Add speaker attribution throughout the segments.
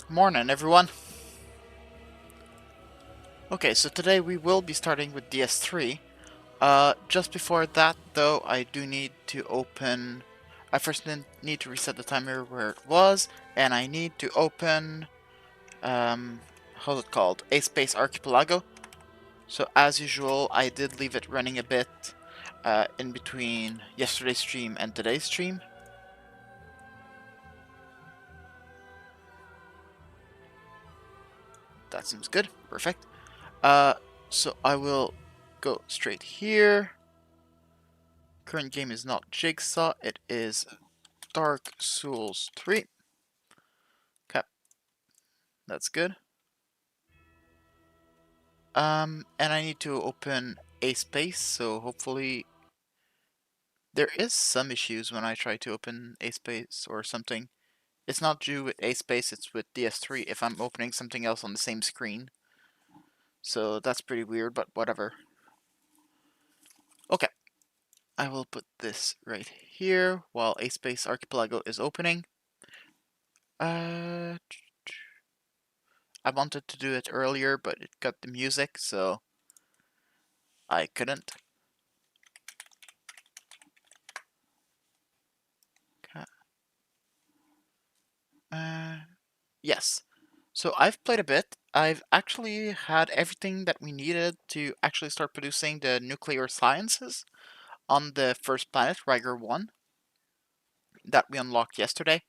Speaker 1: Morning, everyone. Okay, so today we will be starting with DS3. Just before that, though, I do need to open... I first need to reset the timer where it was, and I need to open... how's it called? A Space Archipelago. So, as usual, I did leave it running a bit in between yesterday's stream and today's stream. That seems good. Perfect. So I will go straight here. Current game is not Jigsaw, it is Dark Souls 3. Okay, that's good. And I need to open a space, so hopefully there is some issues when I try to open a space or something. It's not due with a space, it's with DS3 if I'm opening something else on the same screen. So that's pretty weird, but whatever. Okay, I will put this right here while a space Archipelago is opening. I wanted to do it earlier, but it got the music, so I couldn't. Yes. So I've played a bit. I've actually had everything that we needed to actually start producing the nuclear sciences on the first planet, Riger 1, that we unlocked yesterday.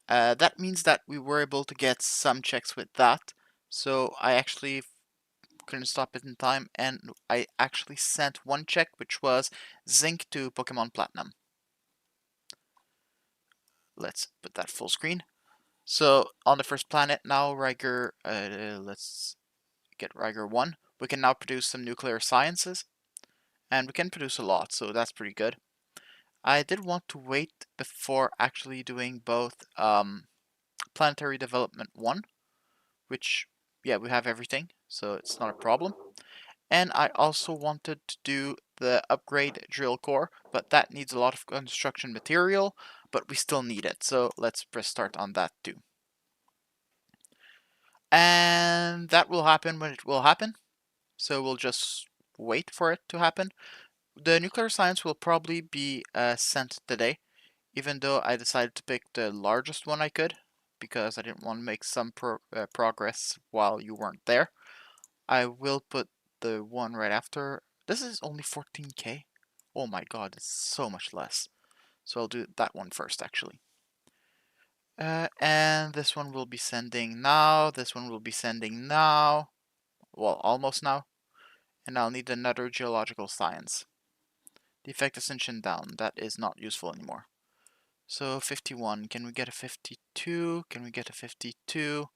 Speaker 1: That means that we were able to get some checks with that. So I actually couldn't stop it in time, and I actually sent one check, which was zinc to Pokemon Platinum. Let's put that full screen. So on the first planet now, Riger, let's get Riger 1. We can now produce some nuclear sciences, and we can produce a lot, so that's pretty good. I did want to wait before actually doing both Planetary Development 1, which, yeah, we have everything, so it's not a problem. And I also wanted to do the upgrade drill core, but that needs a lot of construction material, but we still need it, so let's press start on that too. And that will happen when it will happen, so we'll just wait for it to happen. The nuclear science will probably be sent today, even though I decided to pick the largest one I could, because I didn't want to make some progress while you weren't there. I will put the one right after. This is only 14k. Oh my god, it's so much less. So I'll do that one first, actually. And this one will be sending now. This one will be sending now. Well, almost now. And I'll need another geological science. Defect ascension down. That is not useful anymore. So 51. Can we get a 52? Can we get a 52?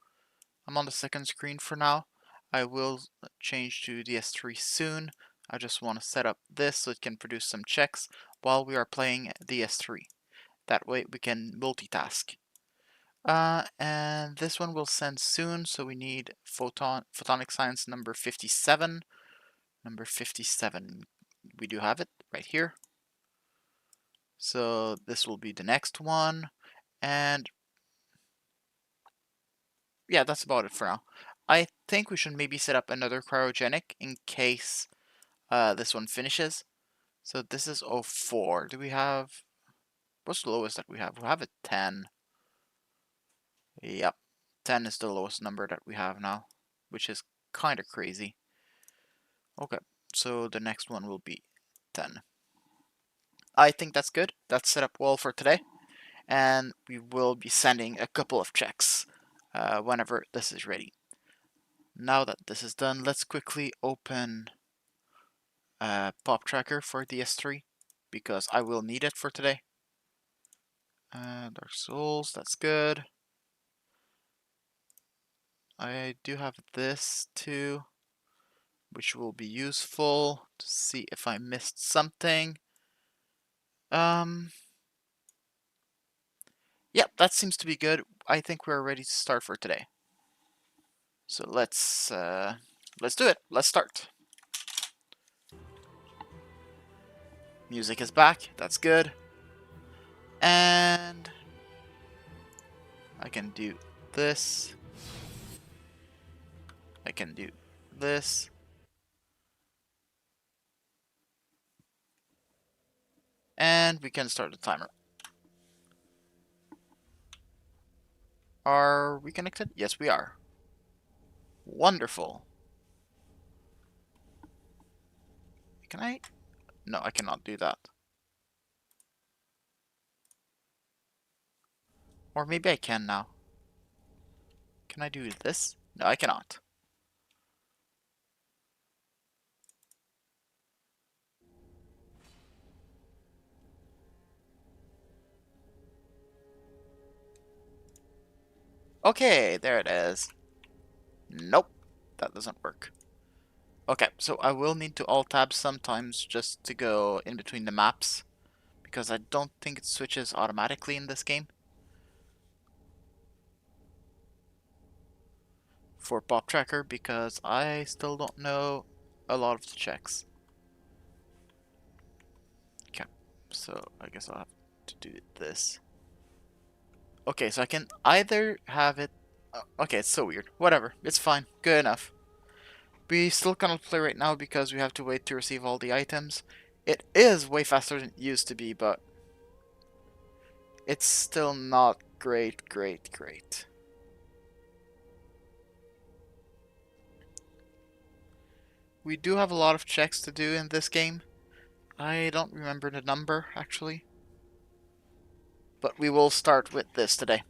Speaker 1: I'm on the second screen for now. I will change to DS3 soon. I just want to set up this so it can produce some checks while we are playing DS3. That way we can multitask. And this one will send soon, so we need photonic science number 57. Number 57. We do have it right here. So this will be the next one. And yeah, that's about it for now. I think we should maybe set up another cryogenic in case this one finishes. So this is 04. Do we have... What's the lowest that we have? We have a 10. Yep. 10 is the lowest number that we have now, which is kind of crazy. Okay, so the next one will be 10. I think that's good. That's set up well for today. And we will be sending a couple of checks whenever this is ready. Now that this is done, let's quickly open Pop Tracker for DS3 because I will need it for today. Dark Souls, that's good. I do have this too, which will be useful to see if I missed something. Yep, that seems to be good. I think we're ready to start for today. So let's do it. Let's start. Music is back. That's good. And I can do this. can do this. And we can start the timer. Are we connected? Yes, we are. Wonderful. Can I? No, I cannot do that. Or maybe I can now. Can I do this? No, I cannot. Okay, there it is. Nope, that doesn't work. Okay, so I will need to alt-tab sometimes just to go in between the maps, because I don't think it switches automatically in this game. For Pop Tracker, because I still don't know a lot of the checks. Okay, so I guess I'll have to do this. Okay, so I can either have it... okay, it's so weird. Whatever, it's fine. Good enough. We still cannot play right now because we have to wait to receive all the items. It is way faster than it used to be, but it's still not great. We do have a lot of checks to do in this game. I don't remember the number, actually. But we will start with this today.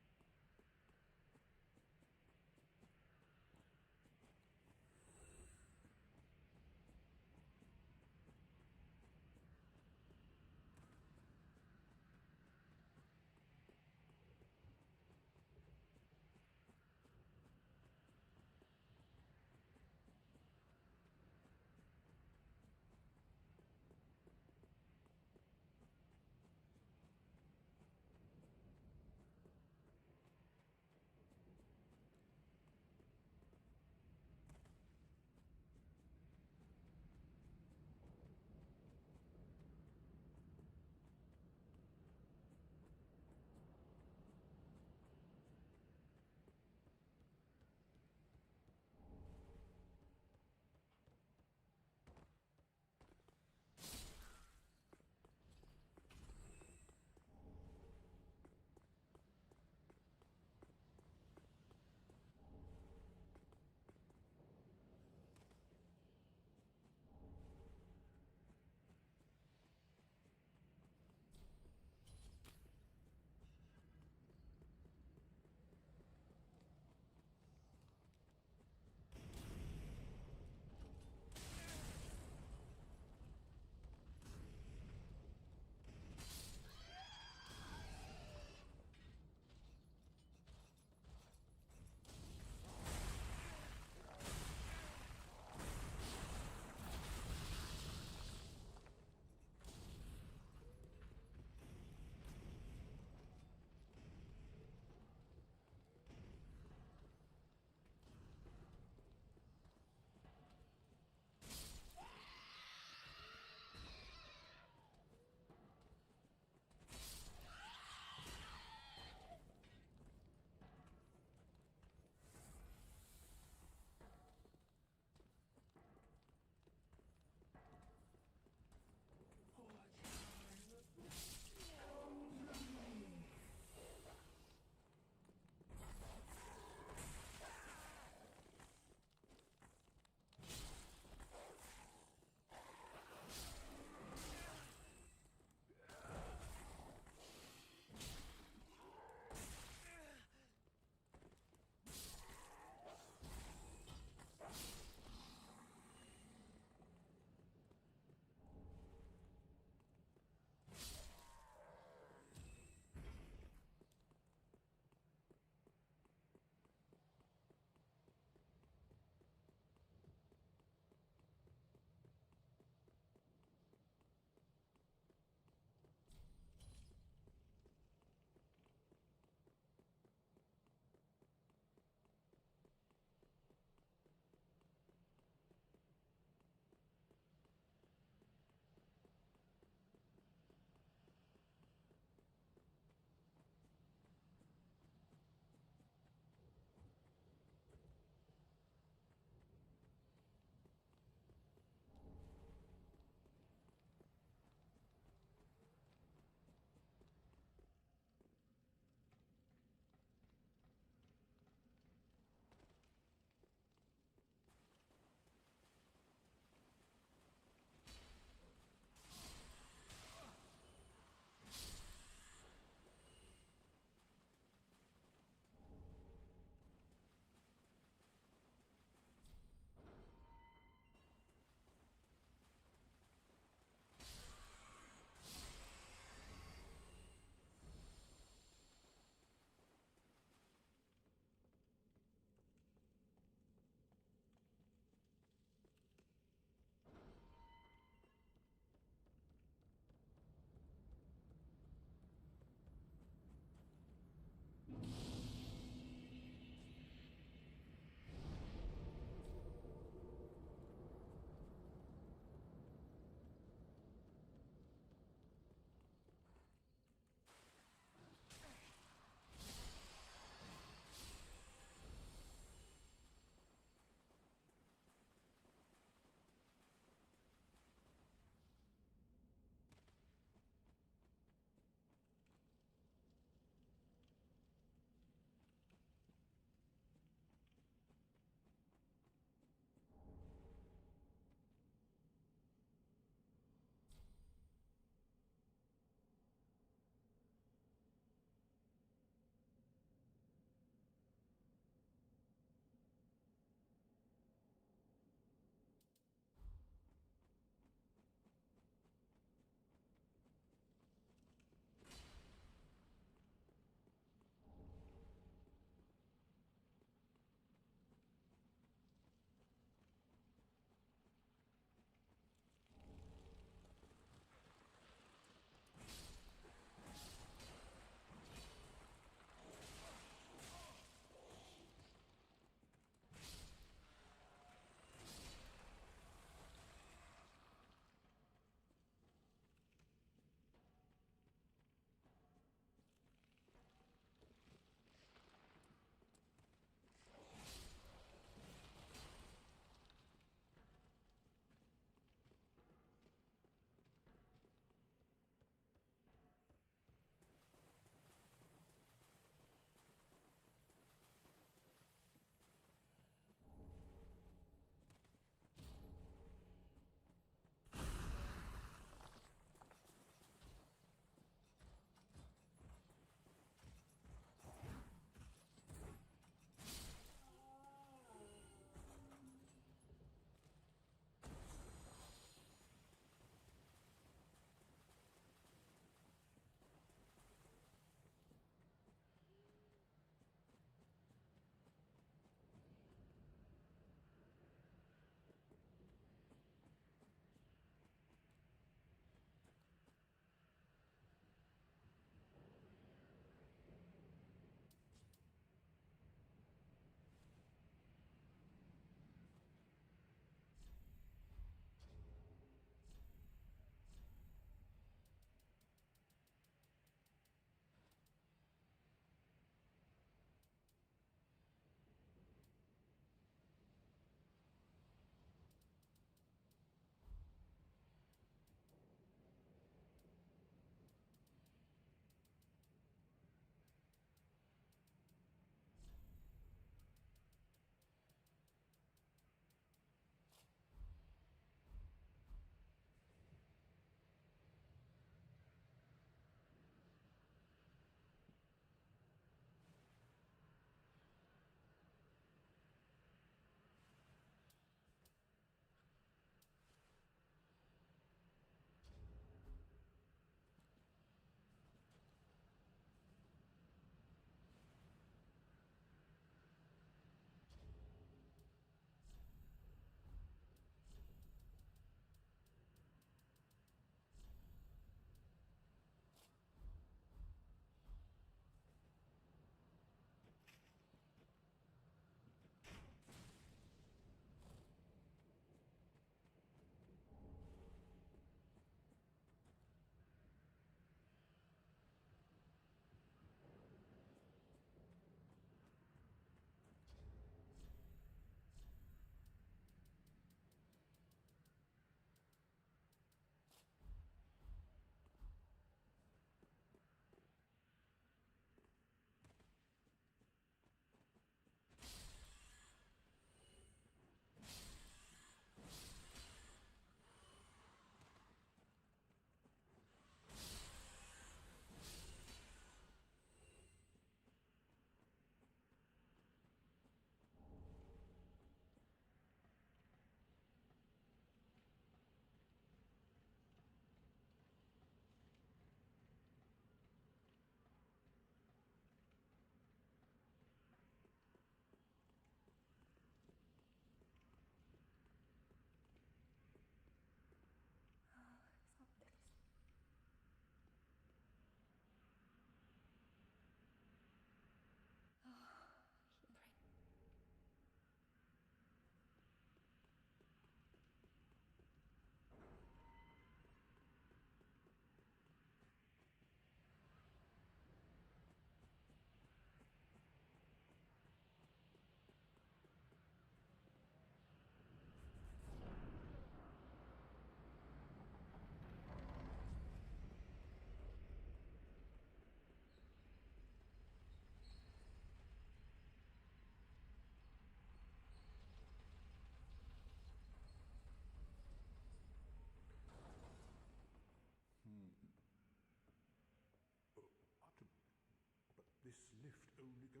Speaker 2: only go.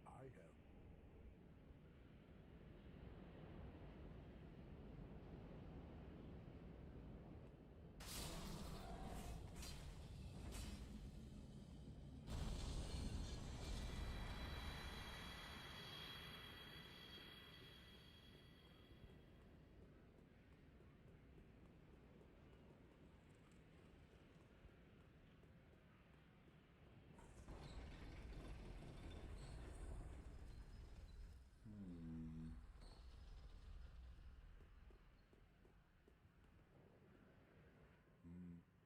Speaker 2: I am.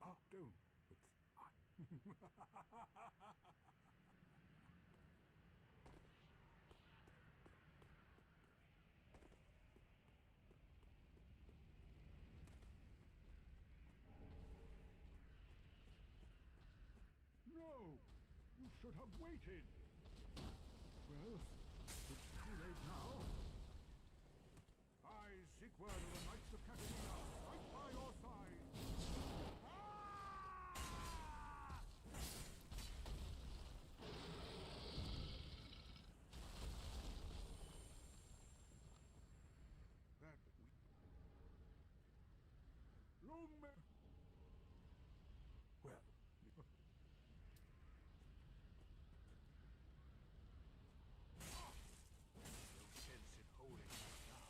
Speaker 2: Oh, don't. It's No! You should have waited! Well, it's too late now. I, Siegward of the Knights of Catalina, fight by your side! Ah! That we... Long may... Well... No sense in holding back now.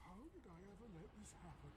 Speaker 2: How did I ever let this happen?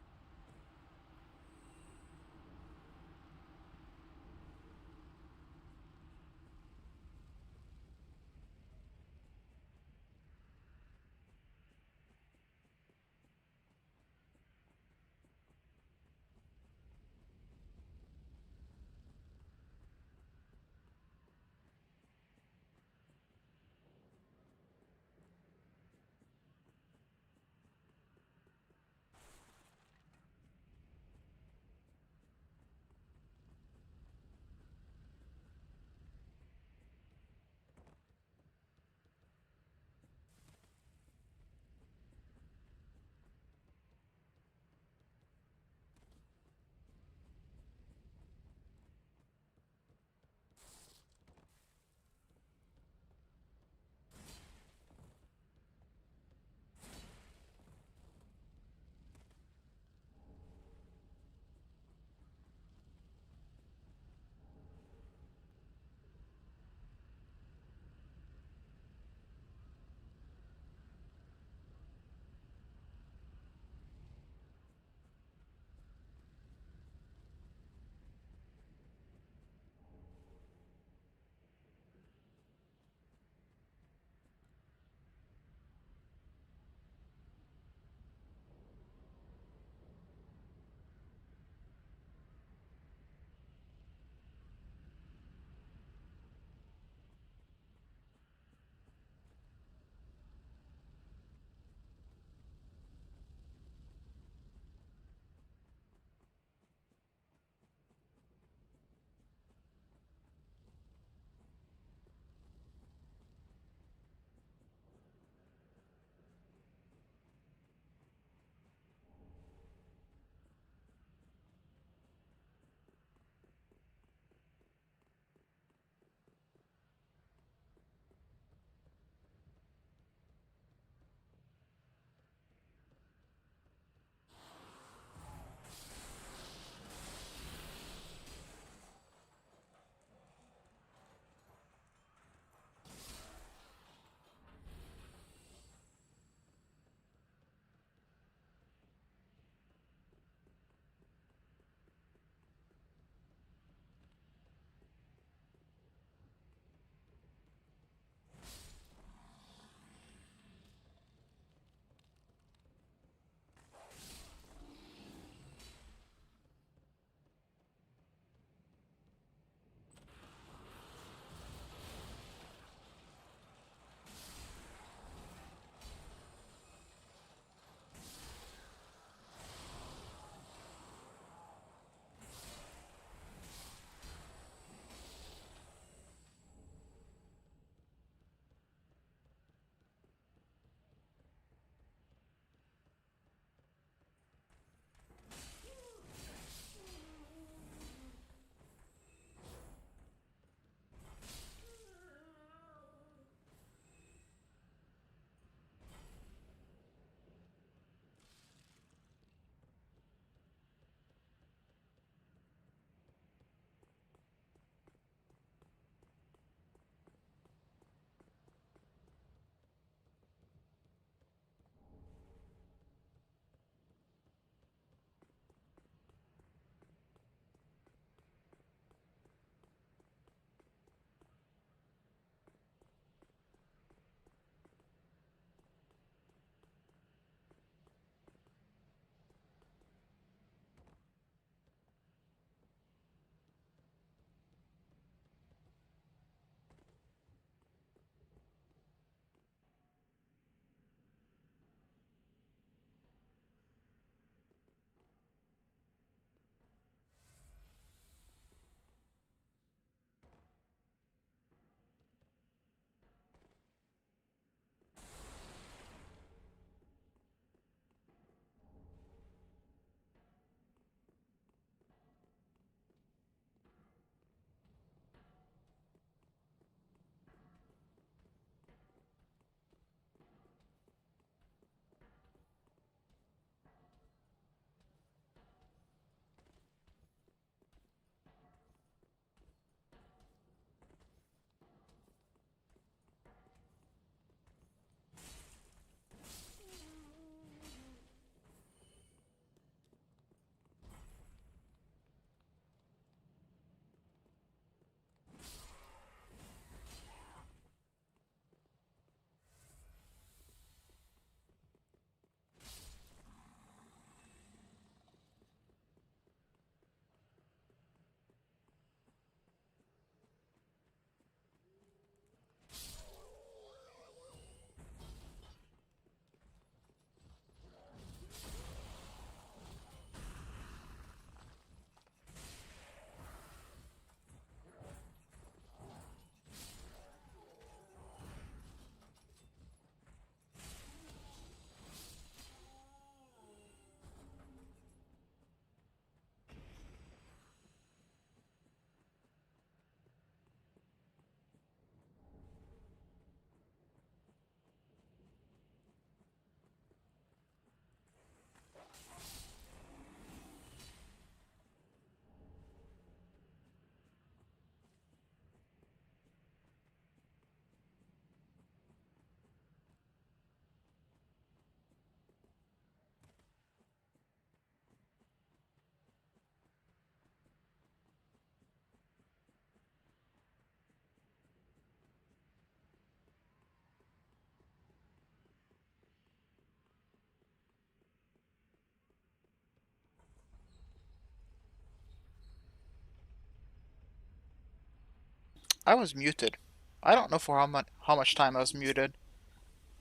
Speaker 1: I was muted. I don't know for how much time I was muted.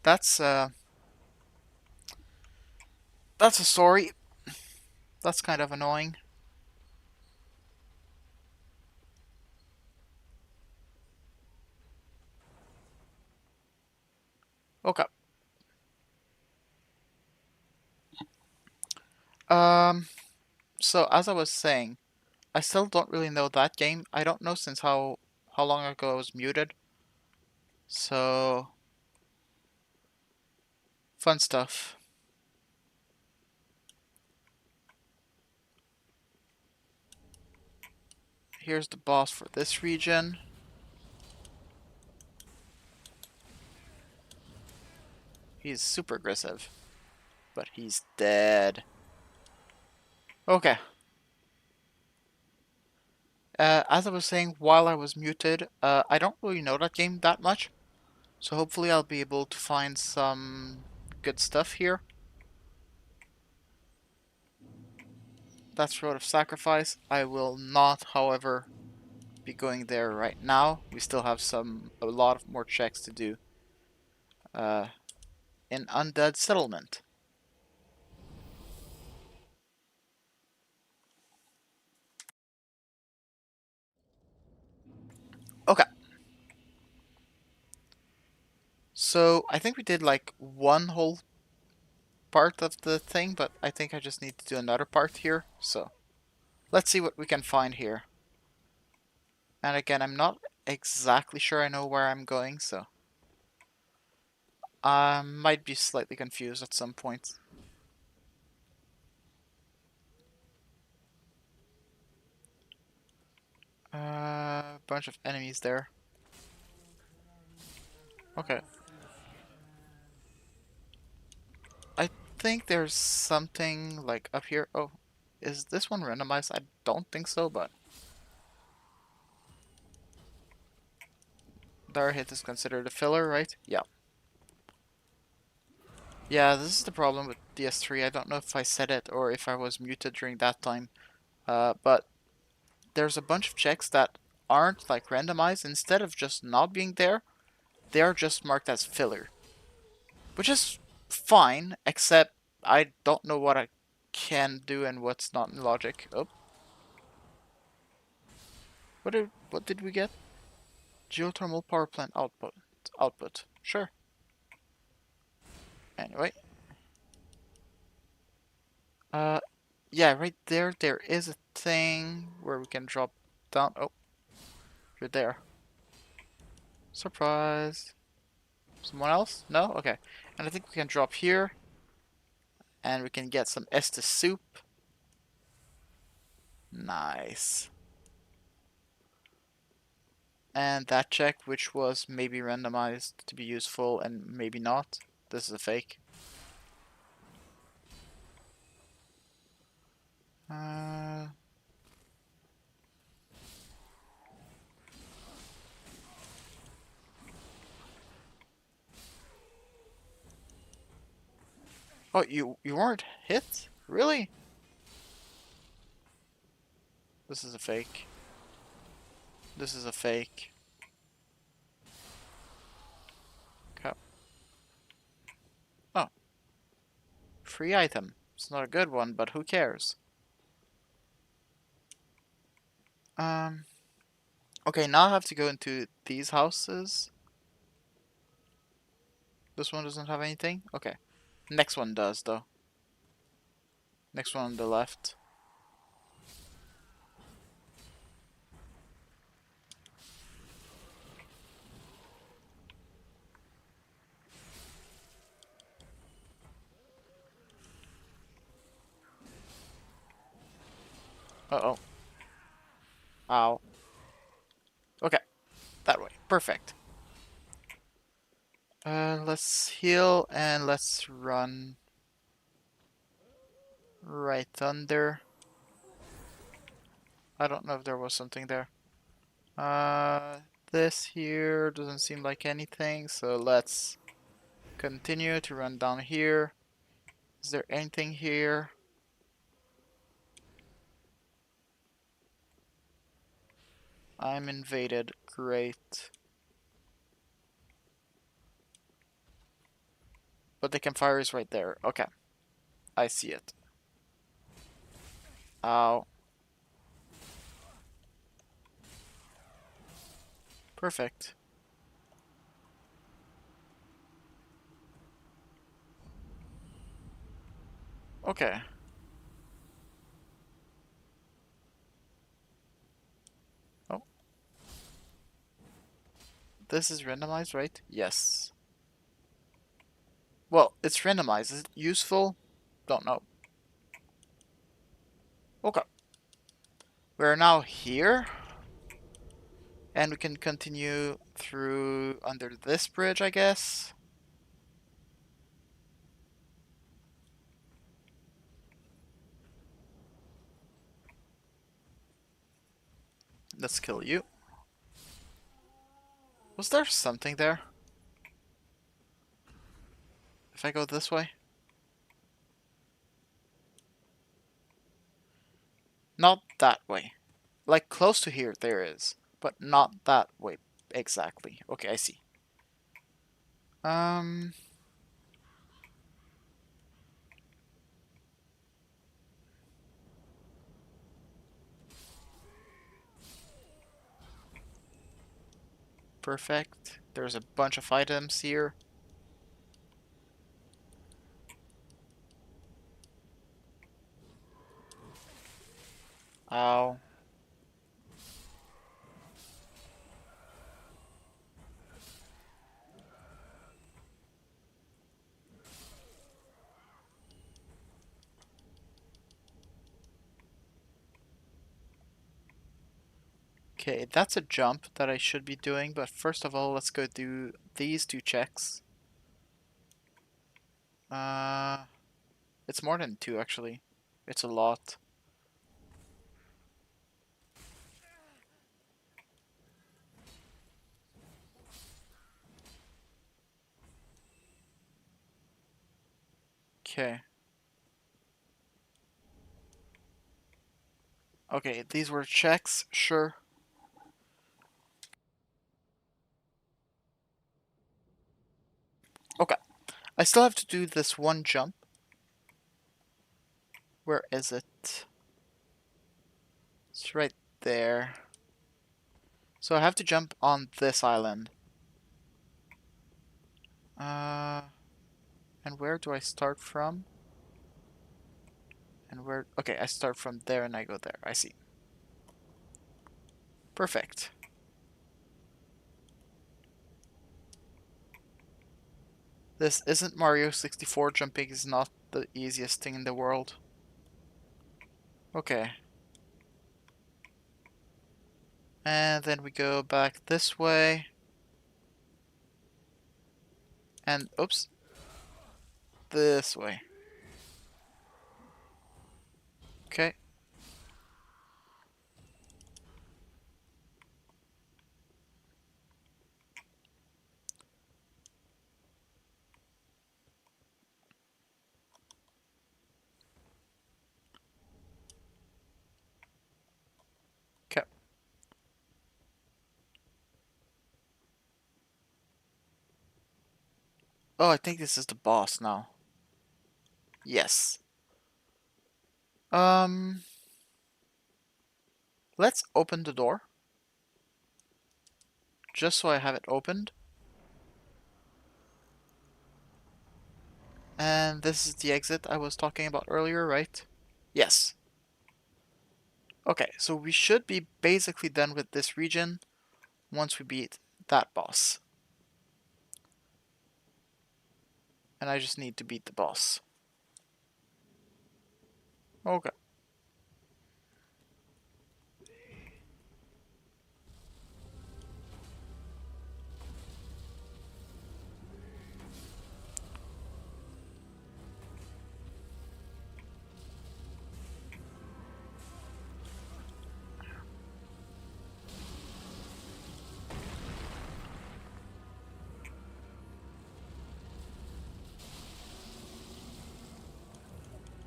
Speaker 1: That's that's a story. That's kind of annoying. Okay. Um. So as I was saying, I still don't really know that game. I don't know since how long ago I was muted. So fun stuff. Here's the boss for this region. He's super aggressive, but he's dead. Okay. As I was saying while I was muted, I don't really know that game that much, so hopefully I'll be able to find some good stuff here. That's Road of Sacrifice. I will not, however, be going there right now. We still have a lot of more checks to do in Undead Settlement. Okay, so I think we did like one whole part of the thing, but I think I just need to do another part here. So let's see what we can find here. And again, I'm not exactly sure I know where I'm going, so I might be slightly confused at some point. Bunch of enemies there. Okay. I think there's something like up here. Oh, is this one randomized? I don't think so, but their hit is considered a filler, right? Yeah. Yeah, this is the problem with DS3. I don't know if I said it or if I was muted during that time. But there's a bunch of checks that aren't like randomized. Instead of just not being there, they are just marked as filler. Which is fine, except I don't know what I can do and what's not in logic. Oh, what did we get? Geothermal power plant output. Output. Sure. Anyway. Uh, yeah, right there, there is a thing where we can drop down. Oh, you're there. Surprise. Someone else? No? Okay. And I think we can drop here. And we can get some Estus soup. Nice. And that check, which was maybe randomized to be useful and maybe not. This is a fake. Uh, oh, you weren't hit? Really? This is a fake. This is a fake. Okay. Oh, free item. It's not a good one, but who cares? Um. Okay, now I have to go into these houses. This one doesn't have anything? Okay. Next one does, though. Next one on the left. Uh-oh. Ow. Okay, that way. Perfect. Let's heal and let's run right under. I don't know if there was something there. This here doesn't seem like anything, so let's continue to run down here. Is there anything here? I'm invaded. Great. But the campfire is right there. Okay. I see it. Ow. Perfect. Okay. Oh. This is randomized, right? Yes. Well, it's randomized. Is it useful? Don't know. Okay. We're now here. And we can continue through under this bridge, I guess. Let's kill you. Was there something there? If I go this way? Not that way. Like close to here, there is. But not that way exactly. Okay, I see. Um... Perfect. There's a bunch of items here. Ow. Okay, that's a jump that I should be doing, but first of all, let's go do these two checks. Uh, it's more than two, actually. It's a lot. Okay. Okay, these were checks, sure. Okay. I still have to do this one jump. Where is it? It's right there. So I have to jump on this island. And where do I start from? And where... Okay, I start from there and I go there. I see. Perfect. This isn't Mario 64. Jumping is not the easiest thing in the world. Okay. And then we go back this way. And, oops. This way. Okay. Okay. Oh, I think this is the boss now. Yes. Let's open the door. Just so I have it opened. And this is the exit I was talking about earlier, right? Yes. Okay, so we should be basically done with this region once we beat that boss. And I just need to beat the boss. Okay.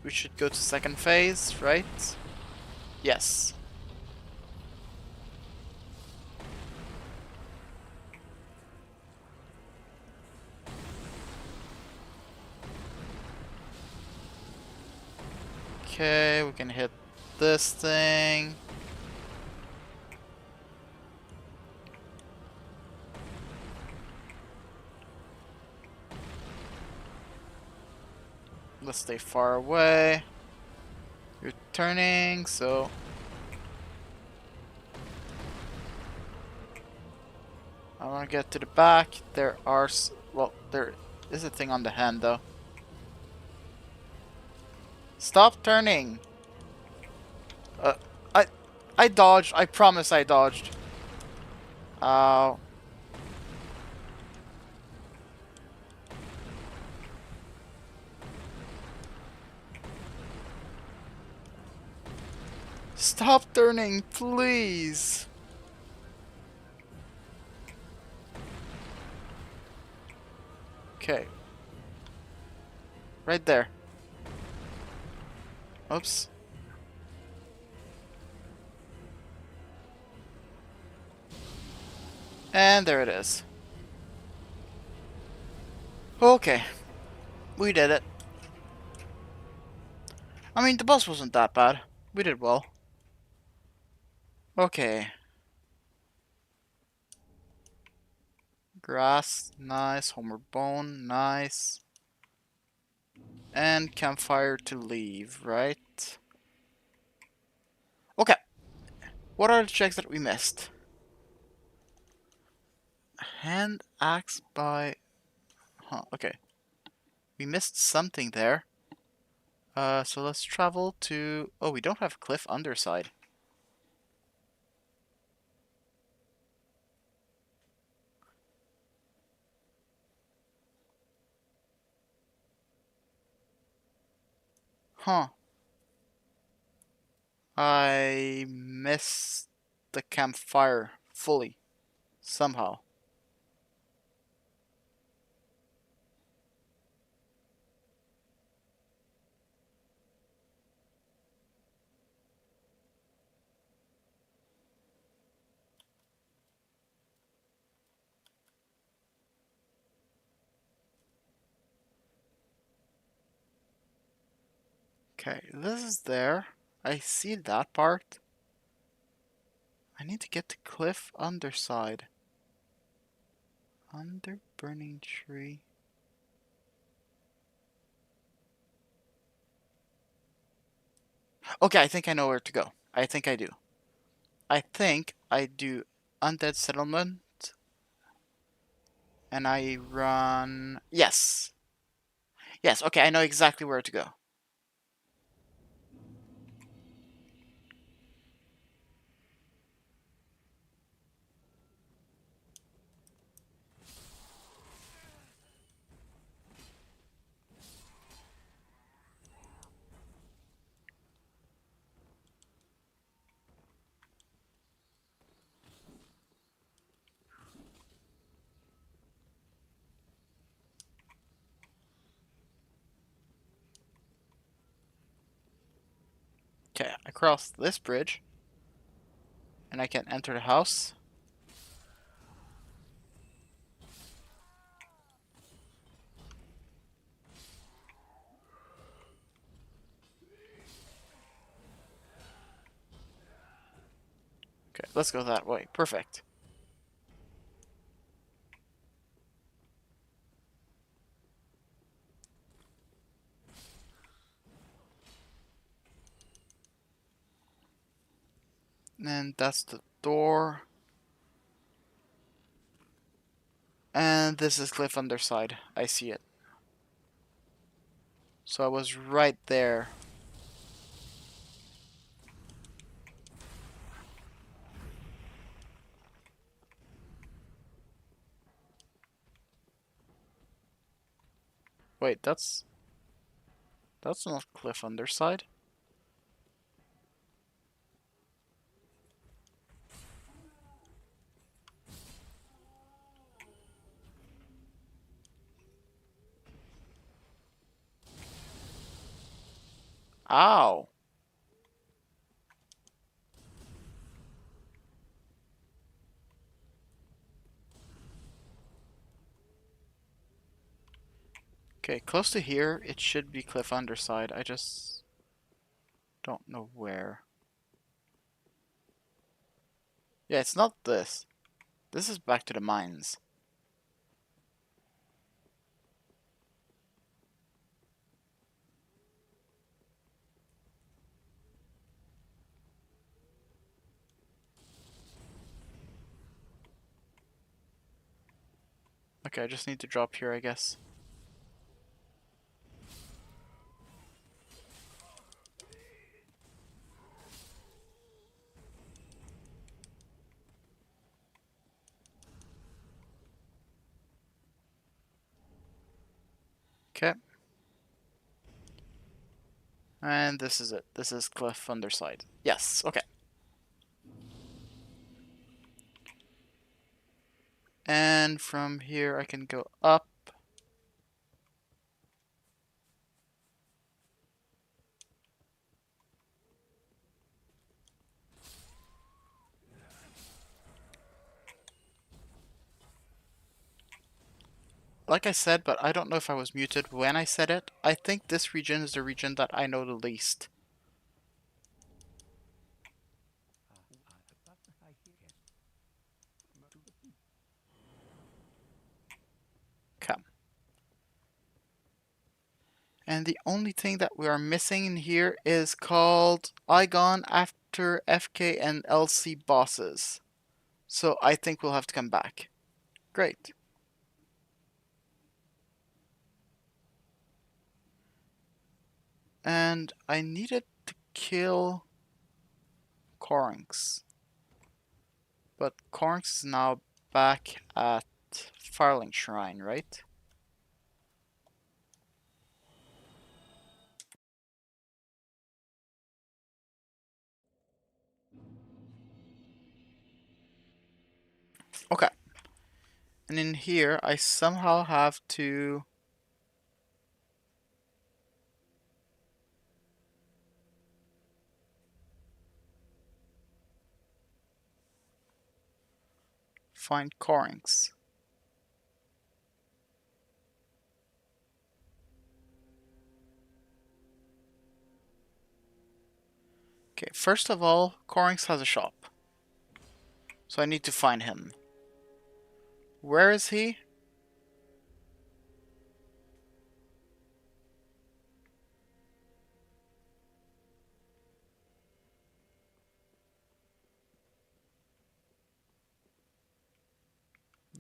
Speaker 1: We should go to second phase, right? Yes. Okay, we can hit this thing. Let's stay far away. You're turning, so... I want to get to the back. There are... Well, there is a thing on the hand, though. Stop turning! Uh, I... I dodged. I promise I dodged. Ow. Stop turning, please! Okay. Right there. Oops. And there it is. Okay. We did it. I mean, the boss wasn't that bad. We did well. Okay. Grass, nice. Homer bone, nice. And campfire to leave, right? Okay. What are the checks that we missed? Hand axe by... Huh, okay. We missed something there. So let's travel to... Oh, we don't have cliff underside. Huh. I missed the campfire fully. Somehow. Okay, this is there. I see that part. I need to get to cliff underside. Under burning tree. Okay, I think I know where to go. I think I do. I think I do Undead Settlement. And I run... Yes. Yes, okay, I know exactly where to go. Okay, I cross this bridge. And I can enter the house. Okay, let's go that way. Perfect. And that's the door. And this is cliff underside. I see it. So I was right there. Wait, that's not cliff underside. Ow. Okay, close to here, it should be cliff underside. I just... Don't know where. Yeah, it's not this. This is back to the mines. Okay, I just need to drop here, I guess. Okay. And this is it. This is cliff underside. Yes, okay. And from here I can go up. Like I said, but I don't know if I was muted when I said it, I think this region is the region that I know the least. Okay. And the only thing that we are missing in here is called Igon after FK and LC bosses. So I think we'll have to come back. Great. And I needed to kill Corinx. But Corinx is now back at Firelink Shrine, right? Okay. And in here, I somehow have to find Corinx. Okay, first of all, Corinx has a shop. So I need to find him. Where is he?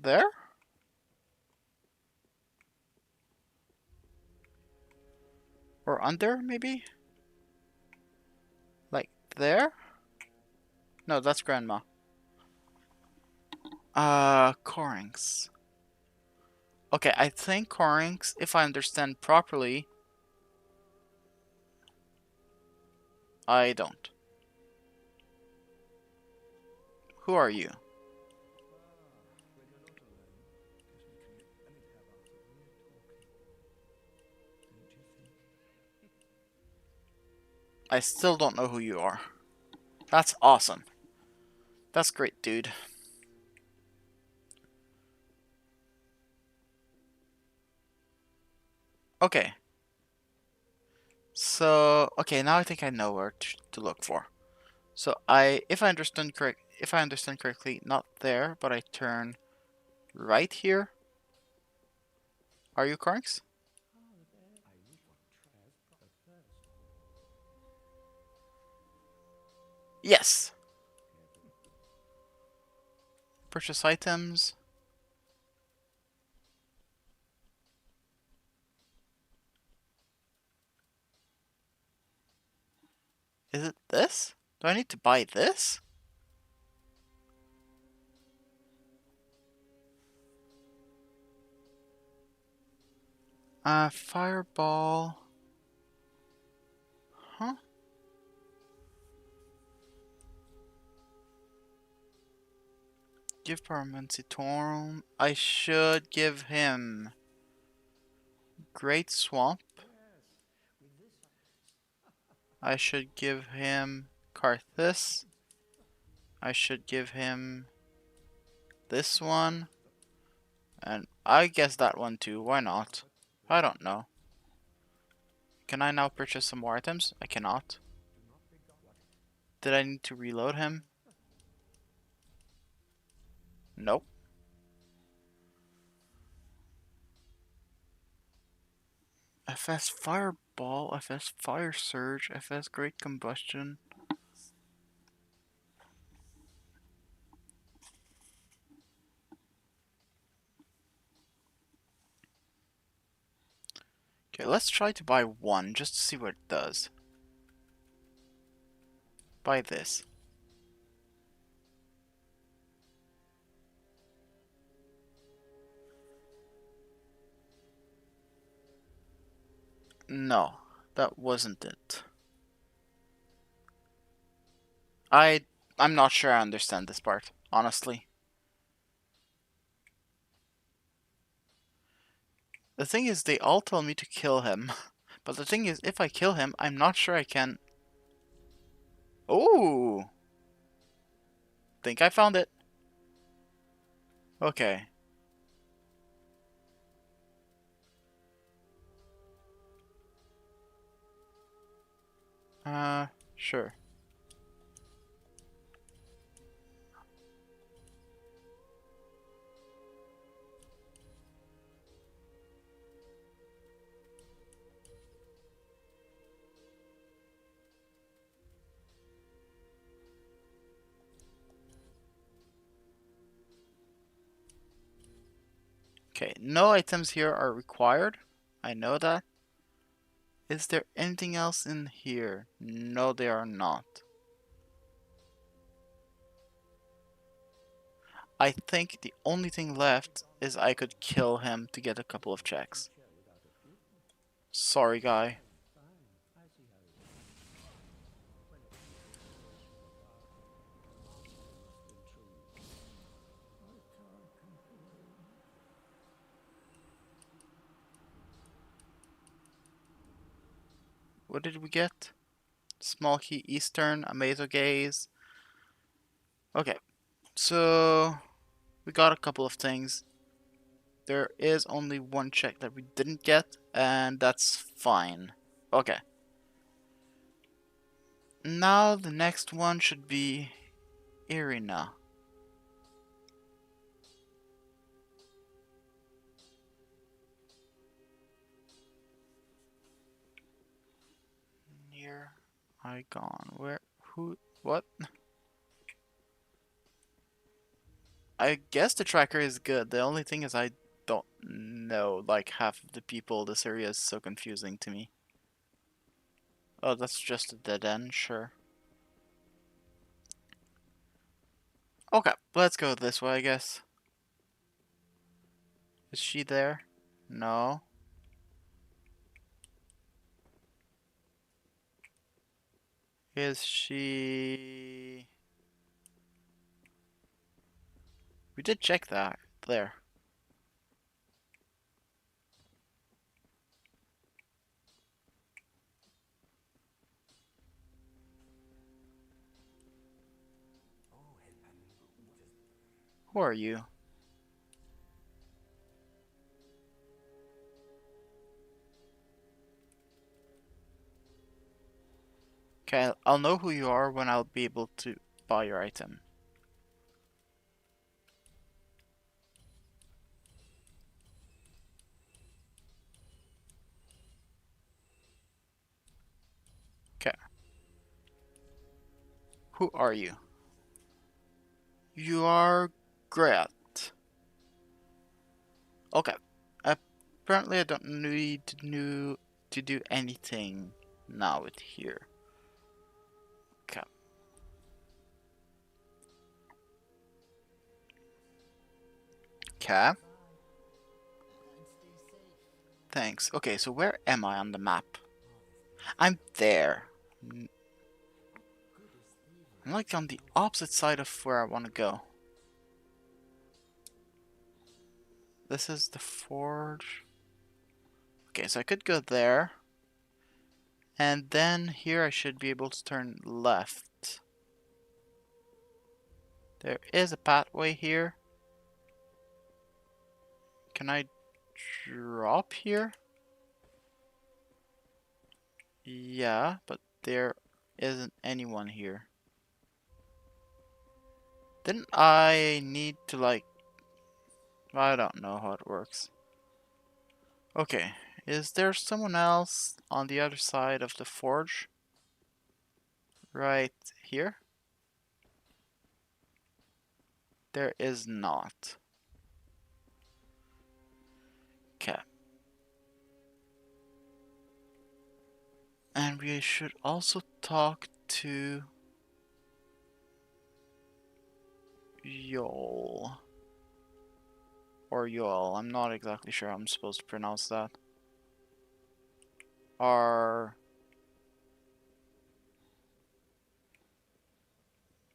Speaker 1: There? Or under, maybe? Like there? No, that's Grandma. Corinx. Okay, I think Corinx, if I understand properly, I don't. Who are you? I still don't know who you are. That's awesome. That's great, dude. Okay. So, okay, now I think I know where to look for. So if I understand correctly, not there, but I turn right here. Are you Corinx? Yes. Purchase items. Is it this? Do I need to buy this? Fireball. Huh? Give Paramencitorum. I should give him Great Swamp. I should give him Carthus. I should give him this one. And I guess that one too. Why not? I don't know. Can I now purchase some more items? I cannot. Did I need to reload him? Nope. FS Fireball, FS Fire Surge, FS Great Combustion. Okay, let's try to buy one just to see what it does. Buy this. No, that wasn't it. I'm not sure I understand this part, honestly. The thing is, they all tell me to kill him. But the thing is, if I kill him, I'm not sure I can... Ooh! Think I found it. Okay. Sure. Okay, no items here are required. I know that. Is there anything else in here? No, there are not. I think the only thing left is I could kill him to get a couple of checks. Sorry, guy. What did we get? Small Key Eastern, Amazo Gaze. Okay, so we got a couple of things. There is only one check that we didn't get, and that's fine. Okay. Now the next one should be Irina. Near Icon. Where? Who? What? I guess the tracker is good. The only thing is I don't know. Like half of the people, this area is so confusing to me. Oh, that's just a dead end, sure. Okay, let's go this way, I guess. Is she there? No. Is she... We did check that. There. Who are you? Okay, I'll know who you are when I'll be able to buy your item. Okay. Who are you? You are great. Okay. Apparently I don't need to do anything now with here. Okay. Okay. Thanks. Okay, so where am I on the map? I'm there. I'm like on the opposite side of where I want to go. This is the forge. Okay, so I could go there. And then here I should be able to turn left. There is a pathway here. Can I drop here? Yeah, but there isn't anyone here. Didn't I need to like... I don't know how it works. Okay, is there someone else on the other side of the forge? Right here? There is not. Okay. And we should also talk to Yol. Or Yol. I'm not exactly sure how I'm supposed to pronounce that. Are...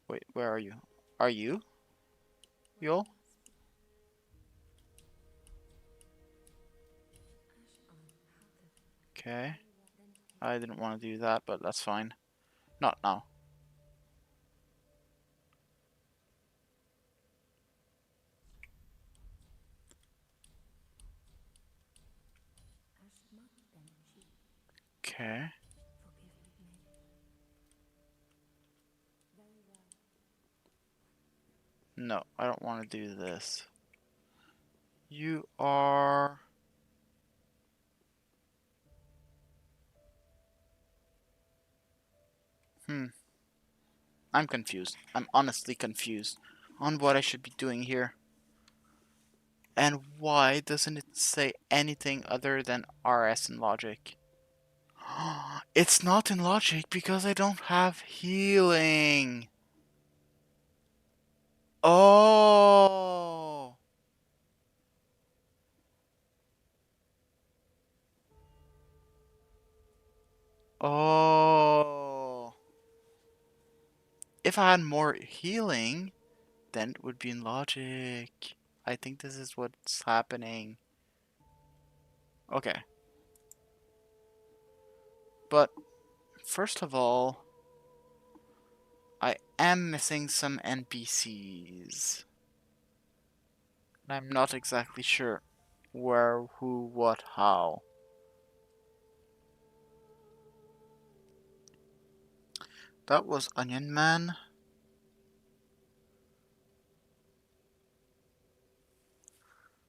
Speaker 1: Wait, where are you? Are you Yol? Okay. I didn't want to do that, but that's fine. Not now. Okay. No, I don't want to do this. You are... I'm confused. I'm honestly confused on what I should be doing here. And why doesn't it say anything other than RS in logic? It's not in logic because I don't have healing. Oh. Oh. If I had more healing, then it would be in logic. I think this is what's happening. Okay. But first of all, I am missing some NPCs. I'm not exactly sure where, who, what, how. That was Onion Man.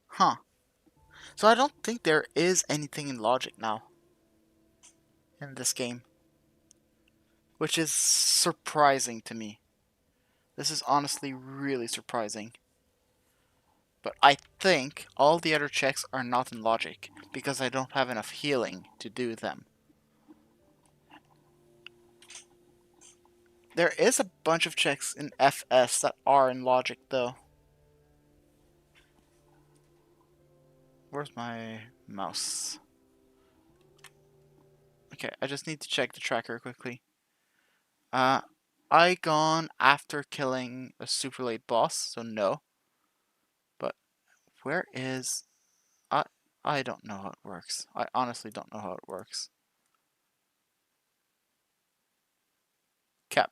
Speaker 1: Huh. So I don't think there is anything in logic now in this game, which is surprising to me. This is honestly really surprising. But I think all the other checks are not in logic because I don't have enough healing to do them. There is a bunch of checks in FS that are in logic though. Where's my mouse? Okay, I just need to check the tracker quickly. I gone after killing a super late boss, so no. But where is... I I don't know how it works. I honestly don't know how it works. Cap.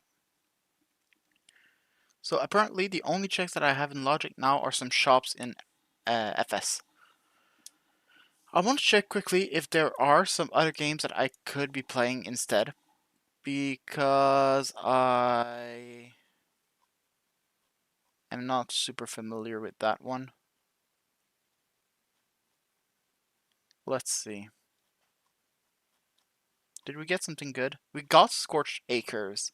Speaker 1: So apparently the only checks that I have in logic now are some shops in FS. I want to check quickly if there are some other games that I could be playing instead. Because I am not super familiar with that one. Let's see. Did we get something good? We got Scorched Acres.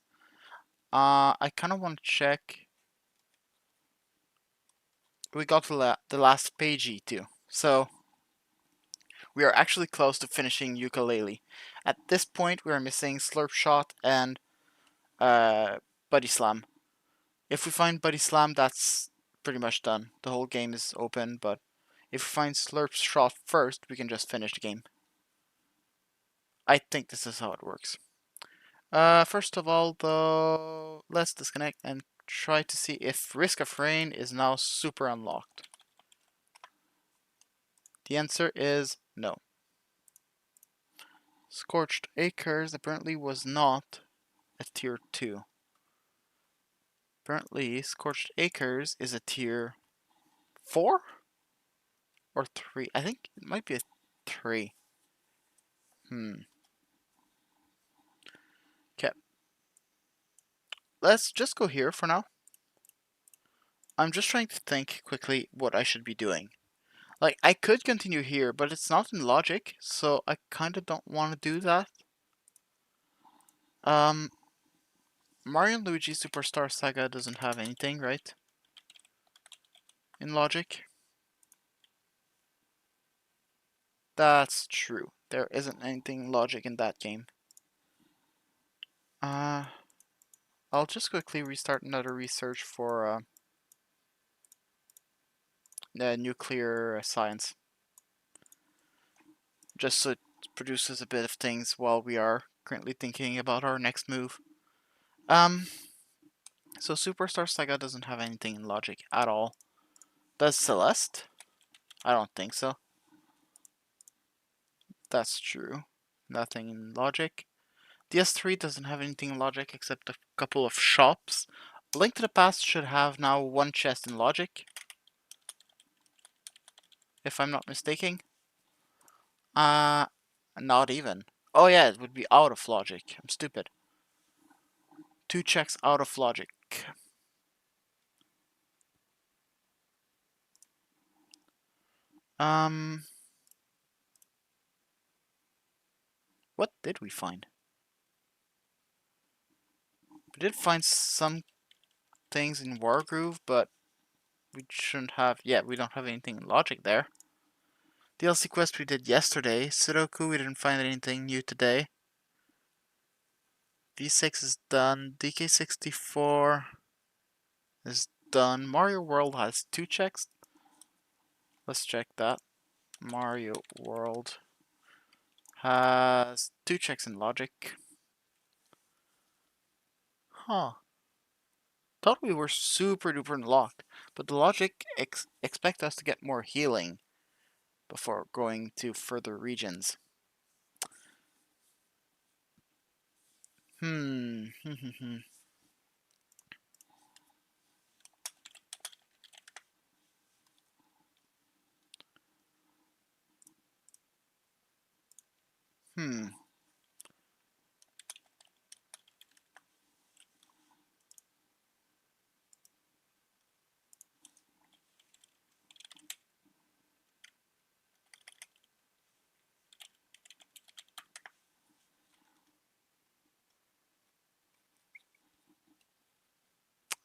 Speaker 1: I kind of want to check. We got the last page too. So we are actually close to finishing Ukulele. At this point, we are missing Slurp Shot and Buddy Slam. If we find Buddy Slam, that's pretty much done. The whole game is open, but if we find Slurp Shot first, we can just finish the game. I think this is how it works. First of all, though, let's disconnect and try to see if Risk of Rain is now super unlocked. The answer is no. Scorched Acres apparently was not a tier 2. Apparently, Scorched Acres is a tier 4? Or 3? I think it might be a 3. Okay. Let's just go here for now. I'm just trying to think quickly what I should be doing. Like, I could continue here, but it's not in logic, so I kind of don't want to do that. Mario and Luigi Superstar Saga doesn't have anything, right? In logic? That's true. There isn't anything logic in that game. Uh, I'll just quickly restart another research for nuclear science. Just so it produces a bit of things while we are currently thinking about our next move. So Superstar Saga doesn't have anything in logic at all. Does Celeste? I don't think so. That's true. Nothing in logic. DS3 doesn't have anything in logic except a couple of shops. Link to the Past should have now one chest in logic, if I'm not mistaken. Uh, Not even. Oh yeah, it would be out of logic. I'm stupid. 2 checks out of logic. Um, what did we find? We did find some things in Wargroove, but we shouldn't have. Yeah, we don't have anything in logic there. DLC quest we did yesterday. Sudoku, we didn't find anything new today. V6 is done. DK64 is done. Mario World has 2 checks. Let's check that. Mario World has 2 checks in logic. Huh. Thought we were super duper unlocked, but the logic expect us to get more healing before going to further regions. Hmm. Hmm.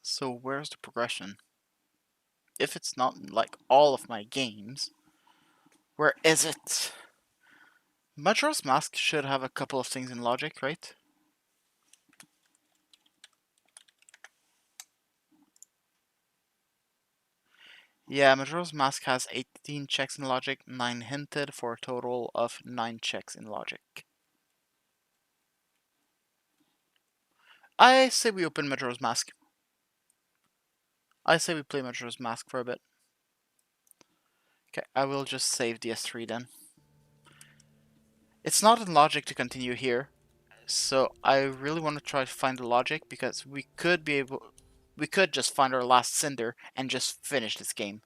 Speaker 1: So where's the progression? If it's not like all of my games, where is it? Majora's Mask should have a couple of things in logic, right? Yeah, Majora's Mask has 18 checks in logic, 9 hinted, for a total of 9 checks in logic. I say we open Majora's Mask. I say we play Majora's Mask for a bit. Okay, I will just save DS3 then. It's not in logic to continue here, so I really want to try to find the logic because we could just find our last cinder and just finish this game.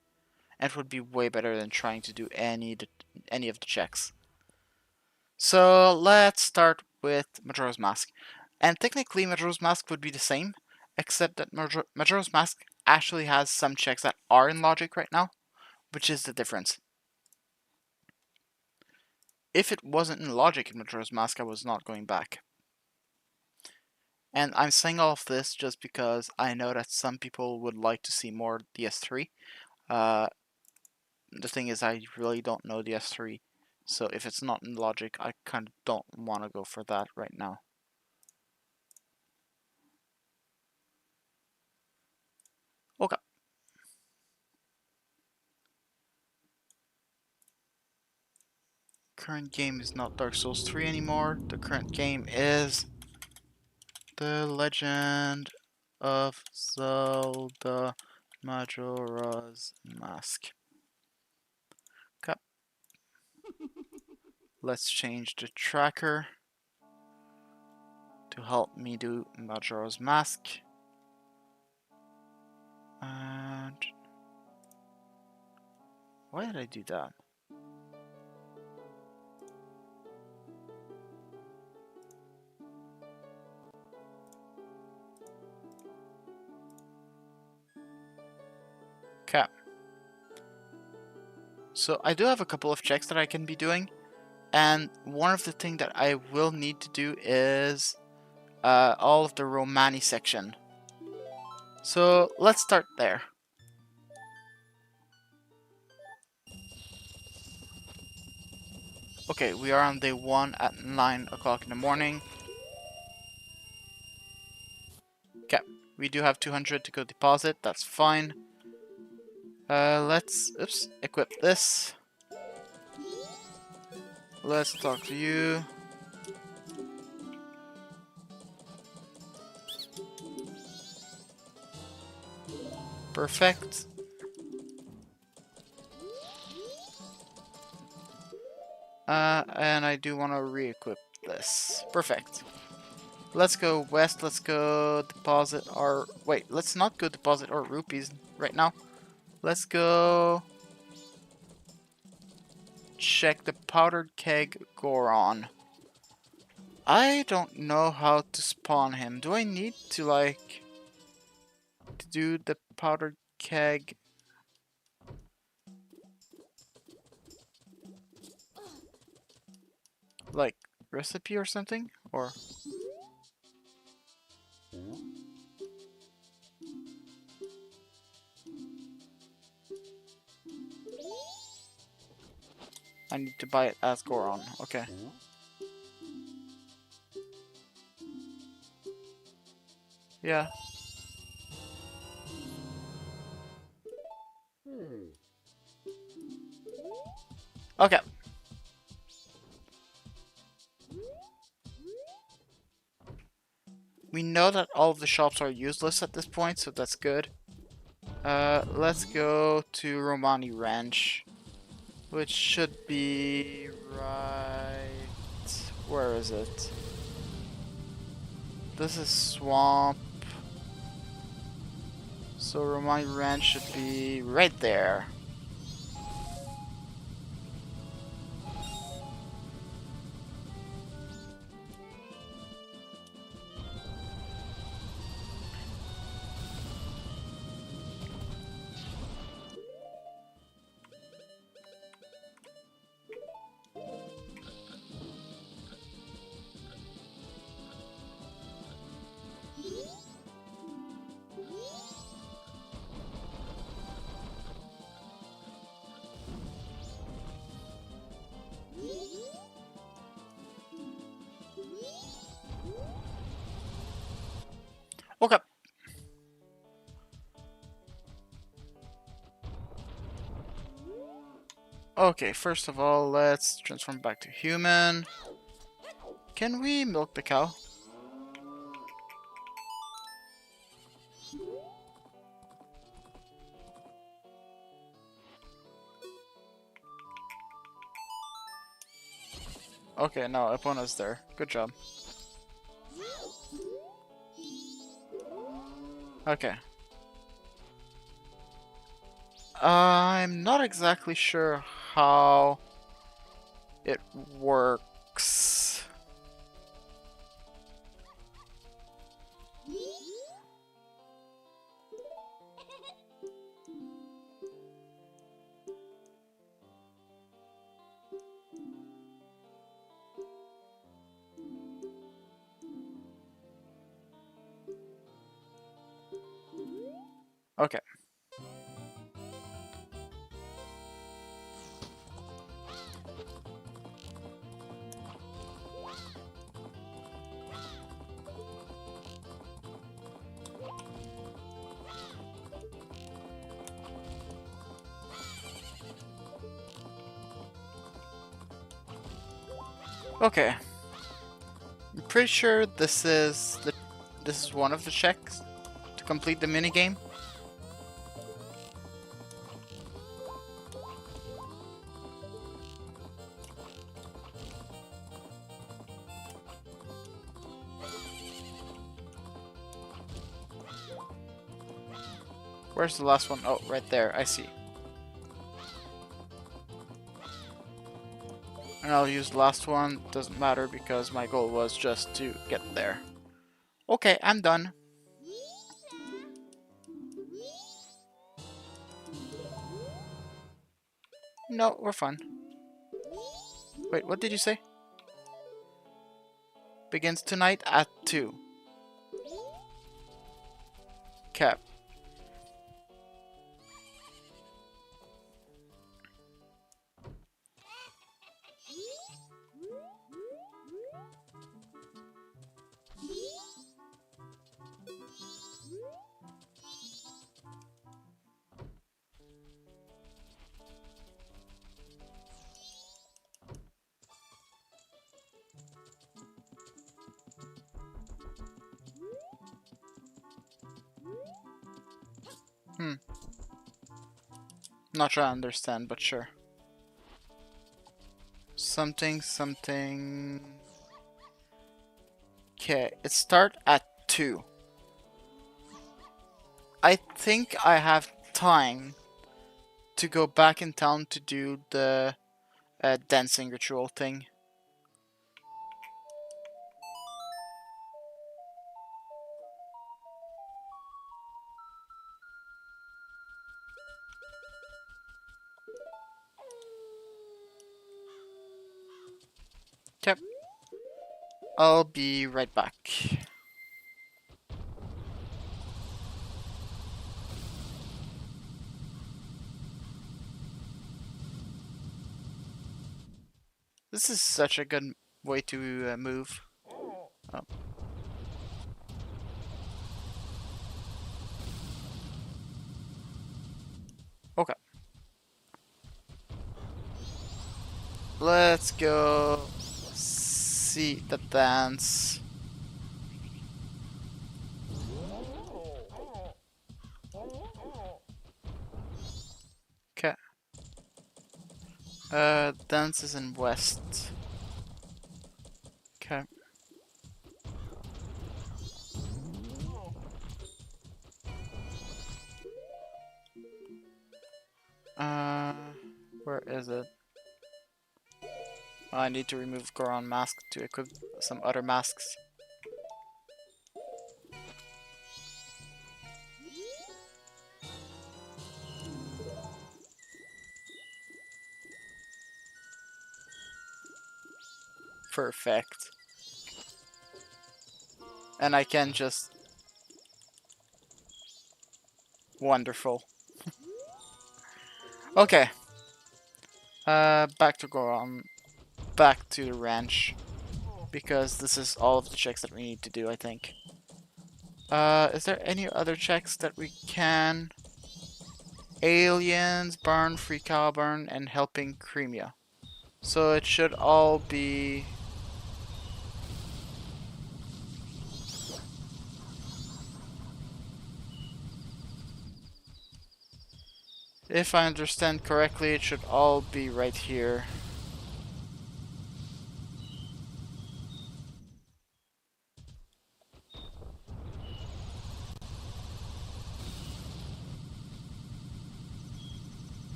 Speaker 1: And it would be way better than trying to do any of the checks. So let's start with Majora's Mask. And technically Majora's Mask would be the same, except that Majora's Mask actually has some checks that are in logic right now, which is the difference. If it wasn't in logic in Majora's Mask, I was not going back. And I'm saying all of this just because I know that some people would like to see more DS3. The thing is, I really don't know DS3, so if it's not in logic, I kind of don't want to go for that right now. Okay. Current game is not Dark Souls 3 anymore. The current game is The Legend of Zelda Majora's Mask. Okay. Let's change the tracker to help me do Majora's Mask. And why did I do that? So I do have a couple of checks that I can be doing, and one of the things that I will need to do is all of the Romani section. So let's start there. Okay, we are on day 1 at 9 o'clock in the morning. Okay, we do have 200 to go deposit, that's fine. Let's, equip this. Let's talk to you. Perfect. And I do want to re-equip this. Perfect. Let's go west, let's go deposit our... Wait, let's not go deposit our rupees right now. Let's go... check the powdered keg Goron. I don't know how to spawn him. Do I need to, like... to do the powdered keg... like, recipe or something? Or... I need to buy it as Goron. Okay. Yeah. Okay. We know that all of the shops are useless at this point, so that's good. Let's go to Romani Ranch, which should be right... Where is it? This is Swamp. So Romani Ranch should be right there. Okay. Okay, first of all, let's transform back to human. Can we milk the cow? Okay, no, Epona's there. Good job. Okay. I'm not exactly sure how it works. Okay. Okay. I'm pretty sure this is one of the checks to complete the minigame. Where's the last one? Oh, right there. I see. And I'll use the last one. Doesn't matter because my goal was just to get there. Okay, I'm done. No, we're fine. Wait, what did you say? Begins tonight at 2. Cap. Not sure I understand, but sure. Something. Okay, it start at 2. I think I have time to go back in town to do the dancing ritual thing. Okay. I'll be right back. This is such a good way to move. Oh. Okay. Let's go see the dance. Okay. Dance is in west. Okay. Where is it? Oh, I need to remove Goron mask to equip some other masks. Perfect. And I can just... Wonderful. Okay. Back to Goron. Back to the ranch. Because this is all of the checks that we need to do, I think. Is there any other checks that we can... Aliens, Barn, Free Cow Barn, and Helping Crimea. So it should all be... If I understand correctly, it should all be right here.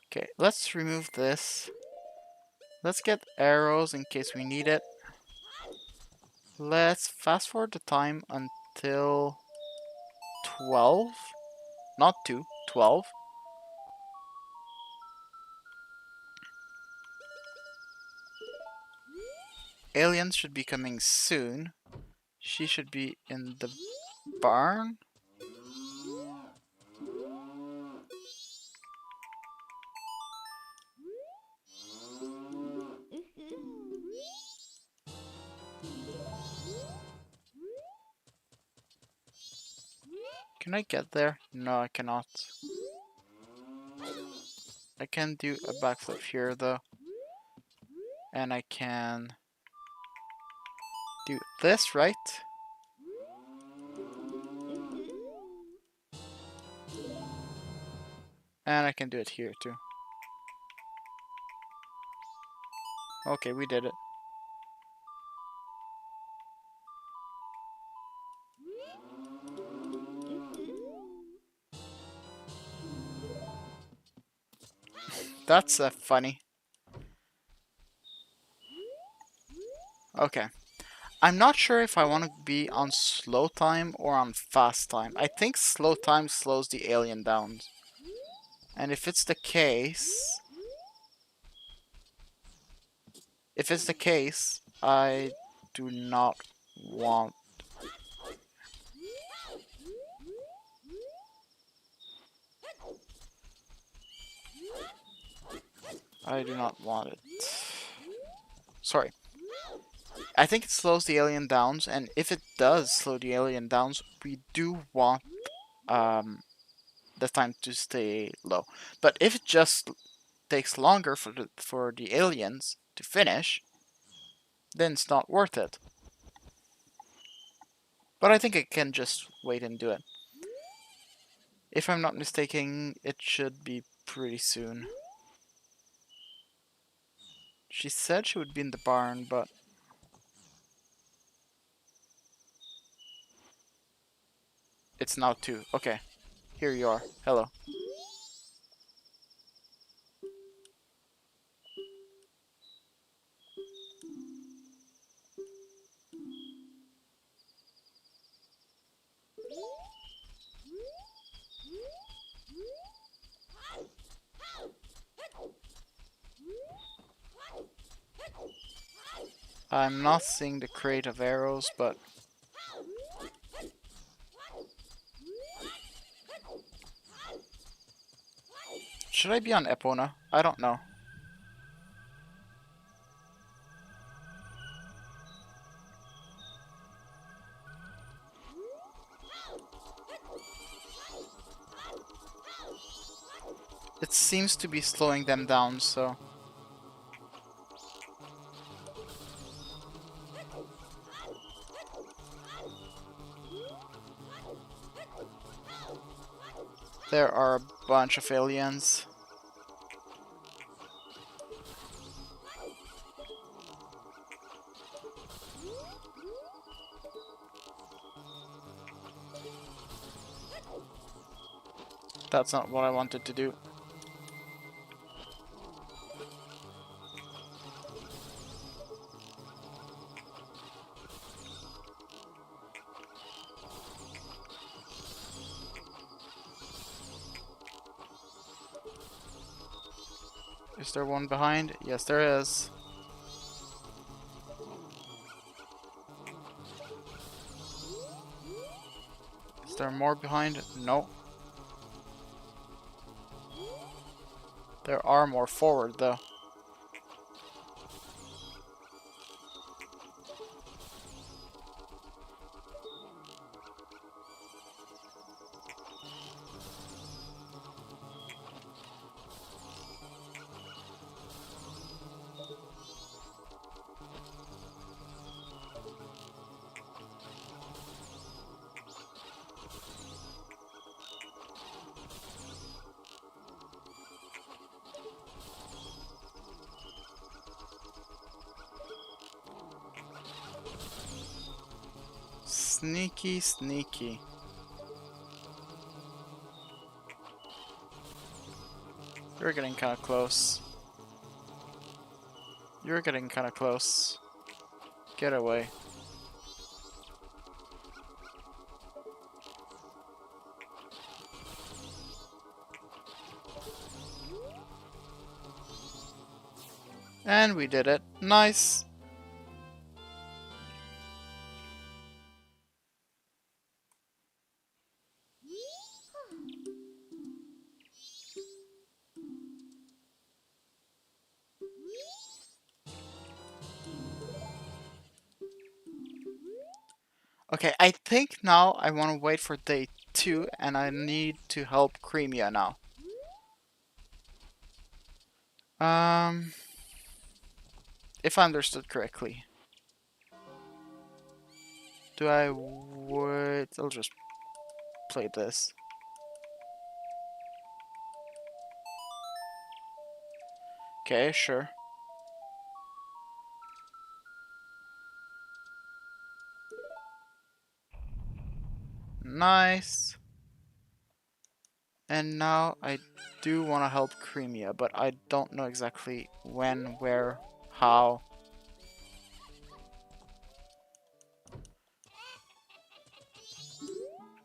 Speaker 1: Okay, let's remove this. Let's get arrows in case we need it. Let's fast forward the time until 12. Not 2, 12. Aliens should be coming soon. She should be in the barn. Can I get there? No, I cannot. I can do a backflip here though. And I can do this, right? And I can do it here too. Okay, we did it. That's funny. Okay. I'm not sure if I want to be on slow time or on fast time. I think slow time slows the alien down. And if it's the case... If it's the case, I do not want... I do not want it. Sorry. I think it slows the alien down, and if it does slow the alien down, we do want the time to stay low. But if it just takes longer for the aliens to finish, then it's not worth it. But I think I can just wait and do it. If I'm not mistaken, it should be pretty soon. She said she would be in the barn, but... It's now 2. Okay. Here you are. Hello. I'm not seeing the crate of arrows, but... Should I be on Epona? I don't know. It seems to be slowing them down, so... There are a bunch of aliens. That's not what I wanted to do. Is there one behind? Yes, there is. Is there more behind? No. There are more forward, though. Sneaky, sneaky. You're getting kind of close. You're getting kind of close. Get away. And we did it. Nice. Okay, I think now I want to wait for day 2 and I need to help Crimea now. If I understood correctly. Do I wait? I'll just play this. Okay, sure. Nice. And now I do want to help Crimea, but I don't know exactly when, where, how.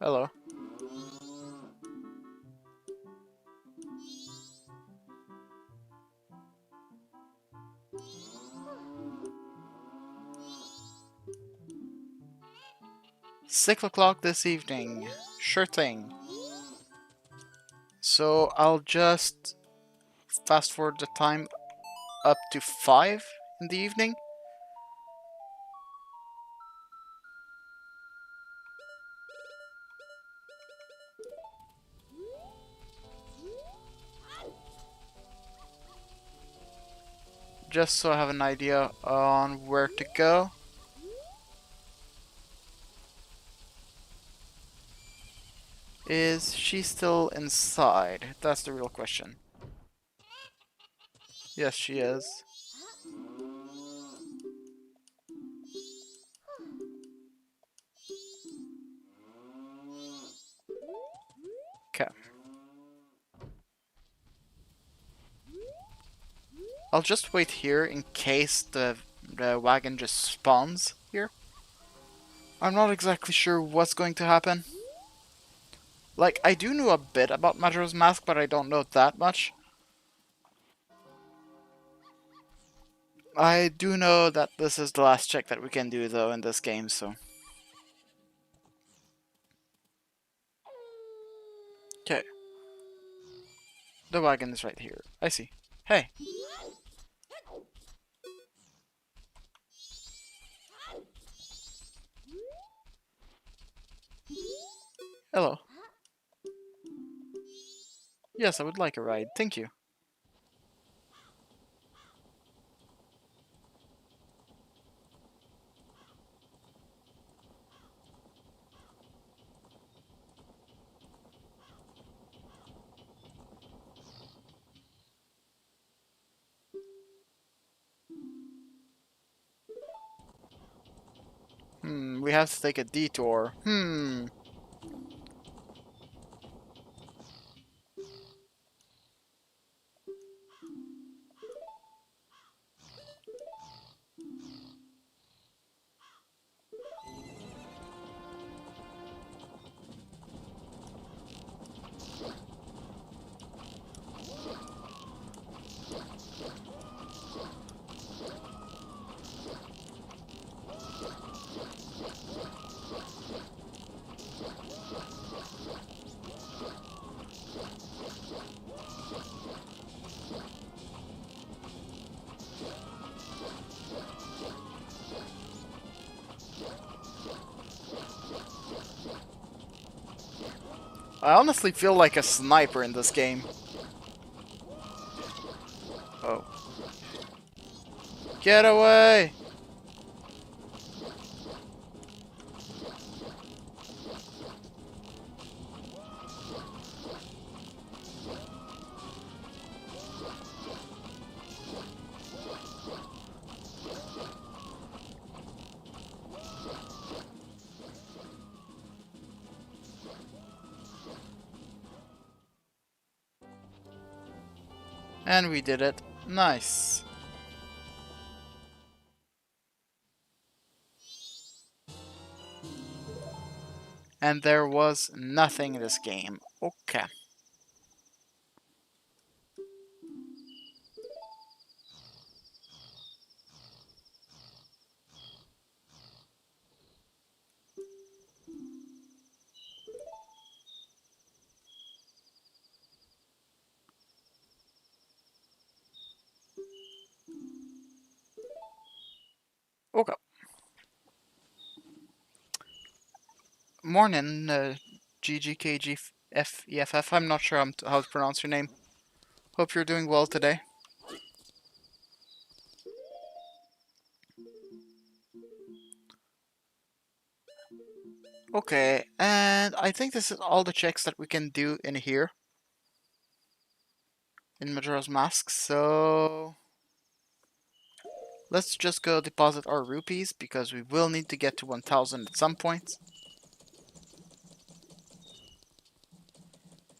Speaker 1: Hello. $6 this evening. Sure thing. So I'll just fast forward the time up to 5 in the evening. Just so I have an idea on where to go. Is she still inside? That's the real question. Yes, she is. Okay. I'll just wait here in case the wagon just spawns here. I'm not exactly sure what's going to happen. Like, I do know a bit about Majora's Mask, but I don't know that much. I do know that this is the last check that we can do, though, in this game, so... Okay. The wagon is right here. I see. Hey. Hello. Yes, I would like a ride. Thank you. We have to take a detour. I honestly feel like a sniper in this game. Oh. Get away! And we did it. Nice. And there was nothing in this game. Okay. Okay. Morning, GGKGFEFF. I'm not sure how to pronounce your name. Hope you're doing well today. Okay, and I think this is all the checks that we can do in here. In Majora's Mask, so... Let's just go deposit our rupees, because we will need to get to 1000 at some point.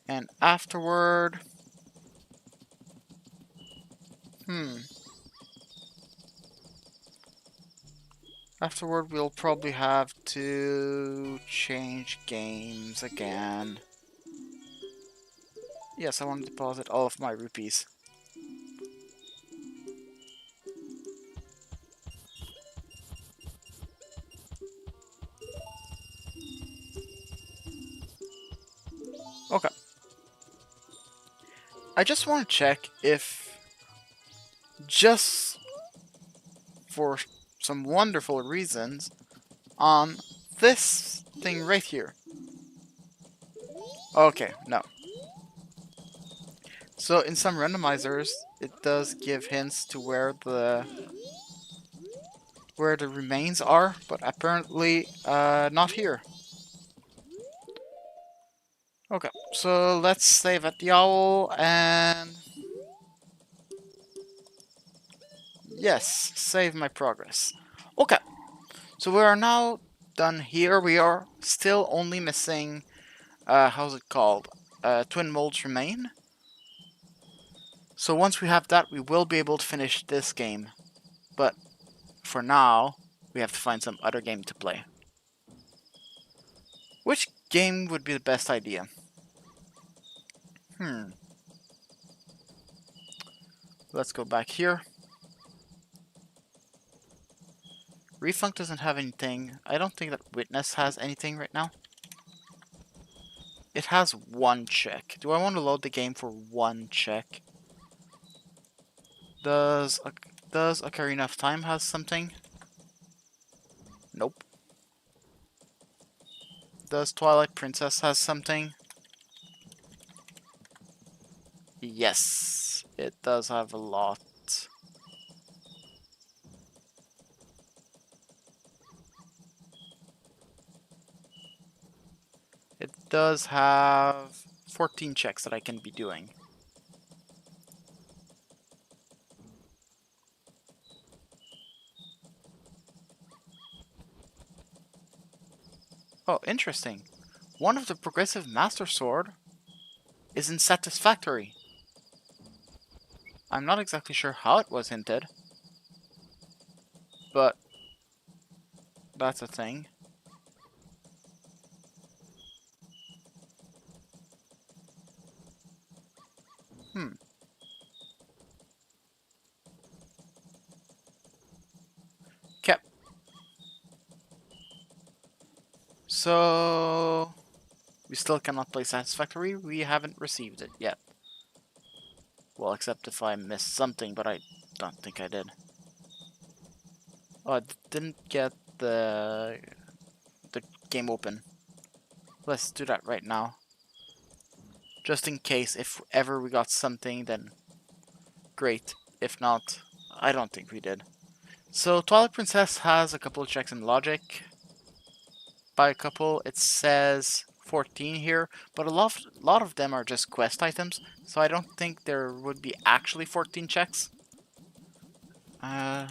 Speaker 1: And afterward... Afterward, we'll probably have to change games again. Yes, I want to deposit all of my rupees. Okay. I just want to check if, just for some wonderful reasons, on this thing right here. Okay, no. So in some randomizers, it does give hints to where the remains are, but apparently not here. Okay, so let's save at the owl and yes, save my progress. Okay, so we are now done here. We are still only missing how's it called? Twin molds remain. So once we have that, we will be able to finish this game. But for now, we have to find some other game to play. Which game would be the best idea? Let's go back here. Refunk doesn't have anything. I don't think that Witness has anything right now. It has one check. Do I want to load the game for one check? Does Ocarina of Time has something? Nope. Does Twilight Princess has something? Yes, it does have a lot. It does have 14 checks that I can be doing. Oh, interesting. One of the progressive Master Sword isn't satisfactory. I'm not exactly sure how it was hinted, but that's a thing. Hmm. Okay. So we still cannot play satisfactory. We haven't received it yet. Well, except if I missed something, but I don't think I did. Oh, I didn't get the game open. Let's do that right now. Just in case, if ever we got something, then great. If not, I don't think we did. So Twilight Princess has a couple of checks in logic. By a couple, it says 14 here, but a lot of them are just quest items, so I don't think there would be actually 14 checks. Yeah,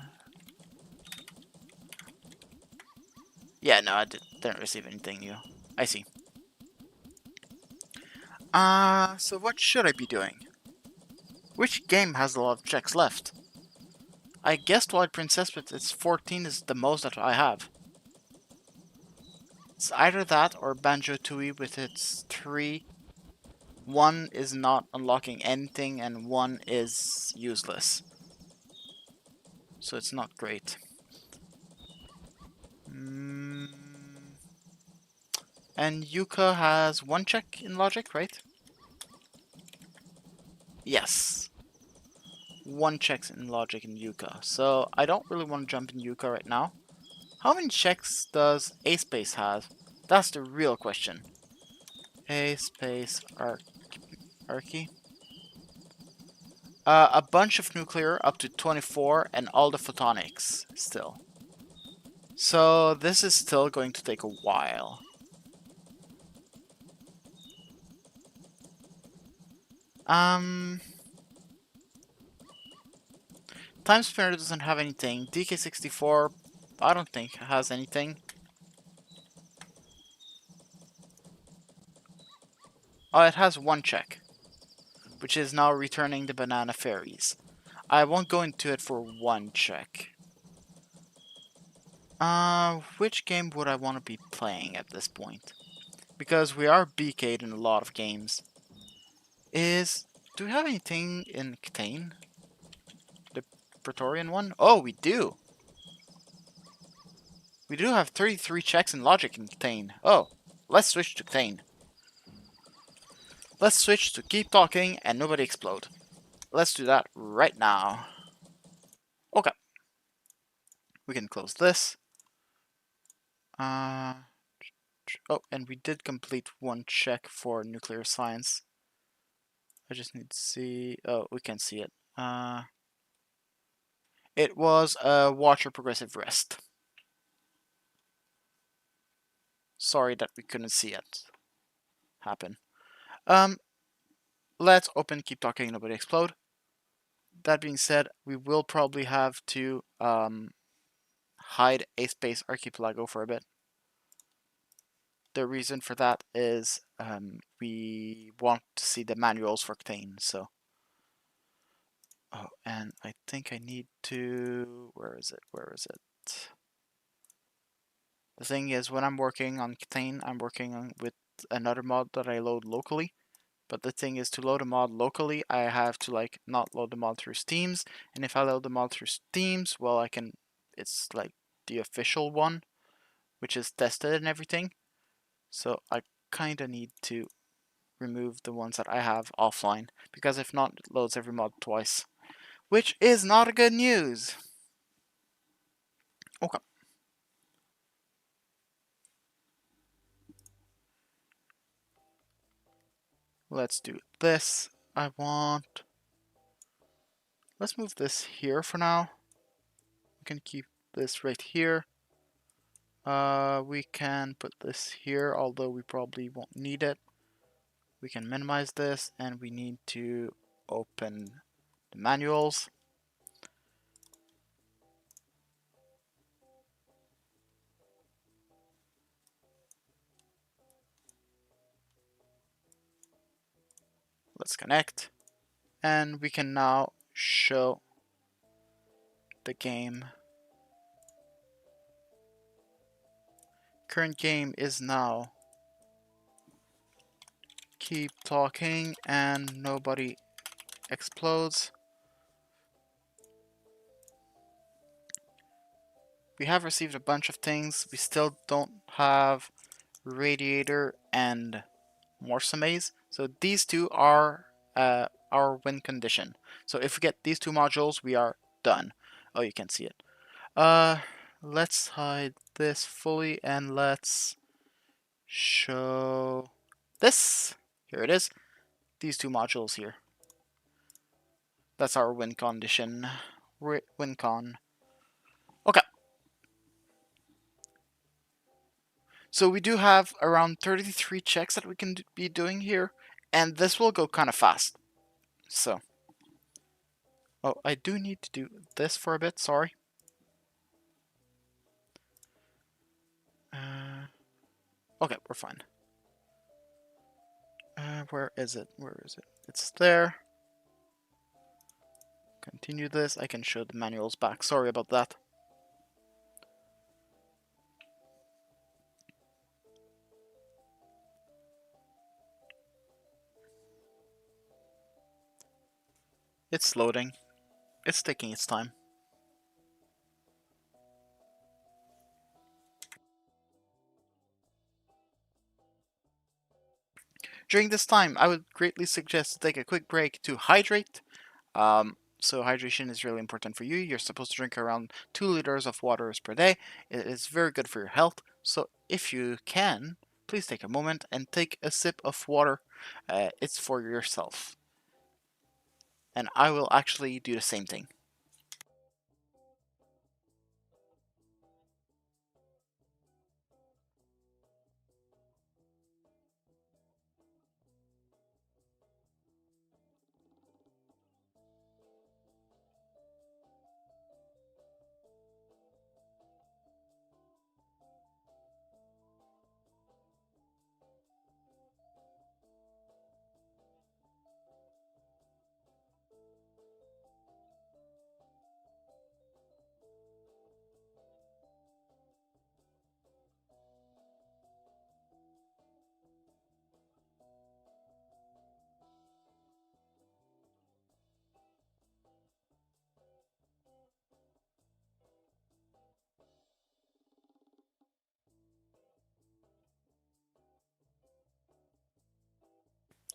Speaker 1: no, I didn't receive anything new. I see. So what should I be doing? Which game has a lot of checks left? I guess Twilight Princess, but its 14 is the most that I have. It's either that or Banjo-Tooie with its 3. One is not unlocking anything and one is useless. So it's not great. And Yuka has 1 check in logic, right? Yes. 1 check in logic in Yuka. So I don't really want to jump in Yuka right now. How many checks does A Space have? That's the real question. A Space Archie. A bunch of nuclear up to 24 and all the photonics still. So this is still going to take a while. Time Spinner doesn't have anything. DK64, I don't think has anything. Oh, it has 1 check, which is now returning the banana fairies. I won't go into it for 1 check. Which game would I want to be playing at this point? Because we are BK'd in a lot of games. Do we have anything in Ctane? The Praetorian one? Oh, we do! We do have 33 checks in logic in Ctane. Oh, let's switch to Ctane. Let's switch to keep talking and nobody explode. Let's do that right now. Okay. We can close this. Oh, and we did complete one check for nuclear science. I just need to see. Oh, we can see it. It was a watch your progressive rest. Sorry that we couldn't see it happen. Let's open keep talking nobody explode. That being said, we will probably have to hide a space archipelago for a bit. The reason for that is we want to see the manuals for Ctane, so. Oh, and I think I need to. Where is it? Where is it? The thing is, when I'm working on Ctane, I'm working with another mod that I load locally. But the thing is, to load a mod locally, I have to like not load the mod through Steam's, and if I load the mod through Steam's, well, I can. It's like the official one, which is tested and everything. So I kind of need to remove the ones that I have offline, because if not, it loads every mod twice, which is not good news. Okay. Let's do this. Let's move this here for now. We can keep this right here. We can put this here, although we probably won't need it. We can minimize this, and we need to open the manuals. Let's connect, and we can now show the game. Current game is now keep talking and nobody explodes. We have received a bunch of things. We still don't have radiator and Morse maze. So these two are our win condition. So if we get these two modules, we are done. Oh, you can see it. Let's hide this fully and let's show this. Here it is. These two modules here. That's our win condition. Win con. Okay. So we do have around 33 checks that we can be doing here, and this will go kind of fast. So. Oh, I do need to do this for a bit, sorry. Okay, we're fine. Where is it? Where is it? It's there. Continue this. I can show the manuals back. Sorry about that. It's loading. It's taking its time. During this time, I would greatly suggest to take a quick break to hydrate. So hydration is really important for you. You're supposed to drink around 2 liters of water per day. It is very good for your health. So if you can, please take a moment and take a sip of water. It's for yourself. And I will actually do the same thing.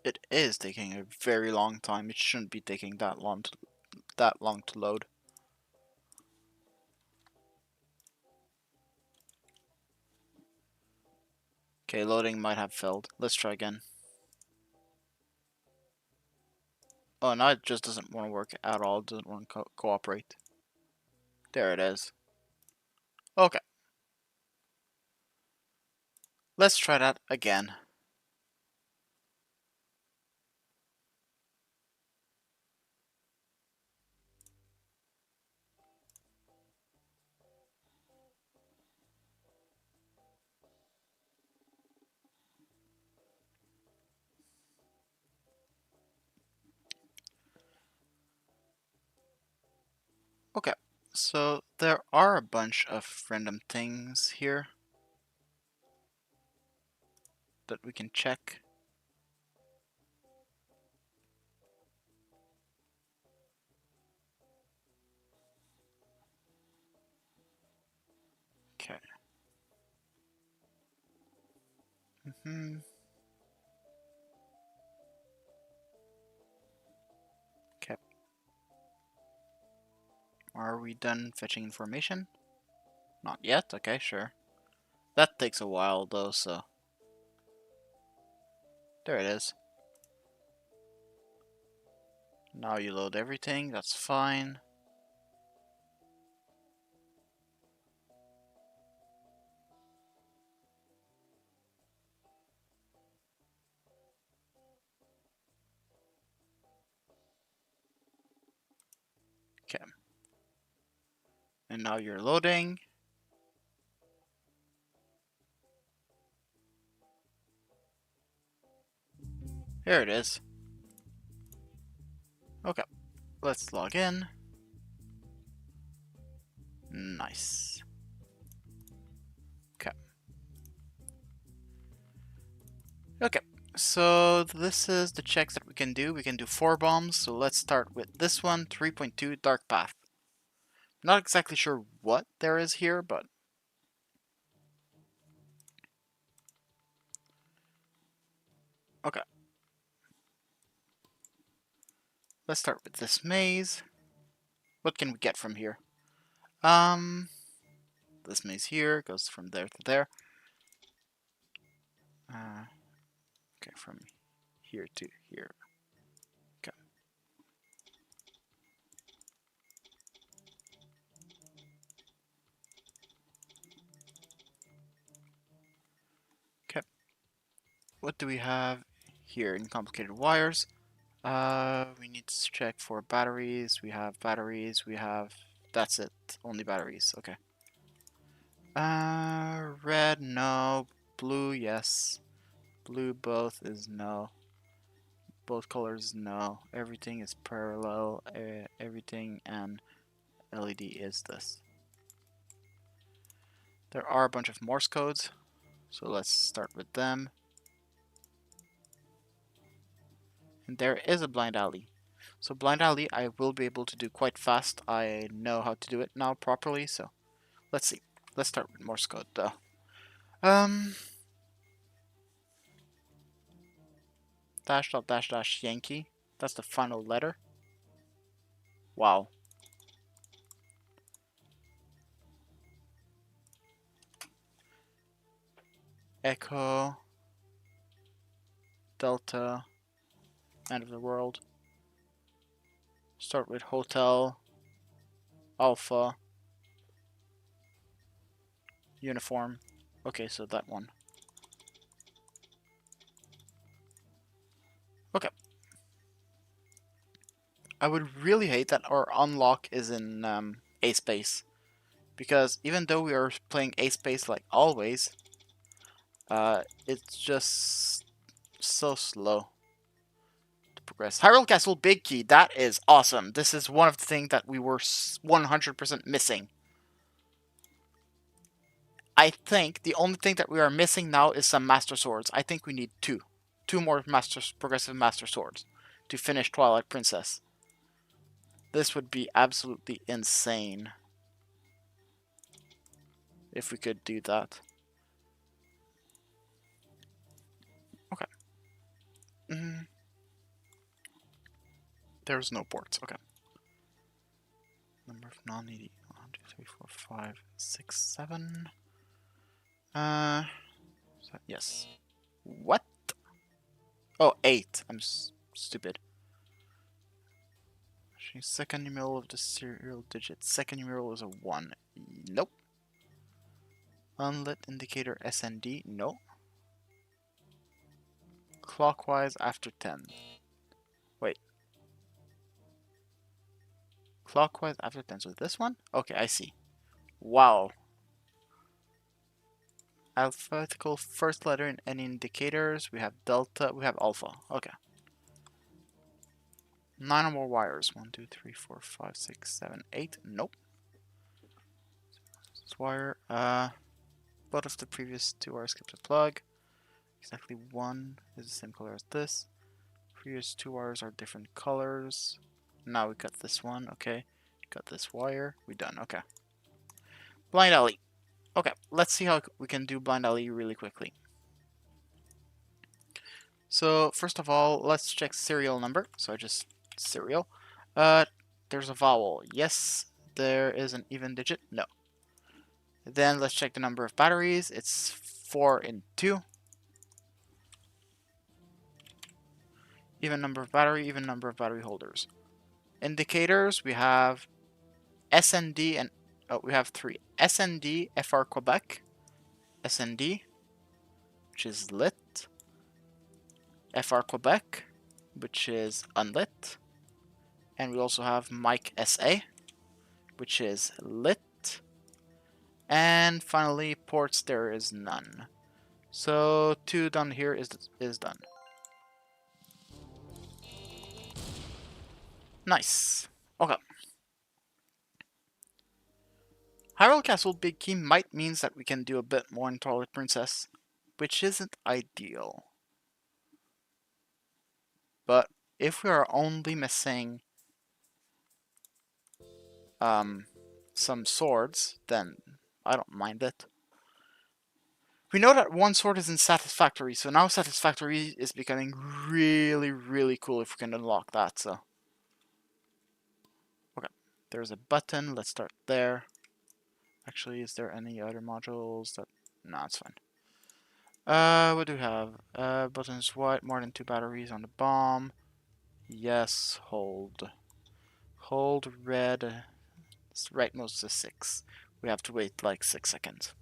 Speaker 1: It is taking a very long time. It shouldn't be taking that long to load. Okay, loading might have failed. Let's try again. Oh, now it just doesn't want to work at all. It doesn't want to cooperate. There it is. Okay. Let's try that again. Okay, so there are a bunch of random things here that we can check. Okay. Okay. Are we done fetching information? Not yet? Okay, sure. That takes a while though, so... There it is. Now you load everything, that's fine. Okay. And now you're loading. Here it is. Okay, let's log in. Nice. Okay. Okay, so this is the checks that we can do. We can do 4 bombs, so let's start with this one, 3.2 Dark Path. Not exactly sure what there is here, but... Okay. Let's start with this maze. What can we get from here? This maze here goes from there to there. Okay, from here to here. Okay. Okay. What do we have here in complicated wires? We need to check for batteries. We have batteries. We have... That's it. Only batteries. Okay. Red, no. Blue, yes. Blue, both is no. Both colors, no. Everything is parallel. Everything and LED is this. There are a bunch of Morse codes, so let's start with them. And there is a blind alley. So blind alley I will be able to do quite fast. I know how to do it now properly, so let's see. Let's start with Morse code though. Dash dot dash dash Yankee. That's the final letter. Wow. Echo. Delta. End of the world. Start with hotel. Alpha. Uniform. Okay, so that one. Okay. I would really hate that our unlock is in A space. Because even though we are playing A space like always, it's just so slow to progress. Hyrule Castle Big Key, that is awesome. This is one of the things that we were 100% missing. I think the only thing that we are missing now is some Master Swords. I think we need two. Two more progressive Master Swords to finish Twilight Princess. This would be absolutely insane if we could do that. Okay. There's no ports. Okay. Number of non-needy. 1, 2, 3, 4, 5, 6, 7. Yes. What? Oh, 8. I'm stupid. Second numeral of the serial digit. Second numeral is a 1. Nope. Unlit indicator SND. No. Clockwise after 10. Wait. Clockwise after 10. So this one? Okay, I see. Wow. Alphabetical first letter in any indicators. We have delta. We have alpha. Okay. 9 or more wires. 1, 2, 3, 4, 5, 6, 7, 8. Nope. This wire. Both of the previous 2 wires kept a plug. Exactly 1 is the same color as this. Previous 2 wires are different colors. Now we got this one. Okay. Got this wire. We done. Okay. Blind alley. Okay. Let's see how we can do blind alley really quickly. So first of all, let's check serial number. So I just serial. There's a vowel. Yes. There is an even digit. No. Then let's check the number of batteries. It's 4 in 2. Even number of battery holders. Indicators, we have SND and we have 3. SND FR Quebec, SND, which is lit. FR Quebec, which is unlit. And we also have Mike SA, which is lit. And finally, ports, there is none. So 2 down here is done. Nice. Okay. Hyrule Castle Big Key might means that we can do a bit more in Twilight Princess, which isn't ideal. But if we are only missing some swords, then I don't mind it. We know that 1 sword isn't satisfactory, so now satisfactory is becoming really, really cool if we can unlock that, so. Okay, there's a button, let's start there. Actually, is there any other modules that... No, it's fine. What do we have? Buttons white, more than 2 batteries on the bomb. Yes, hold. Hold red. Rightmost is 6. We have to wait like 6 seconds.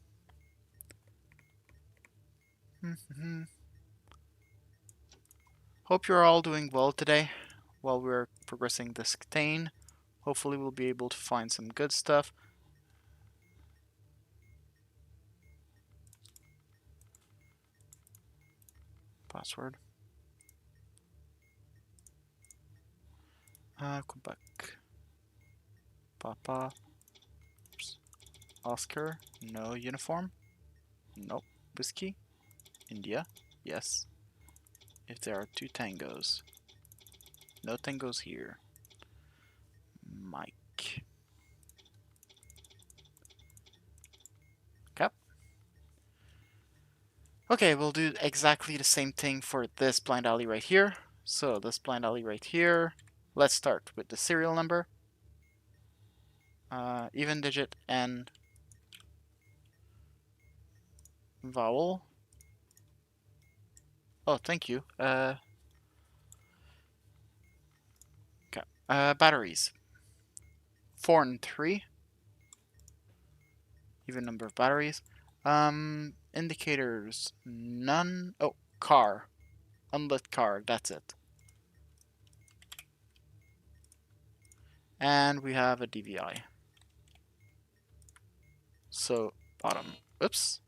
Speaker 1: Hope you're all doing well today while we're progressing this contain. Hopefully we'll be able to find some good stuff. Password. Quebec. Papa. Oops. Oscar. No uniform. Nope. Whiskey. India. Yes. If there are 2 tangos. No tangos here. Mike. Okay. Okay, we'll do exactly the same thing for this blind alley right here. So this blind alley right here. Let's start with the serial number. Even digit and vowel. Oh, thank you. Okay. Batteries. 4 and 3. Even number of batteries. Indicators. None. Oh, car. Unlit car. That's it. And we have a DVI. So bottom. Oops.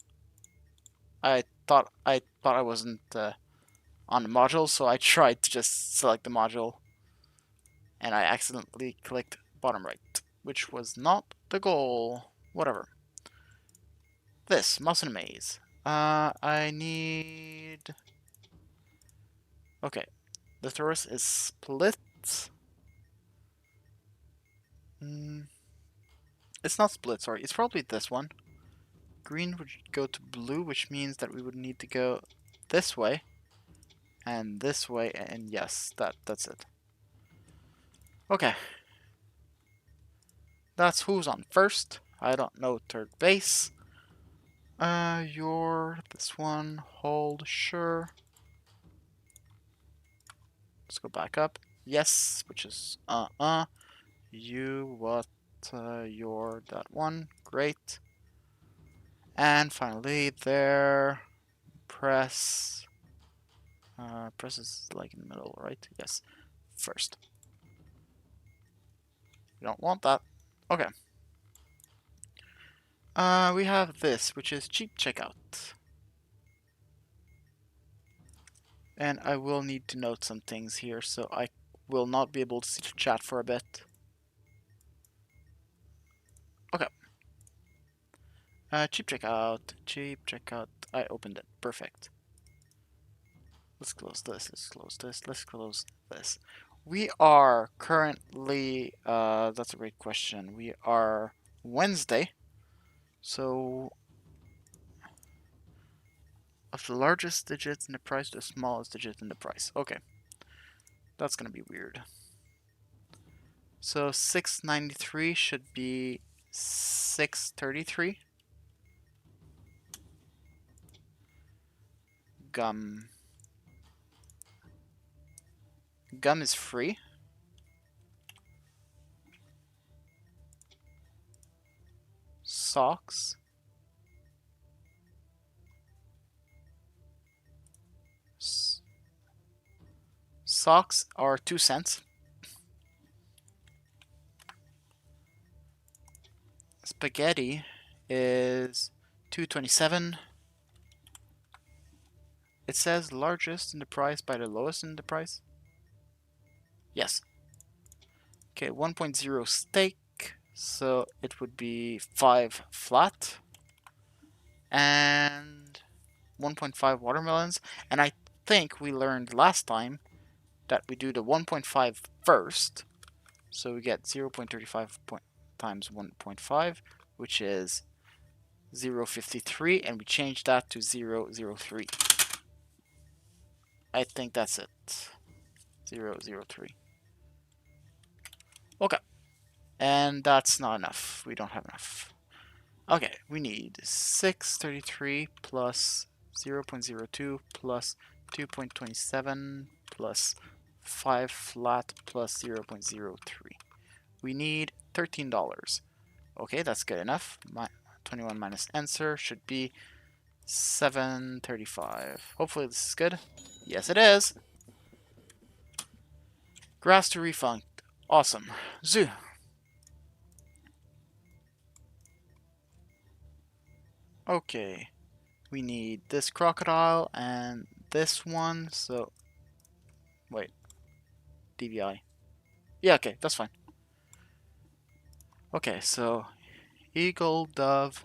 Speaker 1: I thought I wasn't on the module, so I tried to just select the module, and I accidentally clicked bottom right, which was not the goal. Whatever. This mouse in a maze. I need. Okay, the torus is split. It's not split. Sorry, it's probably this one. Green would go to blue, which means that we would need to go this way and this way, and yes, that's it. Okay. That's who's on first. I don't know third base. You're this one. Hold, sure. Let's go back up. Yes, which is You, what, you're that one. Great. And finally, there. Press. Press is like in the middle, right? Yes. First. We don't want that. Okay. We have this, which is cheap checkout. And I will need to note some things here, so I will not be able to see the chat for a bit. Okay. Cheap checkout. Cheap checkout. I opened it. Perfect. Let's close this. Let's close this. Let's close this. We are currently, that's a great question. We are Wednesday. So, of the largest digits in the price to the smallest digit in the price. Okay. That's going to be weird. So, 693 should be 633. Gum. Gum is free. Socks. Socks are 2 cents. Spaghetti is 227. It says largest in the price by the lowest in the price. Yes. Okay, 1.0 steak. So it would be 5 flat. And 1.5 watermelons. And I think we learned last time that we do the 1.5 first. So we get 0.35 times 1.5, which is 0.53, and we change that to 0.03. I think that's it. 0.03. Okay. And that's not enough. We don't have enough. Okay, we need 633 plus 0.02 plus 2.27 plus 5 flat plus 0.03. We need $13. Okay, that's good enough. 21 minus answer should be 735. Hopefully this is good. Yes, it is. Grass to refund. Awesome. Zoo. Okay. We need this crocodile and this one, so... Wait. DVI. Yeah, okay, that's fine. Okay, so... Eagle, dove,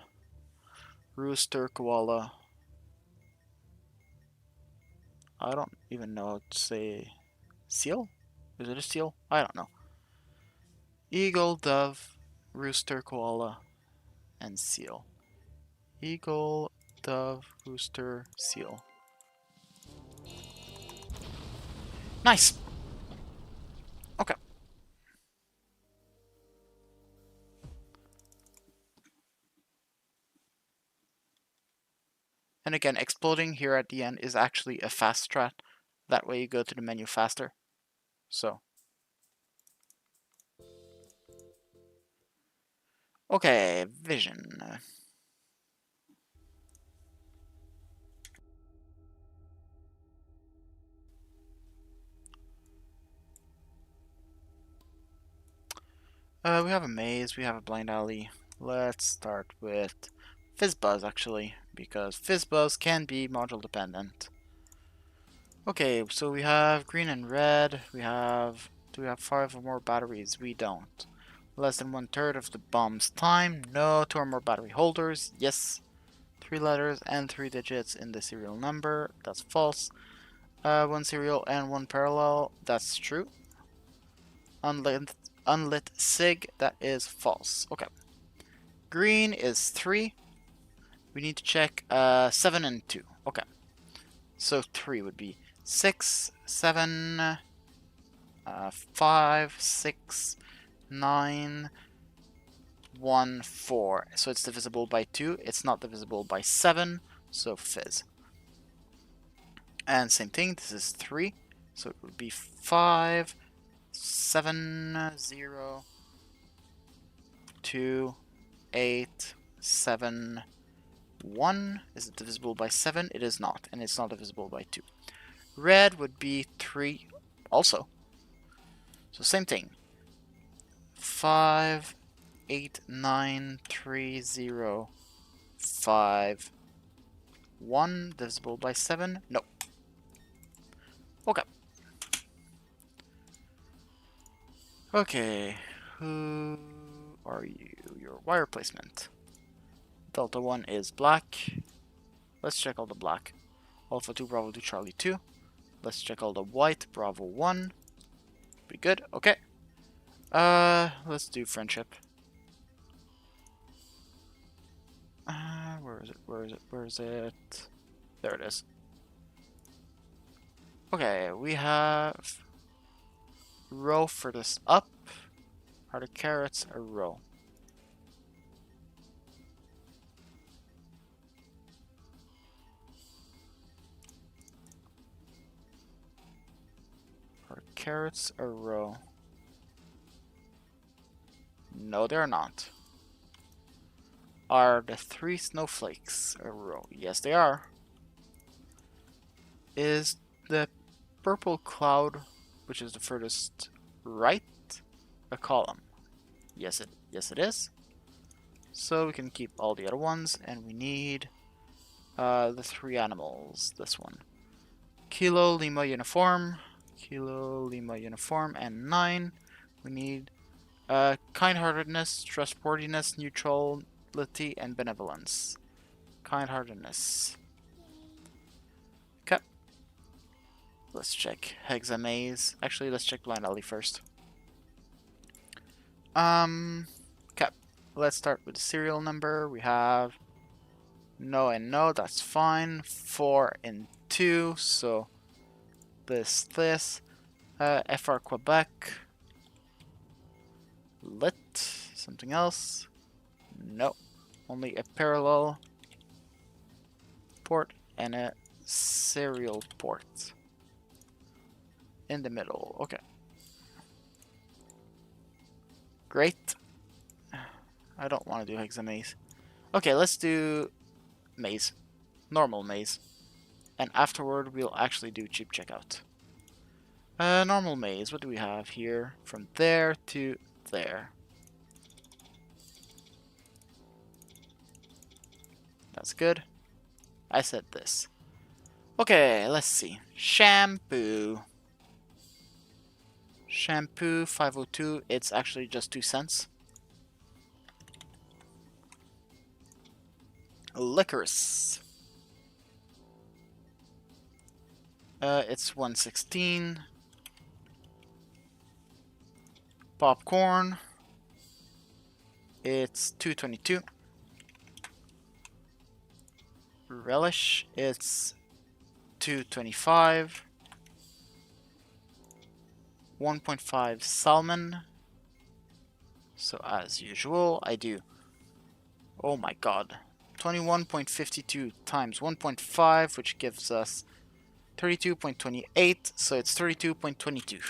Speaker 1: rooster, koala. I don't even know how to say... Seal? Is it a seal? I don't know. Eagle, dove, rooster, koala, and seal. Eagle, dove, rooster, seal. Nice! Okay. And again, exploding here at the end is actually a fast strat. That way you go to the menu faster. So. Okay, vision. We have a maze, we have a blind alley. Let's start with Fizzbuzz, actually, because Fizzbuzz can be module dependent. Okay, so we have green and red. Do we have 5 or more batteries? We don't. Less than 1/3 of the bomb's time. No. 2 or more battery holders. Yes. 3 letters and 3 digits in the serial number. That's false. 1 serial and 1 parallel. That's true. Unlit sig. That is false. Okay. Green is 3. We need to check 7 and 2. Okay. So 3 would be 6, 7, 5, 6, 9, 1, 4. So it's divisible by 2. It's not divisible by 7, so fizz. And same thing, this is 3. So it would be 5, 7, 0, 2, 8, 7, 1. Is it divisible by 7? It is not, and it's not divisible by 2. Red would be 3 also. So same thing. 5, 8, 9, 3, 0, 5, 1. Divisible by 7? No. Okay. Okay. Who are you? Your wire placement. Delta 1 is black. Let's check all the black. Alpha 2, Bravo 2, Charlie 2. Let's check all the white. Bravo 1. Be good. Okay. Let's do friendship. Where is it? Where is it? Where is it? There it is. Okay, we have row for this up. Are the carrots a row? Are carrots a row? No, they're not. Are the 3 snowflakes a row? Yes, they are. Is the purple cloud, which is the furthest right, a column? Yes, it is. So we can keep all the other ones, and we need the 3 animals. This one. Kilo, Lima, Uniform. Kilo, Lima, Uniform, and 9. We need kind-heartedness, trustworthiness, neutrality, and benevolence. Kind-heartedness. Okay. Let's check Hexamaze. Actually, let's check Blind Alley first. Okay. Let's start with the serial number. We have no and no, that's fine. 4 and 2, so this. FR Quebec. Lit. Something else? No. Only a parallel port and a serial port. In the middle. Okay. Great. I don't want to do hexamaze. Okay, let's do maze. Normal maze. And afterward, we'll actually do cheap checkout. Normal maze. What do we have here? From there to there. That's good. I said this. Okay, let's see. Shampoo. Shampoo 502. It's actually just 2 cents. Licorice. It's 116. Popcorn. It's 222. Relish. It's 225. 1.5 salmon. So as usual, I do. Oh my god. 21.52 times 1.5, which gives us 32.28, so it's 32.22.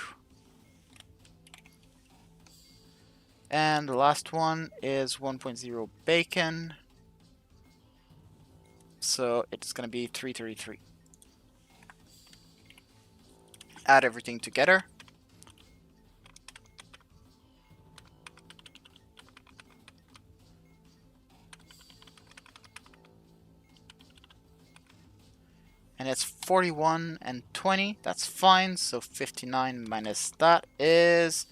Speaker 1: And the last one is 1.0 bacon. So it's going to be 333. Add everything together. And it's 41 and 20. That's fine. So 59 minus that is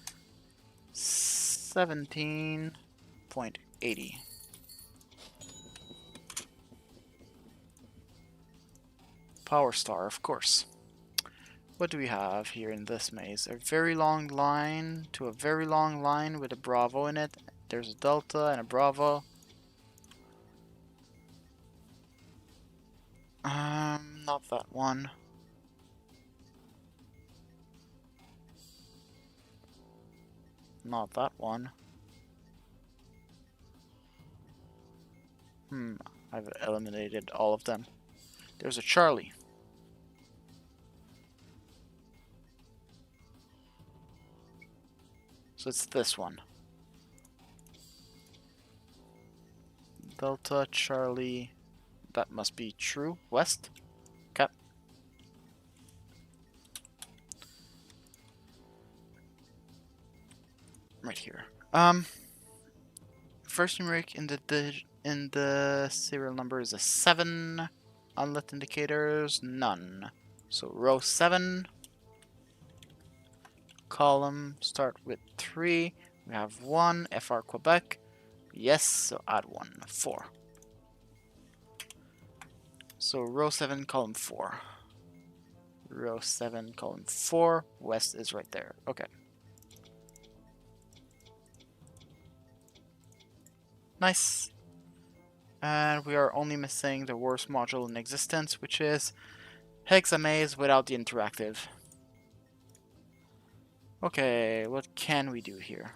Speaker 1: 17.80. Power Star, of course. What do we have here in this maze? A very long line to a very long line with a Bravo in it. There's a Delta and a Bravo. Not that one. not that one. I've eliminated all of them. There's a Charlie. So it's this one. Delta, Charlie. That must be true. West. Okay. Right here. First numeric in the serial number is a 7. Unlit indicators, none. So row 7. Column start with 3. We have 1. FR Quebec. Yes, so add 1. 4. So row 7, column 4. Row 7, column 4. West is right there. Okay. Nice. And we are only missing the worst module in existence, which is Hexamaze without the interactive. Okay, what can we do here?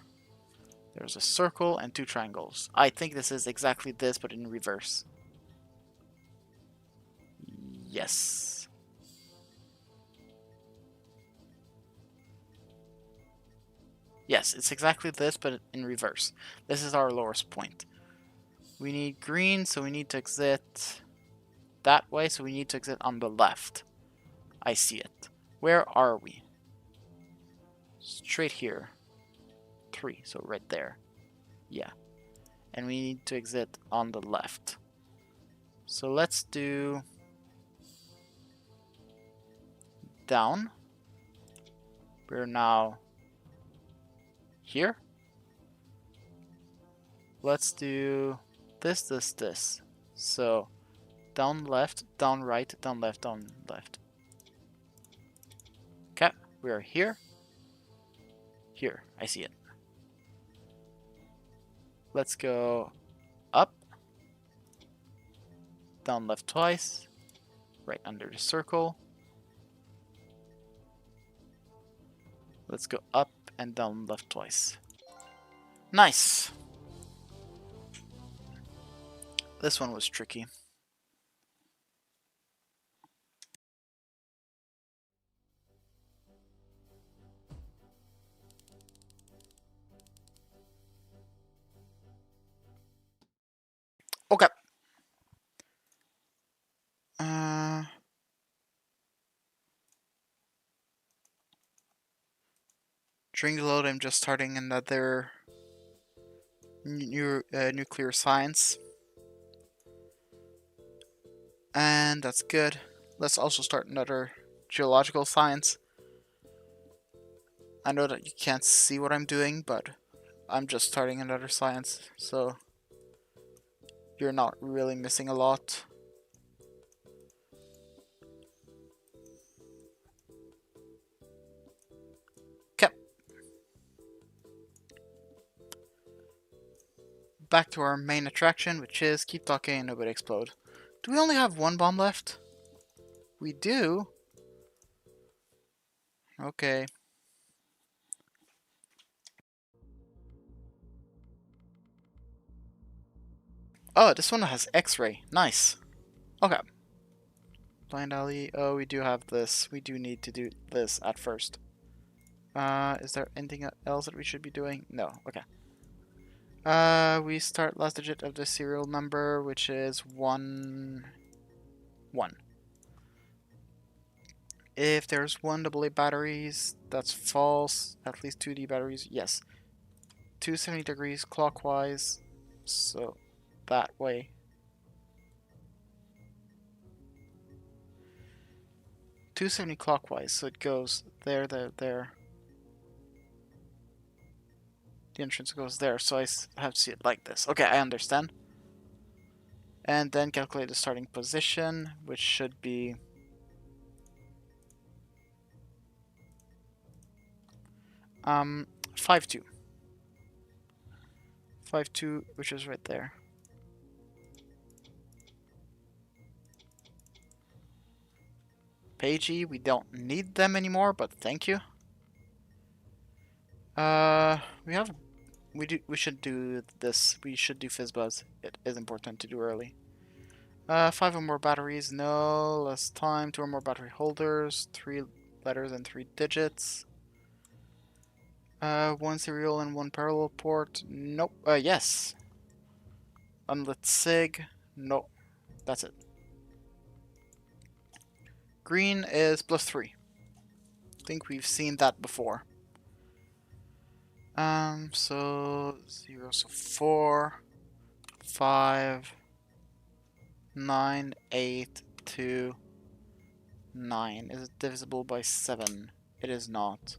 Speaker 1: There's a circle and 2 triangles. I think this is exactly this, but in reverse. Yes. Yes, it's exactly this, but in reverse. This is our lowest point. We need green, so we need to exit that way, so we need to exit on the left. I see it. Where are we? Straight here. 3, so right there. Yeah. And we need to exit on the left. So let's do down. We're now here. Let's do this, this, this. So down left, down right, down left, down left. Okay, we are here. Here, I see it. Let's go up. Down left twice. Right under the circle. Let's go up and down left twice. Nice! This one was tricky. Okay. During the load, I'm just starting another nuclear science. And that's good. Let's also start another geological science. I know that you can't see what I'm doing, but I'm just starting another science, so you're not really missing a lot. Okay. Back to our main attraction, which is keep talking and nobody explode. Do we only have 1 bomb left? We do? Okay. Oh, this one has X-ray. Nice. Okay. Blind alley. Oh, we do have this. We do need to do this at first. Is there anything else that we should be doing? No. Okay. We start last digit of the serial number, which is 1. If there's 1 AA batteries, that's false. At least 2D batteries, yes. 270 degrees clockwise, so that way. .270 clockwise, so it goes there, there, there. The entrance goes there, so I have to see it like this. Okay, I understand. And then calculate the starting position, which should be 5-2. 5-2, which is right there. Pagey, we don't need them anymore, but thank you. We have we should do this. We should do Fizzbuzz. It is important to do early. 5 or more batteries, no. Less time, 2 or more battery holders, 3 letters and 3 digits. 1 serial and 1 parallel port, nope. Yes. Unlit sig, no. That's it. Green is +3. I think we've seen that before. So 0, so 4, 5, 9, 8, 2, 9. Is it divisible by 7? It is not.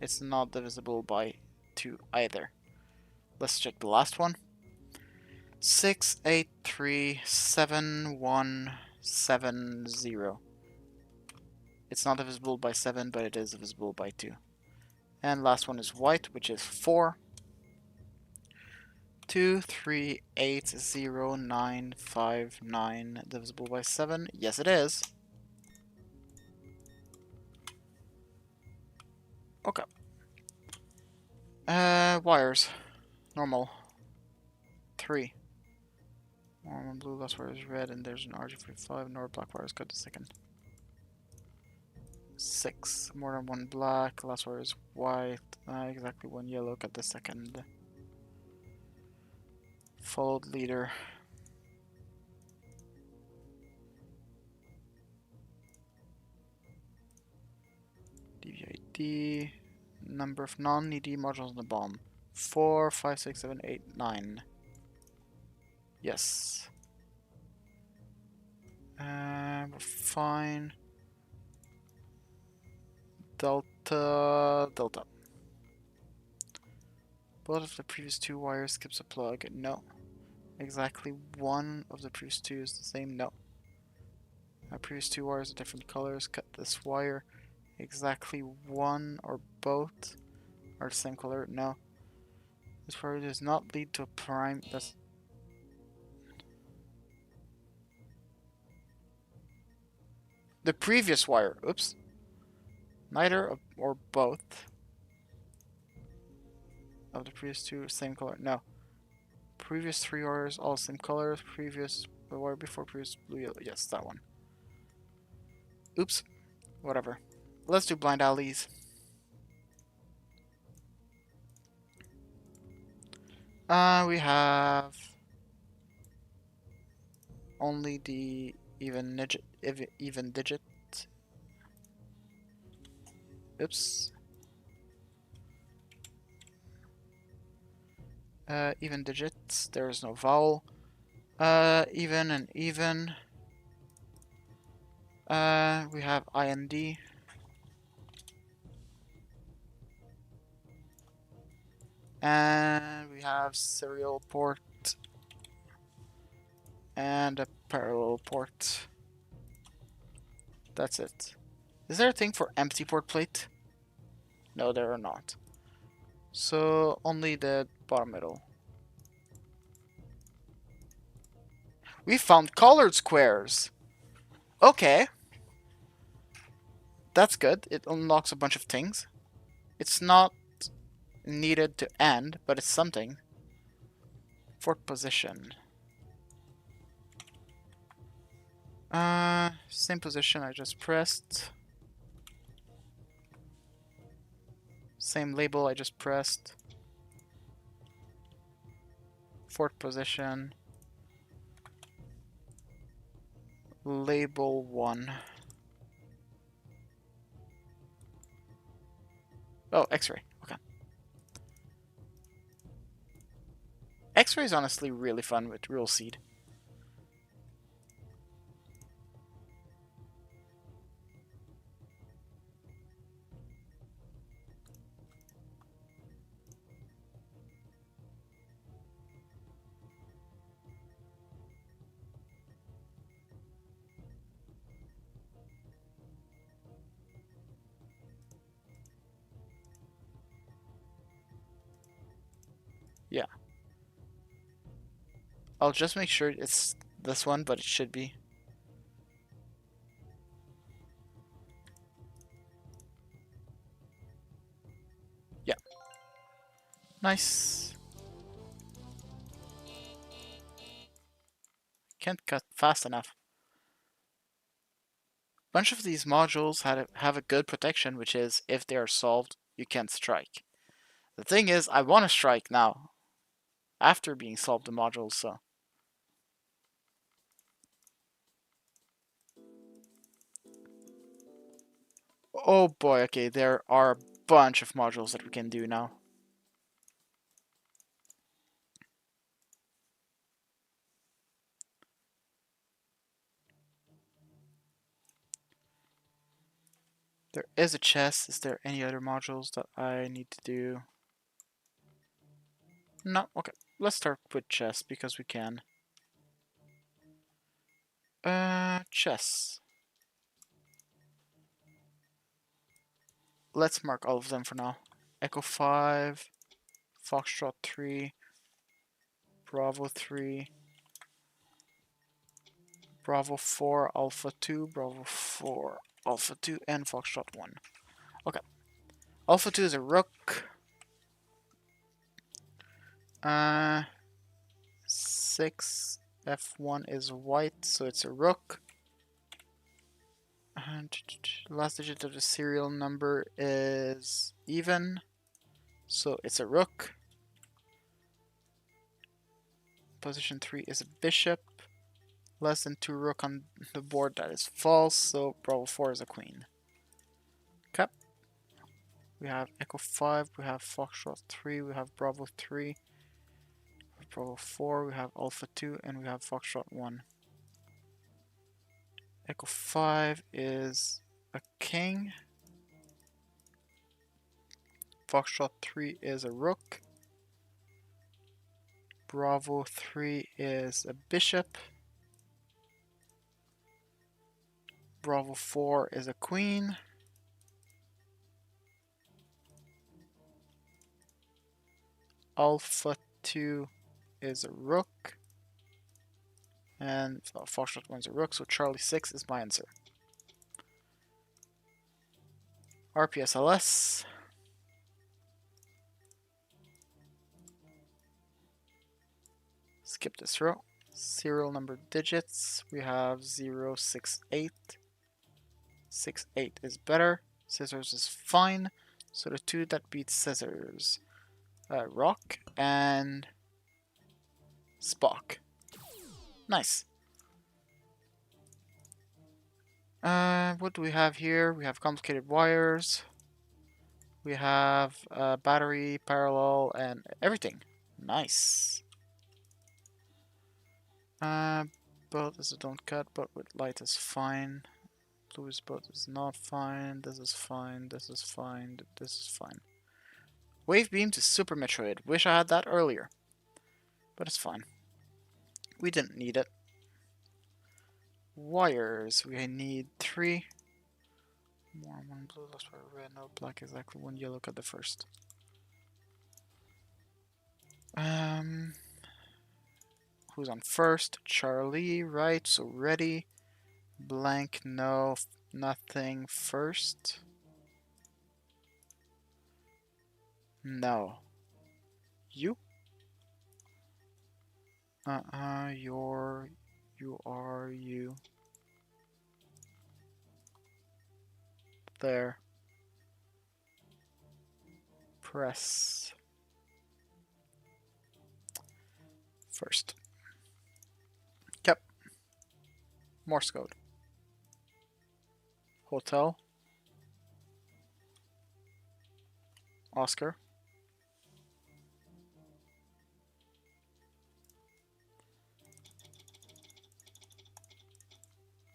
Speaker 1: It's not divisible by 2 either. Let's check the last one. 6, 8, 3, 7, 1, 7, 0. It's not divisible by 7, but it is divisible by 2. And last one is white, which is 4. 2, 3, 8, 0, 9, 5, 9. Divisible by 7? Yes, it is. Okay. Wires. Normal. 3. Normal blue, last wire is red, and there's an RG45, nor black wire is cut to second. 6. More than 1 black, last wire is white, exactly 1 yellow, cut the second. Followed leader. DVID. Number of non-needy modules in the bomb. 4, 5, 6, 7, 8, 9. Yes. We're fine. Delta. Delta. Both of the previous 2 wires skips a plug. No. Exactly 1 of the previous 2 is the same. No. Our previous 2 wires are different colors. Cut this wire. Exactly 1 or both are the same color. No. This wire does not lead to a prime. That's the previous wire. Oops. Neither or both of the previous 2 same color. No. Previous 3 wires all same colors. Previous the wire before previous blue yellow. Yes, that one. Oops. Whatever. Let's do blind alleys. We have only the even digit. Oops. Even digits. There is no vowel. Even and even. We have IND. And we have serial port. And a parallel port. That's it. Is there a thing for empty port plate? No, there are not. So only the bottom middle. We found colored squares. Okay. That's good. It unlocks a bunch of things. It's not needed to end, but it's something. Fourth position. Same position I just pressed. Same label I just pressed. Fourth position. Label 1. Oh, X-ray. Okay. X-ray is honestly really fun with real seed. Yeah. I'll just make sure it's this one, but it should be. Yeah. Nice. Can't cut fast enough. Bunch of these modules have a good protection, which is if they are solved, you can't strike. The thing is, I want to strike now, after being solved the modules, so. Oh boy, okay, there are a bunch of modules that we can do now. There is a chest. Is there any other modules that I need to do? No, okay. Let's start with chest because we can. Chess. Let's mark all of them for now. Echo 5, Foxtrot 3, Bravo 3, Bravo 4, Alpha 2, Bravo 4, Alpha 2, and Foxtrot 1. Okay. Alpha 2 is a rook. 6, F1 is white, so it's a rook. And last digit of the serial number is even, so it's a rook. Position 3 is a bishop. Less than 2 rook on the board, that is false, so Bravo 4 is a queen. Okay. We have Echo 5, we have Foxtrot 3, we have Bravo 3, we have Bravo 4, we have Alpha 2, and we have Foxtrot 1. Echo 5 is a king. Foxtrot 3 is a rook. Bravo 3 is a bishop. Bravo 4 is a queen. Alpha 2 is a rook. And Foxtrot 1 is a rook, so Charlie 6 is my answer. RPSLS. Skip this row. Serial number digits. We have 068. 68 is better. Scissors is fine. So the two that beat scissors. Rock and Spock. Nice. What do we have here? We have complicated wires. We have battery, parallel, and everything. Nice. Both is a don't cut, but with light is fine. Blue is both is not fine. This is fine. This is fine. This is fine. Wave beam to Super Metroid. Wish I had that earlier, but it's fine. We didn't need it. Wires. We need 3. More, 1 blue, less red, no black, exactly 1 yellow. Cut the first. Who's on first? Charlie, right? So ready. Blank, no, nothing first. No. You? You are you. There. Press. First. Yep. Morse code. Hotel. Oscar.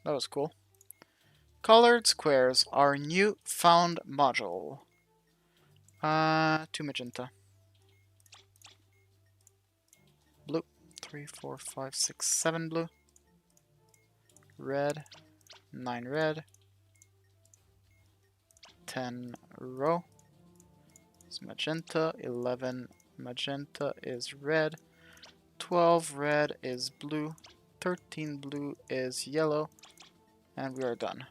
Speaker 1: That was cool. Colored squares are new found module. 2 magenta. Blue. 3, 4, 5, 6, 7 blue. Red. 9 red. 10 row. It's magenta. 11 magenta is red. 12 red is blue. 13 blue is yellow. And we are done.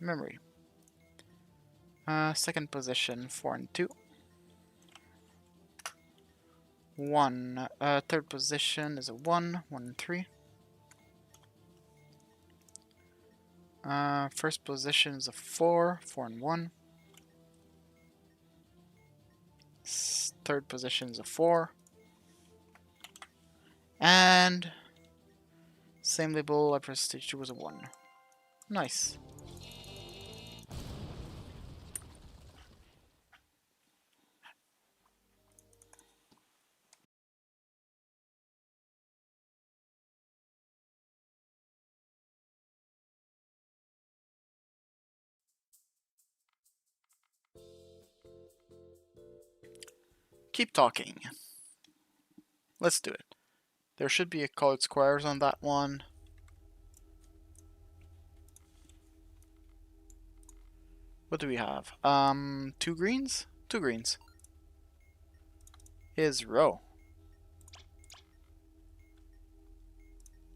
Speaker 1: Memory. Second position, 4 and 2. 1. Third position is a 1, 1 and 3. First position is a 4, 4 and 1. Third position is a 4. And same label, I pressed stage 2 was a 1. Nice. Keep talking. Let's do it. There should be a colored squares on that one. What do we have? 2 greens? 2 greens. Is row.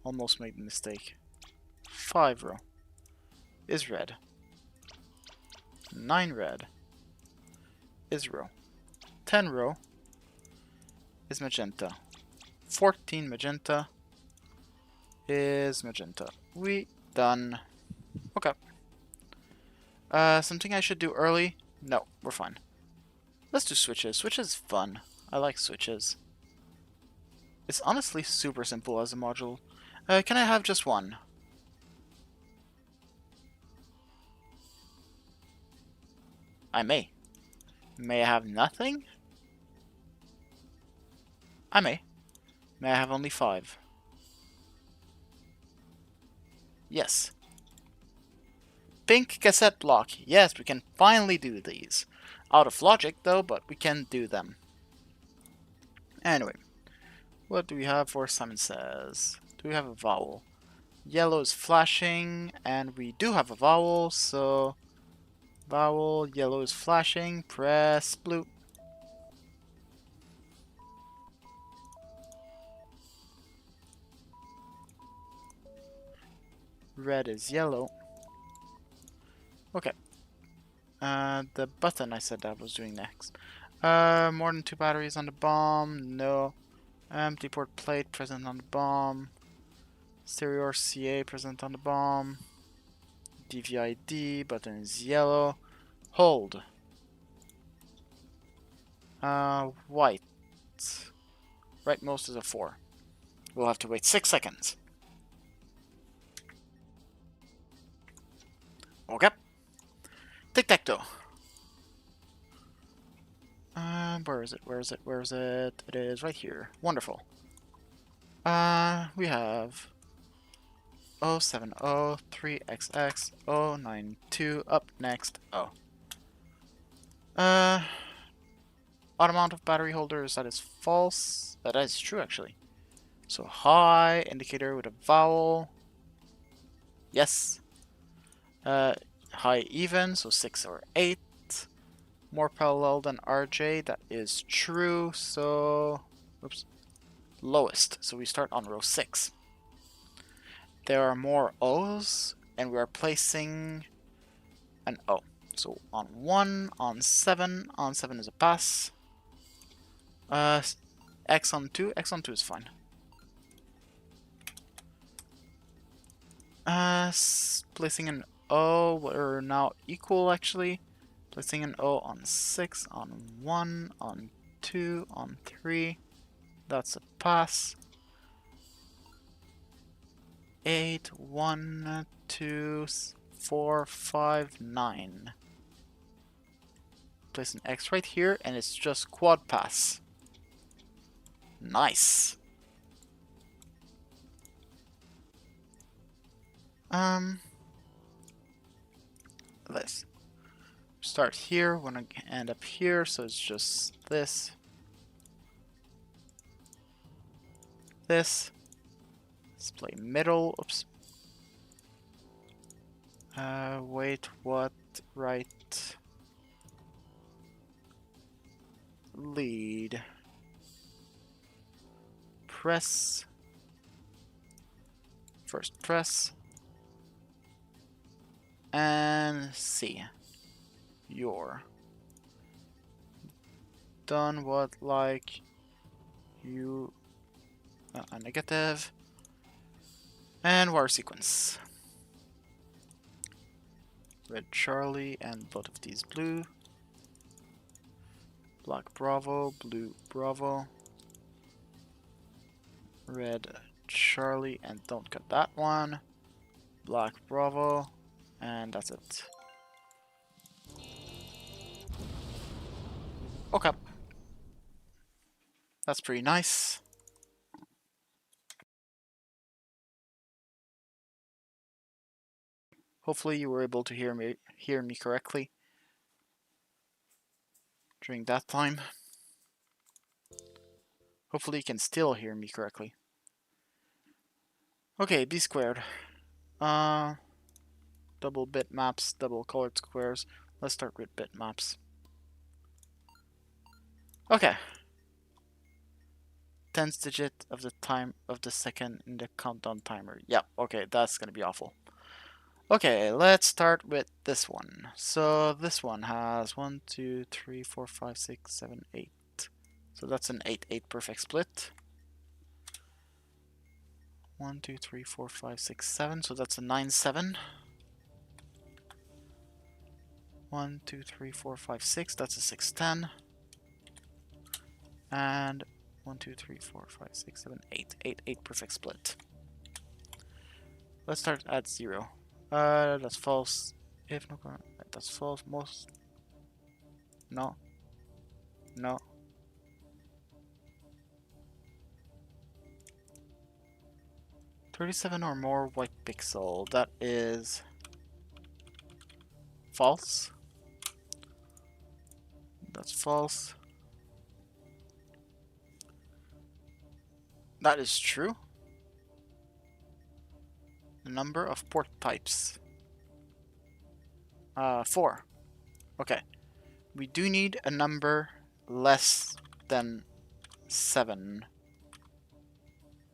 Speaker 1: Almost made a mistake. 5 row. Is red. 9 red. Is row. 10 row. Is magenta. 14 magenta. Is magenta. We done. Okay. Something I should do early? No, we're fine. Let's do switches. Switches is fun. I like switches. It's honestly super simple as a module. Can I have just one? I may. May I have nothing? I may. May I have only 5? Yes. Pink cassette block. Yes, we can finally do these. Out of logic though, but we can do them. Anyway. What do we have for Simon Says? Do we have a vowel? Yellow is flashing, and we do have a vowel, so... Vowel, yellow is flashing, press blue. Red is yellow. Okay. The button I said I was doing next. More than 2 batteries on the bomb, no. Empty port plate present on the bomb. Stereo RCA present on the bomb. DVID, button is yellow. Hold. White. Rightmost is a 4. We'll have to wait 6 seconds. Okay. Tic-tac-toe. Where is it? Where is it? Where is it? It is right here. Wonderful. We have 070-3XX 092 up next. Oh. Odd amount of battery holders, that is false. That is true actually. So high, indicator with a vowel. Yes. High even, so 6 or 8. More parallel than RJ, that is true, so... Oops. Lowest, so we start on row 6. There are more O's, and we are placing an O. So on 1, on 7 is a pass. X on 2 is fine. Placing an O, we're now equal actually. Placing an O on 6, on 1, on 2, on 3. That's a pass. 8, 1, 2, 4, 5, 9. Place an X right here, and it's just quad pass. Nice. This. Start here, wanna end up here, so it's just this. This. Let's play middle. Oops. Wait, what? Right. Lead. Press. First press. And C. your done what like you a negative and war sequence. Red Charlie and both of these blue. Black Bravo, blue Bravo. Red Charlie and don't cut that one. Black Bravo and that's it. Okay. That's pretty nice. Hopefully you were able to hear me correctly during that time. Hopefully you can still hear me correctly. Okay, B squared. Double bitmaps, double colored squares. Let's start with bitmaps. Okay. 10th digit of the time of the second in the countdown timer. Yep, okay, that's gonna be awful. Okay, let's start with this one. So this one has 1, 2, 3, 4, 5, 6, 7, 8. So that's an 8-8 perfect split. 1, 2, 3, 4, 5, 6, 7. So that's a 9-7. 1, 2, 3, 4, 5, 6. That's a 6-10. And 1, 2, 3, 4, 5, 6, 7, 8. 8-8 perfect split. Let's start at 0. That's false. If no, that's false. Most. No. No. $37 or more white pixel. That is false. That's false. That is true. The number of port types. 4. Okay. We do need a number less than 7.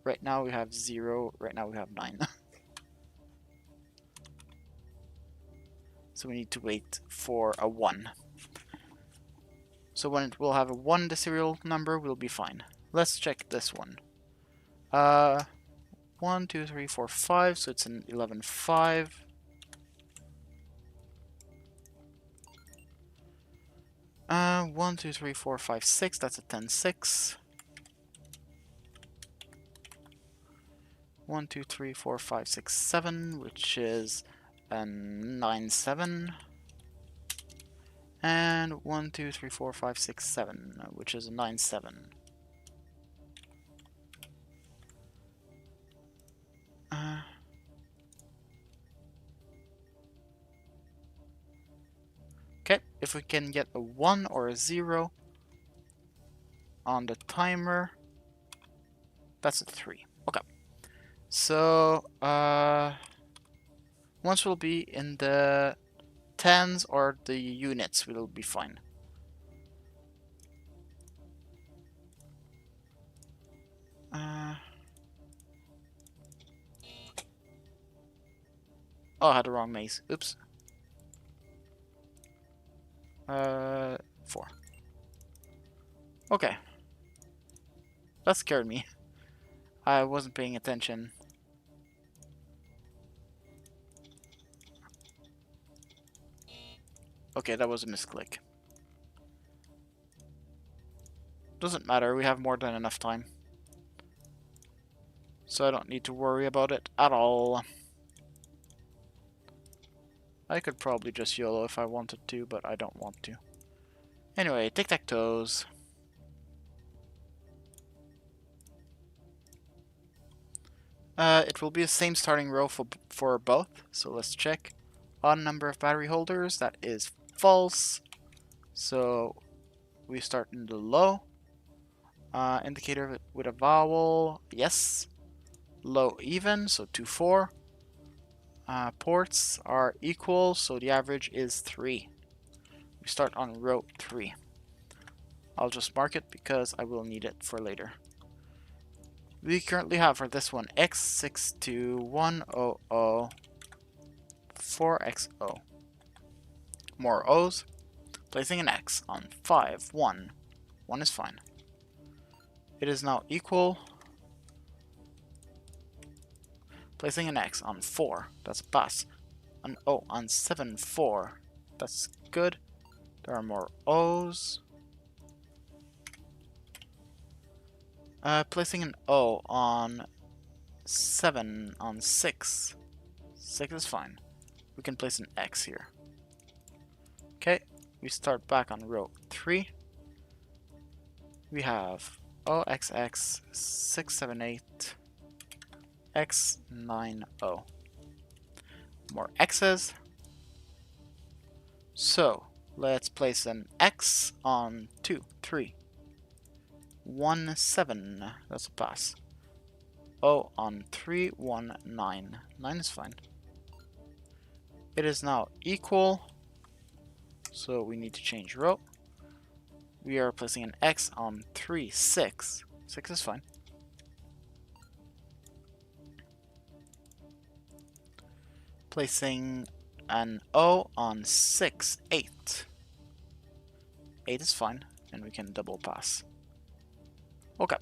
Speaker 1: Right now we have 0. Right now we have 9. So we need to wait for a 1. So when it will have a 1, the serial number will be fine. Let's check this one. 1, 2, 3, 4, 5. So it's an 11-5. 1, 2, 3, 4, 5, 6. That's a 10-6. 1, 2, 3, 4, 5, 6, 7, which is a 9-7. And 1, 2, 3, 4, 5, 6, 7, which is a 9-7. Okay, if we can get a 1 or a 0 on the timer, that's a 3. Okay. So, once we'll be in the tens or the units, we'll be fine. Oh, I had the wrong maze. Oops. 4. Okay. That scared me. I wasn't paying attention. Okay, that was a misclick. Doesn't matter, we have more than enough time. So I don't need to worry about it at all. I could probably just YOLO if I wanted to, but I don't want to. Anyway, tic-tac-toes. It will be the same starting row for both, so let's check. Odd number of battery holders, that is false. So we start in the low. Indicator with a vowel, yes. Low even, so 2, 4. Ports are equal, so the average is 3. We start on row 3. I'll just mark it because I will need it for later. We currently have for this one X62100 4XO. More O's. Placing an X on 5, 1. 1 is fine. It is now equal. Placing an X on 4. That's a pass. An O on 7, 4. That's good. There are more O's. Placing an O on 7 on 6. 6 is fine. We can place an X here. Okay, we start back on row 3. We have OXX 678 X90. More X's. So let's place an X on 2, 3. 1, 7. That's a pass. O on 3, 1, 9. 9 is fine. It is now equal. So we need to change row. We are placing an X on 3, 6. 6 is fine. Placing an O on 6, 8. 8 is fine, and we can double pass. Okay.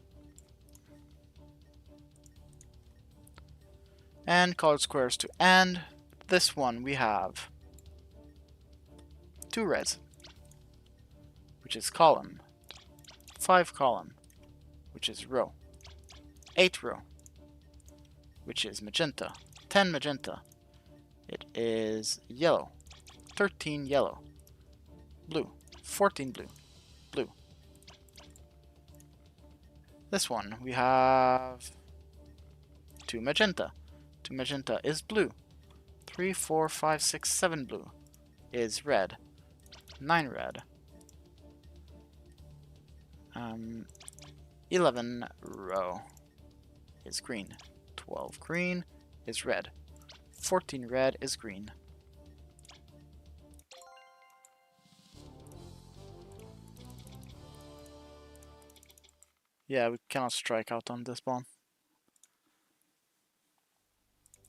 Speaker 1: And colored squares to end. This one we have 2 reds, which is column, 5 column, which is row, 8 row, which is magenta, 10 magenta. It is yellow, 13 yellow, blue, 14 blue, blue. This one we have 2 magenta. 2 magenta is blue. 3, 4, 5, 6, 7 blue is red. 9 red. 11 row is green. 12 green is red. 14 red is green. Yeah, we cannot strike out on this bomb,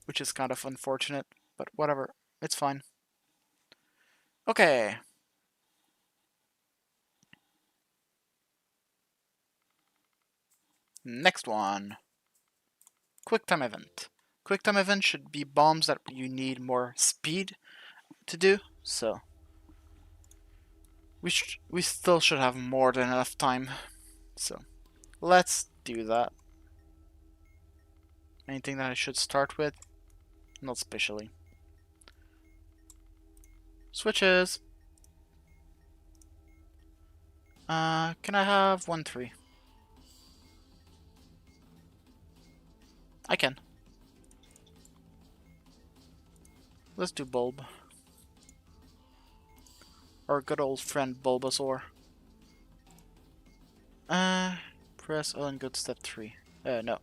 Speaker 1: which is kind of unfortunate, but whatever, it's fine. Okay. Next one. QuickTime event. QuickTime event should be bombs that you need more speed to do, so we still should have more than enough time. So let's do that. Anything that I should start with? Not specially. Switches. Can I have 1, 3? I can. Let's do bulb. Our good old friend Bulbasaur. Press O and go to step 3. No.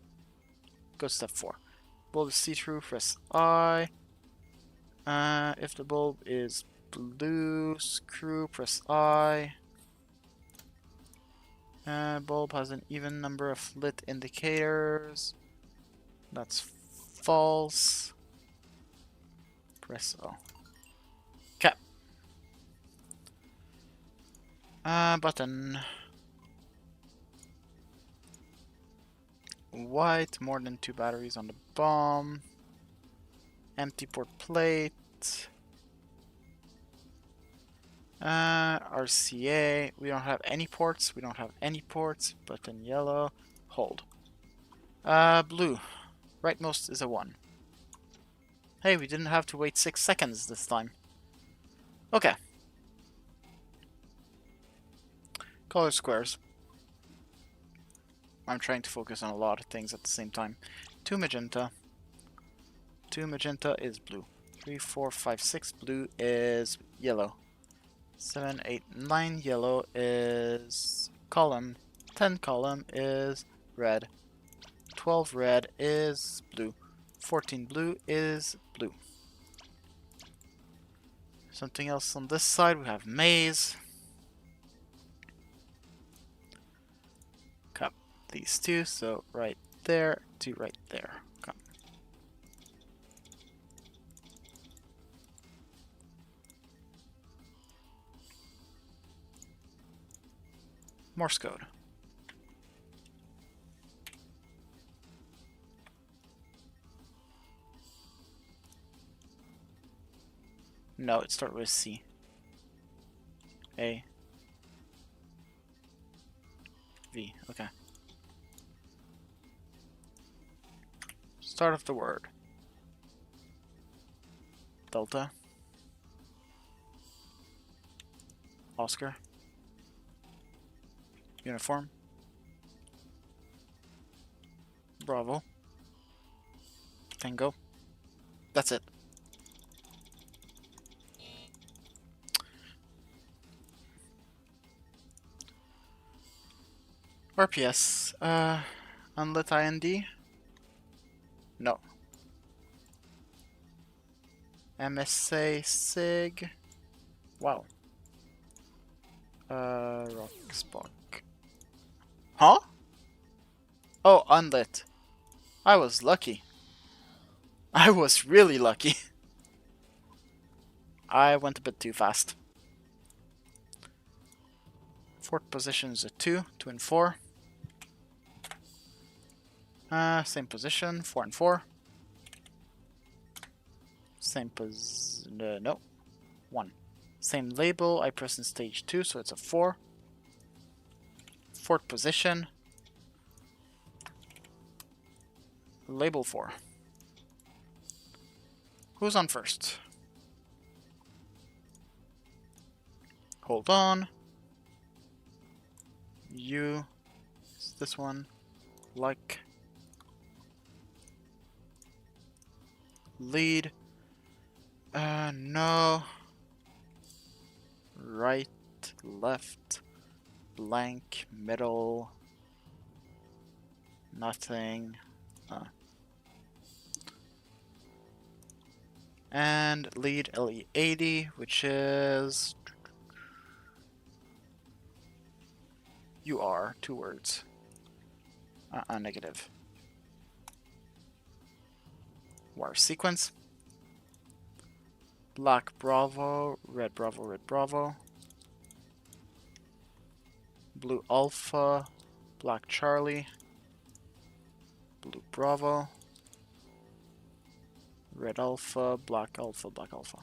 Speaker 1: Go to step 4. Bulb is see-through, press I. If the bulb is blue, screw, press I. Bulb has an even number of lit indicators. That's false. Press O. Okay. Button. White, more than 2 batteries on the bomb. Empty port plate. RCA. We don't have any ports. We don't have any ports. Button yellow. Hold. Blue. Rightmost is a 1. Hey, we didn't have to wait 6 seconds this time. Okay. Color squares. I'm trying to focus on a lot of things at the same time. 2 magenta. 2 magenta is blue. 3, 4, 5, 6 blue is yellow. 7, 8, 9 yellow is column. 10 column is red. 12 red is blue. 14 blue is blue. Something else on this side, we have maze. Cut these two, so right there to right there. Cut. Morse code. No, it starts with C. A. V. Okay. Start of the word. Delta. Oscar. Uniform. Bravo. Tango. That's it. RPS. Unlit IND? No. MSA SIG. Wow. Rock Spock. Huh? Oh, unlit. I was lucky. I was really lucky. I went a bit too fast. Fort position is a 2, 2 and 4. Same position, 4 and 4. Same no, 1. Same label, I press in stage 2, so it's a 4. Fort position. Label 4. Who's on first? Hold on. You. Is this one? Like. Lead. No. Right, left, blank, middle. Nothing. And lead LE80, which is... You are, 2 words. Negative. Wire sequence. Black Bravo, red Bravo, red Bravo. Blue Alpha, black Charlie. Blue Bravo. Red Alpha, black Alpha, black Alpha.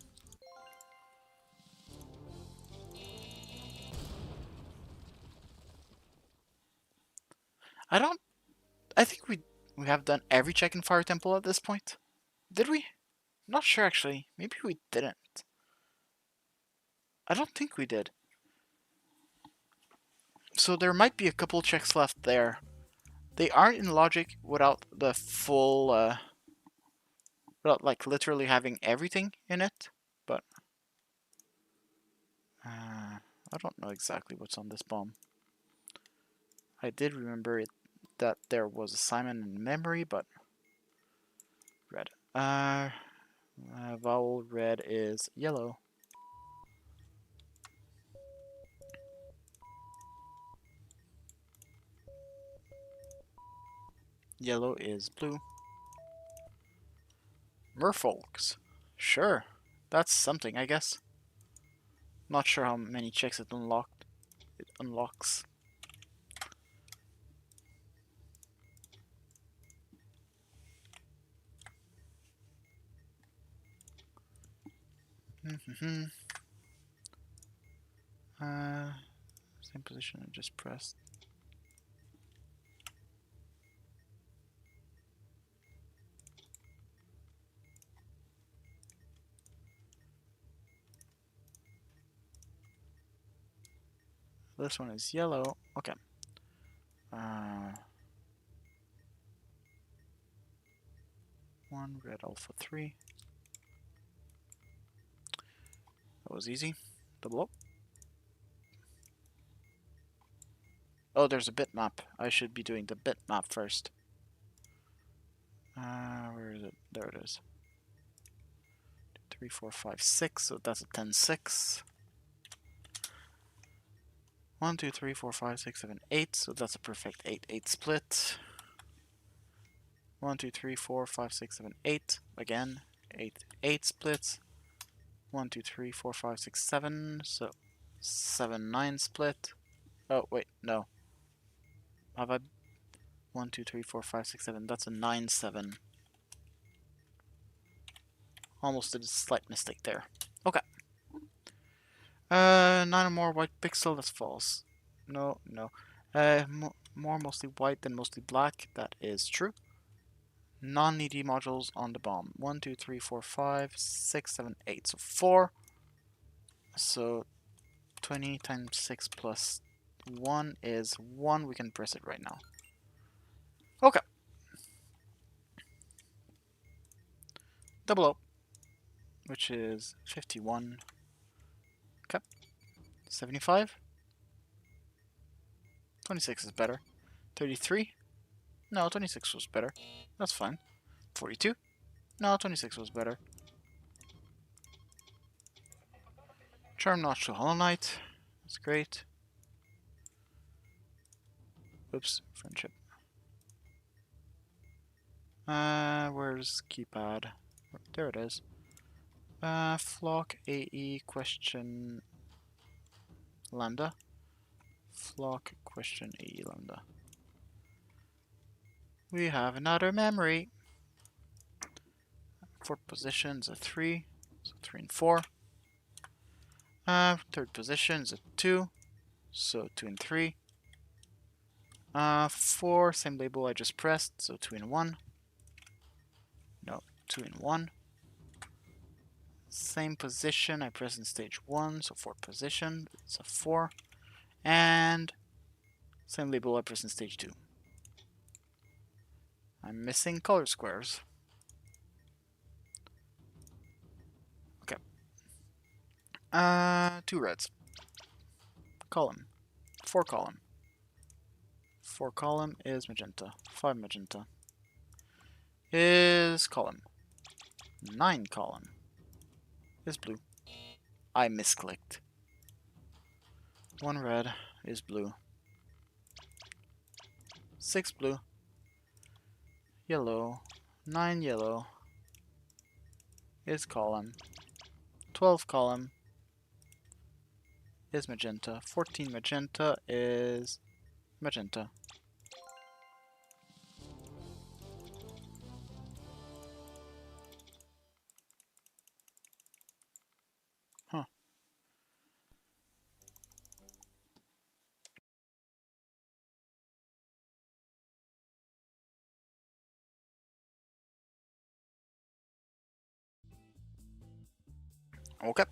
Speaker 1: I think we have done every check in Fire Temple at this point. Did we? Not sure actually. Maybe we didn't. I don't think we did. So there might be a couple checks left there. They aren't in logic without the full, without like literally having everything in it, but I don't know exactly what's on this bomb. I did remember that there was a Simon in memory, but red. Vowel red is yellow. Yellow is blue. Merfolks. Sure. That's something, I guess. Not sure how many checks it unlocks. Same position I just pressed. This one is yellow. Okay. One red alpha 3. That was easy. Double up. Oh, there's a bitmap. I should be doing the bitmap first. Where is it? There it is. 3, 4, 5, 6. So that's a 10, 6. 1, 2, 3, 4, 5, 6, 7, 8. So that's a perfect 8, 8 split. 1, 2, 3, 4, 5, 6, 7, 8. Again, 8, 8 splits. 1, 2, 3, 4, 5, 6, 7. So 7, 9 split. Oh, wait, no. Have I... 1, 2, 3, 4, 5, 6, 7. That's a 9, 7. Almost did a slight mistake there. Okay. 9 or more white pixel, that's false. No, no. More mostly white than mostly black, that is true. Non-needy modules on the bomb. 1, 2, 3, 4, 5, 6, 7, 8. So 4. So 20 times 6 plus 1 is 1. We can press it right now. Okay. Double O, which is 51. Okay. 75. 26 is better. 33. No, 26 was better. That's fine. 42. No, 26 was better. Charm Notch to Hollow Knight. That's great. Oops, friendship. Where's keypad? There it is. Flock AE question lambda. Flock question AE lambda. We have another memory. Fourth position is a 3, so 3 and 4. Third position is a 2, so 2 and 3. 4, same label I just pressed, so 2 and 1. No, 2 and 1. Same position I pressed in stage 1, so fourth position, it's a 4. And same label I pressed in stage 2. I'm missing color squares. Okay. 2 reds. Column. 4 column. 4 column is magenta. 5 magenta is column. 9 column is blue. I misclicked. 1 red is blue. 6 blue. Yellow. 9 yellow is column. 12 column is magenta. 14 magenta is magenta. Huh. Okay.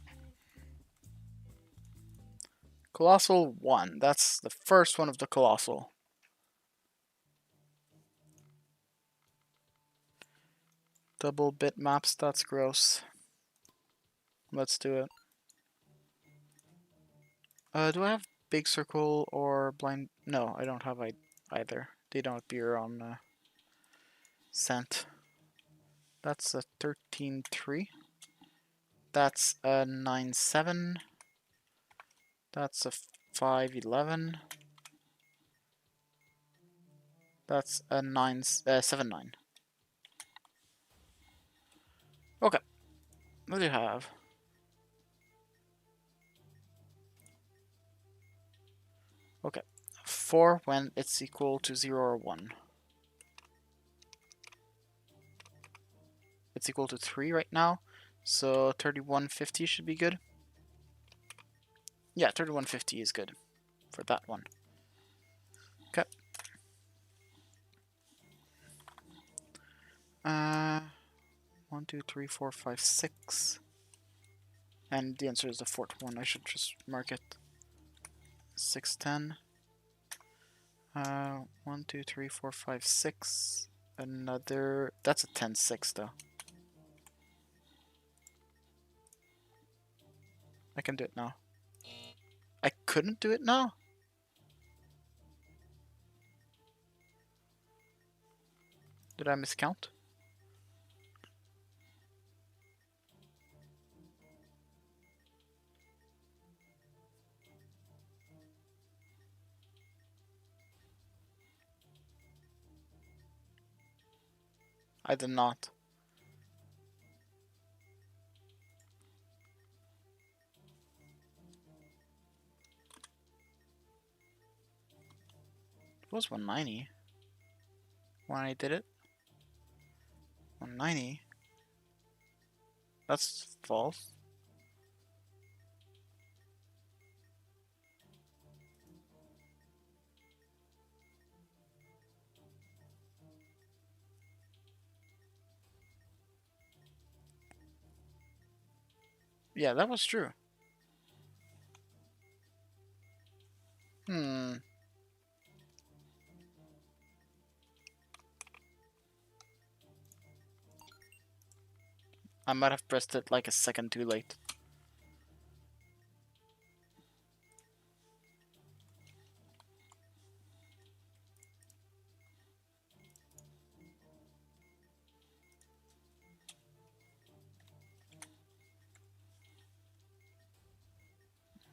Speaker 1: Colossal 1. That's the first one of the Colossal. Double bitmaps, that's gross. Let's do it. Do I have big circle or blind? No, I don't have either. They don't appear on scent. That's a 13-3. That's a 9-7. That's a 5-11. That's a 7-9. Okay. What do you have? Okay. 4 when it's equal to 0 or 1. It's equal to 3 right now. So 3150 should be good. Yeah, 3150 is good for that one. Okay. 1, 2, 3, 4, 5, 6. And the answer is the fourth one. I should just mark it. 6, 10. 1, 2, 3, 4, 5, 6. Another. That's a 10, 6 though. I can do it now. I couldn't do it now? Did I miscount? I did not. It was 190 when I did it. 190. That's false. Yeah, that was true. I might have pressed it like a second too late.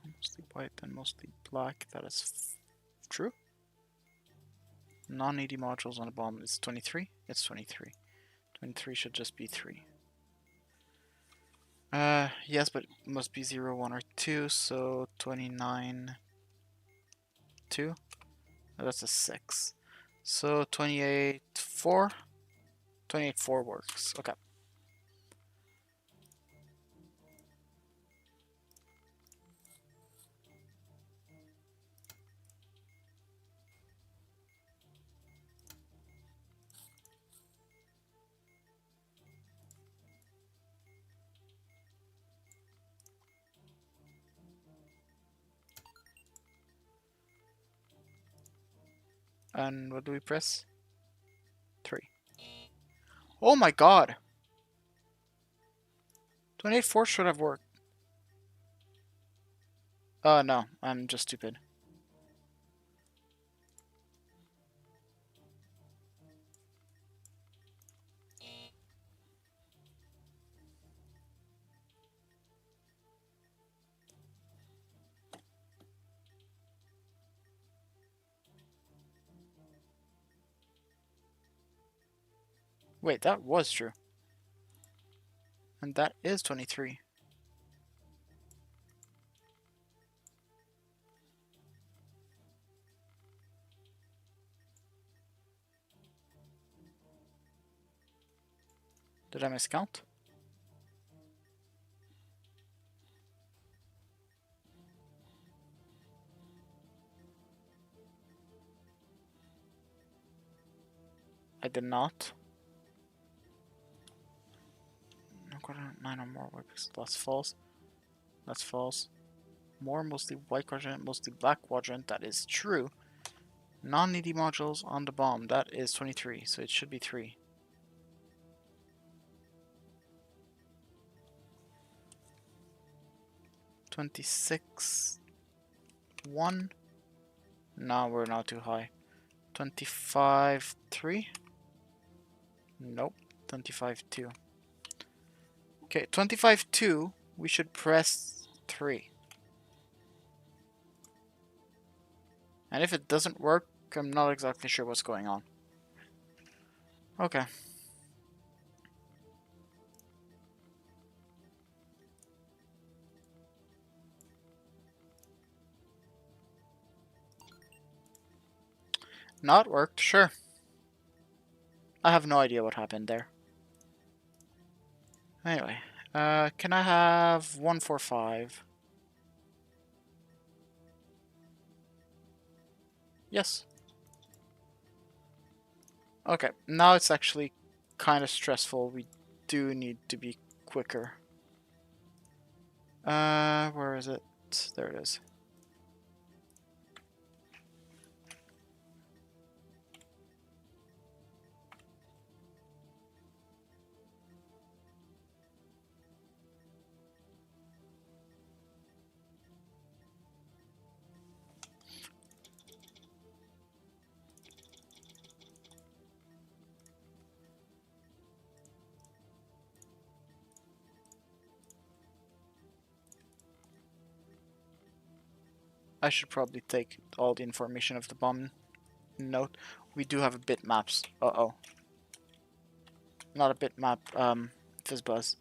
Speaker 1: Mostly white and mostly black. That is true. Non-needy modules on the bomb is 23. It's 23. 23 should just be 3. Yes, but it must be 0, 1, or 2, so 29, 2. Oh, that's a 6. So 28, 4. 28, 4 works. Okay. And what do we press? 3. Oh my god! 28, 4 should have worked. No, I'm just stupid. Wait, that was true. And that is 23. Did I miscount? I did not. 9 or more white pixels. That's false. That's false. More mostly white quadrant, mostly black quadrant. That is true. Non-needy modules on the bomb. That is 23, so it should be 3. 26, 1. No, we're not too high. 25, 3. Nope. 25, 2. Okay, 25, 2. We should press 3. And if it doesn't work, I'm not exactly sure what's going on. Okay. Not worked, sure. I have no idea what happened there. Anyway, can I have 145? Yes. Okay, now it's actually kind of stressful. We do need to be quicker. Where is it? There it is. I should probably take all the information of the bomb note. We do have a bitmaps. Uh-oh. Not a bitmap, fizzbuzz.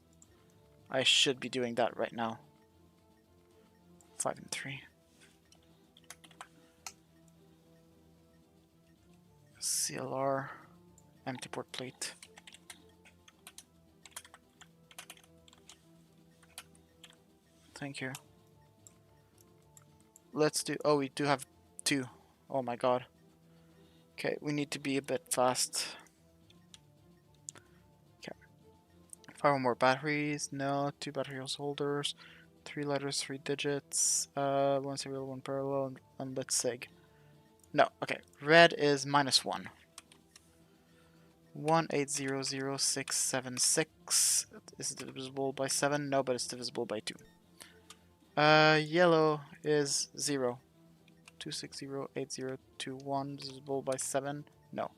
Speaker 1: I should be doing that right now. 5 and 3. CLR, empty port plate. Thank you. Let's do, oh, we do have 2. Oh my god. Okay, we need to be a bit fast. Okay. 5 more batteries, no, 2 battery holders, 3 letters, 3 digits, 1 serial, 1 parallel, and let's sig. No, okay, red is -1. 1800676 is divisible by 7, no, but it's divisible by 2. Yellow is 0. 2608021 divisible by 7, no.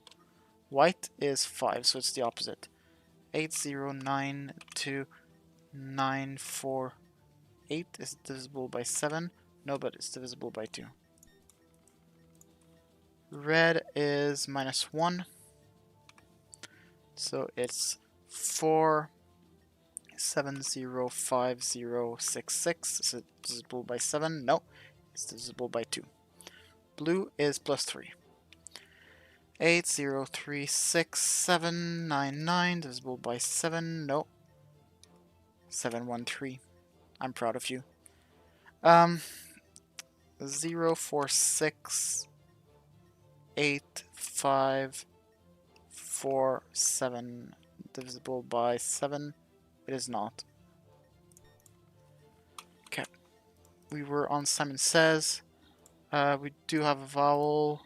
Speaker 1: White is 5, so it's the opposite. 8092948 is divisible by 7, no, but it's divisible by 2. Red is -1, so it's 470566. Is it divisible by 7? No, it's divisible by 2. Blue is +3. 8036799 divisible by 7. No. 713. I'm proud of you. 0468547 divisible by 7. It is not. Okay. We were on Simon Says. We do have a vowel.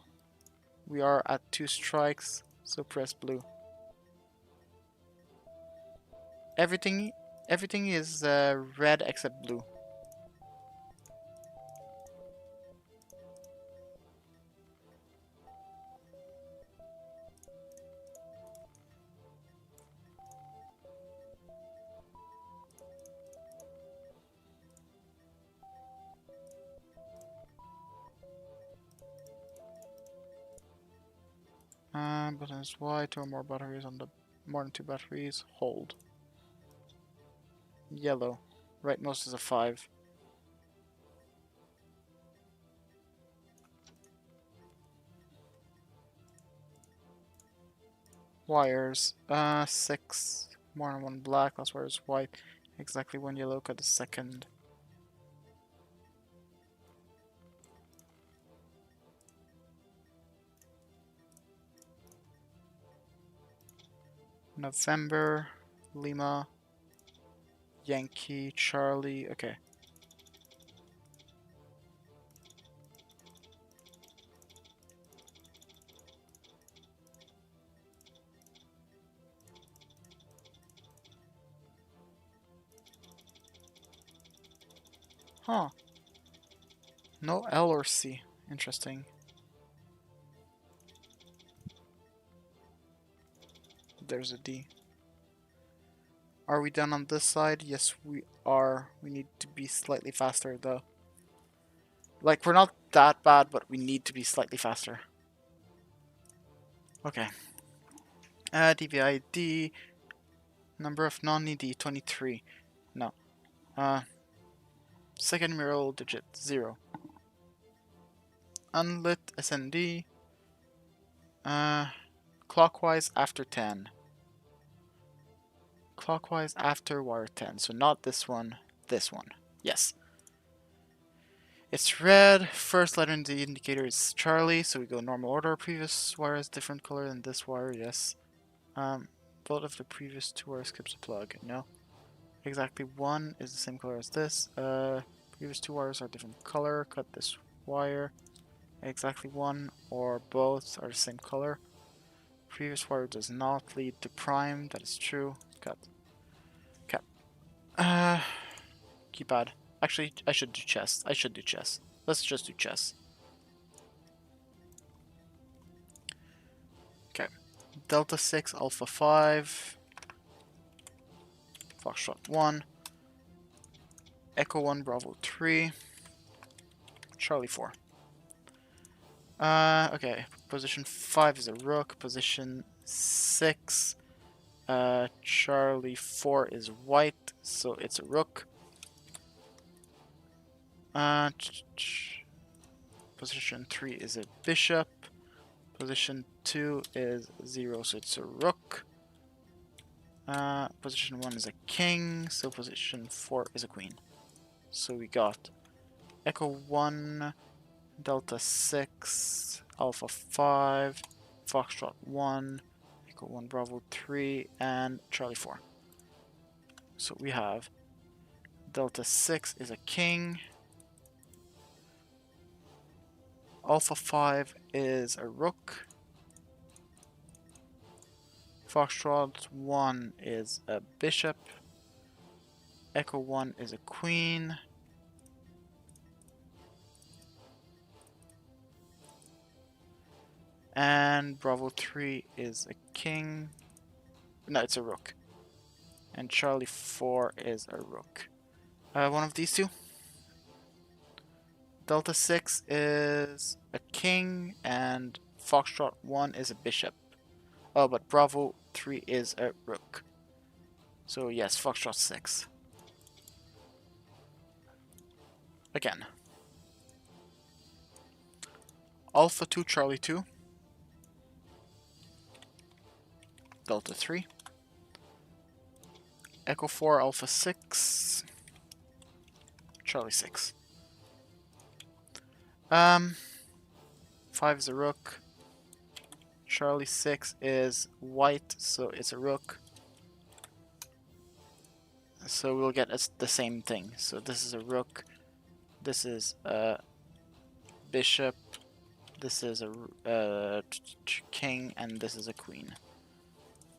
Speaker 1: We are at 2 strikes, so press blue. Everything is red except blue. Button is Y, 2 or more batteries on the more than 2 batteries, hold. Yellow, rightmost is a 5. Wires, 6, more than 1 black, last wire is white, exactly 1 yellow, cut the second. November, Lima, Yankee, Charlie, okay. Huh. No L or C. Interesting. There's a D. Are we done on this side? Yes, we are. We need to be slightly faster, though. Like, we're not that bad, but we need to be slightly faster. Okay. DVID. Number of non-ED, 23. No. Second numeral digit, 0. Unlit SND. Clockwise after 10. Clockwise after wire 10. So not this one, this one. Yes. It's red. First letter in the indicator is Charlie, so we go normal order. Previous wire is different color than this wire, yes. Both of the previous 2 wires skips a plug, no. Exactly 1 is the same color as this. Previous 2 wires are different color. Cut this wire. Exactly 1 or both are the same color. Previous wire does not lead to prime, that is true. Cut. Okay. Keypad. Actually, I should do chess. Let's just do chess. Okay. Delta 6, Alpha 5. Foxtrot 1. Echo 1, Bravo 3. Charlie 4. Okay. Position 5 is a rook. Position 6. Charlie 4 is white, so it's a rook. Position 3 is a bishop. Position 2 is 0, so it's a rook. Position 1 is a king, so position 4 is a queen. So we got Echo 1, Delta 6, Alpha 5, Foxtrot 1, Echo 1, Bravo 3, and Charlie 4. So we have Delta 6 is a king, Alpha 5 is a rook, Foxtrot 1 is a bishop, Echo 1 is a queen, and Bravo 3 is a king. No, it's a rook. And Charlie 4 is a rook. One of these two. Delta 6 is a king, and Foxtrot 1 is a bishop. Oh, but Bravo 3 is a rook. So yes, Foxtrot 6. Again. Alpha 2, Charlie 2. Delta 3. Echo 4, Alpha 6. Charlie 6. 5 is a rook. Charlie 6 is white, so it's a rook. So we'll get the same thing. So this is a rook. This is a bishop. This is a king, and this is a queen.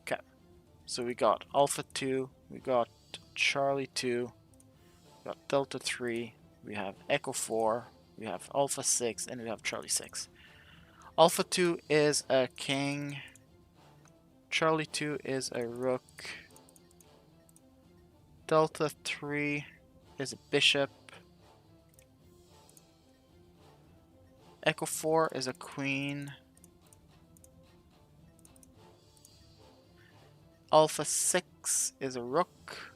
Speaker 1: Okay. So we got Alpha 2, we got Charlie 2, we got Delta 3, we have Echo 4, we have Alpha 6, and we have Charlie 6. Alpha 2 is a king. Charlie 2 is a rook. Delta 3 is a bishop. Echo 4 is a queen. Alpha 6 is a rook.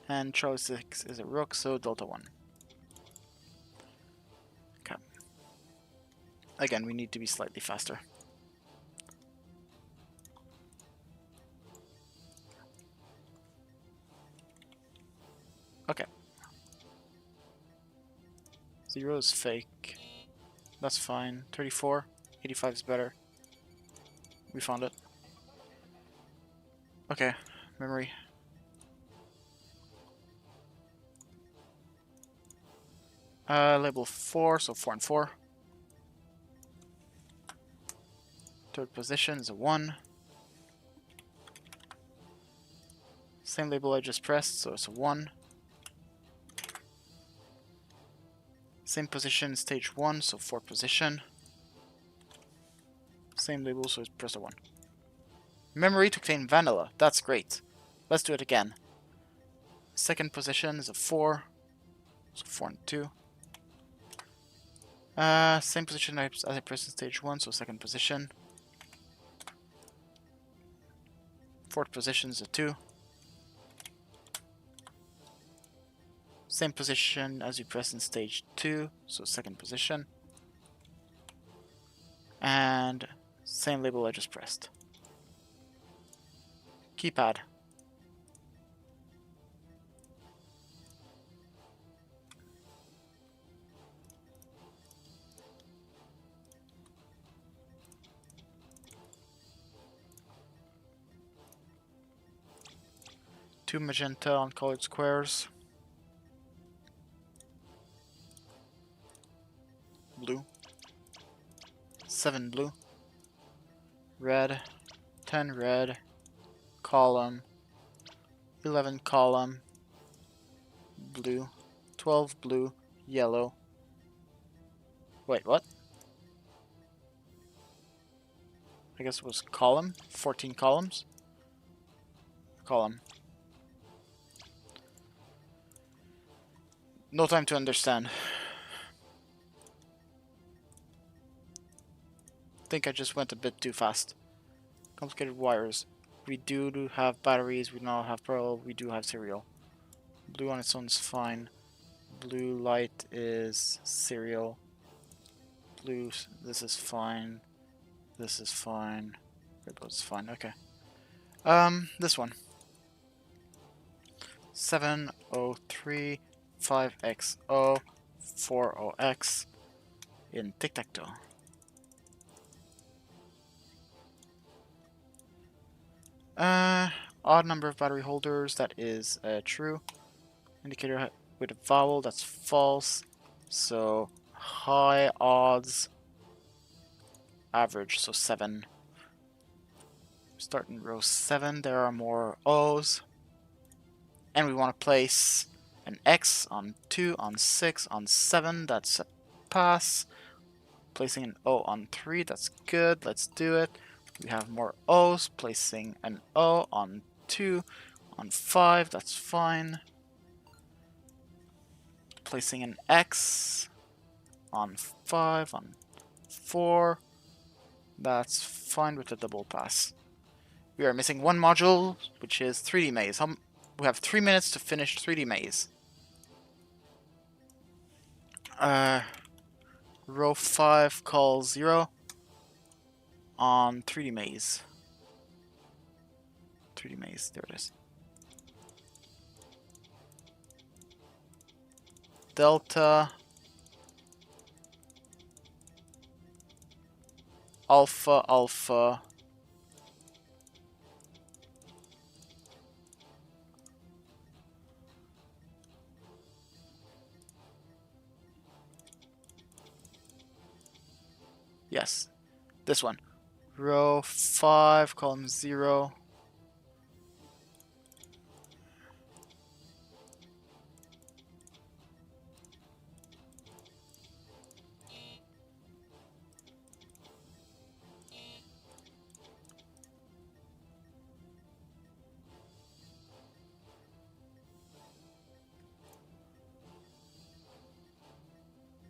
Speaker 1: And Charlie 6 is a rook, so Delta 1. Okay. Again, we need to be slightly faster. Okay. 0 is fake. That's fine. 34. 85 is better. We found it. Okay. Memory. Label 4, so 4 and 4. Third position is a 1. Same label I just pressed, so it's a 1. Same position, stage 1, so 4th position. Same label, so it's press a 1. Memory to contain vanilla. That's great. Let's do it again. Second position is a 4. So 4 and 2. Same position as I pressed in stage 1, so second position. Fourth position is a 2. Same position as you press in stage 2, so second position. And same label I just pressed. Keypad. Two magenta on colored squares. Blue. 7 blue. Red. 10 red. Column. 11 column. Blue. 12 blue. Yellow. Wait, what? I guess it was column. 14 columns. Column. No time to understand. I think I just went a bit too fast. Complicated wires. We do have batteries, we don't have pearl, we do have serial. Blue on its own is fine. Blue light is serial. Blue, this is fine. This is fine. Rainbow's fine, okay. This one. 703 5XO 40X in tic-tac-toe. Odd number of battery holders, that is true. Indicator with a vowel, that's false. So high odds, average, so 7. Start in row 7, there are more O's. And we want to place an X on 2, on 6, on 7, that's a pass. Placing an O on 3, that's good, let's do it. We have more O's, placing an O on 2, on 5, that's fine. Placing an X on 5, on 4, that's fine with the double pass. We are missing one module, which is 3D Maze. We have 3 minutes to finish 3D Maze. Row 5, call 0 on 3D Maze. 3D Maze, there it is. Delta, Alpha, Alpha, yes, this one. Row 5, column 0.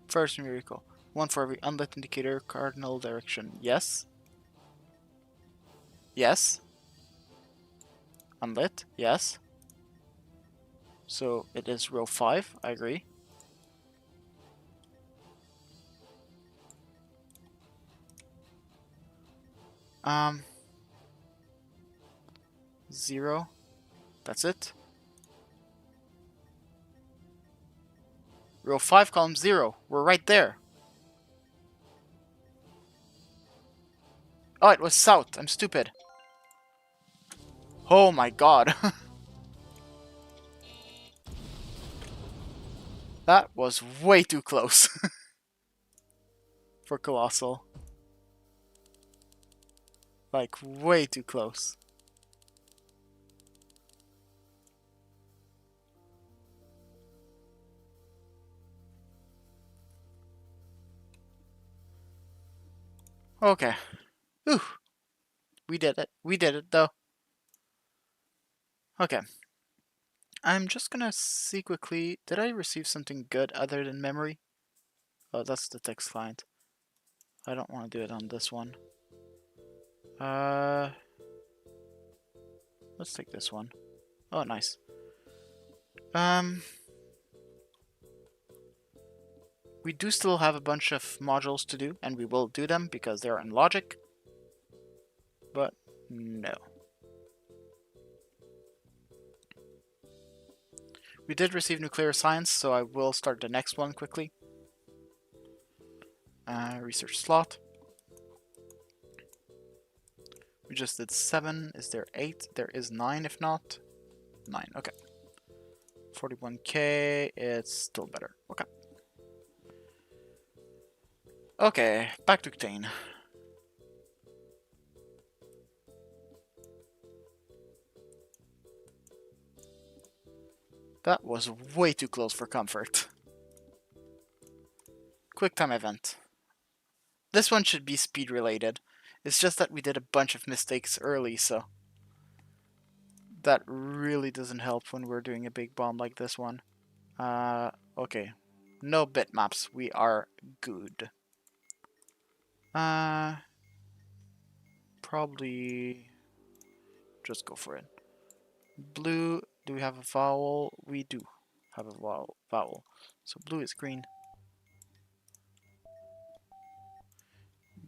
Speaker 1: First numerical. 1 for every unlit indicator, cardinal direction. Yes. Yes. Unlit. Yes. So it is row 5. I agree. Um. 0. That's it. Row 5, column 0. We're right there. Oh, it was south. I'm stupid. Oh my god. That was way too close. For Colossal. Like, way too close. Okay. Ooh. We did it. We did it, though. Okay. I'm just gonna see quickly. Did I receive something good other than memory? Oh, that's the text client. I don't want to do it on this one. Let's take this one. Oh, nice. We do still have a bunch of modules to do, and we will do them because they're in logic. But no. We did receive nuclear science, so I will start the next one quickly. Research slot. We just did 7. Is there 8? There is 9 if not. 9, okay. 41k, it's still better. Okay. Okay, back to Octane. That was way too close for comfort. Quick time event. This one should be speed related. It's just that we did a bunch of mistakes early, so that really doesn't help when we're doing a big bomb like this one. Okay. No bitmaps. We are good. Probably just go for it. Blue, do we have a vowel? We do have a vowel. So blue is green.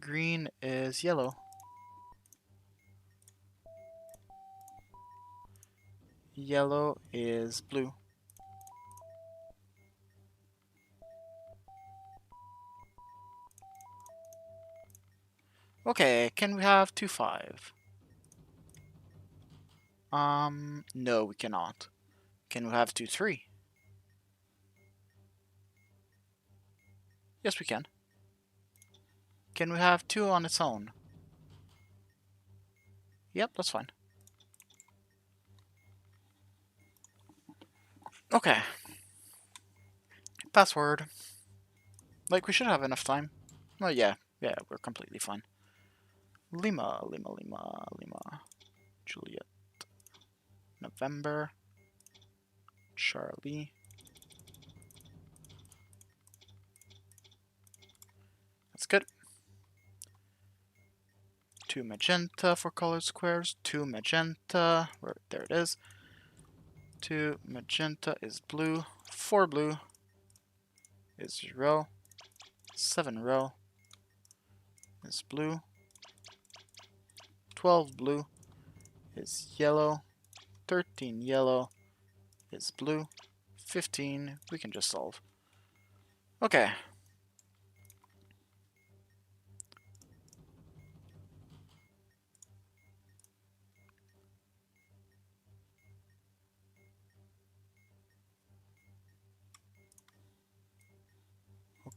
Speaker 1: Green is yellow. Yellow is blue. Okay, can we have 2-5? No, we cannot. Can we have 2-3? Yes, we can. Can we have 2 on its own? Yep, that's fine. Okay. Password. Like, we should have enough time. Oh, yeah. Yeah, we're completely fine. Lima, Lima, Lima, Lima. Juliet. November. Charlie. That's good. 2 magenta for colored squares. 2 magenta. There it is. 2 magenta is blue. 4 blue is row. 7 row is blue. 12 blue is yellow. 13 yellow is blue. 15 we can just solve. Okay.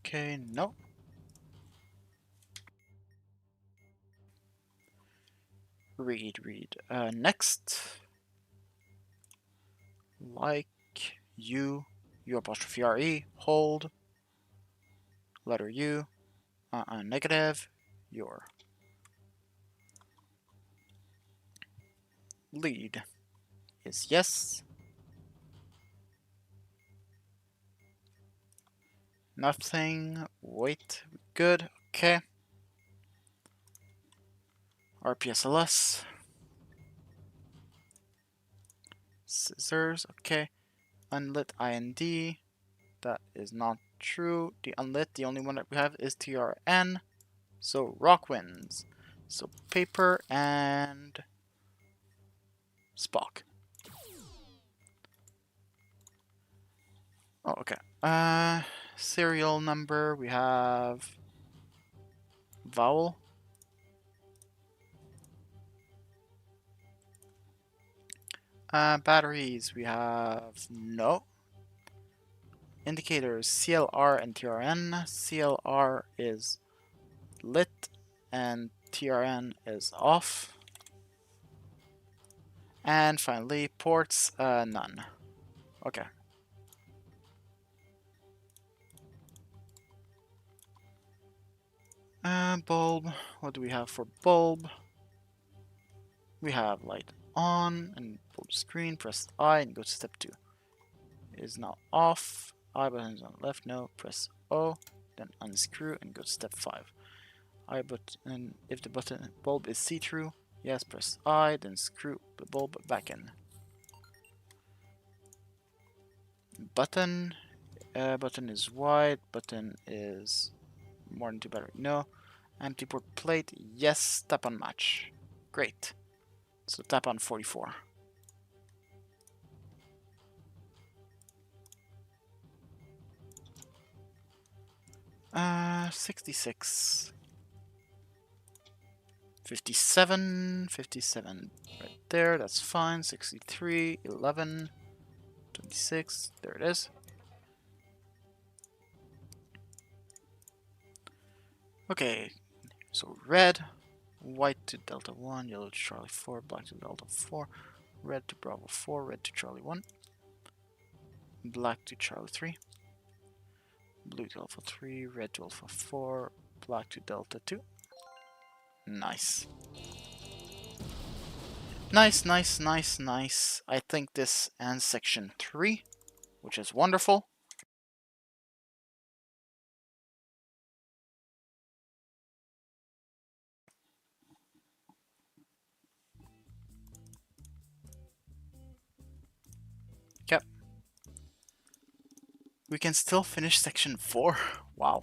Speaker 1: Okay, no. Read. Next. Like, U apostrophe RE, hold, letter U, negative, your. Lead is yes. Nothing, wait, good, okay. RPSLS. Scissors, okay. Unlit IND, that is not true. The unlit, the only one that we have is TRN. So rock wins. So paper and Spock. Oh, okay. Serial number, we have vowel. Batteries, we have no. Indicators, CLR and TRN. CLR is lit and TRN is off. And finally, ports, none. Okay. Bulb, what do we have for bulb? We have light on and bulb screen, press I and go to step 2. It is now off. I button is on the left, no, press O, then unscrew and go to step 5. I button, if the button bulb is see-through, yes, press I, then screw the bulb back in. Button, button is white, button is more than 2 battery, no. Anti-port plate, yes, tap on match. Great. So tap on 44. 66. 57 right there, that's fine. 63, 11, 26, there it is. Okay, so red, white to Delta 1, yellow to Charlie 4, black to Delta 4, red to Bravo 4, red to Charlie 1, black to Charlie 3, blue to Alpha 3, red to Alpha 4, black to Delta 2. Nice. Nice. I think this ends section 3, which is wonderful. Yep. We can still finish section 4. Wow.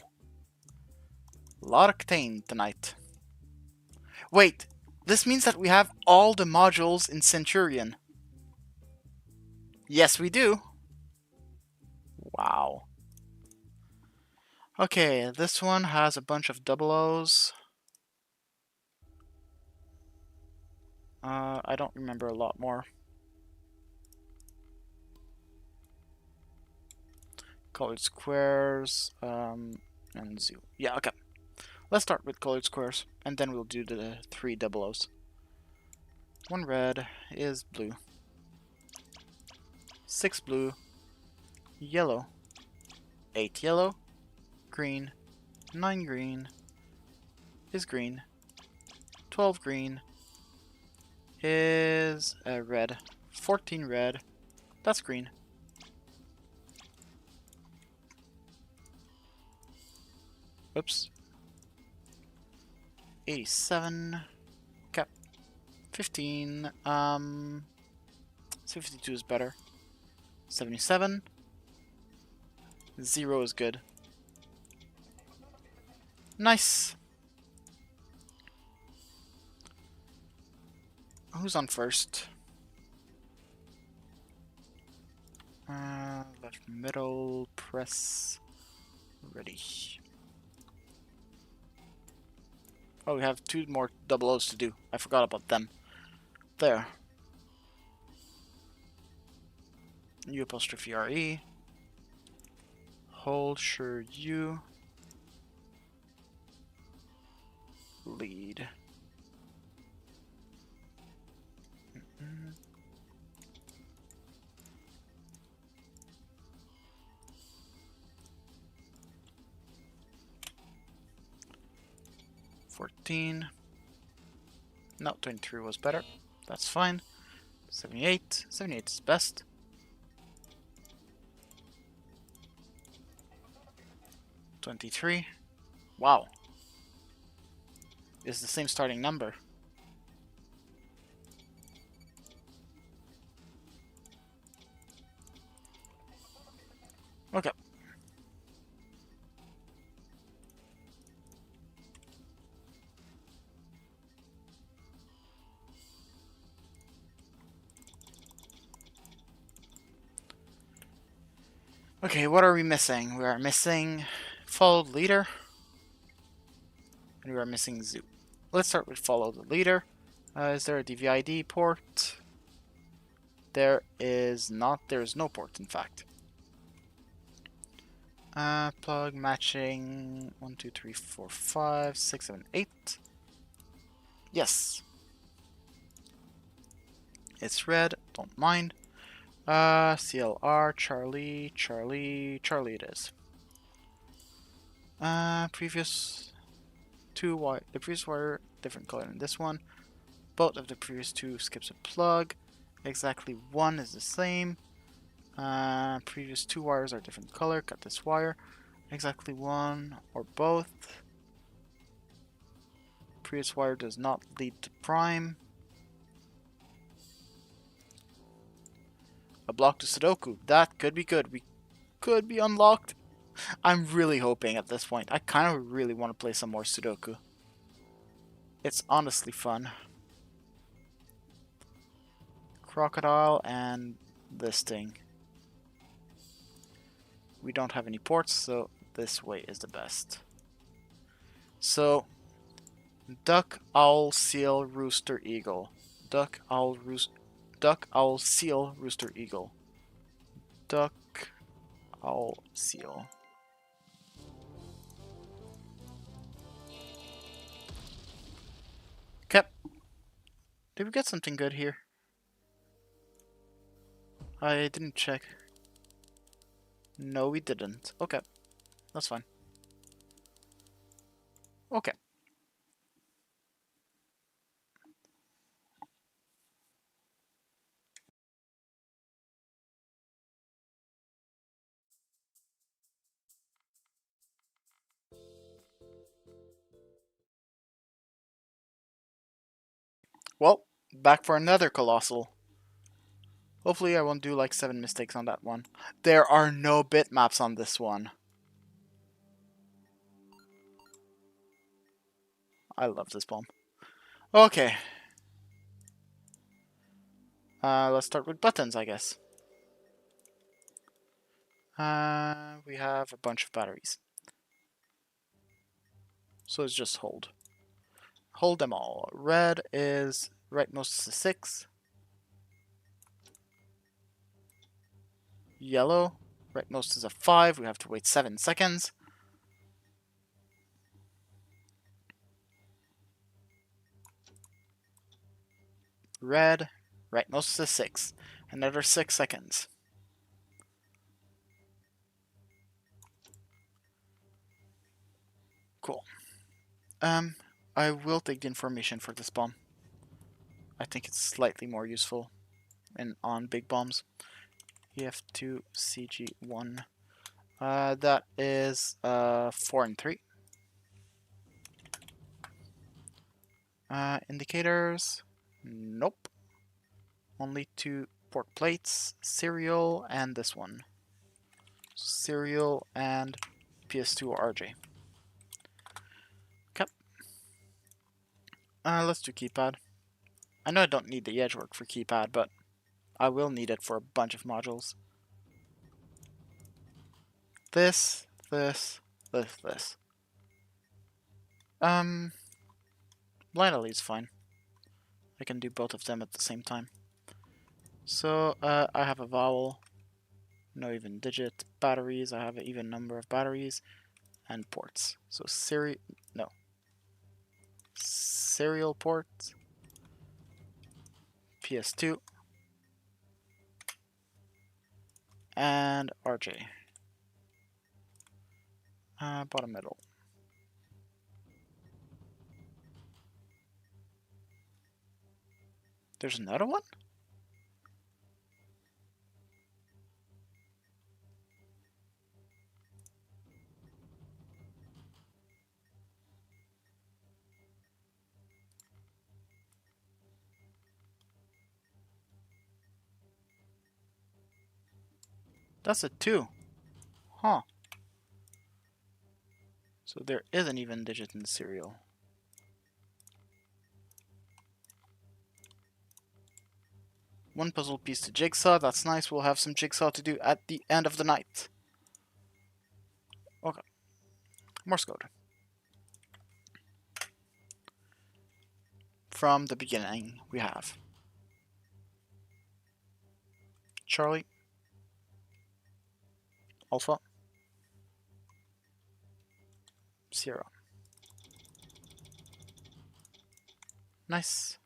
Speaker 1: lot of octane tonight. Wait, this means that we have all the modules in Centurion. Yes, we do. Wow. Okay, this one has a bunch of double O's. I don't remember a lot more. Colored squares, and zoo. Yeah, okay. Let's start with colored squares, and then we'll do the 3 double O's. 1 red is blue. 6 blue. Yellow. 8 yellow. Green. 9 green is green. 12 green is red. 14 red. That's green. Oops. 87. Okay. 15. 52 is better. 77. 0 is good. Nice. Who's on first? Left middle, press, ready. Oh, we have 2 more double O's to do. I forgot about them. There. U apostrophe RE. Hold, sure, U. Lead. 14. No, 23 was better. That's fine. 78. 78 is best. 23. Wow. It's the same starting number. Okay. Okay, what are we missing? We are missing followed leader. And we are missing zoo. Let's start with follow the leader. Is there a DVID port? There is not. There is no port, in fact. Plug matching 1, 2, 3, 4, 5, 6, 7, 8. Yes. It's red. Don't mind. CLR, Charlie, Charlie, Charlie it is. Previous 2 wire, the previous wire, different color than this one. Both of the previous 2 skips a plug. Exactly 1 is the same. Previous 2 wires are different color. Cut this wire. Exactly 1 or both. Previous wire does not lead to prime. A block to Sudoku. That could be good. We could be unlocked. I'm really hoping at this point. I kind of really want to play some more Sudoku. It's honestly fun. Crocodile and this thing. We don't have any ports, so this way is the best. So, duck, owl, seal, rooster, eagle. Duck, owl, seal, rooster, eagle. Duck, owl, seal. Okay. Did we get something good here? I didn't check. No, we didn't. Okay. That's fine. Okay. Well, back for another Colossal. Hopefully I won't do like 7 mistakes on that one. There are no bitmaps on this one. I love this bomb. Okay. Let's start with buttons, I guess. We have a bunch of batteries. So let's just hold. Hold them all. Red is rightmost to 6. Yellow, rightmost is a 5. We have to wait 7 seconds. Red, rightmost is a 6. Another 6 seconds. Cool. I will take the information for this bomb. I think it's slightly more useful on big bombs. EF2 CG1. That is 4 and 3. Indicators. Nope. Only 2 port plates. Serial and this one. Serial and PS2 RJ. Okay. Let's do keypad. I know I don't need the edge work for keypad, but I will need it for a bunch of modules. This. Blind LE is fine. I can do both of them at the same time. So, I have a vowel, no even digit, batteries, I have an even number of batteries, and ports. So serial ports, PS2, and RJ. Bottom middle. There's another one? That's a 2. Huh. So there is an even digit in the serial. One puzzle piece to jigsaw, that's nice. We'll have some jigsaw to do at the end of the night. Okay. Morse code. From the beginning, we have Charlie, Alpha, Sierra. Nice.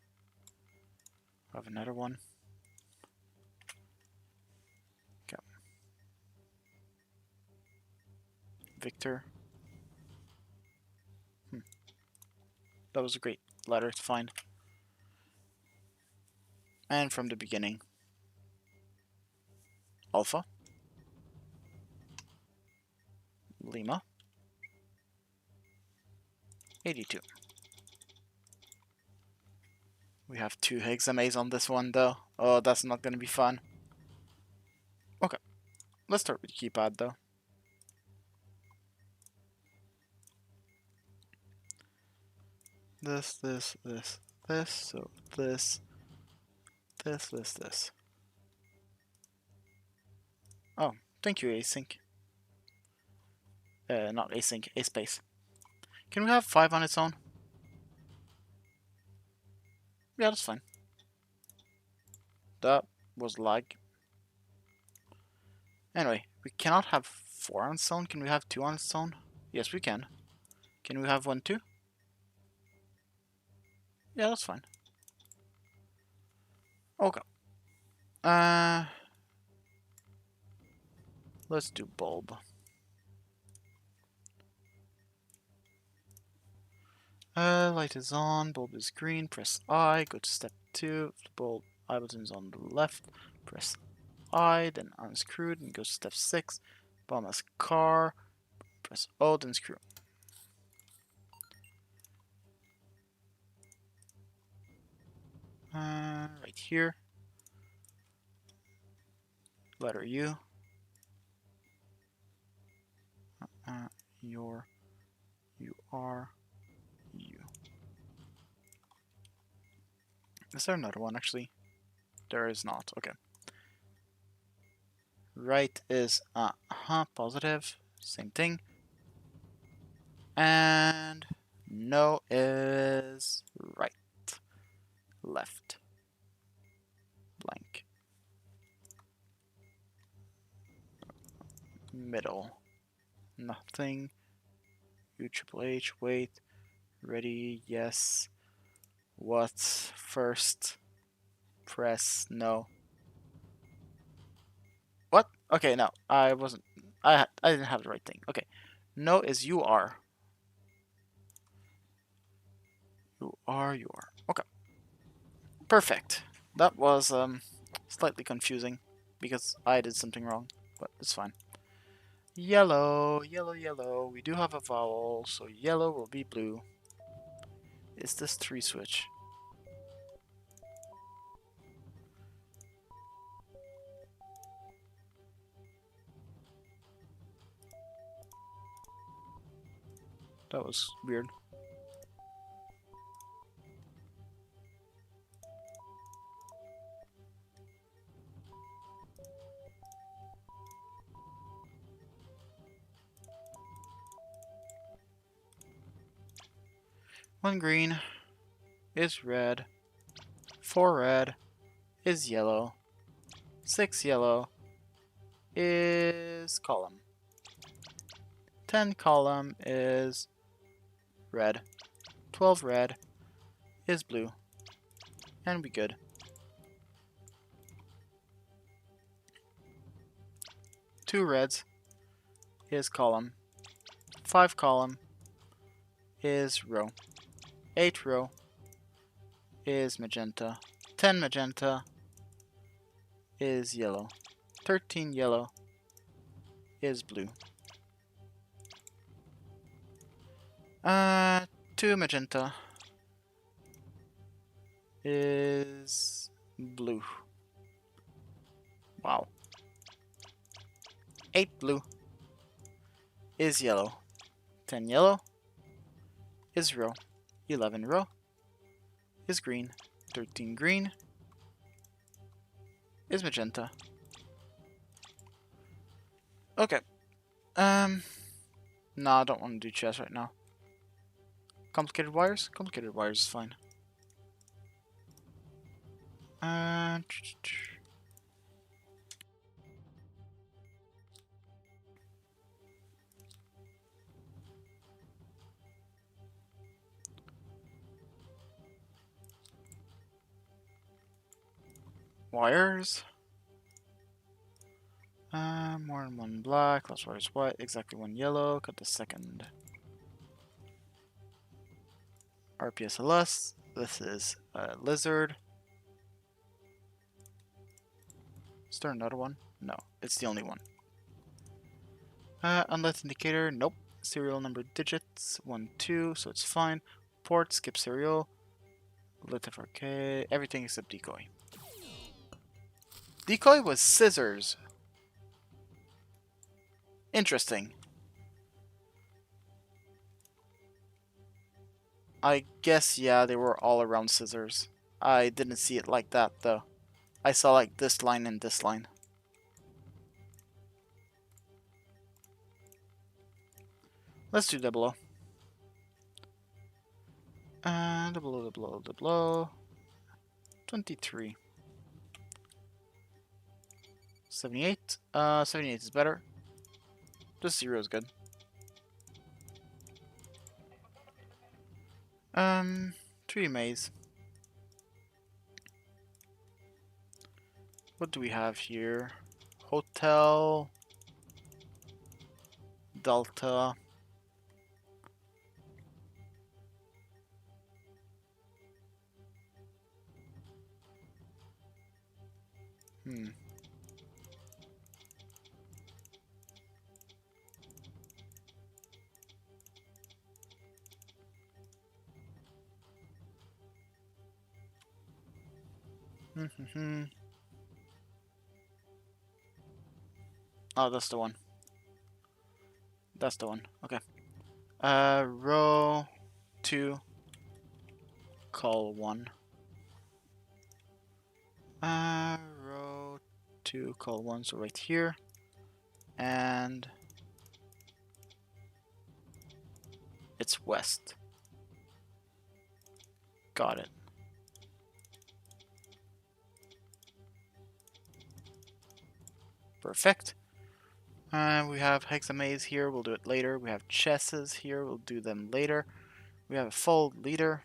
Speaker 1: I have another one. Okay. Victor. That was a great letter to find. And from the beginning, Alpha, Lima, 82. We have 2 hexames on this one though. Oh, that's not gonna be fun. Okay, let's start with keypad though. This, so this. Oh, thank you, async. Not async, aspace. Can we have 5 on its own? Yeah, that's fine. That was lag. Anyway, we cannot have 4 on its own. Can we have 2 on its own? Yes, we can. Can we have 1 too? Yeah, that's fine. Okay. Let's do bulb. Light is on, bulb is green, press I, go to step 2, the bulb I button is on the left, press I, then unscrew it and go to step 6, bomb as car, press O, then screw. Right here, letter U, you are, U. Is there another one, actually? There is not. Okay. Right is positive. Same thing. And no is right. Left. Blank. Middle. Nothing. U triple H. Wait. Ready. Yes. What's first? Press no. What? Okay, no. I wasn't. I didn't have the right thing. Okay. No is you are. You are. You are. Okay. Perfect. That was slightly confusing because I did something wrong, but it's fine. Yellow, yellow, yellow. We do have a vowel, so yellow will be blue. Is this 3 switch? That was weird. One green is red. 4 red is yellow. 6 yellow is column. 10 column is red. 12 red is blue. And we good. 2 reds is column. 5 column is row. 8 row is magenta. 10 magenta is yellow. 13 yellow is blue. 2 magenta is blue. Wow. 8 blue is yellow. 10 yellow is row. 11 row is green. 13 green is magenta. Okay. No, I don't want to do chess right now. Complicated wires? Complicated wires is fine. Wires. More than one black, less wires white, exactly 1 yellow, cut the second. RPSLS, this is a lizard. Is there another one? No, it's the only one. Unlit indicator, nope. Serial number digits, 1, 2, so it's fine. Port, skip serial. Lit FRK, everything except decoy. Decoy was scissors. Interesting. I guess, yeah, they were all around scissors. I didn't see it like that, though. I saw, like, this line and this line. Let's do double O. Double O, double O, double O. 23. 78. 78 is better. Just 0 is good. 3 maze. What do we have here? Hotel. Delta. Oh, that's the one. That's the one. Okay. Row 2. Call 1. Row 2, call 1, so right here. And it's west. Got it. Perfect. We have hexamaze here, we'll do it later. We have chesses here, we'll do them later. We have a fold leader.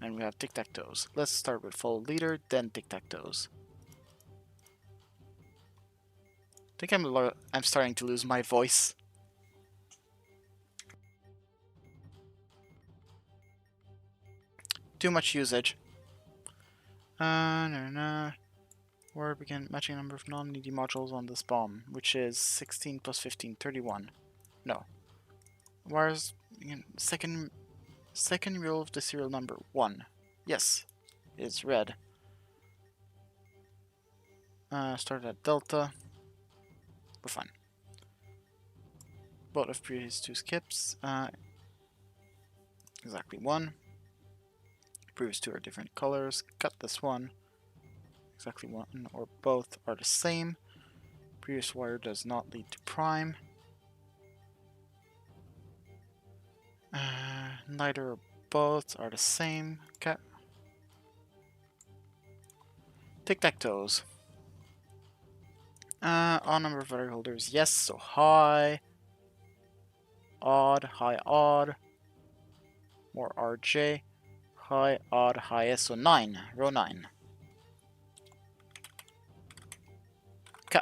Speaker 1: And we have tic-tac-toes. Let's start with fold leader, then tic-tac-toes. I think I'm starting to lose my voice. Too much usage. No. Where begin matching number of non-needy modules on this bomb, which is 16 plus 15, 31. No. Where's second row of the serial number 1? Yes, it's red. Start at delta. We're fine. Both of previous 2 skips. Exactly 1. Previous 2 are different colors. Cut this one. Exactly 1 or both are the same. Previous wire does not lead to prime. Neither or both are the same. Okay. Tic-tac-toes. Odd number of variable holders. Yes, so high. Odd, high, odd. More RJ. High, odd, highest. So 9. Row 9. Okay.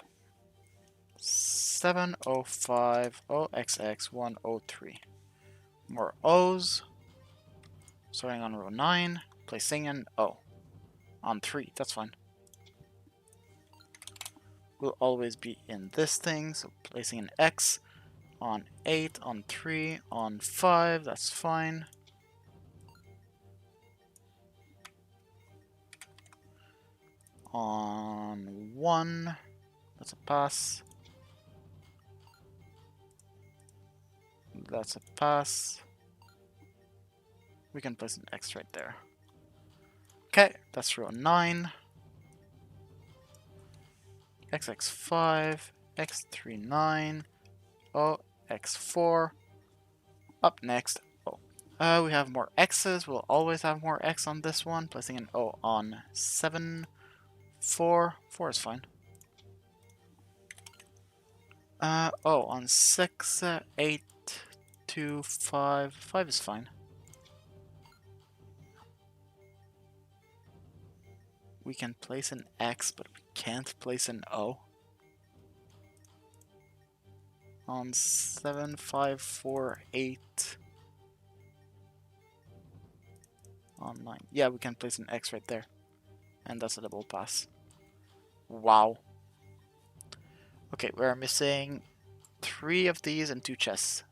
Speaker 1: 705 OXX 103. More O's. Starting on row 9. Placing an O. On 3. That's fine. Will always be in this thing. So placing an X on 8, on 3, on 5. That's fine. On 1. That's a pass. That's a pass. We can place an X right there. Okay, that's row 9. XX5, X39, O, X4. Up next, O. We have more X's. We'll always have more X on this one. Placing an O on 7, 4. 4 is fine. O on 6, 8, 2, 5. 5 is fine. We can place an X, but we can't place an O. On 7, 5, 4, 8. On 9. Yeah, we can place an X right there. And that's a double pass. Wow. Okay, we're missing 3 of these and 2 chests.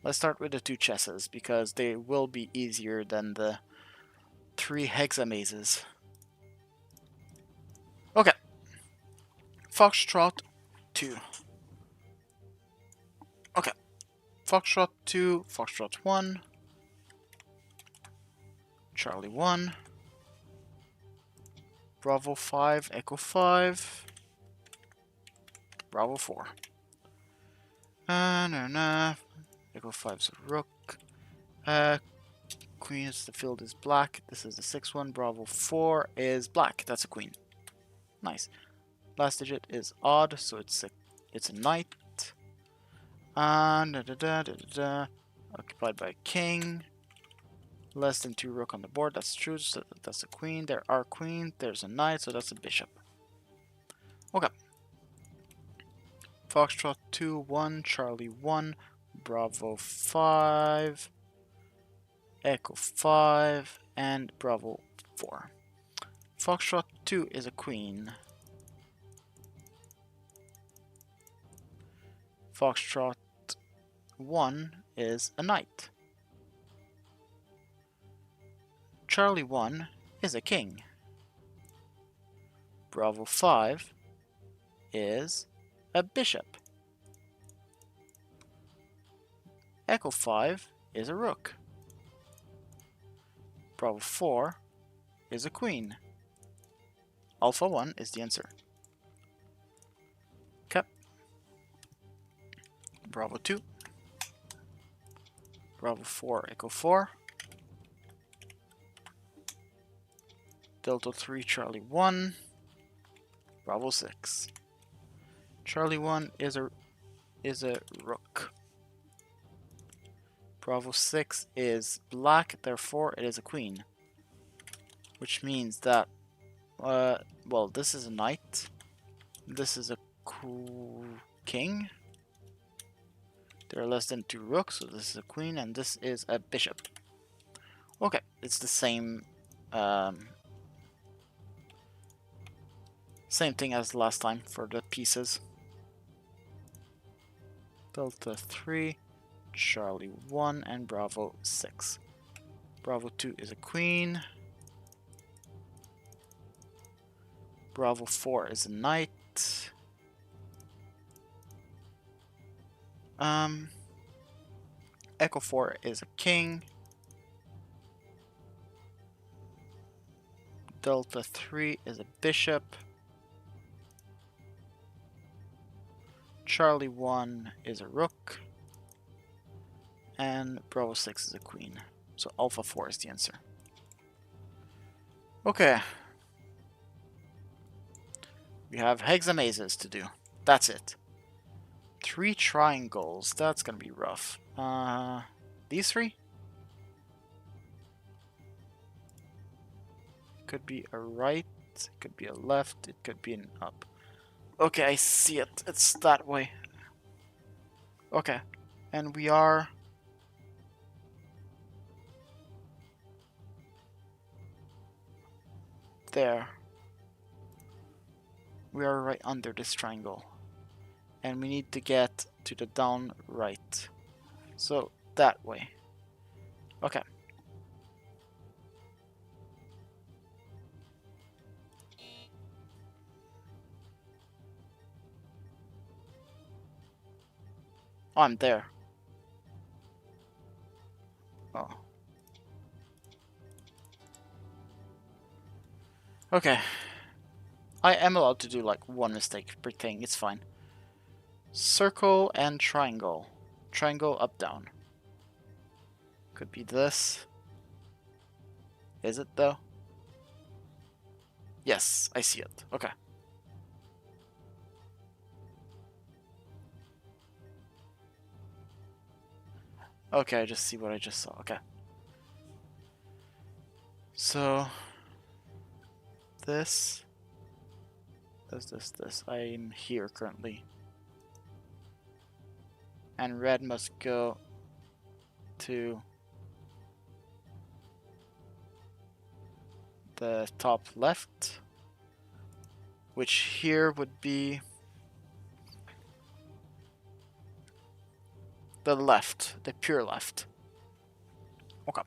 Speaker 1: Let's start with the 2 chesses, because they will be easier than the 3 hexamazes. Okay. Foxtrot 2. Okay. Foxtrot 2, Foxtrot 1, Charlie 1, Bravo 5, Echo 5, Bravo 4. Echo 5's a rook. Queen is the field is black. This is the 6th one. Bravo 4 is black. That's a queen. Nice. Last digit is odd, so it's a knight. And occupied by a king. Less than 2 rook on the board. That's true. So that's a queen. There are queens. There's a knight, so that's a bishop. Okay. Foxtrot 2, 1, Charlie 1, Bravo 5, Echo 5, and Bravo 4. Foxtrot 2 is a queen. Foxtrot 1 is a knight. Charlie 1 is a king. Bravo 5 is a bishop. Echo 5 is a rook. Bravo 4 is a queen. Alpha 1 is the answer. Okay. Bravo 2. Bravo 4, Echo 4. Delta 3, Charlie 1. Bravo 6. Charlie 1 is a rook. Bravo 6 is black, therefore it is a queen. Which means that, well, this is a knight. This is a king. There are less than 2 rooks, so this is a queen, and this is a bishop. Okay, it's the same same thing as last time for the pieces. Delta 3, Charlie 1, and Bravo 6. Bravo 2 is a queen. Bravo 4 is a knight. Echo 4 is a king. Delta 3 is a bishop. Charlie 1 is a rook. And Bravo 6 is a queen. So Alpha 4 is the answer. Okay. We have hexamazes to do. That's it. 3 triangles. That's gonna be rough. These 3? Could be a right, it could be a left, it could be an up. Okay, I see it. It's that way. Okay. And we are... there. We are right under this triangle. And we need to get to the down right. So, that way. Okay. Oh, I'm there. Oh. Okay. I am allowed to do like one mistake per thing, it's fine. Circle and triangle. Triangle up down. Could be this. Is it though? Yes, I see it. Okay. Okay, I just see what I just saw. Okay. So this. This. I'm here currently. And red must go to the top left, which here would be the left, the pure left. Okay.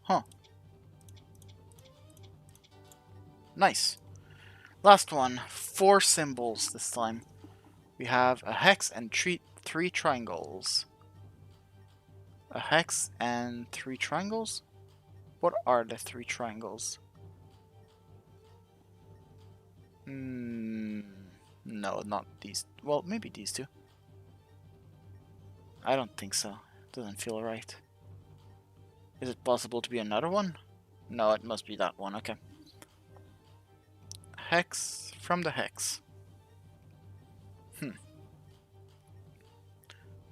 Speaker 1: Huh. Nice. Last one. 4 symbols this time. We have a hex and 3 triangles. A hex and 3 triangles? What are the 3 triangles? No, not these. Well, maybe these 2. I don't think so. Doesn't feel right. Is it possible to be another one? No, it must be that one. Okay. Hex from the hex.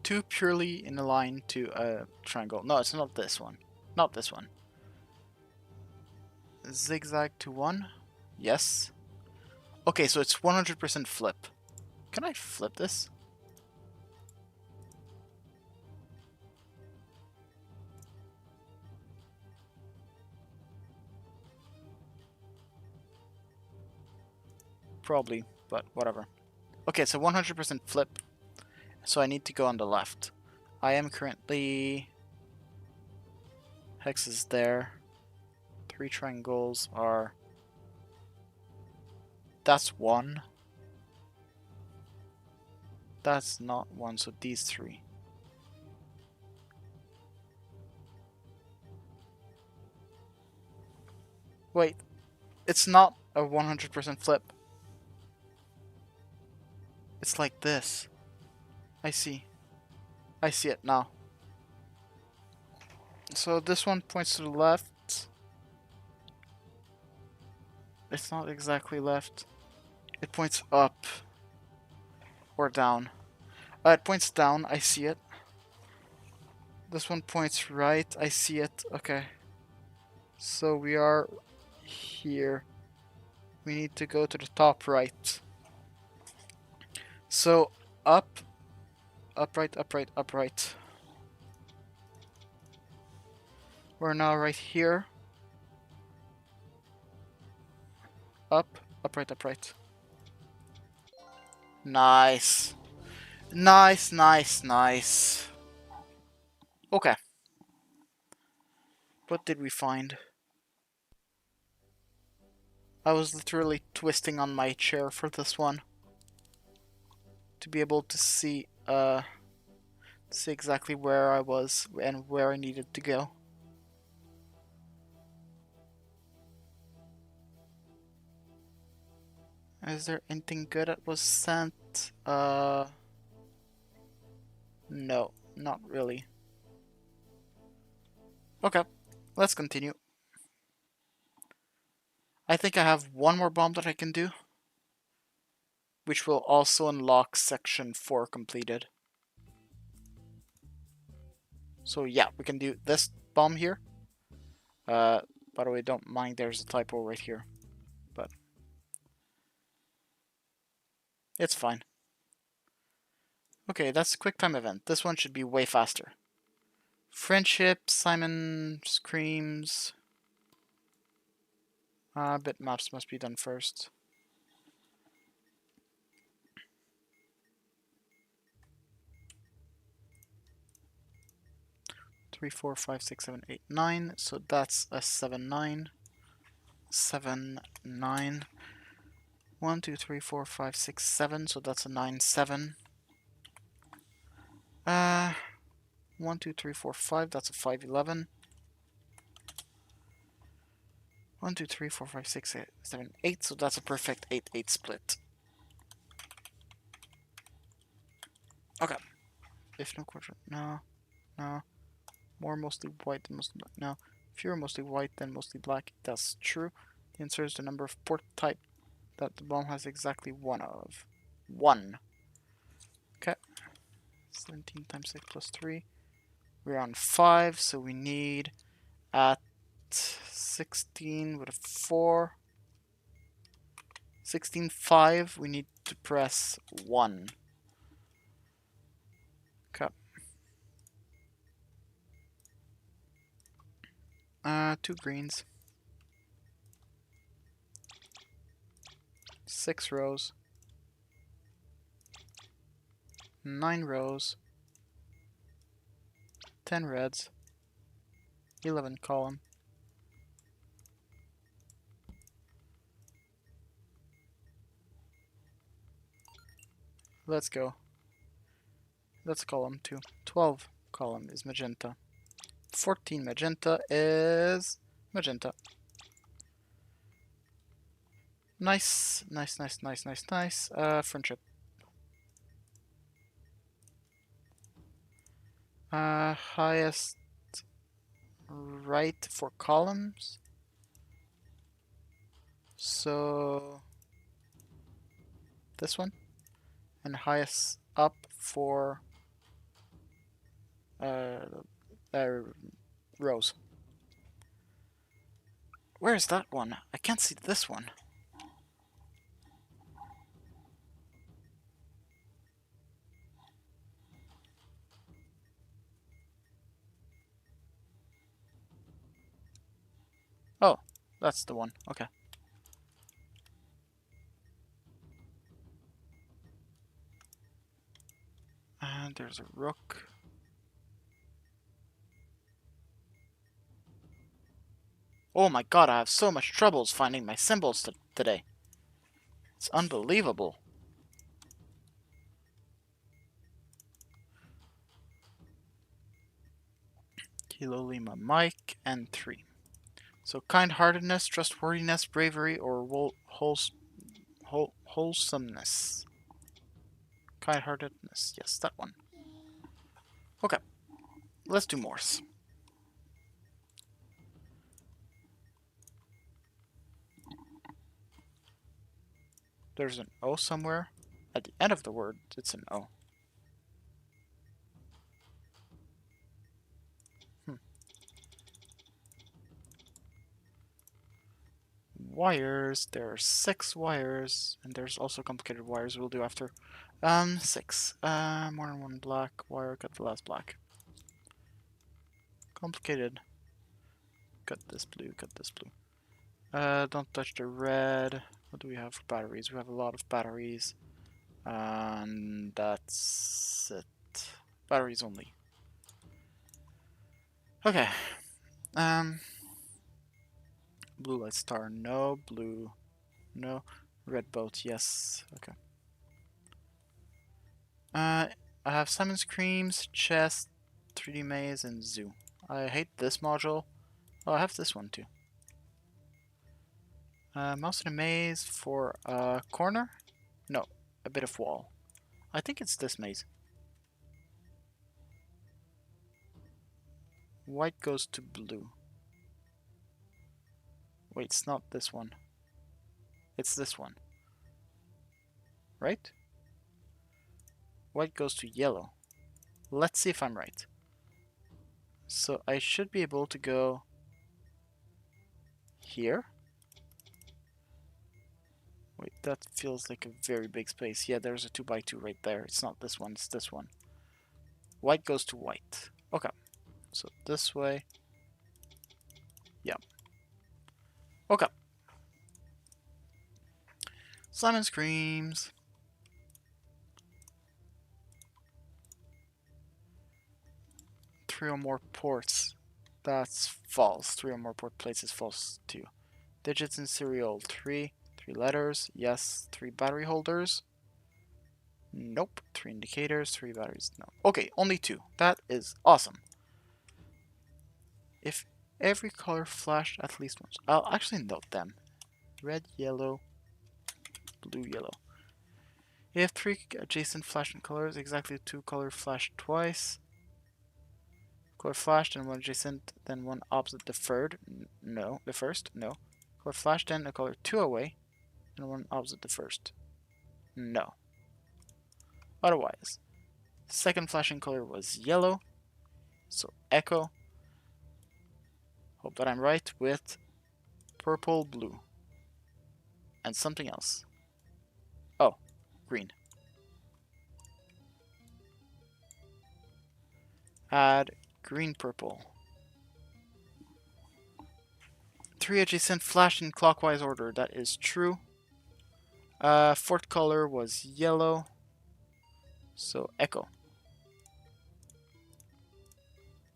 Speaker 1: 2 purely in a line to a triangle. No, it's not this one. Not this one. Zigzag to 1? Yes. Okay, so it's 100% flip. Can I flip this? Probably, but whatever. Okay, so 100% flip. So I need to go on the left. I am currently... Hex is there. 3 triangles are... That's 1. That's not 1, so these 3. Wait, it's not a 100% flip. It's like this. I see. I see it now. So this one points to the left. It's not exactly left. It points up. Or down. It points down. I see it. This one points right. I see it. Okay. So we are here. We need to go to the top right. So up, upright, upright, upright. We're now right here. Up, upright, upright. Nice. Nice, nice, nice. Okay. What did we find? I was literally twisting on my chair for this one. To be able to see exactly where I was and where I needed to go. Is there anything good that was sent? No, not really. Okay, let's continue. I think I have one more bomb that I can do, which will also unlock section 4 completed. So yeah, we can do this bomb here. By the way, don't mind there's a typo right here, but it's fine. Okay, that's a quick time event. This one should be way faster. Friendship, Simon screams. Bitmaps must be done first. Three, 4, 5, 6, 7, 8, 9. So that's a 7, 9. 7, 9. 1, 2, 3, 4, 5, 6, 7. So that's a 9, 7. 1, 2, 3, 4, 5. That's a 5, 11. 1, 2, 3, 4, 5, 6, 7, 8. So that's a perfect 8, 8 split. Okay. If no quarter, no, no. More mostly white than mostly black. No. Fewer mostly white than mostly black. That's true. The answer is the number of port type that the bomb has exactly one of. 1. Okay. 17 times 6 plus 3. We're on 5, so we need at 16 with a 4. 16, 5, we need to press 1. Okay. 2 greens. 6 rows. 9 rows. 10 reds. 11 column. Let's go. That's column 2. 12 column is magenta. 14 magenta is magenta. Nice, nice, nice, nice, nice, nice. Friendship. Highest right for columns. So this one. And highest up for rows. Where is that one? I can't see this one. Oh, that's the one. Okay. And there's a rook. Oh my god, I have so much troubles finding my symbols today. It's unbelievable. Kilo Lima Mike and 3. So kind-heartedness, trustworthiness, bravery, or wholesomeness. Kind-heartedness. Yes, that one. Okay, let's do Morse. There's an O somewhere. At the end of the word, it's an O. Wires. There are 6 wires, and there's also complicated wires we'll do after. 6. More than one black wire. Cut the last black. Complicated. Cut this blue. Cut this blue. Don't touch the red. What do we have for batteries? We have a lot of batteries. And that's it. Batteries only. Okay. Blue light star, no. Blue, no. Red boat, yes. Okay. I have Simon's Creams, Chest, 3D Maze, and Zoo. I hate this module. Oh, I have this one too. Mouse in a maze for a corner? No, a bit of wall. I think it's this maze. White goes to blue. Wait, it's not this one. It's this one. Right? White goes to yellow. Let's see if I'm right. So I should be able to go here. Wait, that feels like a very big space. Yeah, there's a 2x2 right there. It's not this one, it's this one. White goes to white. Okay. So this way. Yeah. Okay. Simon Screams. Three or more ports. That's false. 3 or more port plates is false too. Digits in serial. 3. 3 letters. Yes. 3 battery holders. Nope. 3 indicators. 3 batteries. No. Okay, only 2. That is awesome. If every color flashed at least once. I'll actually note them. Red, yellow, blue, yellow. If 3 adjacent flashing colors, exactly 2 colors flashed twice. Color flashed and 1 adjacent, then 1 opposite the third. No. The first? No. Color flashed, then a color 2 away, and 1 opposite the first. No. Otherwise, the second flashing color was yellow, so echo. Hope that I'm right with purple, blue, and something else. Oh, green. Add green, purple. 3 adjacent flashed in clockwise order. That is true. Fourth color was yellow, so echo.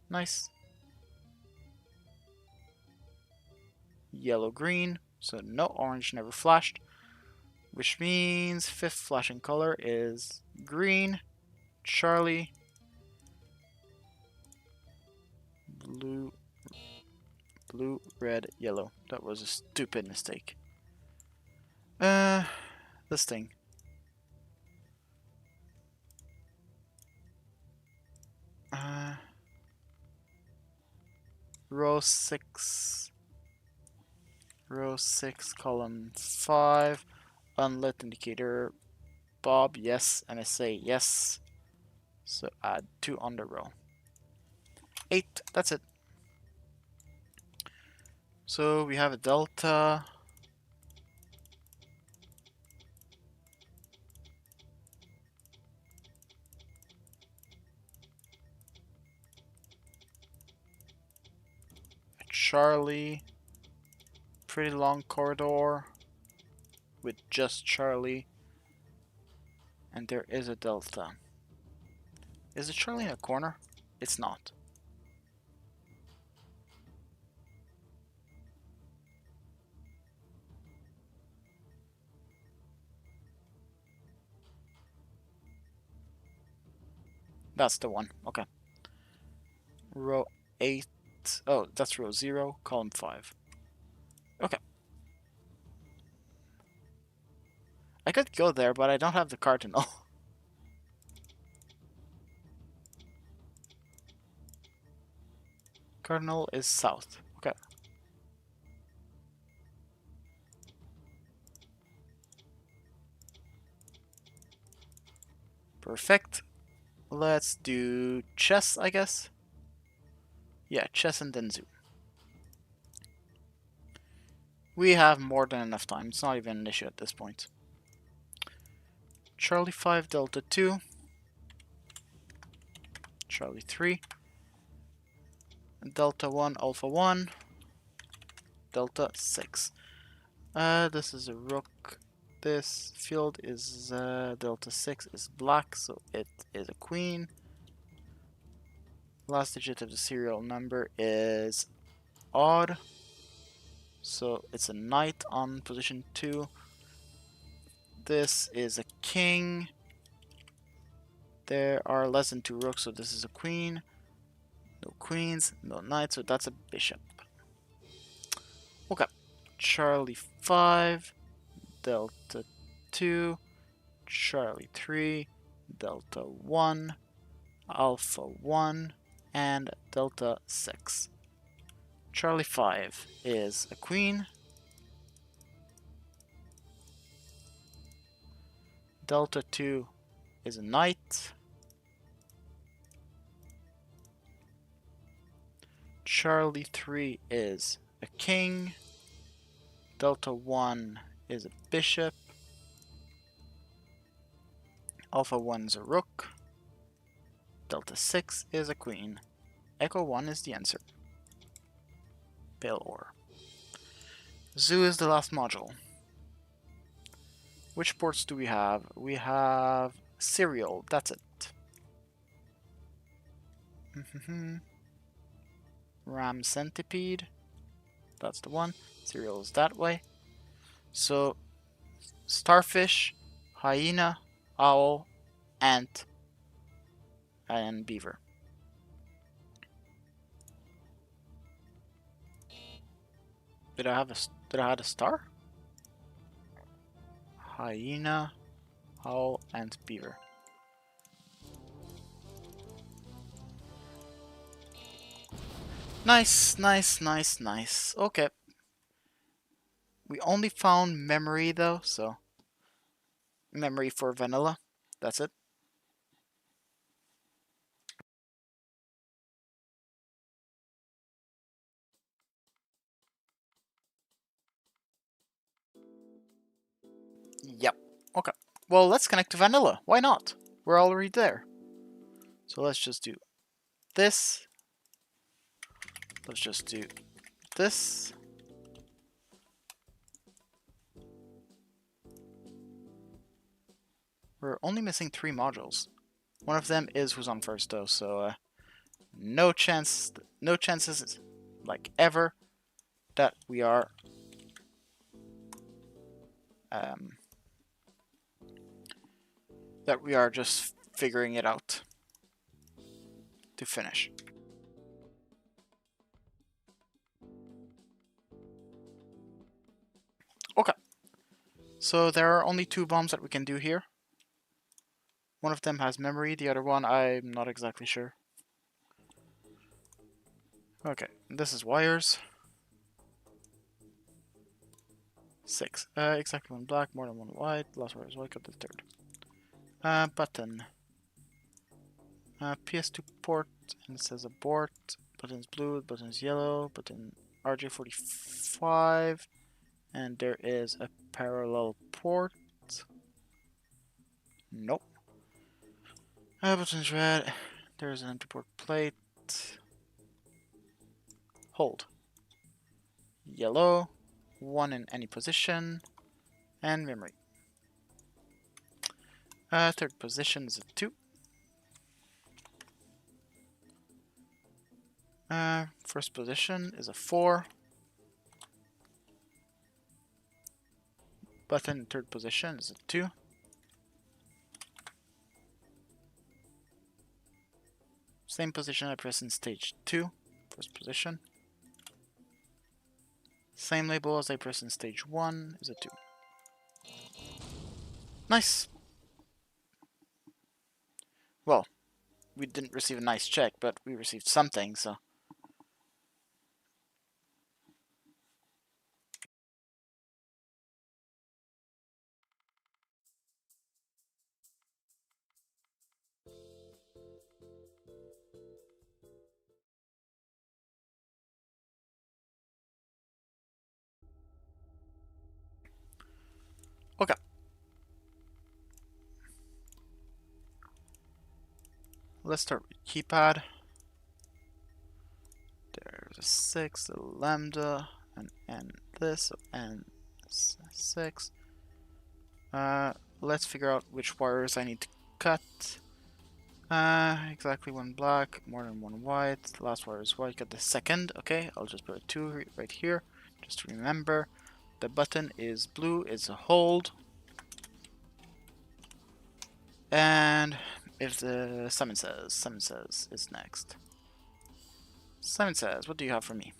Speaker 1: Nice. Yellow, green, so no orange never flashed, which means fifth flashing color is green, Charlie, blue, blue, red, yellow. That was a stupid mistake. This thing. Row 6. Row 6, column 5. Unlit indicator. Bob, yes. MSA, yes. So add 2 on the row. 8, that's it. So we have a delta. Charlie, pretty long corridor with just Charlie, and there is a delta. Is it Charlie in a corner? It's not. That's the one. Okay. Row 8. Oh, that's row 0, column 5. I could go there, but I don't have the cardinal. Cardinal is south. Okay. Perfect. Let's do chess, I guess. Yeah, chess and then zoo. We have more than enough time. It's not even an issue at this point. Charlie 5, Delta 2. Charlie 3. Delta 1, Alpha 1. Delta 6. This is a rook. This field is Delta 6 is black, so it is a queen. Last digit of the serial number is odd, so it's a knight on position 2. This is a king. There are less than 2 rooks, so this is a queen. No queens, no knights, so that's a bishop. Okay. Charlie 5, Delta 2, Charlie 3, Delta 1, Alpha 1, and Delta 6. Charlie 5 is a queen. Delta 2 is a knight. Charlie 3 is a king. Delta 1 is a bishop. Alpha 1 is a rook. Delta 6 is a queen. Echo 1 is the answer. Pale ore. Zoo is the last module. Which ports do we have? We have serial, that's it. Ram centipede, that's the one. Serial is that way. So, starfish, hyena, owl, ant, and beaver. Did I have a star? Hyena, owl, and beaver. Nice, nice, nice, nice. Okay. We only found memory though, so memory for vanilla. That's it. Yep. Okay. Well, let's connect to vanilla. Why not? We're already there. So let's just do this. Let's just do this. We're only missing 3 modules. One of them is who's on first though, so no chances like ever that we are just figuring it out to finish. Okay. So there are only 2 bombs that we can do here. One of them has memory, the other one I'm not exactly sure. Okay, this is wires. 6. Exactly 1 black, more than 1 white. Last wire is white, cut the third. Button. PS2 port, and it says abort. Button's blue, button's yellow, button RJ45. And there is a parallel port. Nope. Button's red. There's an empty port plate. Hold. Yellow. 1 in any position. And memory. Third position is a 2. First position is a 4. Button third position is a 2. Same position I press in stage 2, first position. Same label as I press in stage 1 is a 2. Nice. Well, we didn't receive a nice check, but we received something, so. Okay. Let's start with keypad. There's a 6, a lambda, and this, and 6. Let's figure out which wires I need to cut. Exactly one black, more than one white. The last wire is white. Got the second. Okay, I'll just put a 2 right here, just to remember. The button is blue. It's a hold. And if the summon says is next. Summon says, what do you have for me?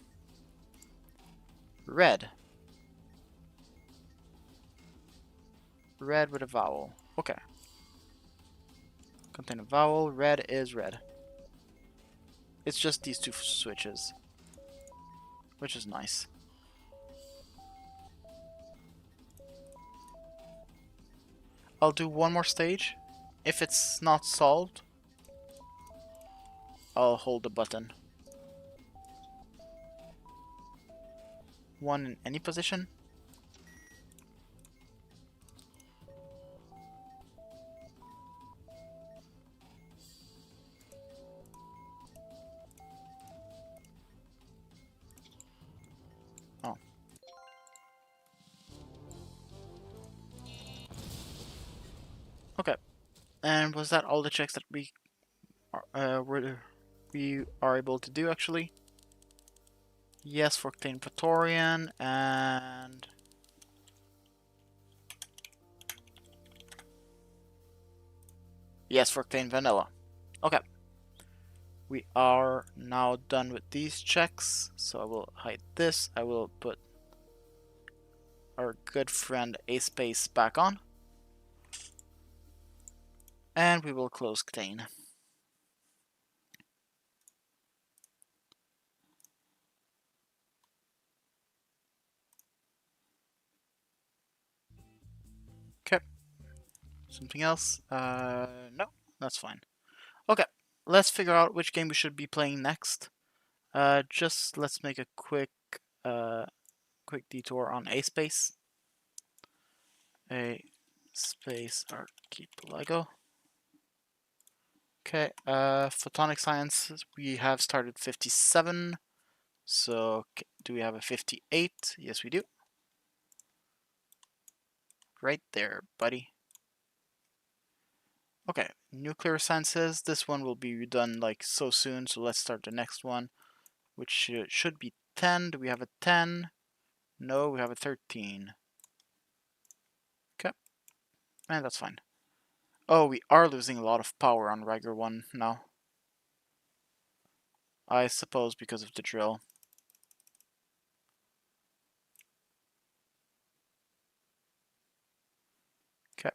Speaker 1: Red. Red with a vowel. Okay. Contain a vowel. Red is red. It's just these two switches, which is nice. I'll do one more stage. If it's not solved, I'll hold the button. One in any position. Oh. Okay. And was that all the checks that we are able to do actually? Yes for Clean Praetorian and yes for Clean Vanilla. Okay. We are now done with these checks, so I will hide this. I will put our good friend A-Space back on. And we will close Clean. Okay. Something else? No, that's fine. Okay, let's figure out which game we should be playing next. Just let's make a quick detour on A-Space. A-Space Archipelago. Okay, Photonic Science, we have started 57. So, do we have a 58? Yes, we do. Right there, buddy. Okay, Nuclear Sciences, this one will be done like so soon, so let's start the next one, which should be 10. Do we have a 10? No, we have a 13. Okay, and that's fine. Oh, we are losing a lot of power on Riger 1 now. I suppose because of the drill. Okay.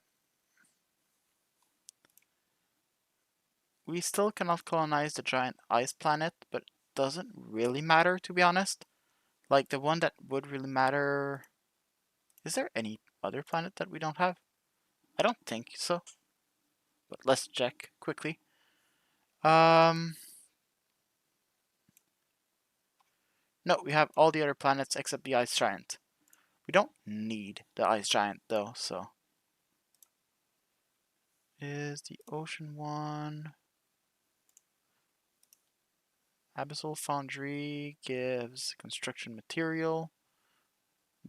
Speaker 1: We still cannot colonize the giant ice planet, but it doesn't really matter, to be honest. Like, the one that would really matter... Is there any other planet that we don't have? I don't think so. But let's check quickly. No, we have all the other planets except the ice giant. We don't need the ice giant, though, so... Is the ocean one... Abyssal Foundry gives construction material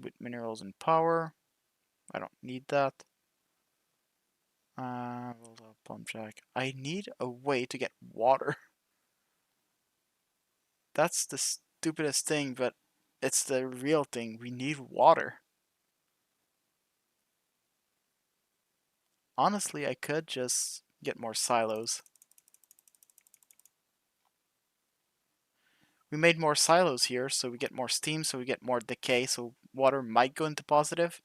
Speaker 1: with minerals and power. I don't need that. Pump jack. I need a way to get water. That's the stupidest thing, but it's the real thing. We need water. Honestly, I could just get more silos. We made more silos here, so we get more steam, so we get more decay, so water might go into positive.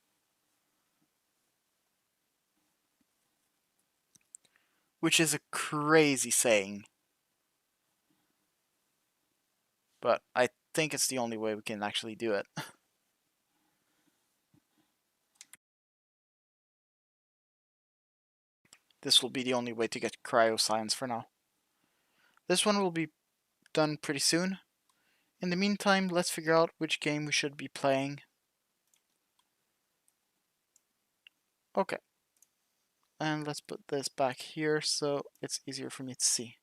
Speaker 1: which is a crazy saying. But I think it's the only way we can actually do it. This will be the only way to get cryoscience for now. This one will be done pretty soon. In the meantime, let's figure out which game we should be playing. Okay. And let's put this back here so it's easier for me to see.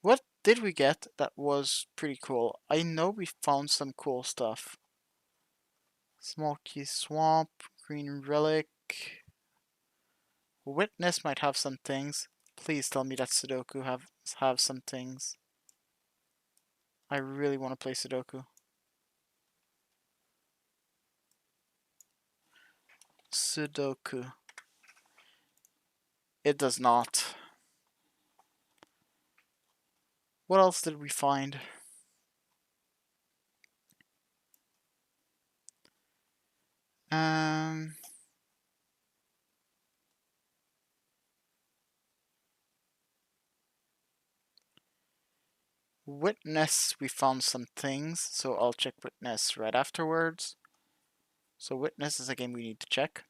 Speaker 1: What did we get that was pretty cool? I know we found some cool stuff. Small Key Swamp, Green Relic. Witness might have some things. Please tell me that Sudoku have some things. I really want to play Sudoku. Sudoku. It does not. What else did we find? Um, Witness, we found some things, so I'll check Witness right afterwards. So Witness is a game we need to check.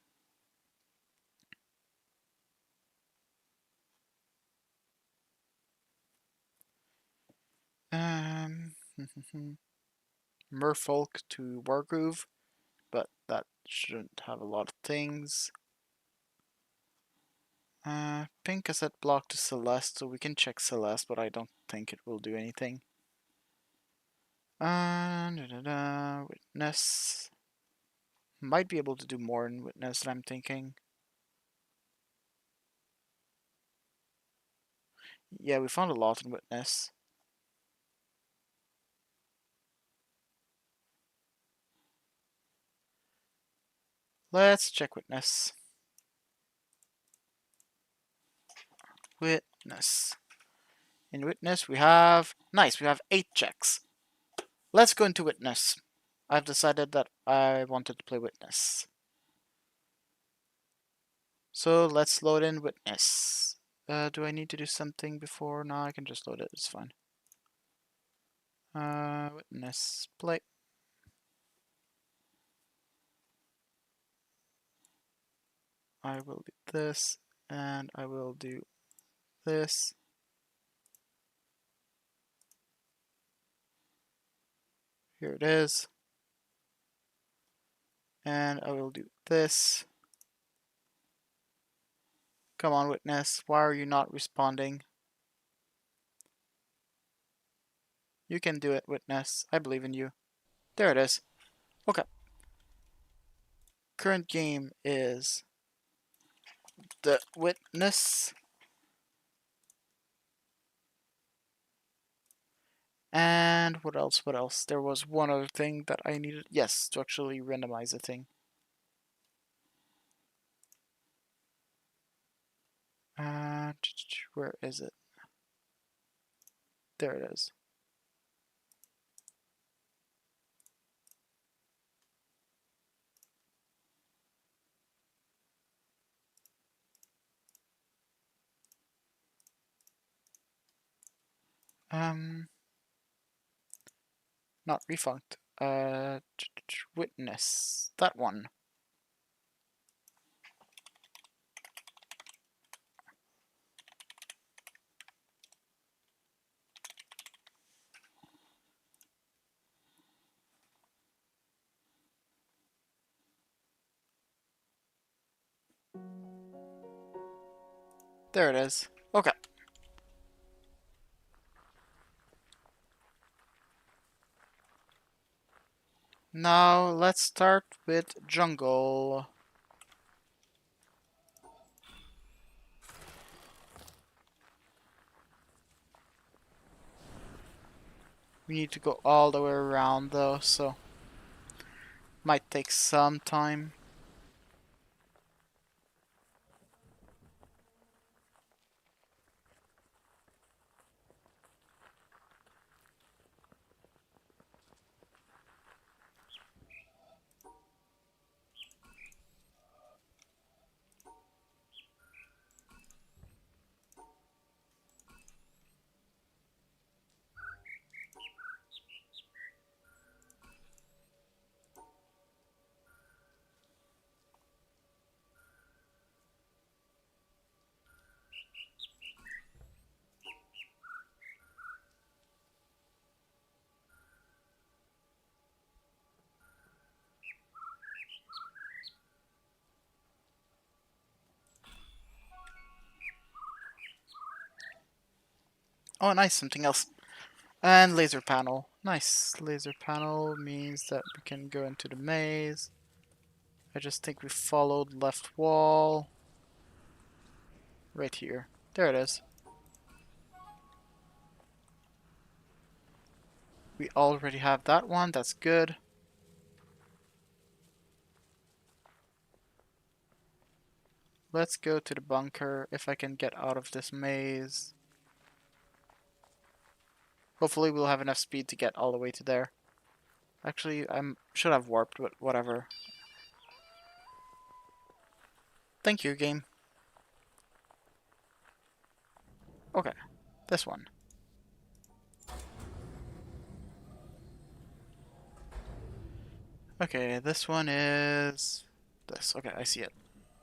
Speaker 1: Merfolk to Wargroove, but that shouldn't have a lot of things. Pink cassette block to Celeste, so we can check Celeste, but I don't think it will do anything. Witness. Might be able to do more in Witness, I'm thinking. Yeah, we found a lot in Witness. Let's check Witness. Witness. In Witness, we have... Nice, we have 8 checks. Let's go into Witness. I've decided that I wanted to play Witness. So let's load in Witness. Do I need to do something before? No, I can just load it. It's fine. Witness. Play. I will do this, and I will do this. Here it is. And I will do this. Come on, Witness. Why are you not responding? You can do it, Witness. I believe in you. There it is. Okay. Current game is the Witness. And what else? What else? There was one other thing that I needed. Yes, to actually randomize a thing. Where is it? There it is. Not refunct. Witness. That one. There it is. Okay. Now let's start with jungle. We need to go all the way around though, so might take some time. Oh, nice, something else. And laser panel. Nice. Laser panel means that we can go into the maze. I just think we followed left wall. Right here. There it is. We already have that one. That's good. Let's go to the bunker if I can get out of this maze. Hopefully we'll have enough speed to get all the way to there. Actually, I should have warped, but whatever. Thank you, game. Okay, this one. Okay, this one is this. Okay, I see it.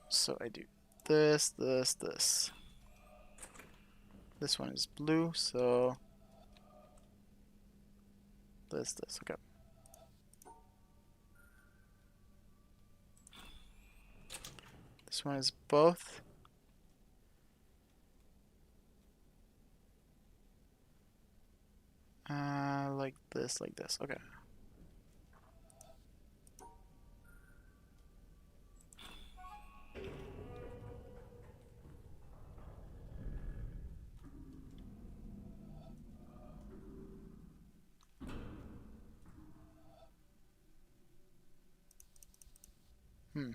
Speaker 1: So I do this, this, this. This one is blue, so this. Okay. This one is both. Like this, like this. Okay. Hmm.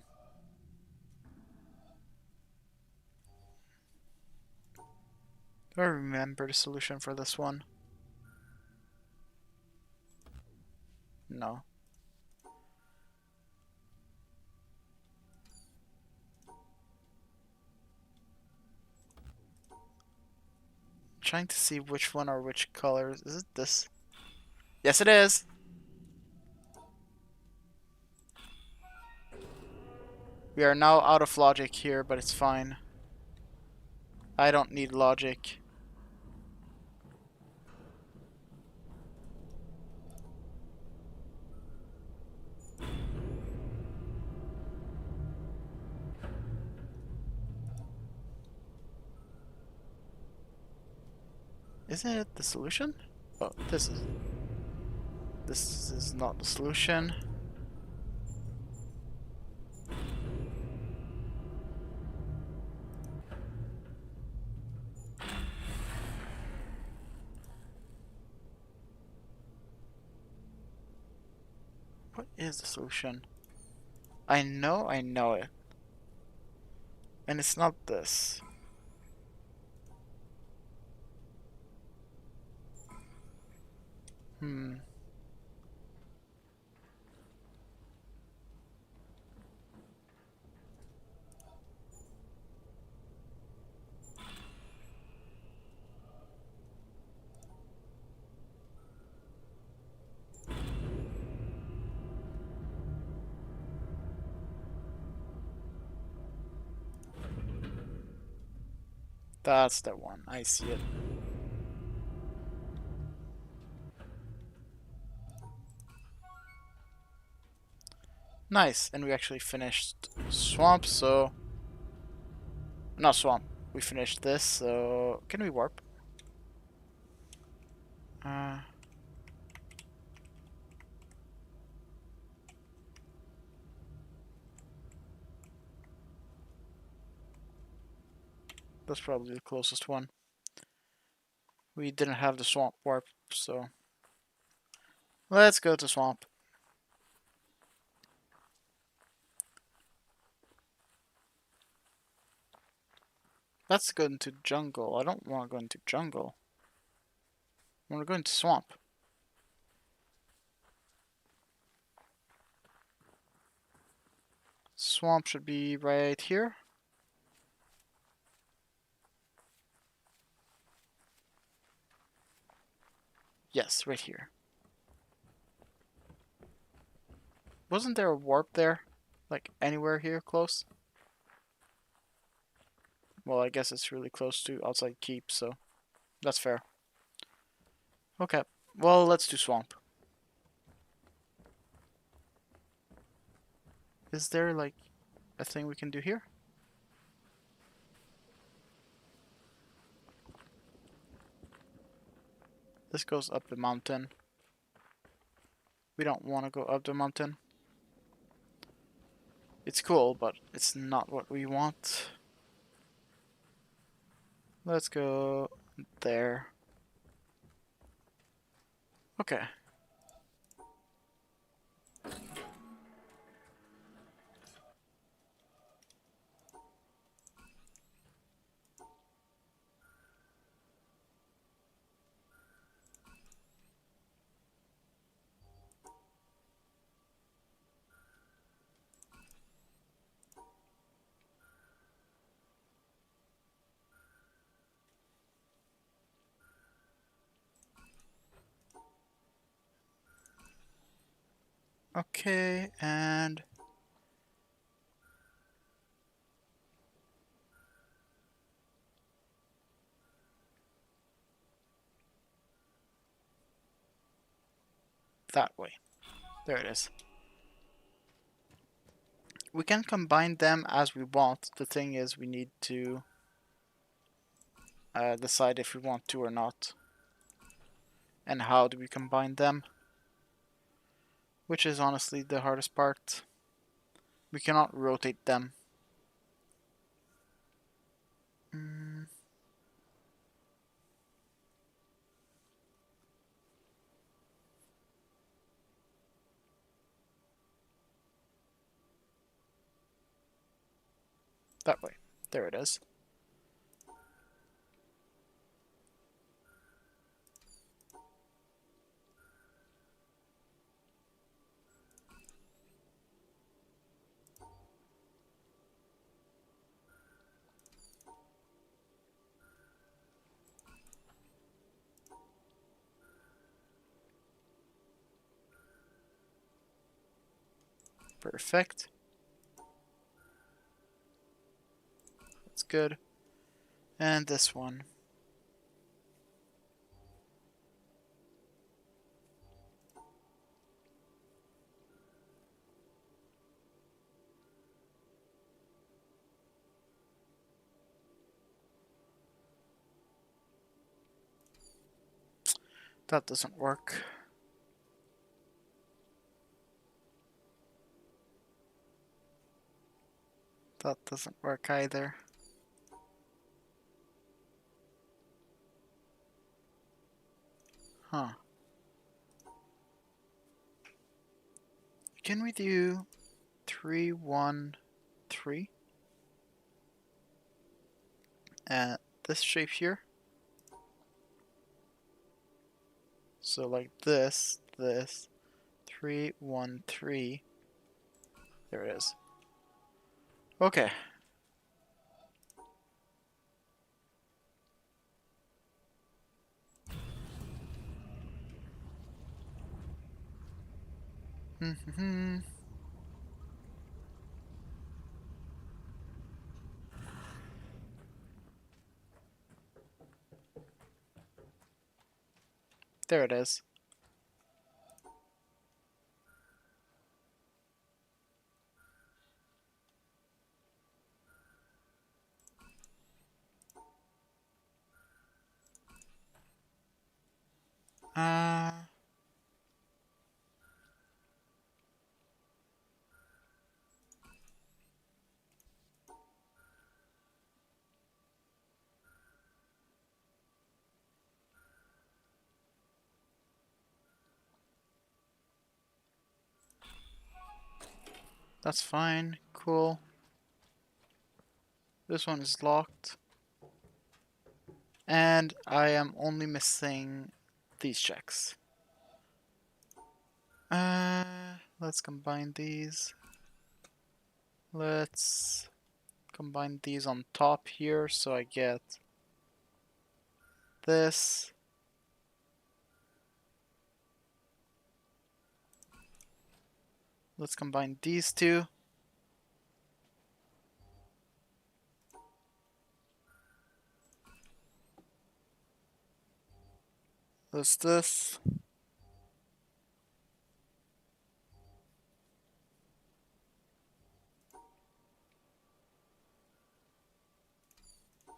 Speaker 1: Do I remember the solution for this one? No. Trying to see which one or which colors. Is it this? Yes, it is. We are now out of logic here, but it's fine. I don't need logic. Isn't it the solution? Oh, this is. This is not the solution. What is the solution? I know it. And it's not this. Hmm. That's the one. I see it. Nice. And we actually finished swamp, so... Not swamp. We finished this, so... Can we warp? Uh... That's probably the closest one. We didn't have the swamp warp, so... Let's go to swamp. Let's go into jungle. I don't want to go into jungle. I want to go into swamp. Swamp should be right here. Yes, right here. Wasn't there a warp there? Like anywhere here close? Well, I guess it's really close to outside keep, so that's fair. Okay, well, let's do swamp. Is there like a thing we can do here? this goes up the mountain. We don't want to go up the mountain. It's cool, but it's not what we want. Let's go there. Okay. Okay, and that way. There it is. We can combine them as we want. The thing is, we need to decide if we want to or not. And how do we combine them? Which is honestly the hardest part. We cannot rotate them. That way. There it is. Perfect. That's good. And this one. That doesn't work. That doesn't work either. Huh. Can we do 3, 1, 3? And this shape here? So like this, 3, 1, 3. There it is. Okay. There it is. Uh, that's fine. Cool. This one is locked. And I am only missing these checks. Let's combine these. Let's combine these on top here so I get this. Let's combine these two. That's this.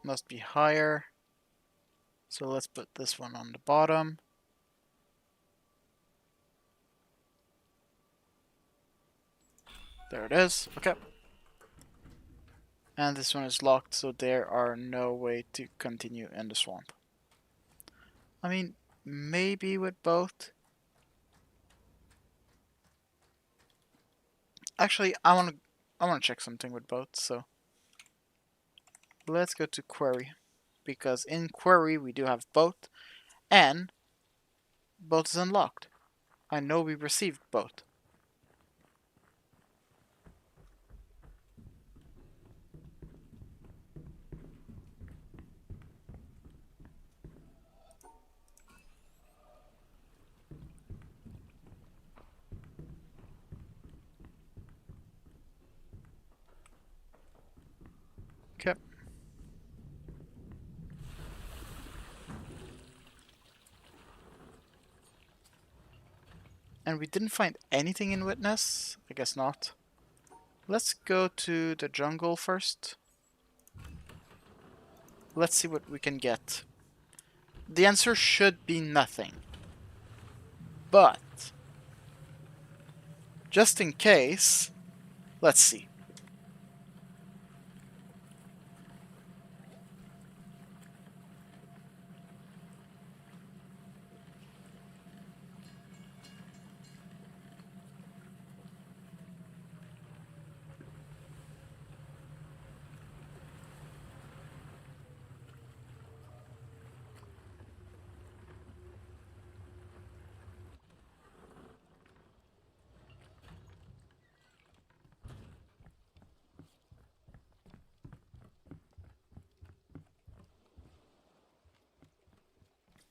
Speaker 1: Must be higher. So let's put this one on the bottom. There it is. Okay. And this one is locked, so there are no way to continue in the swamp. I mean, maybe with both. Actually, I wanna check something with both, so let's go to query. Because in query we do have both, and both is unlocked. I know we received both. Okay. And we didn't find anything in witness? I guess not. Let's go to the jungle first. Let's see what we can get. The answer should be nothing. But, just in case, let's see.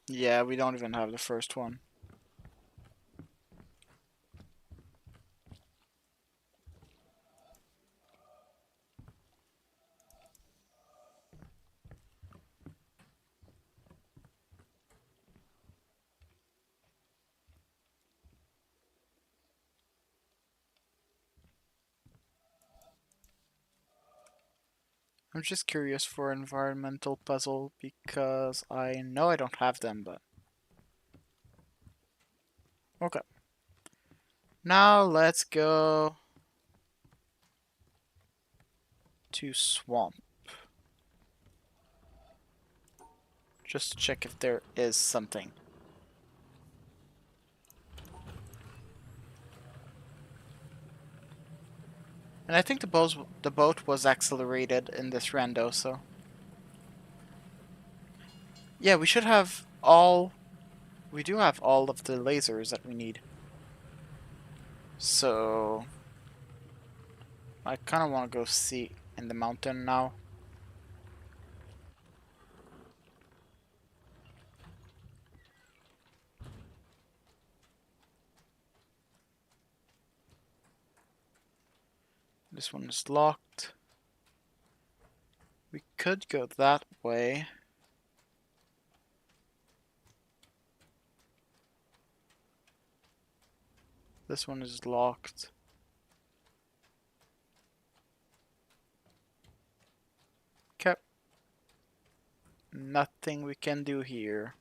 Speaker 1: Yeah, we don't even have the first one. I'm just curious for environmental puzzle because I know I don't have them, but okay. Now let's go to swamp. Just to check if there is something. And I think the boat was accelerated in this rando, so yeah, we should have all. We do have all of the lasers that we need. So I kind of want to go see in the mountain now. This one is locked. We could go that way. This one is locked. Okay. Nothing we can do here.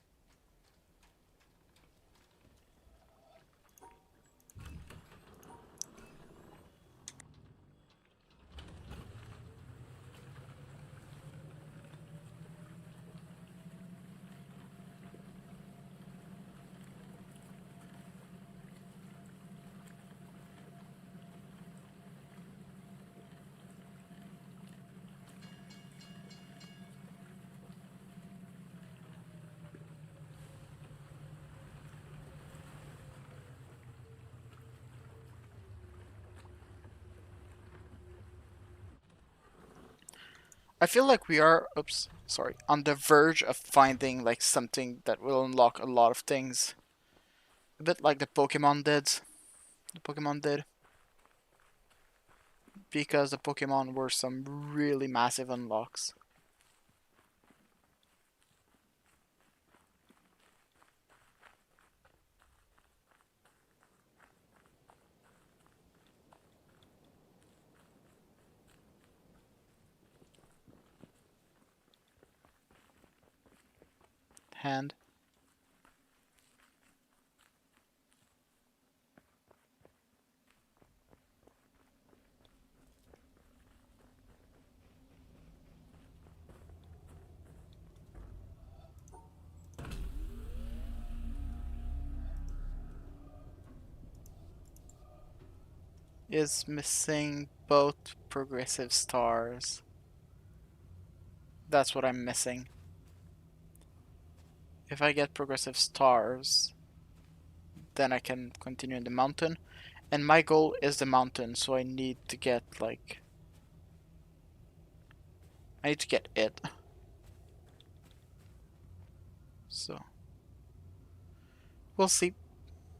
Speaker 1: I feel like we are, oops, sorry, on the verge of finding like something that will unlock a lot of things. A bit like the Pokemon did. The Pokemon did. Because the Pokemon were some really massive unlocks. Hand. is missing both progressive stars. That's what I'm missing. If I get progressive stars, then I can continue in the mountain. And my goal is the mountain, so I need to get like... I need to get it. So, we'll see.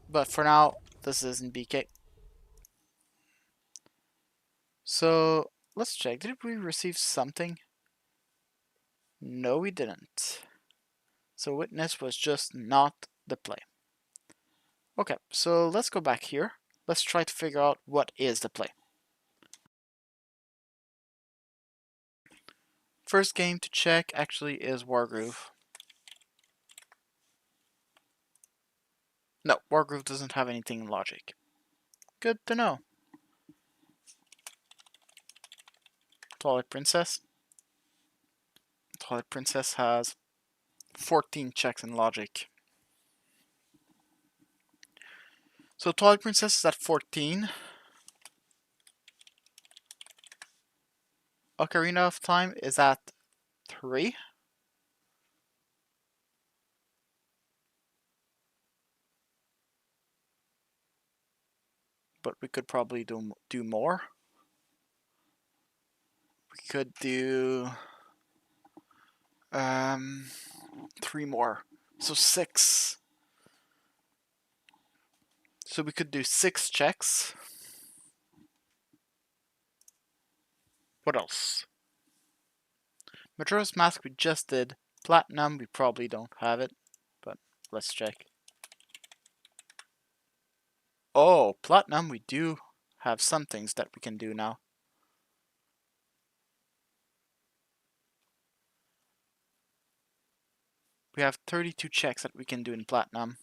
Speaker 1: But for now, this isn't BK. So, let's check. Did we receive something? No, we didn't. So, witness was just not the play. Okay, so let's go back here. Let's try to figure out what is the play. First game to check actually is Wargroove. No, Wargroove doesn't have anything in logic. Good to know. Twilight Princess. Twilight Princess has 14 checks in logic. So Twilight Princess is at 14. Ocarina of Time is at 3. But we could probably do more. We could do 3 more. So 6. So we could do 6 checks. What else? Majora's Mask we just did. Platinum, we probably don't have it, but let's check. Oh, Platinum, we do have some things that we can do now. We have 32 checks that we can do in Platinum.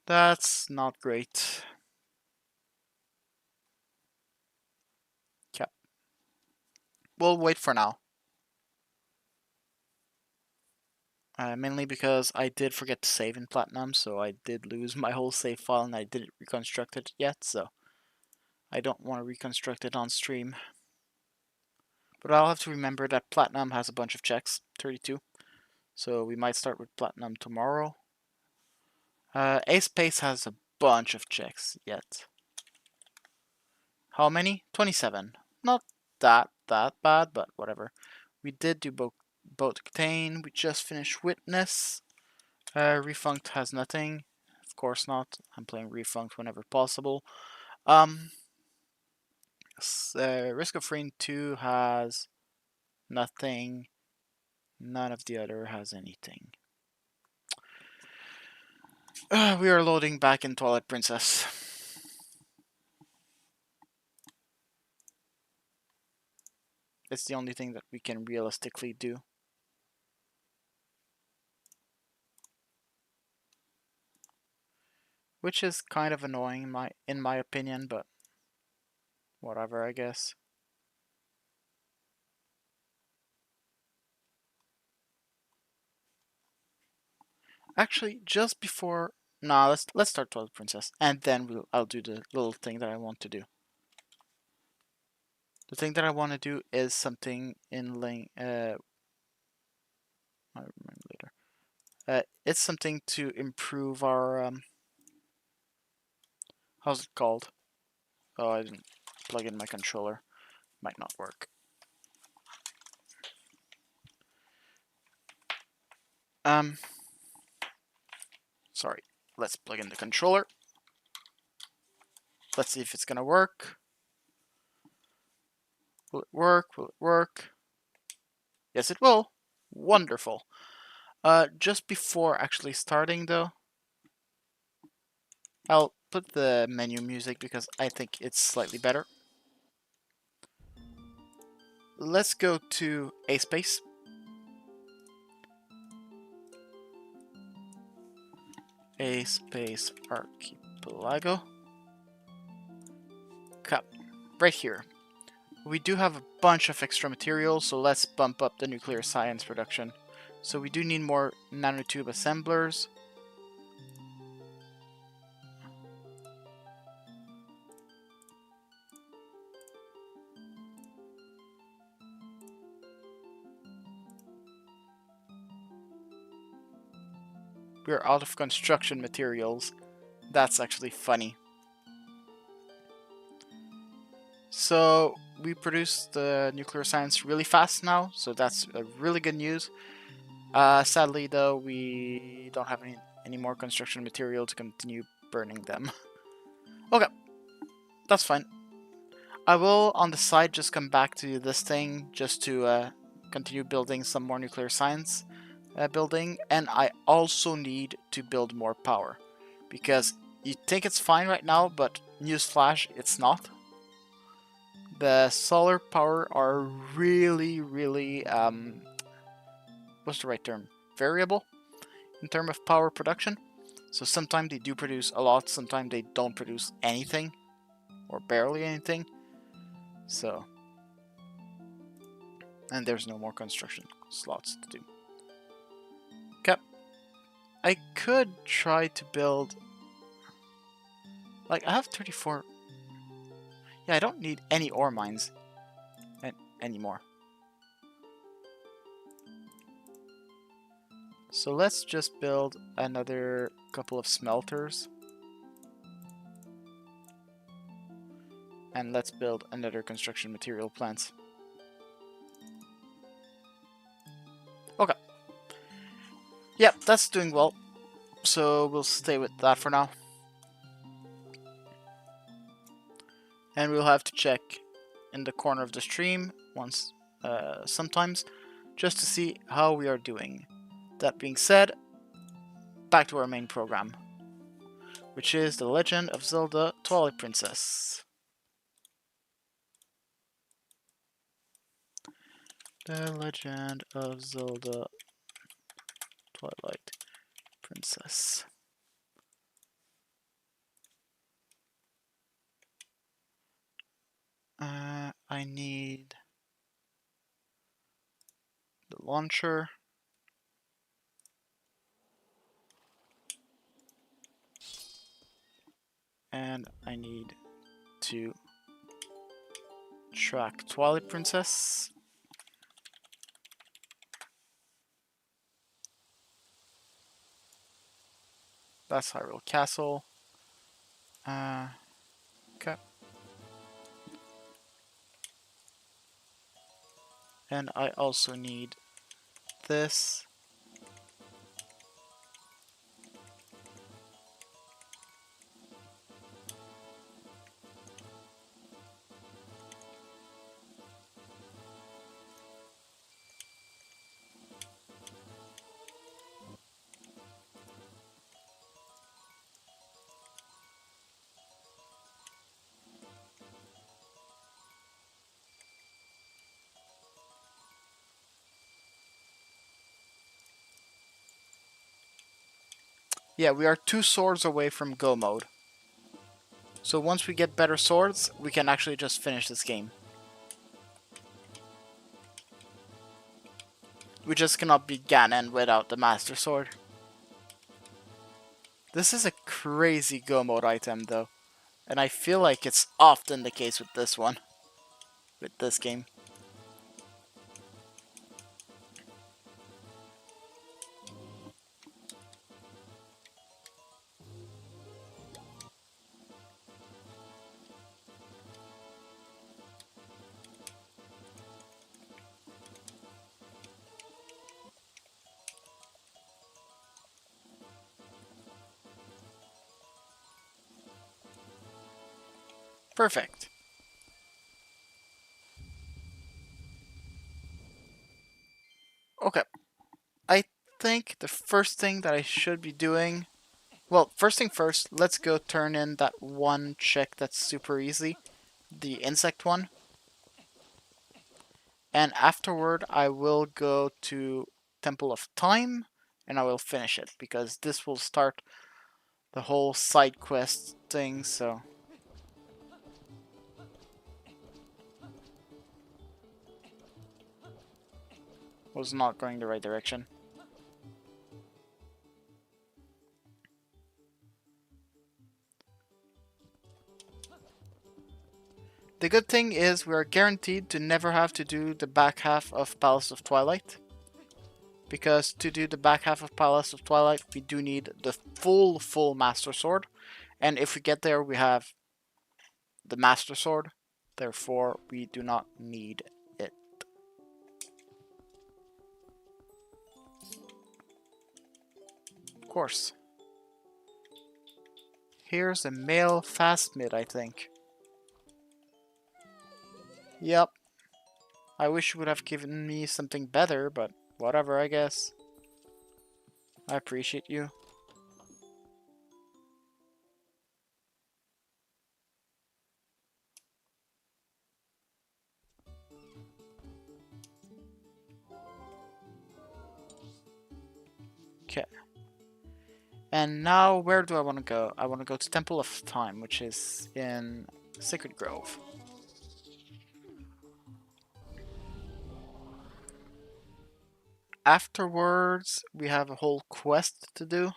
Speaker 1: That's not great. Okay. We'll wait for now. Mainly because I did forget to save in Platinum, so I did lose my whole save file and I didn't reconstruct it yet, so I don't want to reconstruct it on stream. But I'll have to remember that Platinum has a bunch of checks, 32, so we might start with Platinum tomorrow. Ace Pace has a bunch of checks yet. How many? 27. Not that bad, but whatever. We did do both Octane. We just finished Witness. Refunct has nothing. Of course not. I'm playing Refunct whenever possible. Risk of Rain 2 has nothing. None of the other has anything. We are loading back in Twilight Princess. It's the only thing that we can realistically do. Which is kind of annoying in my opinion, but whatever, I guess. Actually, just before... Nah, let's start Twilight Princess, and then I'll do the little thing that I want to do. The thing that I want to do is something in Link... I remember later. It's something to improve our... how's it called? Oh, I didn't plug in my controller. Might not work. Sorry. Let's plug in the controller. Let's see if it's gonna work. Will it work? Will it work? Yes, it will. Wonderful. Just before actually starting, though, I'll put the menu music because I think it's slightly better. Let's go to a space. A space Archipelago. Cup. Right here. We do have a bunch of extra materials, so let's bump up the nuclear science production. So we do need more nanotube assemblers. We're out of construction materials. That's actually funny. So we produce the nuclear science really fast now, so that's a really good news. Sadly though, we don't have any more construction material to continue burning them. Okay, that's fine. I will on the side just come back to this thing just to continue building some more nuclear science building, and I also need to build more power because you think it's fine right now, but newsflash, it's not. The solar power are really what's the right term? Variable in terms of power production. So sometimes they do produce a lot, sometimes they don't produce anything or barely anything. So, and there's no more construction slots to do. Okay. I could try to build, like I have 34. Yeah, I don't need any ore mines anymore. So let's just build another couple of smelters. And let's build another construction material plants. Okay. Yep, that's doing well. So we'll stay with that for now. And we'll have to check in the corner of the stream once, sometimes, just to see how we are doing. That being said, back to our main program, which is The Legend of Zelda Twilight Princess. The Legend of Zelda Twilight Princess. I need the launcher. And I need to track Twilight Princess. That's Hyrule Castle. Okay. And I also need this. Yeah, we are 2 swords away from go mode. So once we get better swords, we can actually just finish this game. We just cannot beat Ganon without the Master Sword. This is a crazy go mode item though. And I feel like it's often the case with this one. With this game. Perfect. Okay. I think the first thing that I should be doing... Well, first thing first, let's go turn in that one check that's super easy. The insect one. And afterward, I will go to Temple of Time, and I will finish it, because this will start the whole side quest thing, so... Was not going the right direction. The good thing is we are guaranteed to never have to do the back half of Palace of Twilight, because to do the back half of Palace of Twilight, we do need the full Master Sword. And if we get there, we have the Master Sword. Therefore, we do not need it. Of course. Here's a male fast mid, I think. Yep. I wish you would have given me something better, but whatever, I guess. I appreciate you. Okay. And now, where do I want to go? I want to go to Temple of Time, which is in Sacred Grove. Afterwards, we have a whole quest to do,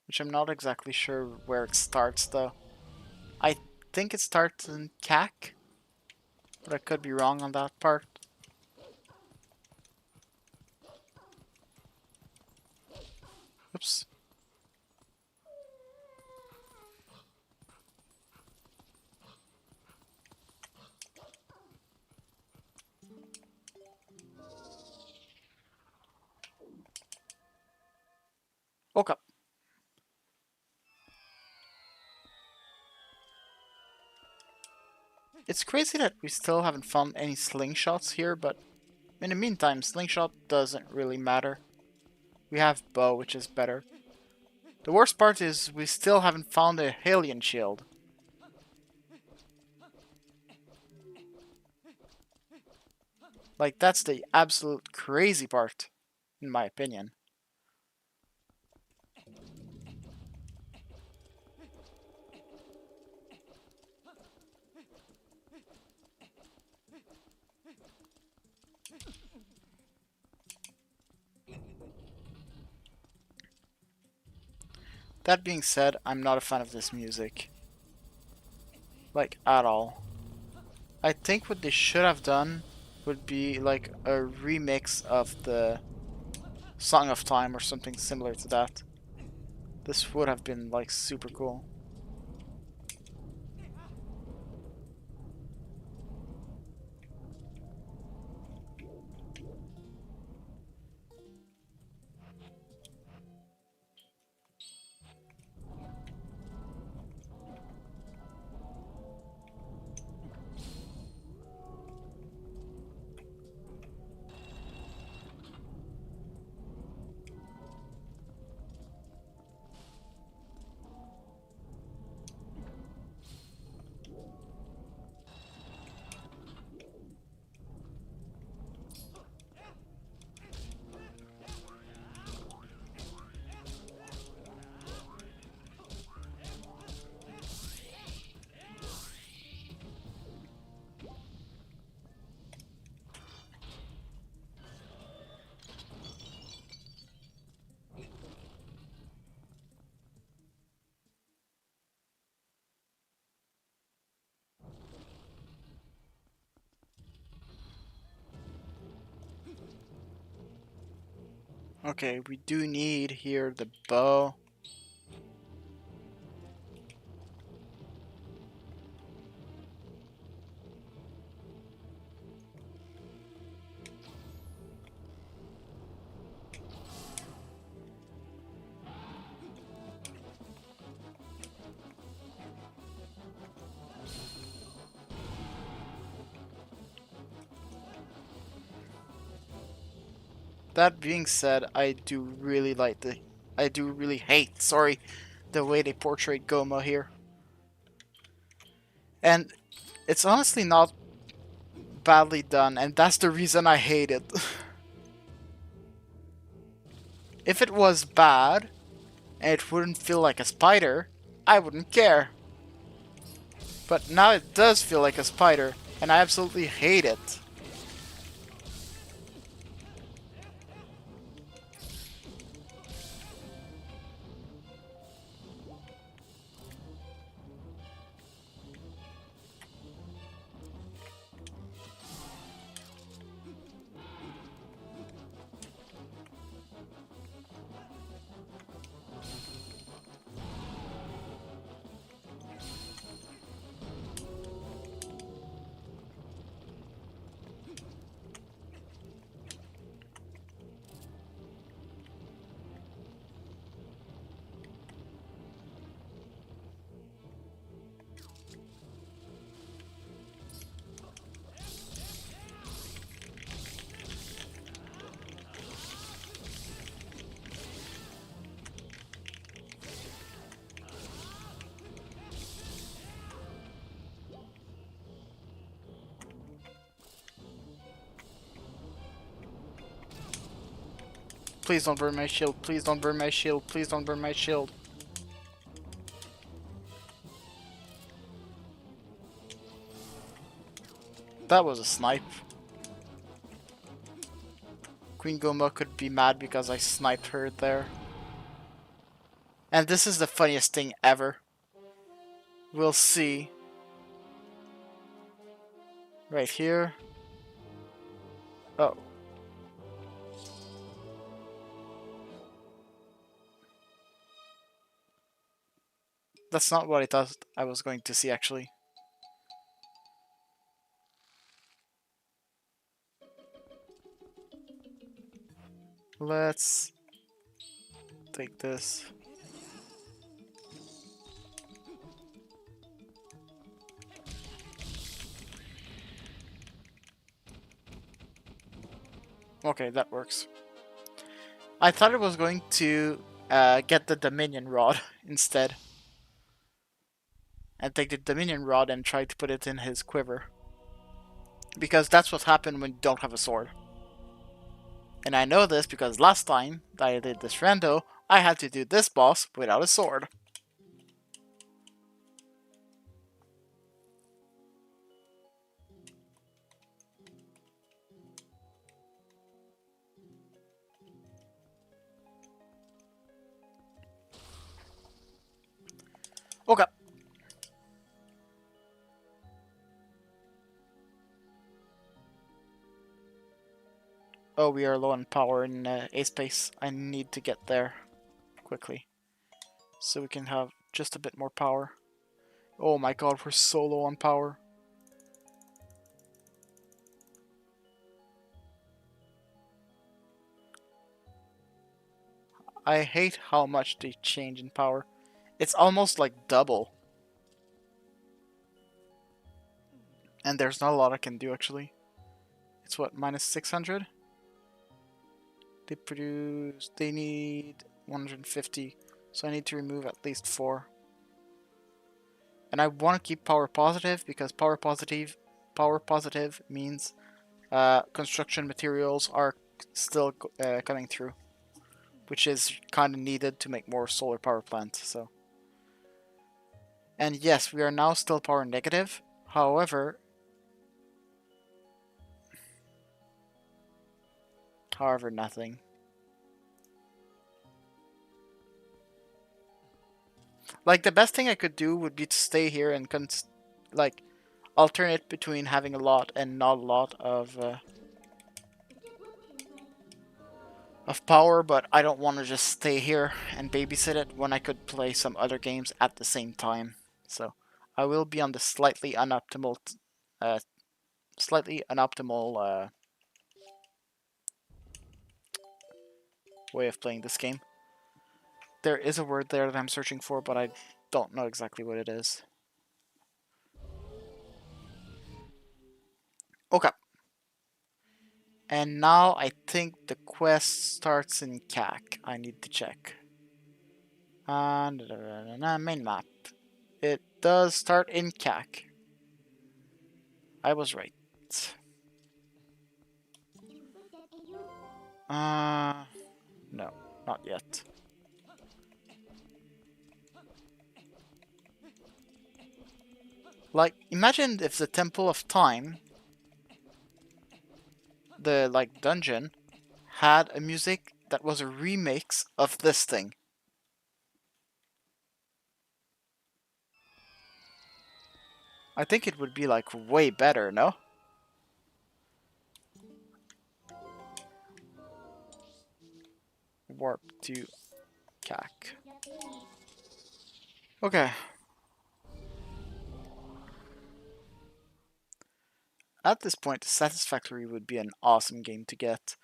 Speaker 1: which I'm not exactly sure where it starts, though. I think it starts in CAC, but I could be wrong on that part. Oops. Okay. It's crazy that we still haven't found any slingshots here, but in the meantime, slingshot doesn't really matter. We have bow, which is better. The worst part is we still haven't found a Hylian shield. Like, that's the absolute crazy part, in my opinion. That being said, I'm not a fan of this music. Like, at all. I think what they should have done would be like a remix of the Song of Time or something similar to that. This would have been like super cool. Okay, we do need here the bow. That being said, I do really hate, sorry, the way they portrayed Goma here. And it's honestly not badly done, and that's the reason I hate it. If it was bad, and it wouldn't feel like a spider, I wouldn't care. But now it does feel like a spider, and I absolutely hate it. Please don't burn my shield. Please don't burn my shield. Please don't burn my shield. That was a snipe. Queen Goma could be mad because I sniped her there. And this is the funniest thing ever. We'll see. Right here. Oh. That's not what I thought I was going to see, actually. Let's take this. Okay, that works. I thought it was going to get the Dominion Rod instead. And take the Dominion Rod and try to put it in his quiver. Because that's what happened when you don't have a sword. And I know this because last time that I did this rando, I had to do this boss without a sword. Okay. Oh, we are low on power in A space. I need to get there quickly. So we can have just a bit more power. Oh my god, we're so low on power. I hate how much they change in power. It's almost like double. And there's not a lot I can do actually. It's what, minus 600? They need 150. So I need to remove at least 4. And I want to keep power positive because power positive means construction materials are still coming through, which is kind of needed to make more solar power plants. So, and yes, we are now still power negative. However, nothing. Like the best thing I could do would be to stay here and like alternate between having a lot and not a lot of power, but I don't want to just stay here and babysit it when I could play some other games at the same time. So I will be on the slightly unoptimal way of playing this game. There is a word there that I'm searching for, but I don't know exactly what it is. Okay. And now I think the quest starts in CAC. I need to check. Main map. It does start in CAC. I was right. No, not yet. Like, imagine if the Temple of Time, the like dungeon, had a music that was a remix of this thing. I think it would be like way better, no? Warp to CAC. Okay. At this point, Satisfactory would be an awesome game to get.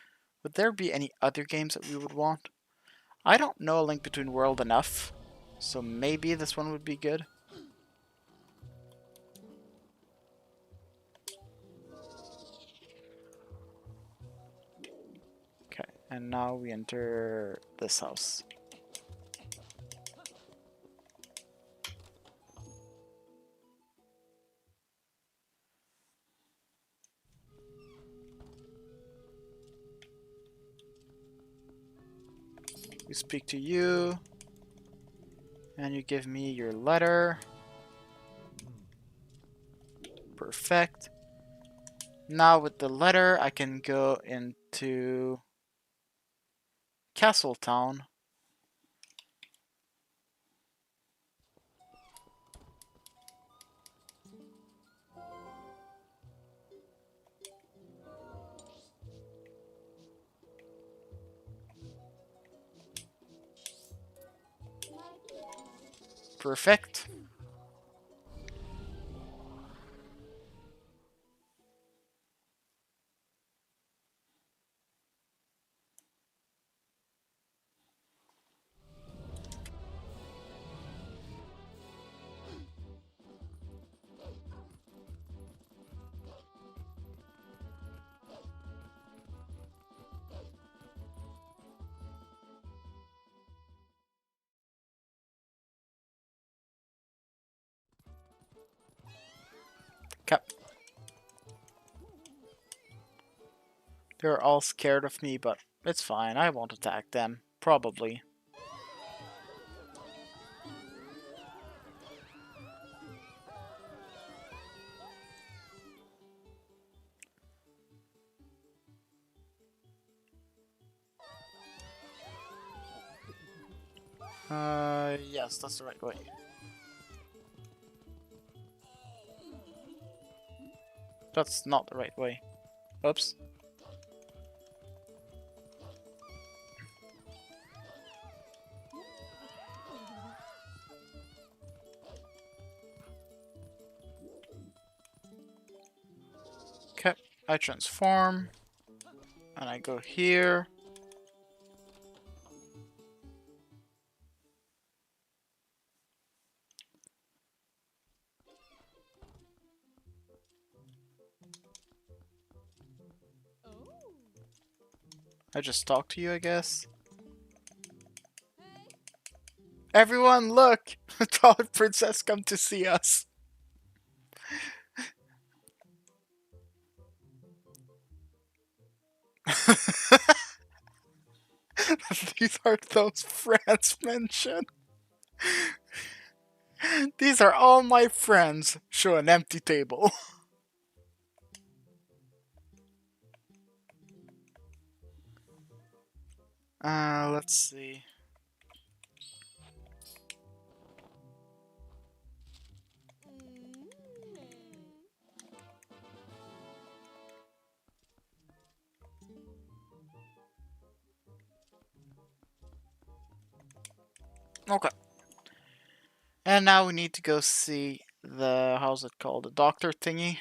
Speaker 1: Would there be any other games that we would want? I don't know A Link Between World enough, so maybe this one would be good. Okay, and now we enter this house. We speak to you. And you give me your letter. Perfect. Now with the letter, I can go into Castletown. Perfect. Okay. They're all scared of me, but it's fine. I won't attack them. Probably. Yes, that's the right way. That's not the right way. Oops. Okay, I transform. And I go here. I just talk to you, I guess. Everyone, look! The Twilight Princess come to see us. These are those friends mentioned. These are all my friends. Show an empty table. Let's see. Okay. And now we need to go see the, how's it called? The doctor thingy.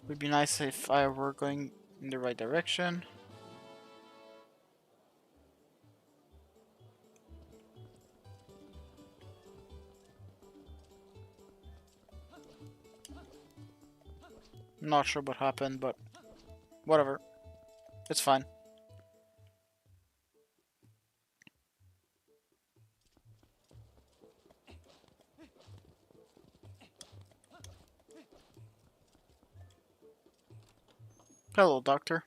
Speaker 1: Would be nice if I were going in the right direction. Not sure what happened, but whatever. It's fine. Hello, doctor.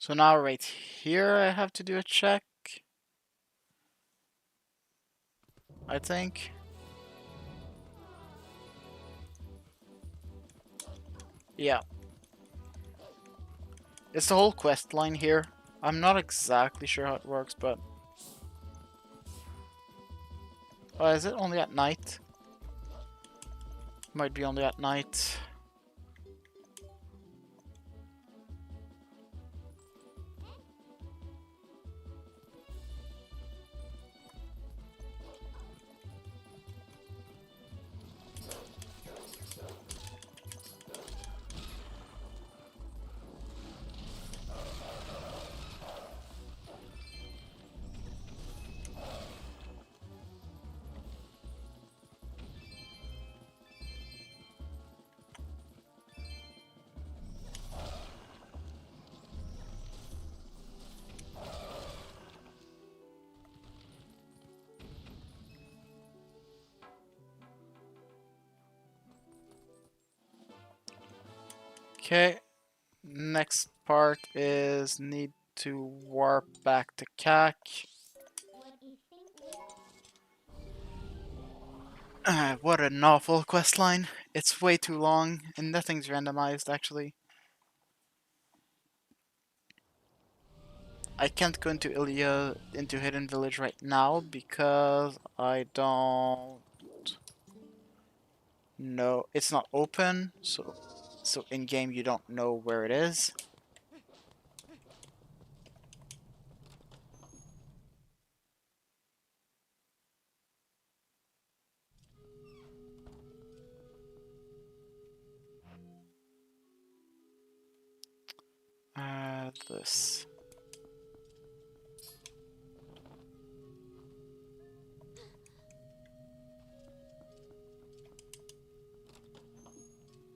Speaker 1: So now right here I have to do a check, I think. Yeah. It's the whole quest line here. I'm not exactly sure how it works, but... Oh, is it only at night? Might be only at night. Okay, next part is need to warp back to CAC. What an awful quest line. It's way too long, and nothing's randomized, actually. I can't go into into Hidden Village right now, because I don't know. It's not open, so in-game you don't know where it is. This.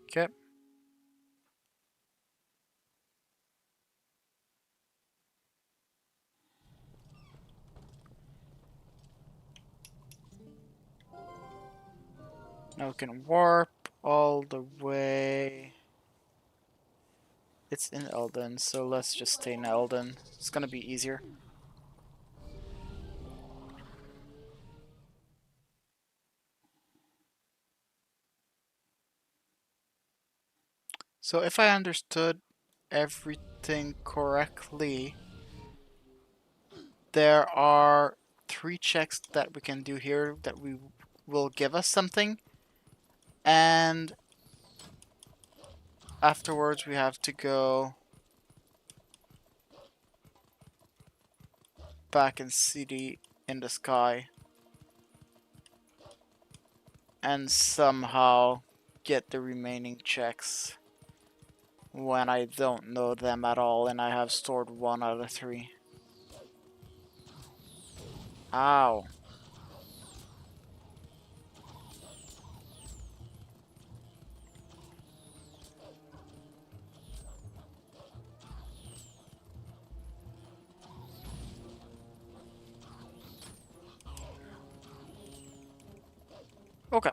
Speaker 1: Okay. Now we can warp all the way. It's in Elden, so let's just stay in Elden. It's gonna be easier. So if I understood everything correctly, there are 3 checks that we can do here that will give us something, and afterwards we have to go back and see in the sky and somehow get the remaining checks when I don't know them at all and I have stored 1 out of 3. Ow. Okay.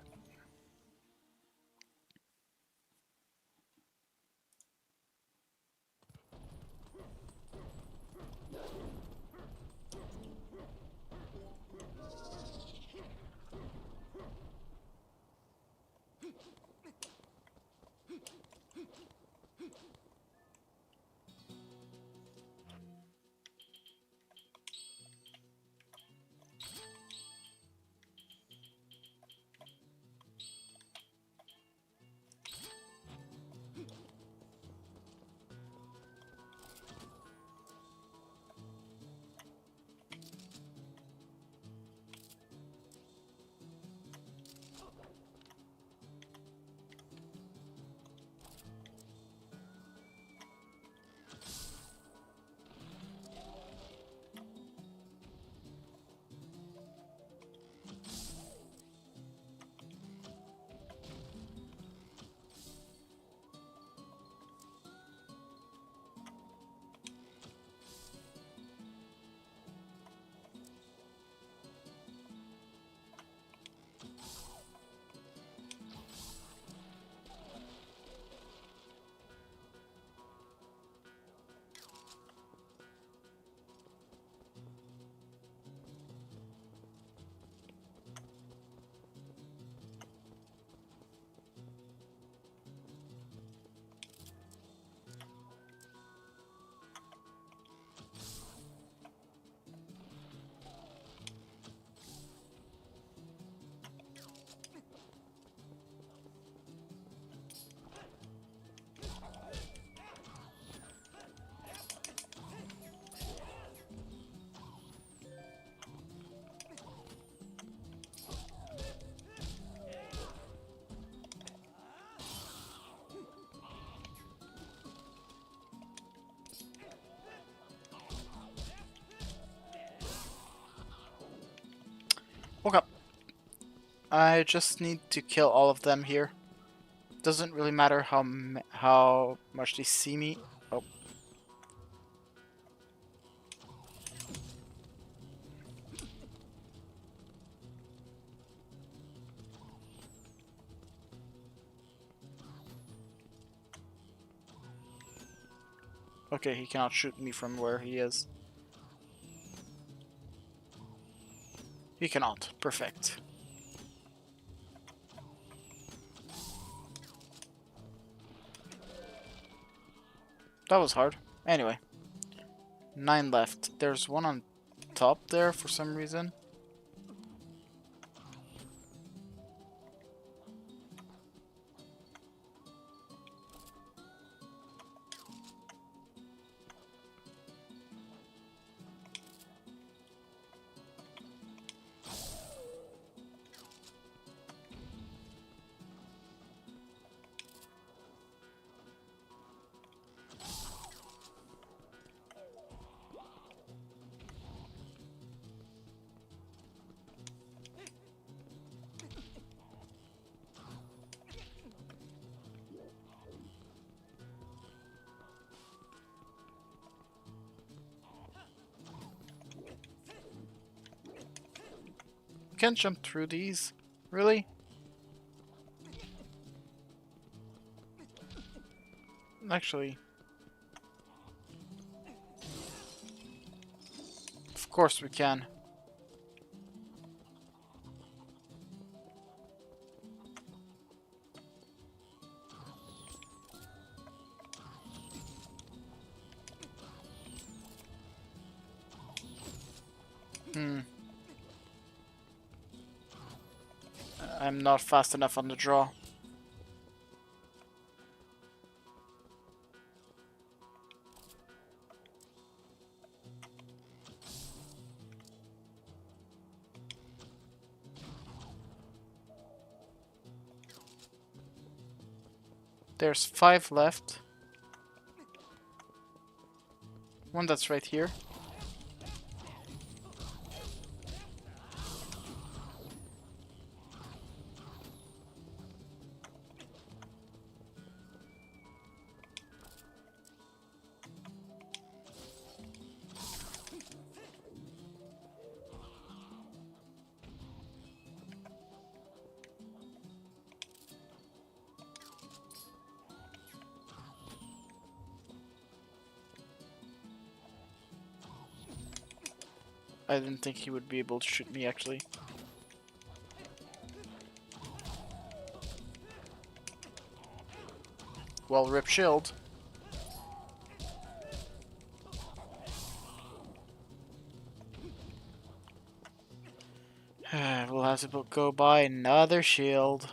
Speaker 1: Okay. I just need to kill all of them here. Doesn't really matter how much they see me. Oh. Okay, he cannot shoot me from where he is. He cannot. Perfect. That was hard. Anyway. 9 left. There's one on top there for some reason. Can't jump through these. Really? Actually. Of course we can. I'm not fast enough on the draw. There's 5 left. One that's right here. I didn't think he would be able to shoot me actually. Well, rip shield. We'll have to go buy another shield.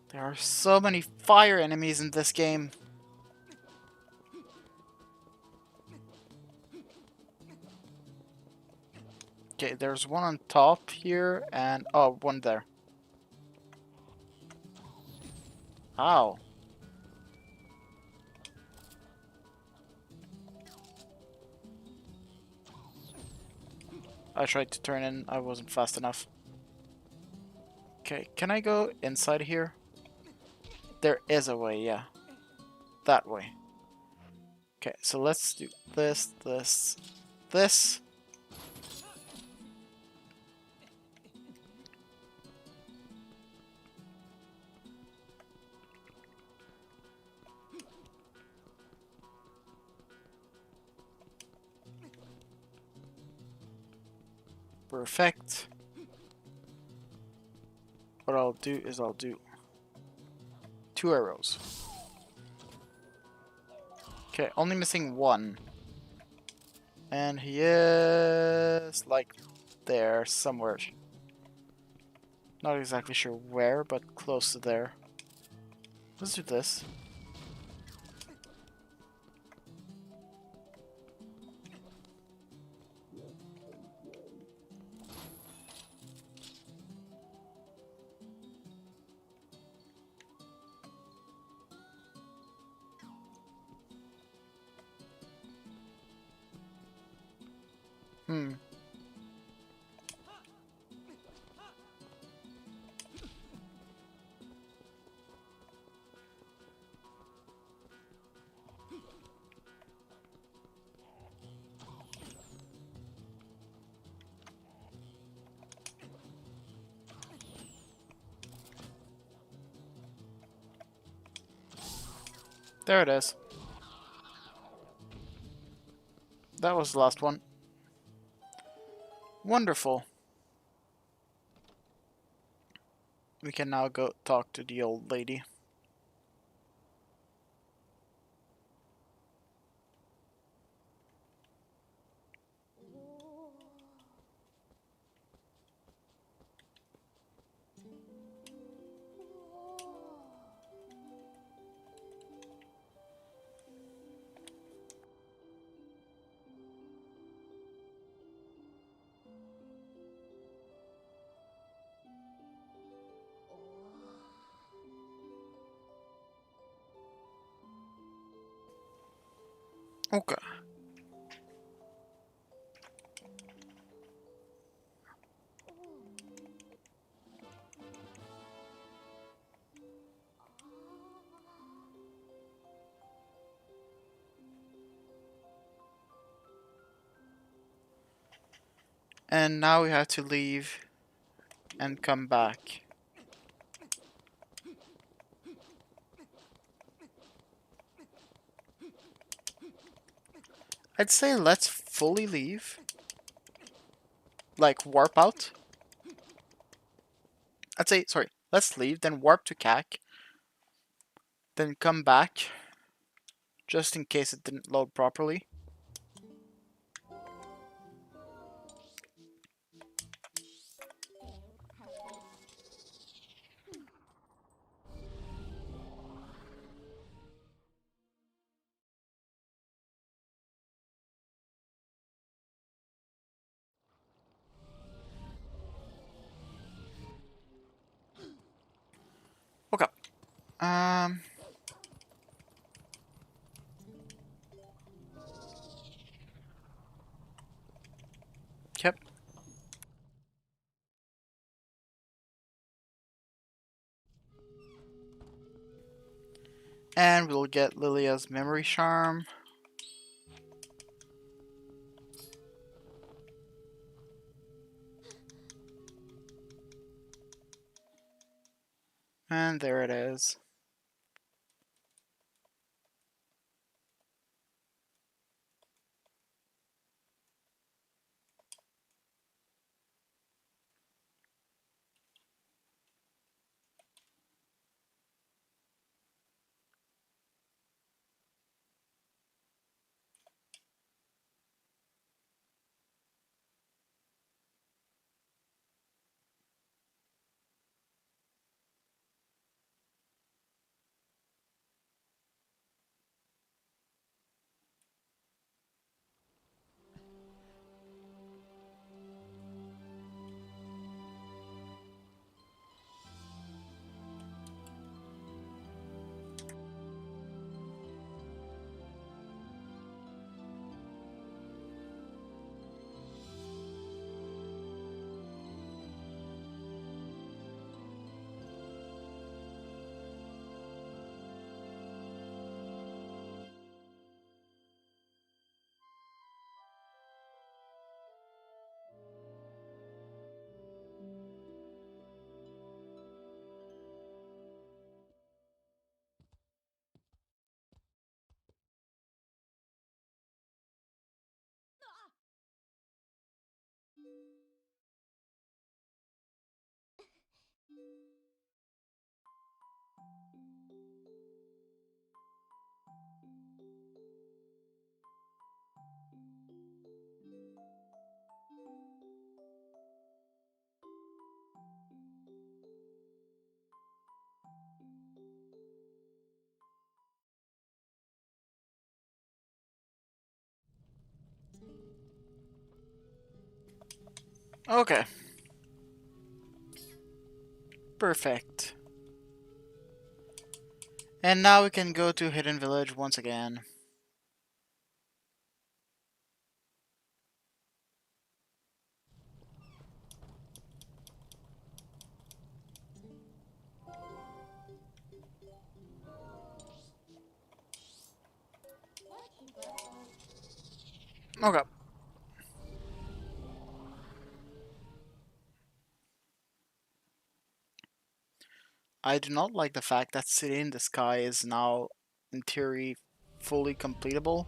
Speaker 1: There are so many fire enemies in this game. Okay, there's one on top here and oh, one there. Ow. I tried to turn in, I wasn't fast enough. Okay, can I go inside here? There is a way, yeah. That way. Okay, so let's do this, this. Perfect. What I'll do is I'll do 2 arrows. Okay, only missing 1. And he is like there somewhere. Not exactly sure where, but close to there. Let's do this. There it is. That was the last one. Wonderful. We can now go talk to the old lady. Okay. And now we have to leave and come back. I'd say let's fully leave. Like, warp out. I'd say, sorry, let's leave, then warp to CAC. Then come back. Just in case it didn't load properly. Okay. Um... Yep. And we'll get Lilia's memory charm. And there it is. Okay. Perfect. And now we can go to Hidden Village once again. Okay. I do not like the fact that City in the Sky is now in theory, fully completable.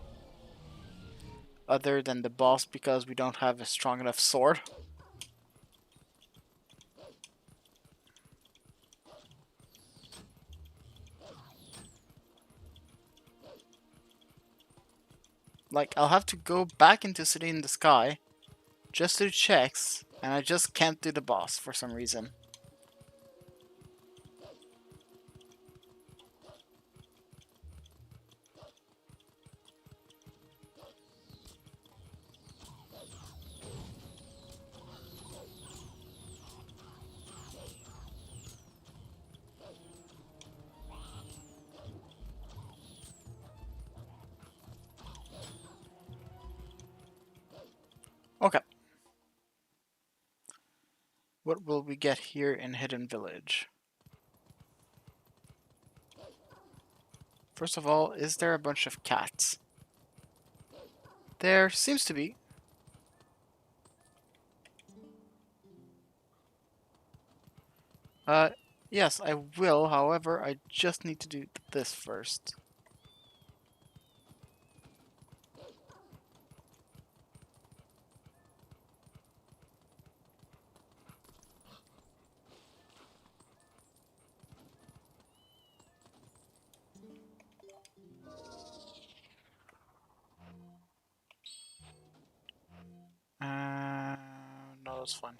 Speaker 1: Other than the boss, because we don't have a strong enough sword. Like, I'll have to go back into City in the Sky just to do checks, and I just can't do the boss for some reason. Okay. What will we get here in Hidden Village? First of all, is there a bunch of cats? There seems to be. Uh, yes, I will. However, I just need to do this first. No, that's fine.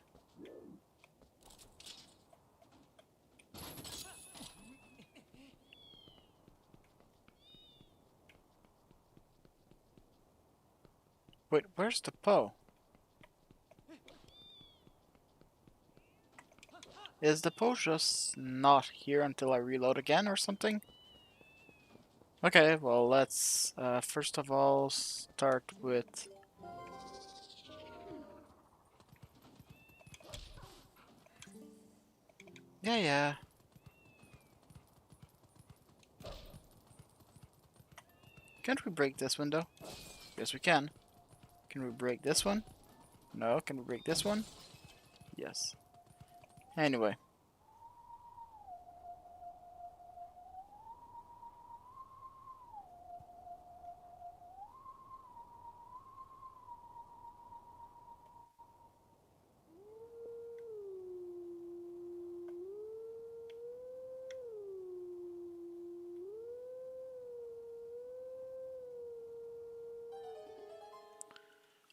Speaker 1: Wait, where's the Poe? Is the Poe just not here until I reload again or something? Okay, well, let's first of all start with... Yeah, yeah. Can't we break this window? Yes, we can. Can we break this one? No. Can we break this one? Yes. Anyway.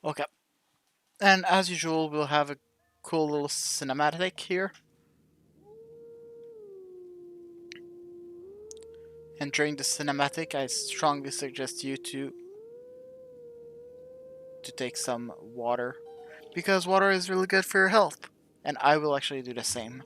Speaker 1: Okay. And as usual, we'll have a cool little cinematic here. And during the cinematic, I strongly suggest you to take some water, because water is really good for your health. And I will actually do the same.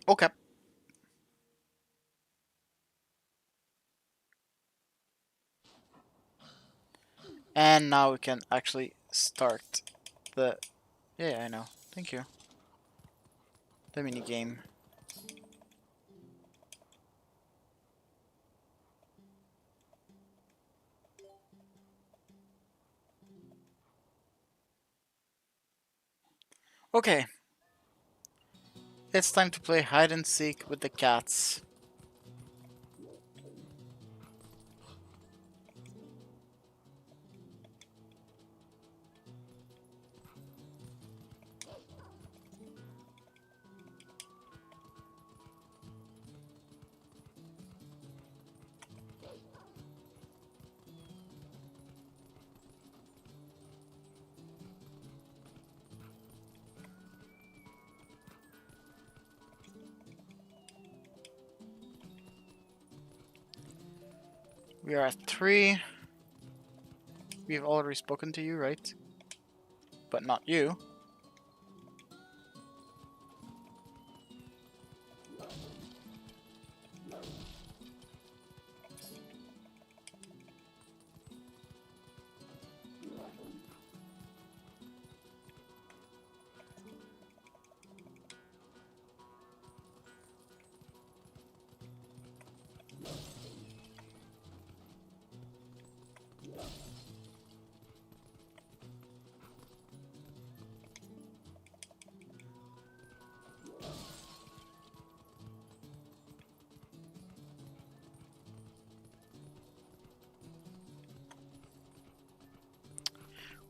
Speaker 1: Okay. And now we can actually start the... Yeah, I know. Thank you. The mini game. Okay. It's time to play hide and seek with the cats. We are at 3. We've already spoken to you, right? But not you.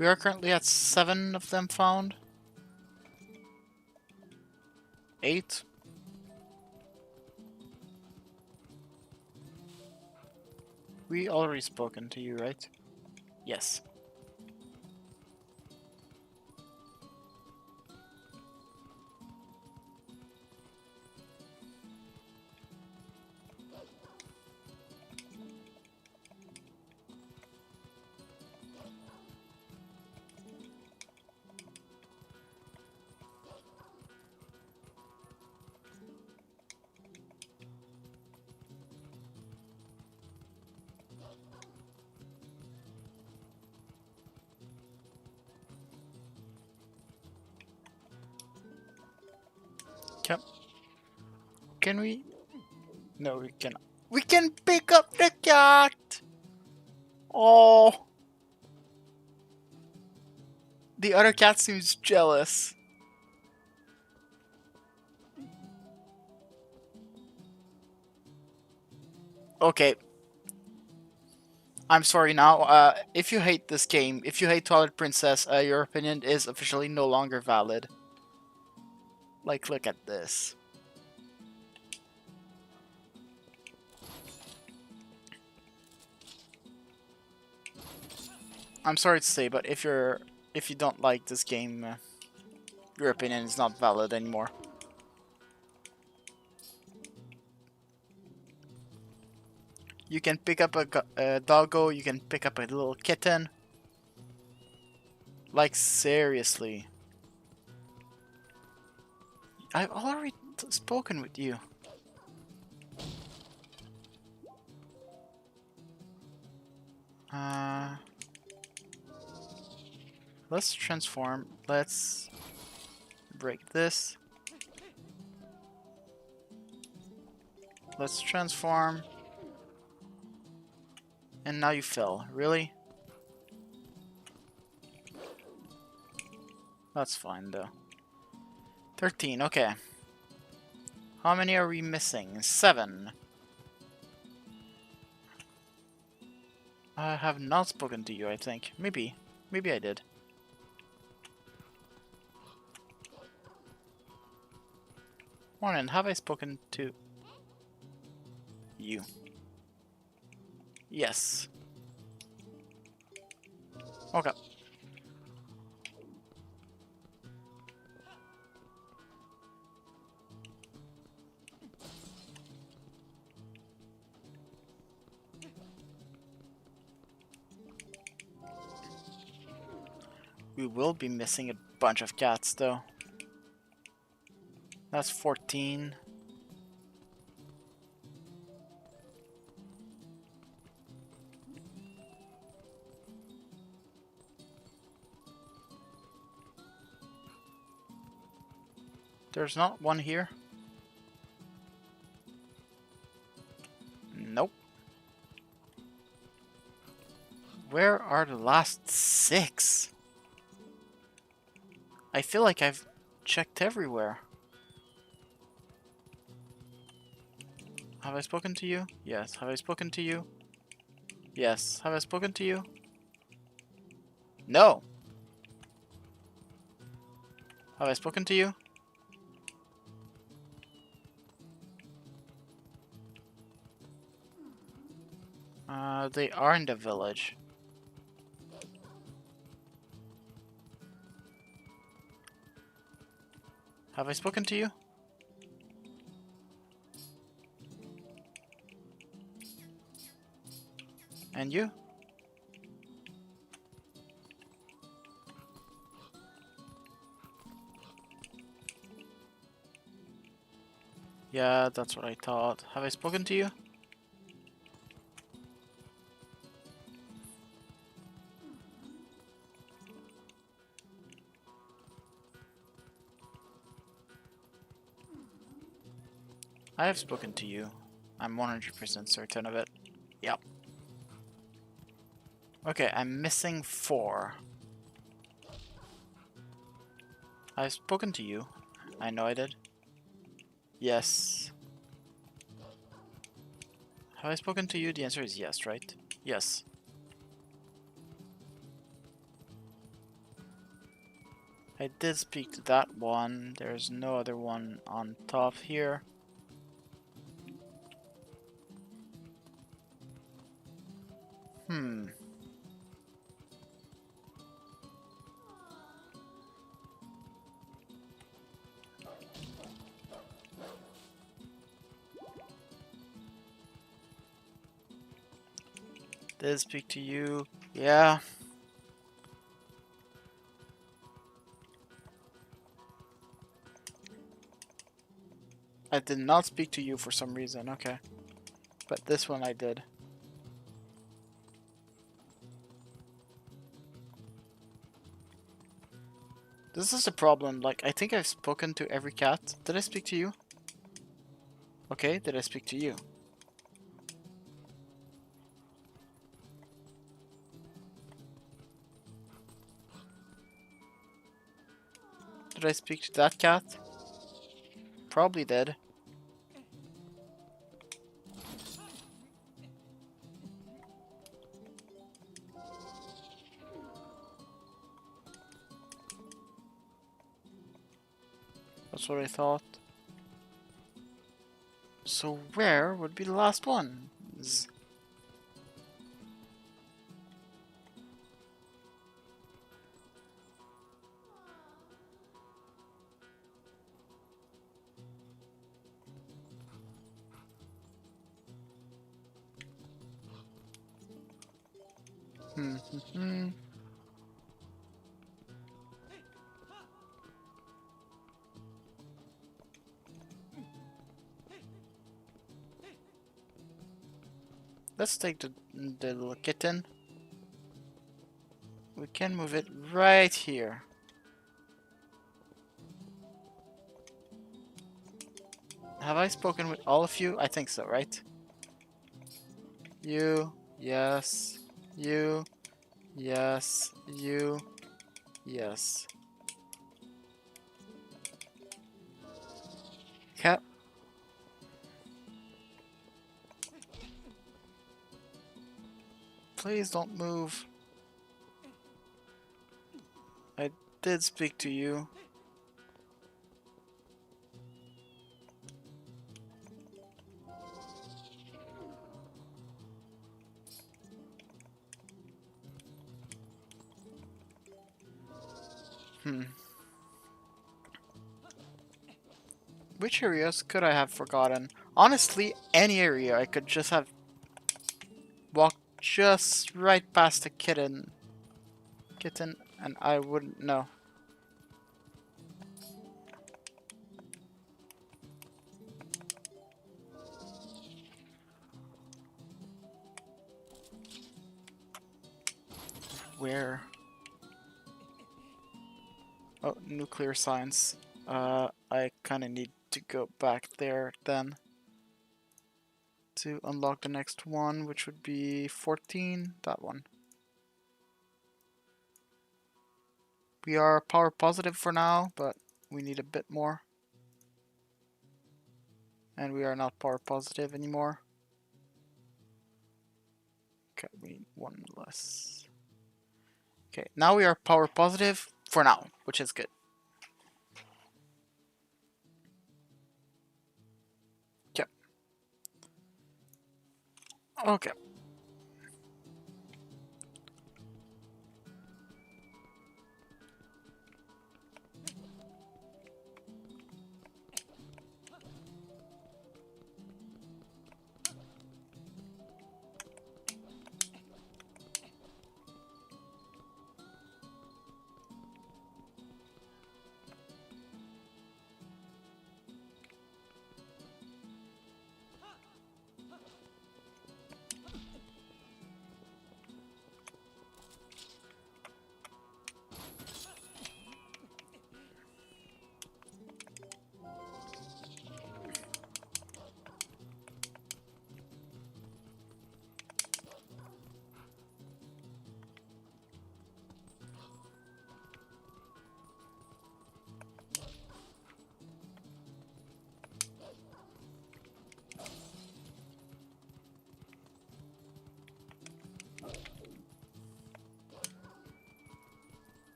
Speaker 1: We are currently at 7 of them found. 8. We already spoken to you, right? Yes. Can, can we? No, we cannot. We can pick up the cat! Oh! The other cat seems jealous. Okay. I'm sorry now. If you hate this game, if you hate Twilight Princess, your opinion is officially no longer valid. Like, look at this. I'm sorry to say, but if you don't like this game, your opinion is not valid anymore. You can pick up a doggo, you can pick up a little kitten. Like, seriously. I've already spoken with you. Let's transform. Let's break this. Let's transform. And now you fell. Really? That's fine, though. 13, okay. How many are we missing? 7. I have not spoken to you, I think. Maybe. Maybe I did. Morning, have I spoken to you? Yes. Okay. We will be missing a bunch of cats, though. That's 14. There's not one here. Nope. Where are the last 6? I feel like I've checked everywhere. Have I spoken to you? Yes. Have I spoken to you? Yes. Have I spoken to you? No. Have I spoken to you? They are in the village. Have I spoken to you? And you? Yeah, that's what I thought. Have I spoken to you? I have spoken to you. I'm 100% certain of it. Yep. Okay, I'm missing 4. I've spoken to you. I know I did. Yes. Have I spoken to you? The answer is yes, right? Yes. I did speak to that one. There's no other one on top here. Hmm. Did speak to you. Yeah. I did not speak to you for some reason. Okay. But this one I did. This is a problem. Like, I think I've spoken to every cat. Did I speak to you? Okay, did I speak to you? Did I speak to that cat? Probably did. That's what I thought. So where would be the last one? Let's take the little kitten. We can move it right here. Have I spoken with all of you? I think so, right? You, yes. You, yes. You, yes. Okay. Please don't move. I did speak to you. Which areas could I have forgotten? Honestly, any area. I could just have walked just right past the kitten, and I wouldn't know. Where? Oh, nuclear science. I kind of need to go back there then to unlock the next one, which would be 14, that one. We are power positive for now, but we need a bit more. And we are not power positive anymore. Okay, we need one less. Okay, now we are power positive for now, which is good. Okay. Okay.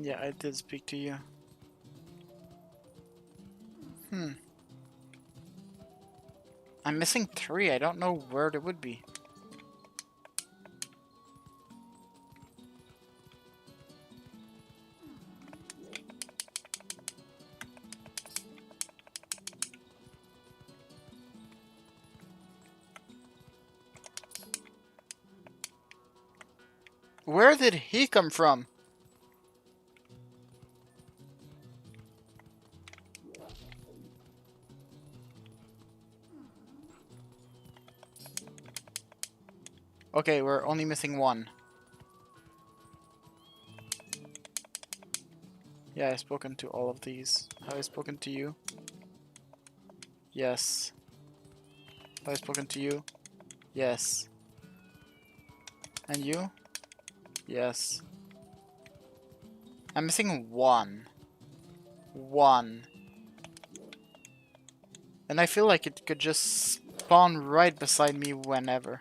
Speaker 1: Yeah, I did speak to you. I'm missing 3. I don't know where they would be. Where did he come from? Okay, we're only missing 1. Yeah, I've spoken to all of these. Have I spoken to you? Yes. Have I spoken to you? Yes. And you? Yes. I'm missing 1. 1. And I feel like it could just spawn right beside me whenever.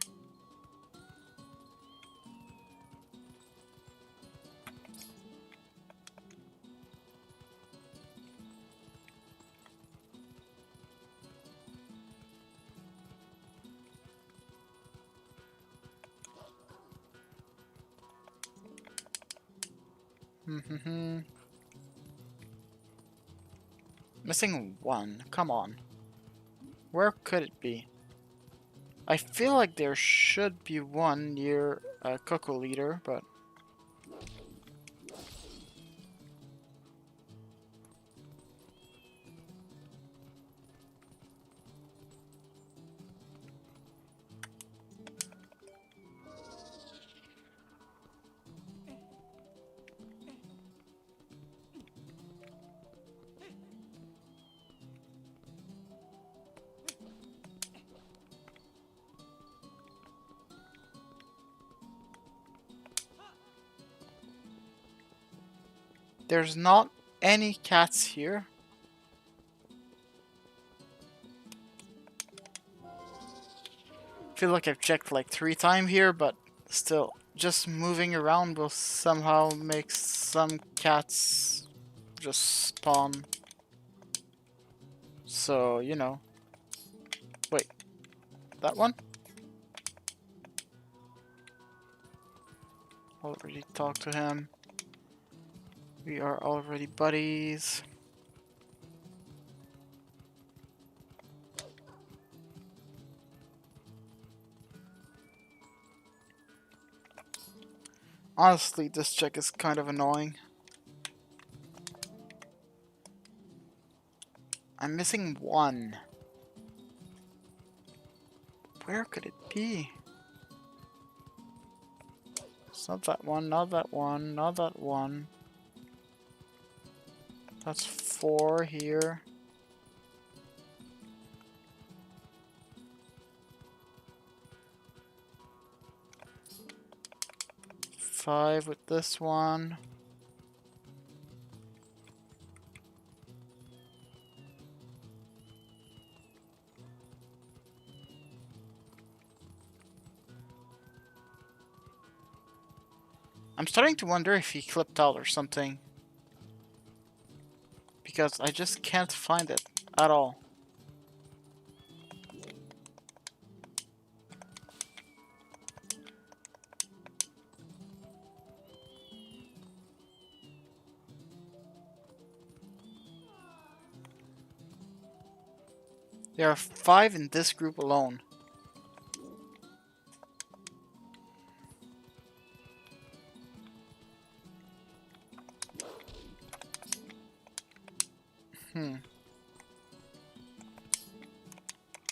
Speaker 1: Missing 1. Come on. Where could it be? I feel like there should be 1 near a Cocoa Leader, but... There's not any cats here. Feel like I've checked like 3 times here, but still, just moving around will somehow make some cats just spawn. So, you know. Wait, that one? Already talked to him. We are already buddies. Honestly, this check is kind of annoying. I'm missing 1. Where could it be? It's not that one, not that one, not that one. That's 4 here. 5 with this one. I'm starting to wonder if he clipped out or something. Because I just can't find it at all. There are 5 in this group alone.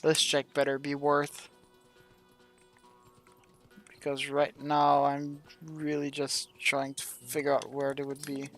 Speaker 1: This check better be worth. Because right now I'm really just trying to figure out where they would be.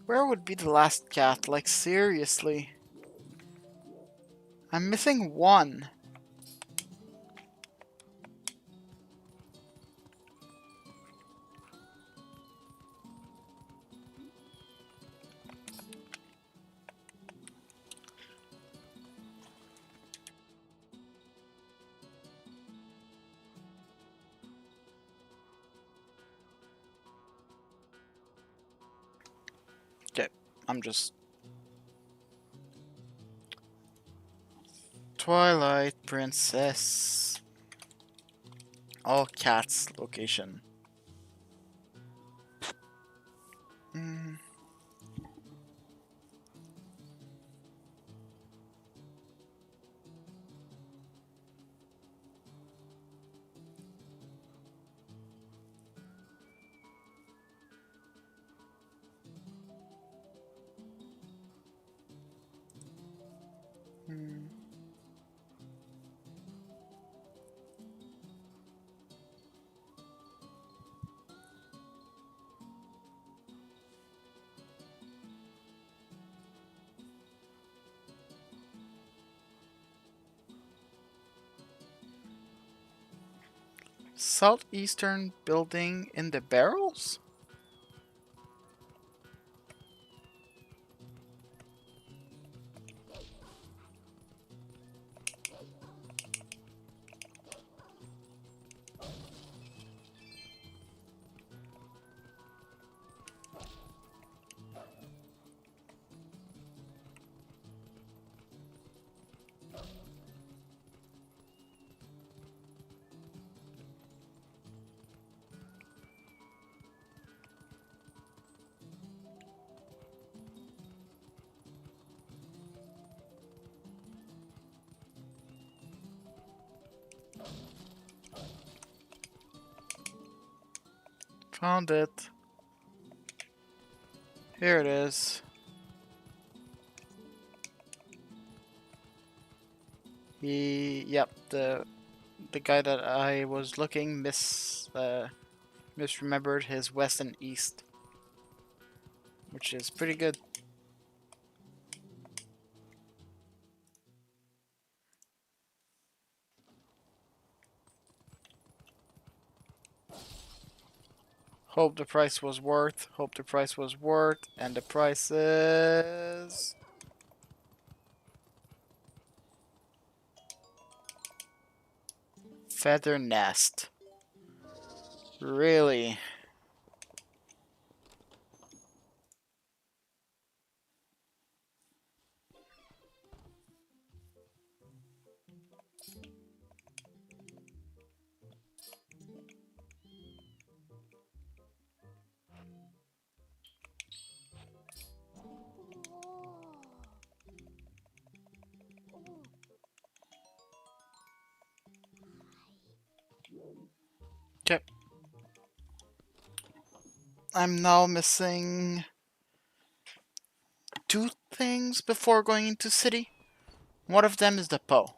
Speaker 1: Where would be the last cat? Like, seriously. I'm missing one. Okay, I'm just... Twilight Princess. All cats location. Mm. Mm. Southeastern building in the barrels? Found it. Here it is. Yep, the guy that I was looking misremembered his west and east, which is pretty good. Hope the price was worth. Hope the price was worth, and the price is feather nest. Really? Okay. I'm now missing two things before going into city. One of them is the Poe.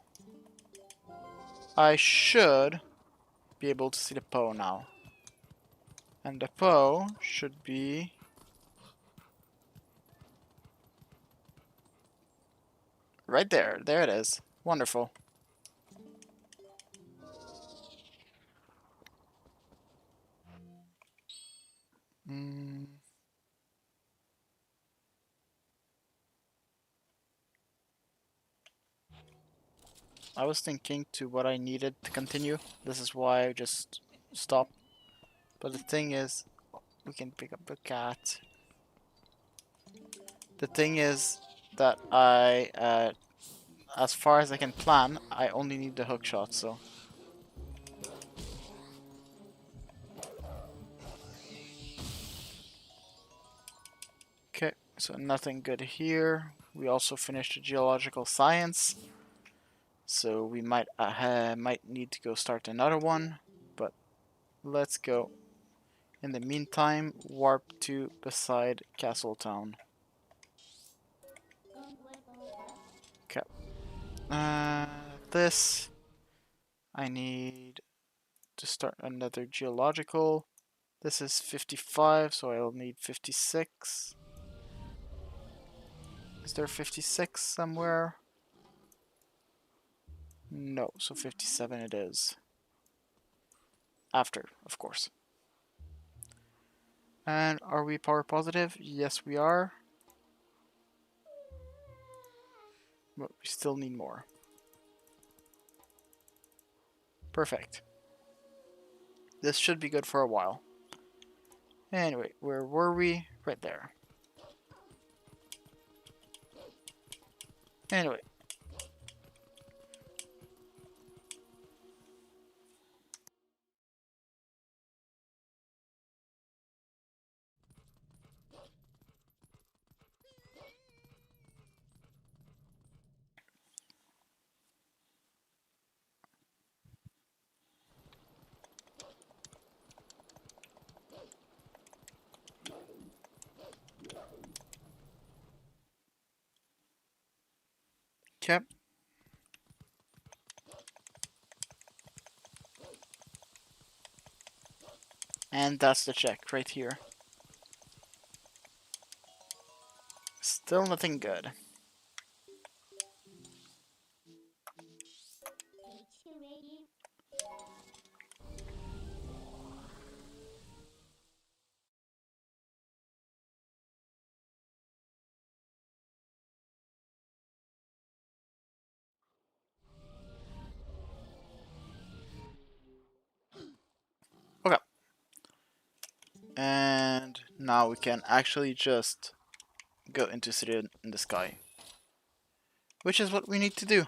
Speaker 1: I should be able to see the Poe now. And the Poe should be right there. There it is. Wonderful. Mm. I was thinking to what I needed to continue. This is why I just stopped. But the thing is, we can pick up a cat. The thing is that as far as I can plan, I only need the hook shot, so. Okay, so nothing good here. We also finished the geological science, so we might need to go start another one, but let's go. In the meantime, warp to beside Castletown. Okay. This I need to start another geological. This is 55, so I'll need 56. Is there 56 somewhere? No, so 57 it is. After, of course. And are we power positive? Yes, we are. But we still need more. Perfect. This should be good for a while. Anyway, where were we? Right there. Anyway. Okay. And that's the check right here. Still nothing good. Okay. And now we can actually just go into City in the Sky. Which is what we need to do.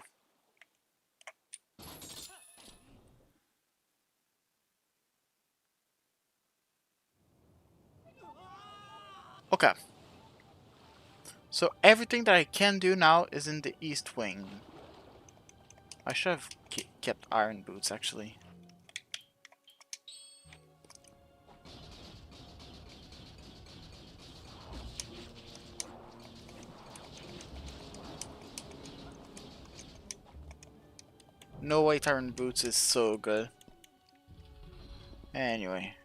Speaker 1: Okay. So everything that I can do now is in the East Wing. I should have kept iron boots, actually. No white iron boots is so good. Anyway.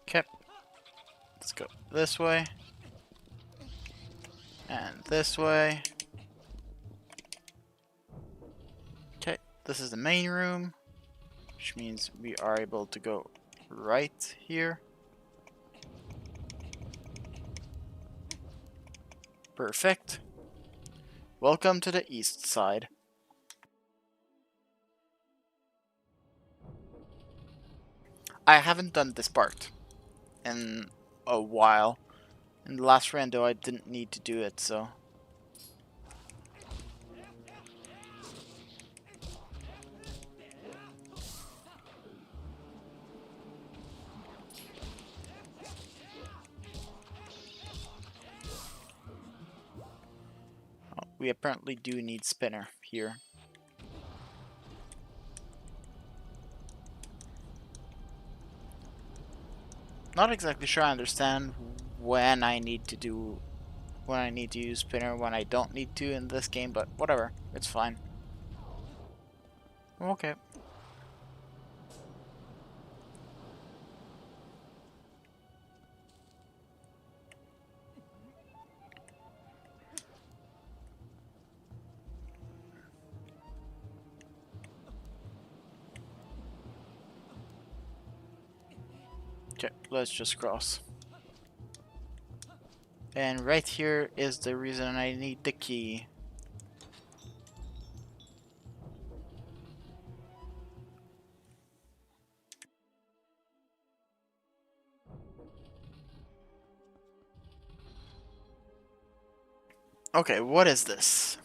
Speaker 1: Okay. Let's go this way. And this way. Okay, this is the main room. Which means we are able to go right here. Perfect. Welcome to the east side. I haven't done this part in a while. In the last rando I didn't need to do it, so... Oh, we apparently do need spinner here. Not exactly sure I understand when I need to use spinner, when I don't need to in this game, but whatever, it's fine. Okay. Okay, let's just cross. And right here is the reason I need the key. Okay, what is this?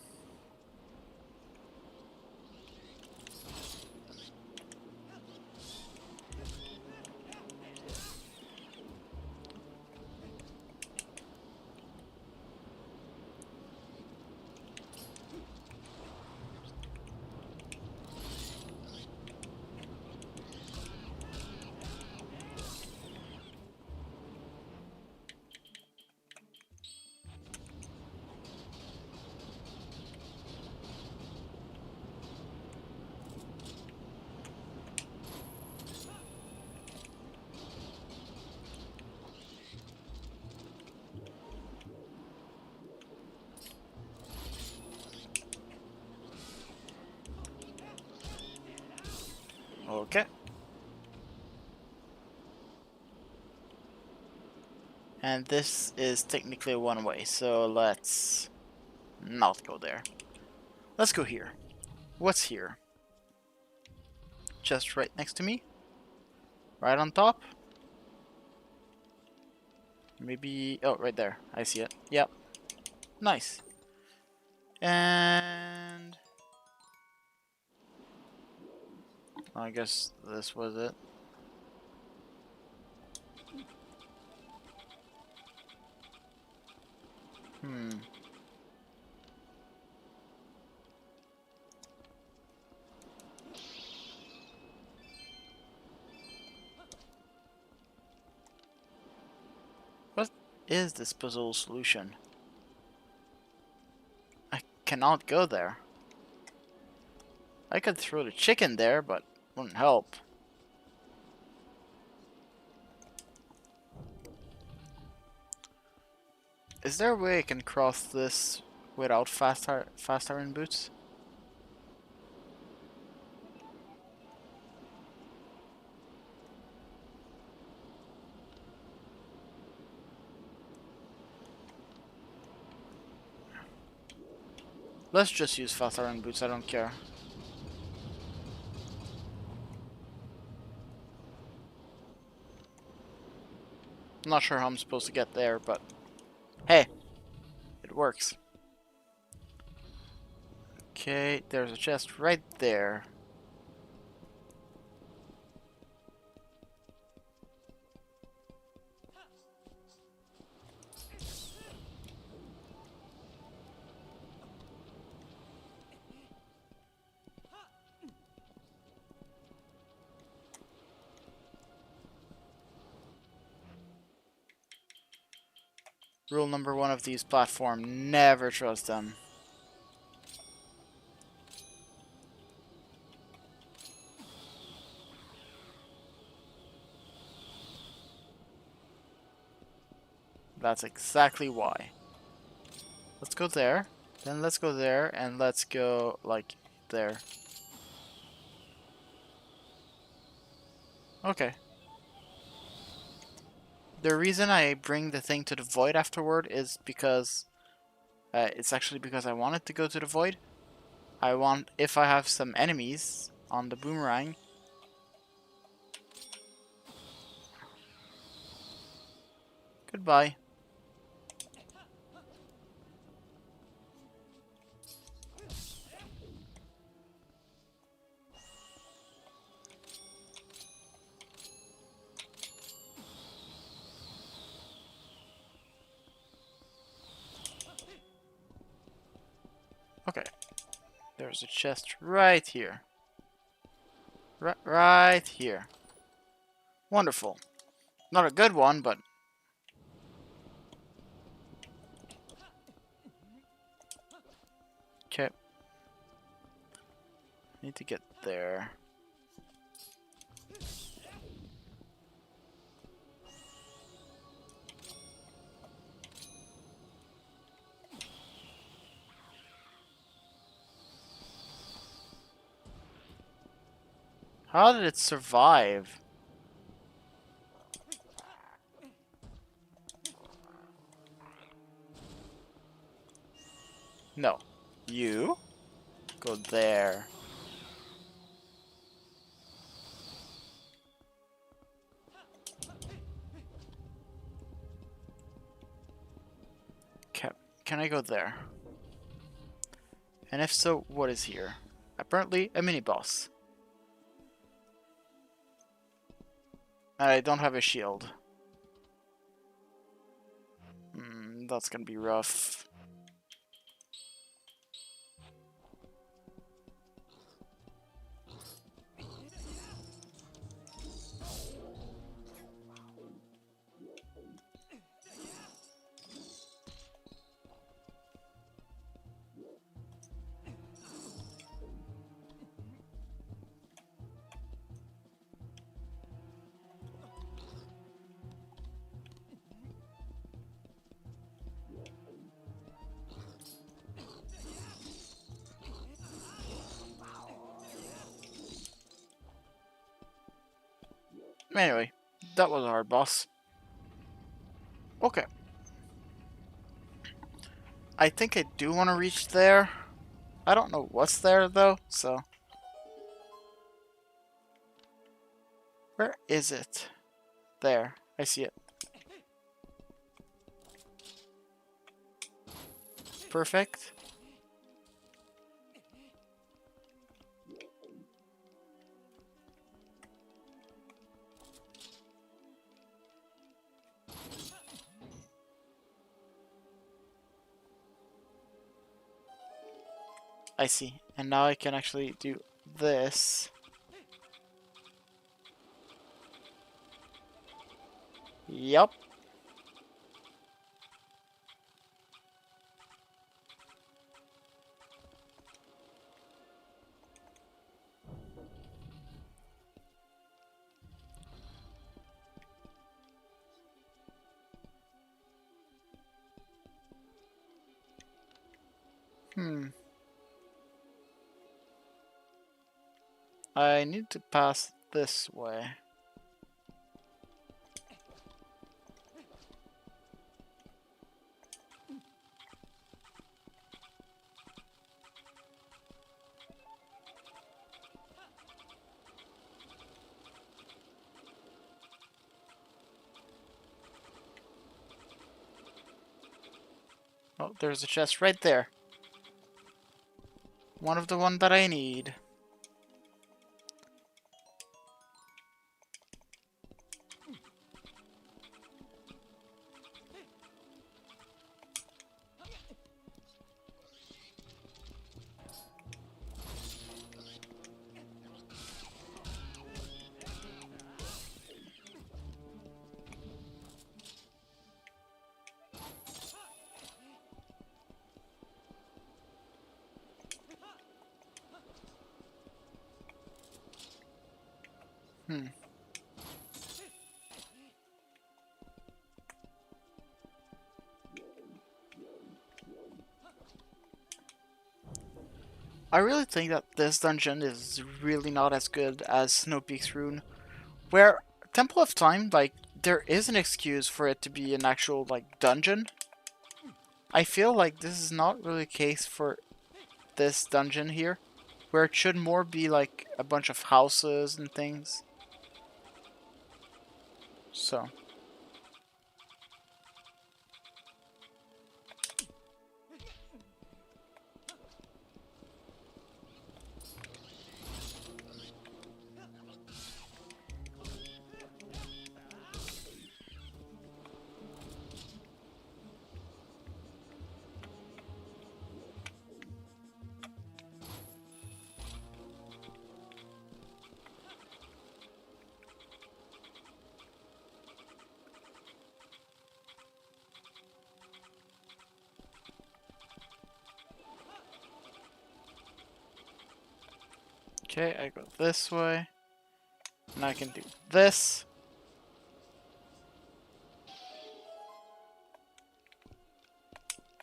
Speaker 1: And this is technically one way, so let's not go there. Let's go here. What's here? Just right next to me? Right on top? Maybe... oh, right there. I see it. Yep. Nice. And... I guess this was it. What is this puzzle solution? I cannot go there. I could throw the chicken there, but wouldn't help. Is there a way I can cross this without fast iron boots? Let's just use fast iron boots, I don't care. I'm not sure how I'm supposed to get there, but hey, it works. Okay, there's a chest right there. Rule number 1 of these platforms, never trust them. That's exactly why. Let's go there, then let's go there, and let's go, like, there. Okay. The reason I bring the thing to the void afterward is because it's actually because I wanted to go to the void. I want, if I have some enemies on the boomerang. Goodbye. Okay. There's a chest right here. Right here. Wonderful. Not a good one, but... okay. Need to get there. How did it survive? No. You? Go there. Can I go there? And if so, what is here? Apparently a mini-boss. I don't have a shield. That's gonna be rough. Anyway, that was a hard boss. Okay. I think I do want to reach there. I don't know what's there, though, so... Where is it? There. I see it. Perfect. I see. And now I can actually do this. Yup. I need to pass this way. Oh, there's a chest right there. One of the one that I need. I really think that this dungeon is really not as good as Snow Peak's Rune, where Temple of Time, like, there is an excuse for it to be an actual, like, dungeon. I feel like this is not really the case for this dungeon here, where it should more be like a bunch of houses and things. So. Okay, I go this way. And I can do this.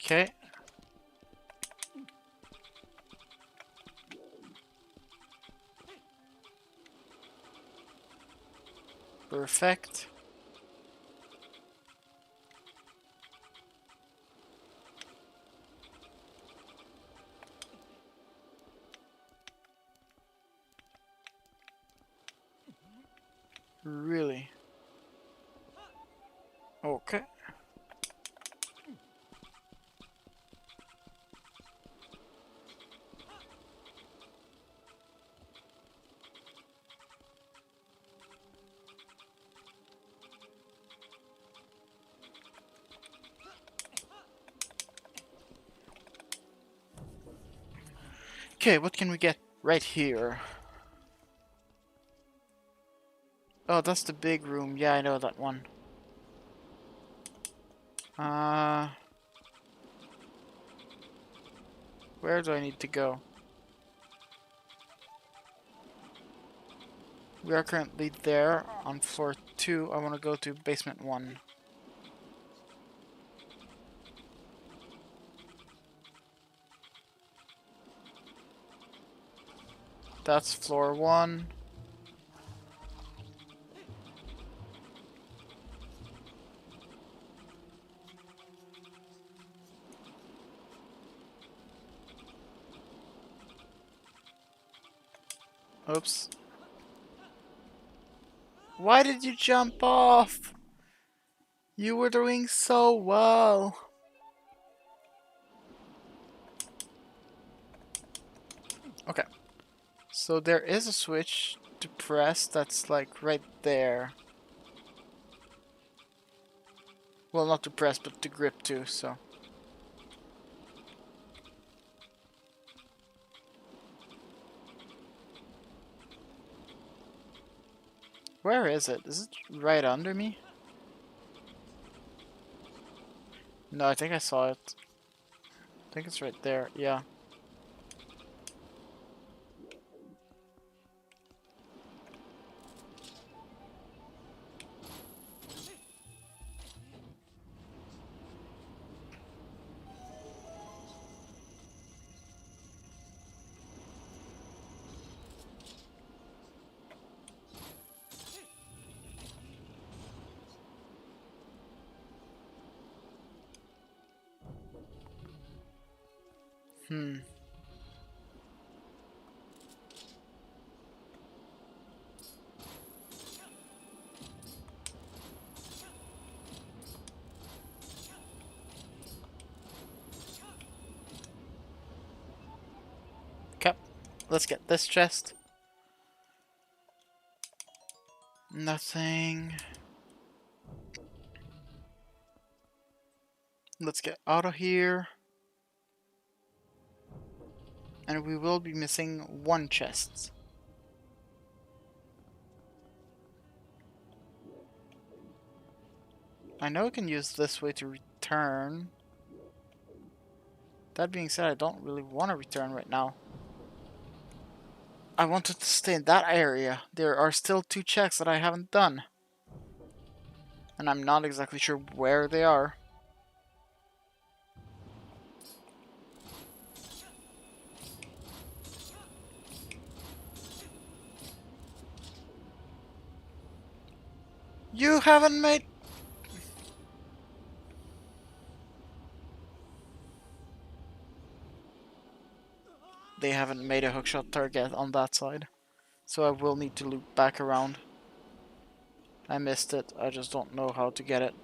Speaker 1: Okay. Perfect. Really? Okay. Okay, what can we get right here? Oh, that's the big room. Yeah, I know that one. Where do I need to go? We are currently there on floor 2. I want to go to basement 1. That's floor 1. Oops. Why did you jump off? You were doing so well. Okay. So there is a switch to press that's like right there. Well, not to press, but to grip too, so. Where is it? Is it right under me? No, I think I saw it. I think it's right there, yeah. Hmm. Okay, let's get this chest. Nothing. Let's get out of here. And we will be missing one chest. I know I can use this way to return. That being said, I don't really want to return right now. I wanted to stay in that area. There are still 2 checks that I haven't done. And I'm not exactly sure where they are. You haven't made... They haven't made a hookshot target on that side. So I will need to loop back around. I missed it. I just don't know how to get it.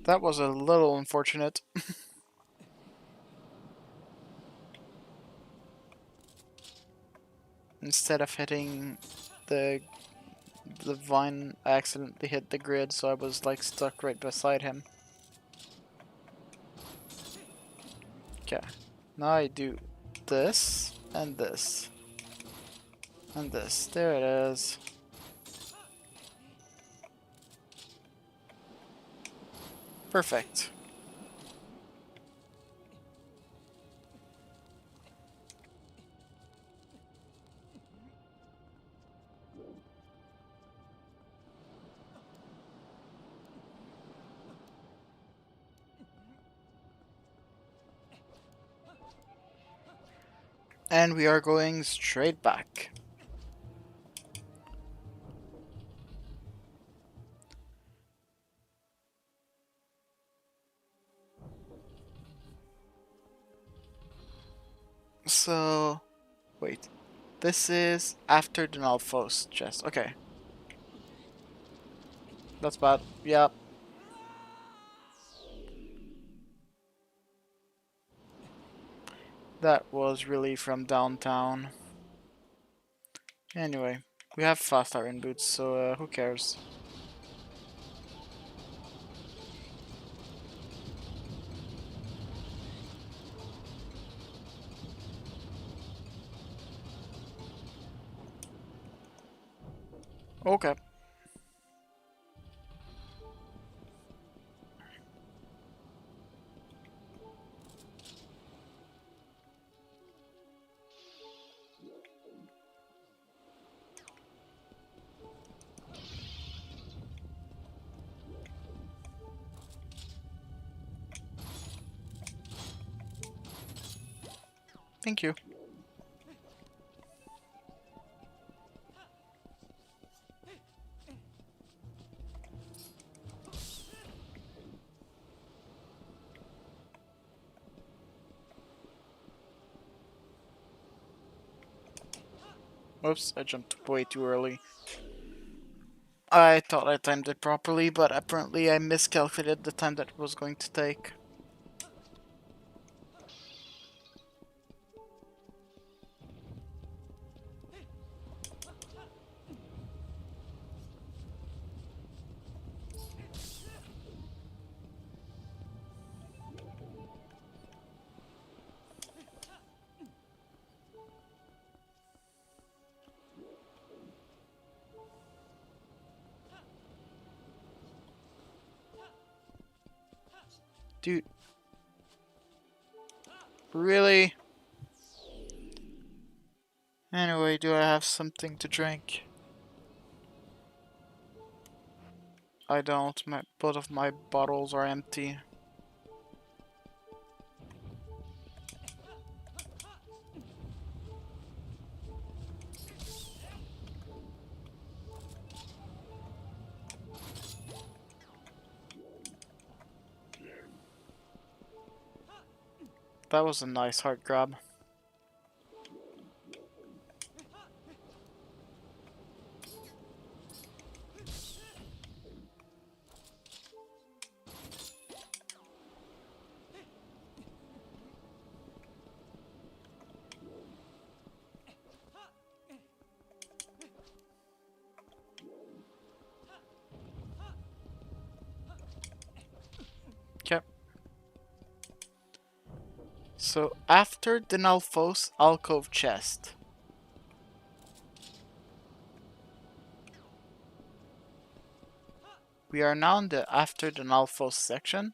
Speaker 1: That was a little unfortunate. Instead of hitting the vine, I accidentally hit the grid, so I was like stuck right beside him. Okay. Now I do this, and this. And this. There it is. Perfect. And we are going straight back. So, wait. This is after the Nalfos chest. Okay. That's bad. Yep. That was really from downtown. Anyway, we have fast iron boots, so who cares? Okay. Thank you. Whoops, I jumped way too early. I thought I timed it properly, but apparently I miscalculated the time that it was going to take. Dude. Really? Anyway, do I have something to drink? I don't. Both of my bottles are empty. That was a nice heart grab. Okay. So after the Nalphos alcove chest, we are now in the after the Nalphos section,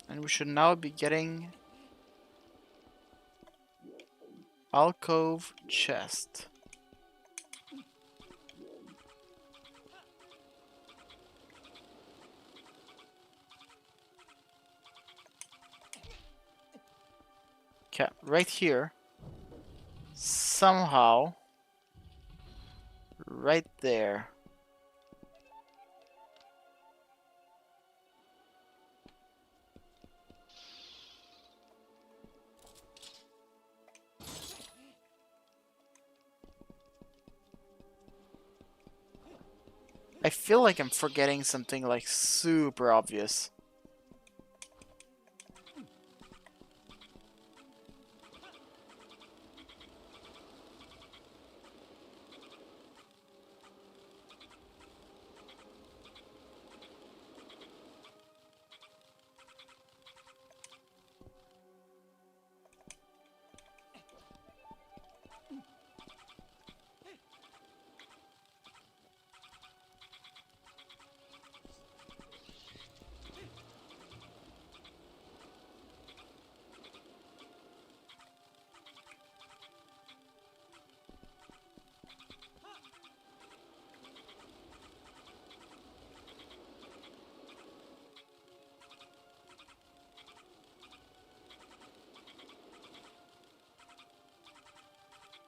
Speaker 1: and we should now be getting alcove chest. Okay, right here. Somehow, right there. I feel like I'm forgetting something like super obvious.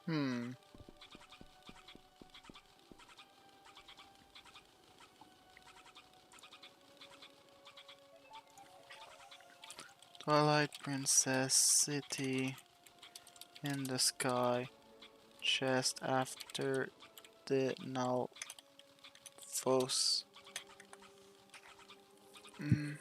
Speaker 1: Hmm. Twilight Princess City in the sky. Chest after the Nalphos. Hmm.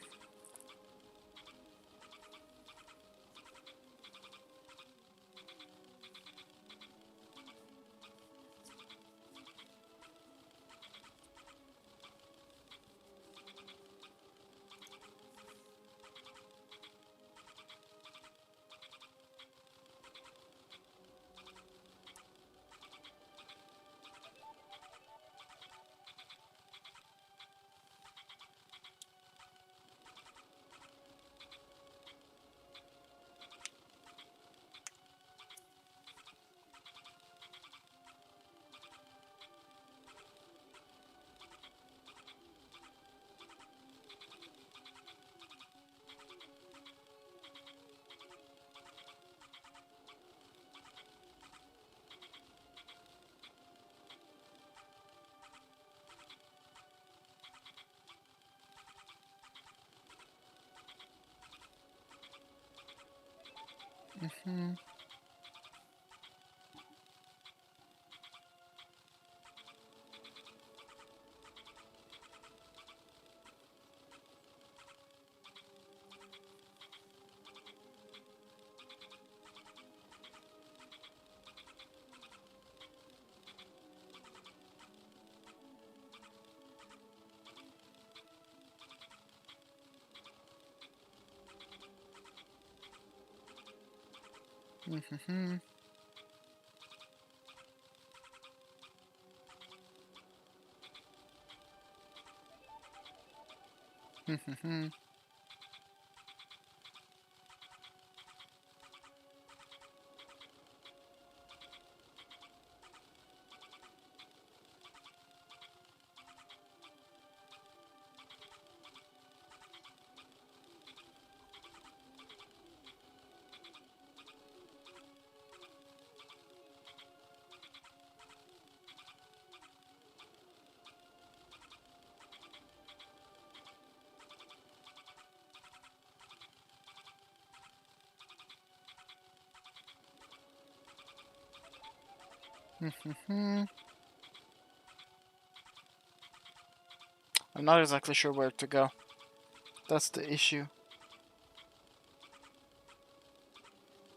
Speaker 1: I'm not exactly sure where to go. That's the issue.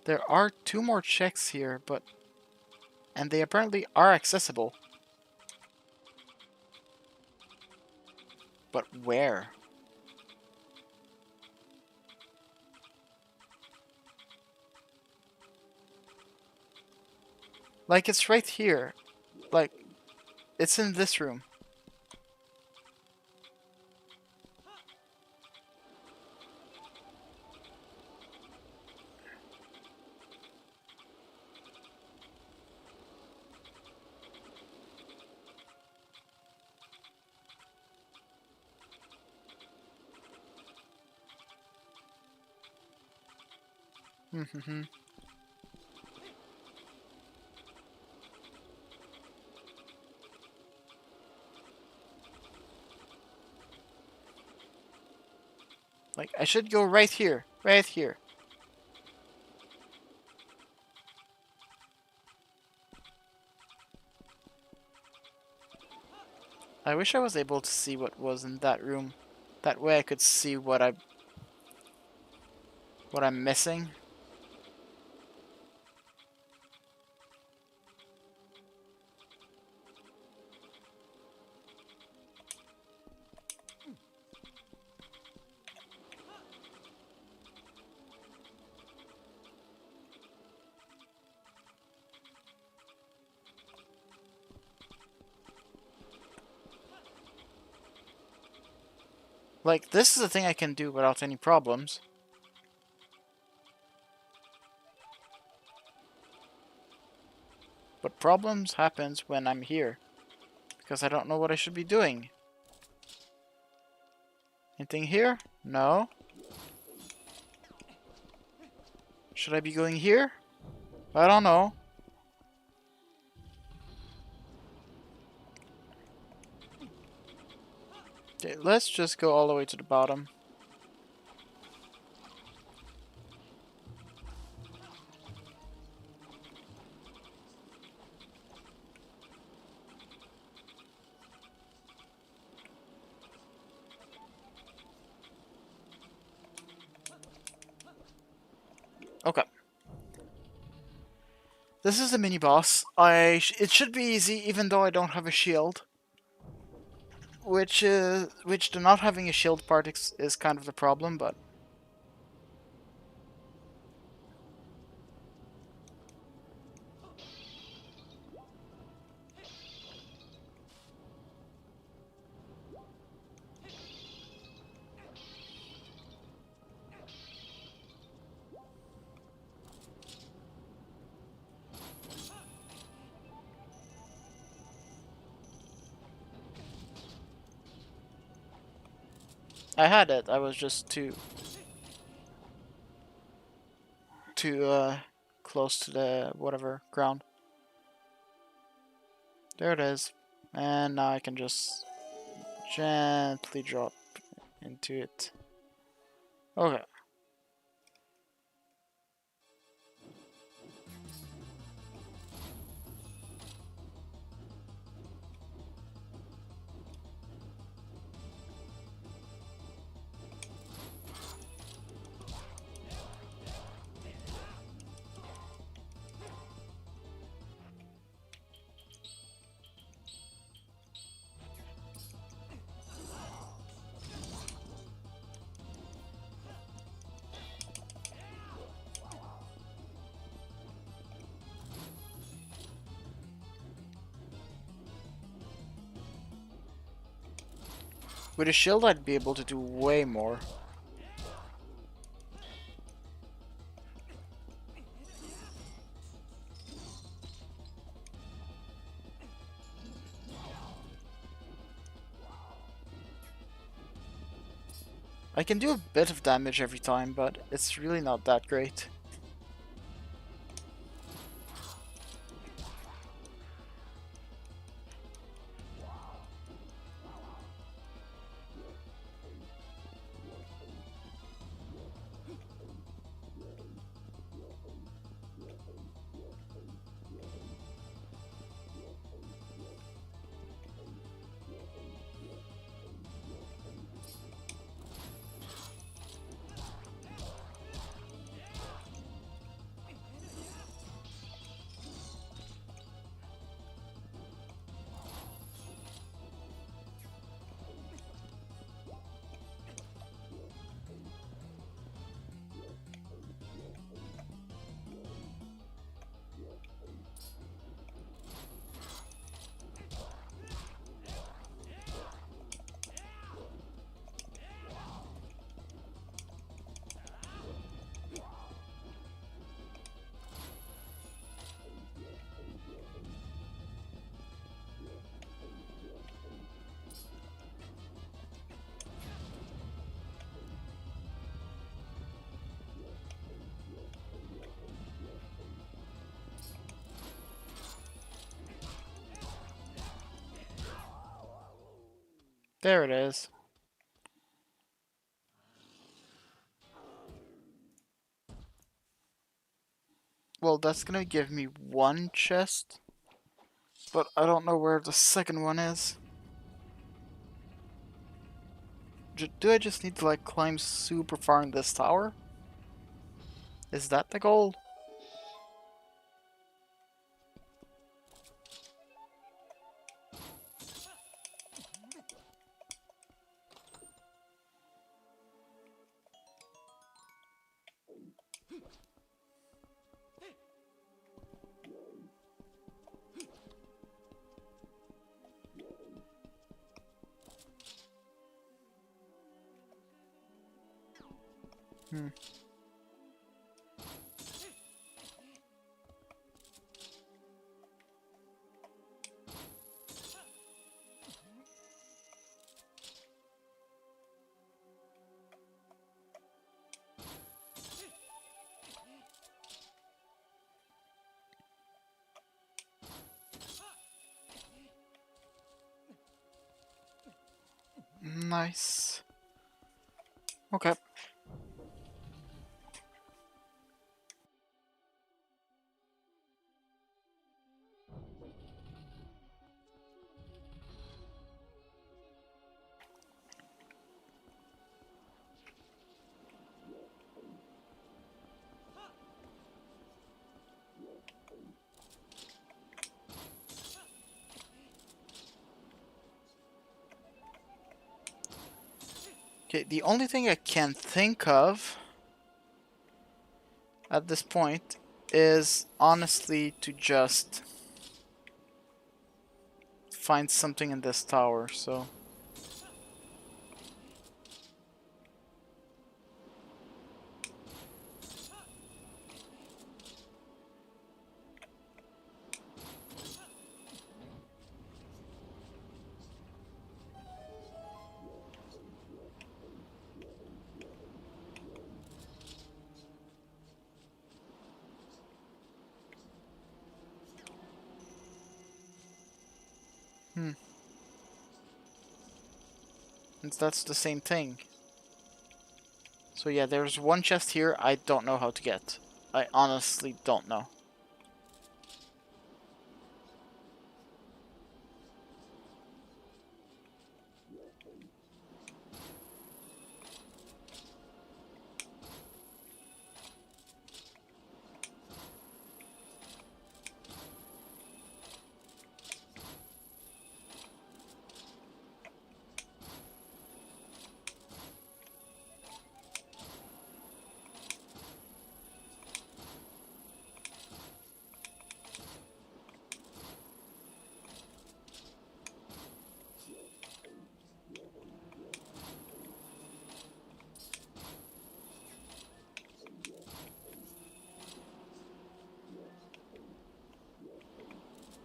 Speaker 1: There are 2 more checks here, and they apparently are accessible. But where? Like, it's right here. Like, it's in this room. Like, I should go right here. Right here. I wish I was able to see what was in that room. That way I could see what I'm missing. Like, this is a thing I can do without any problems. But problems happens when I'm here. Because I don't know what I should be doing. Anything here? No. Should I be going here? I don't know. Okay, let's just go all the way to the bottom. Okay. This is the mini boss. It should be easy, even though I don't have a shield. Which the not having a shield part is kind of the problem, but I had it. I was just too close to the whatever ground. There it is, and now I can just gently drop into it. Okay. With a shield, I'd be able to do way more. I can do a bit of damage every time, but it's really not that great. There it is. Well, that's gonna give me one chest, but I don't know where the second one is. Do I just need to like climb super far in this tower? Is that the goal? Hmm. Nice. Okay. Okay, the only thing I can think of at this point is honestly to just find something in this tower, so... Hmm. And that's the same thing. So yeah, there's one chest here I don't know how to get. I honestly don't know.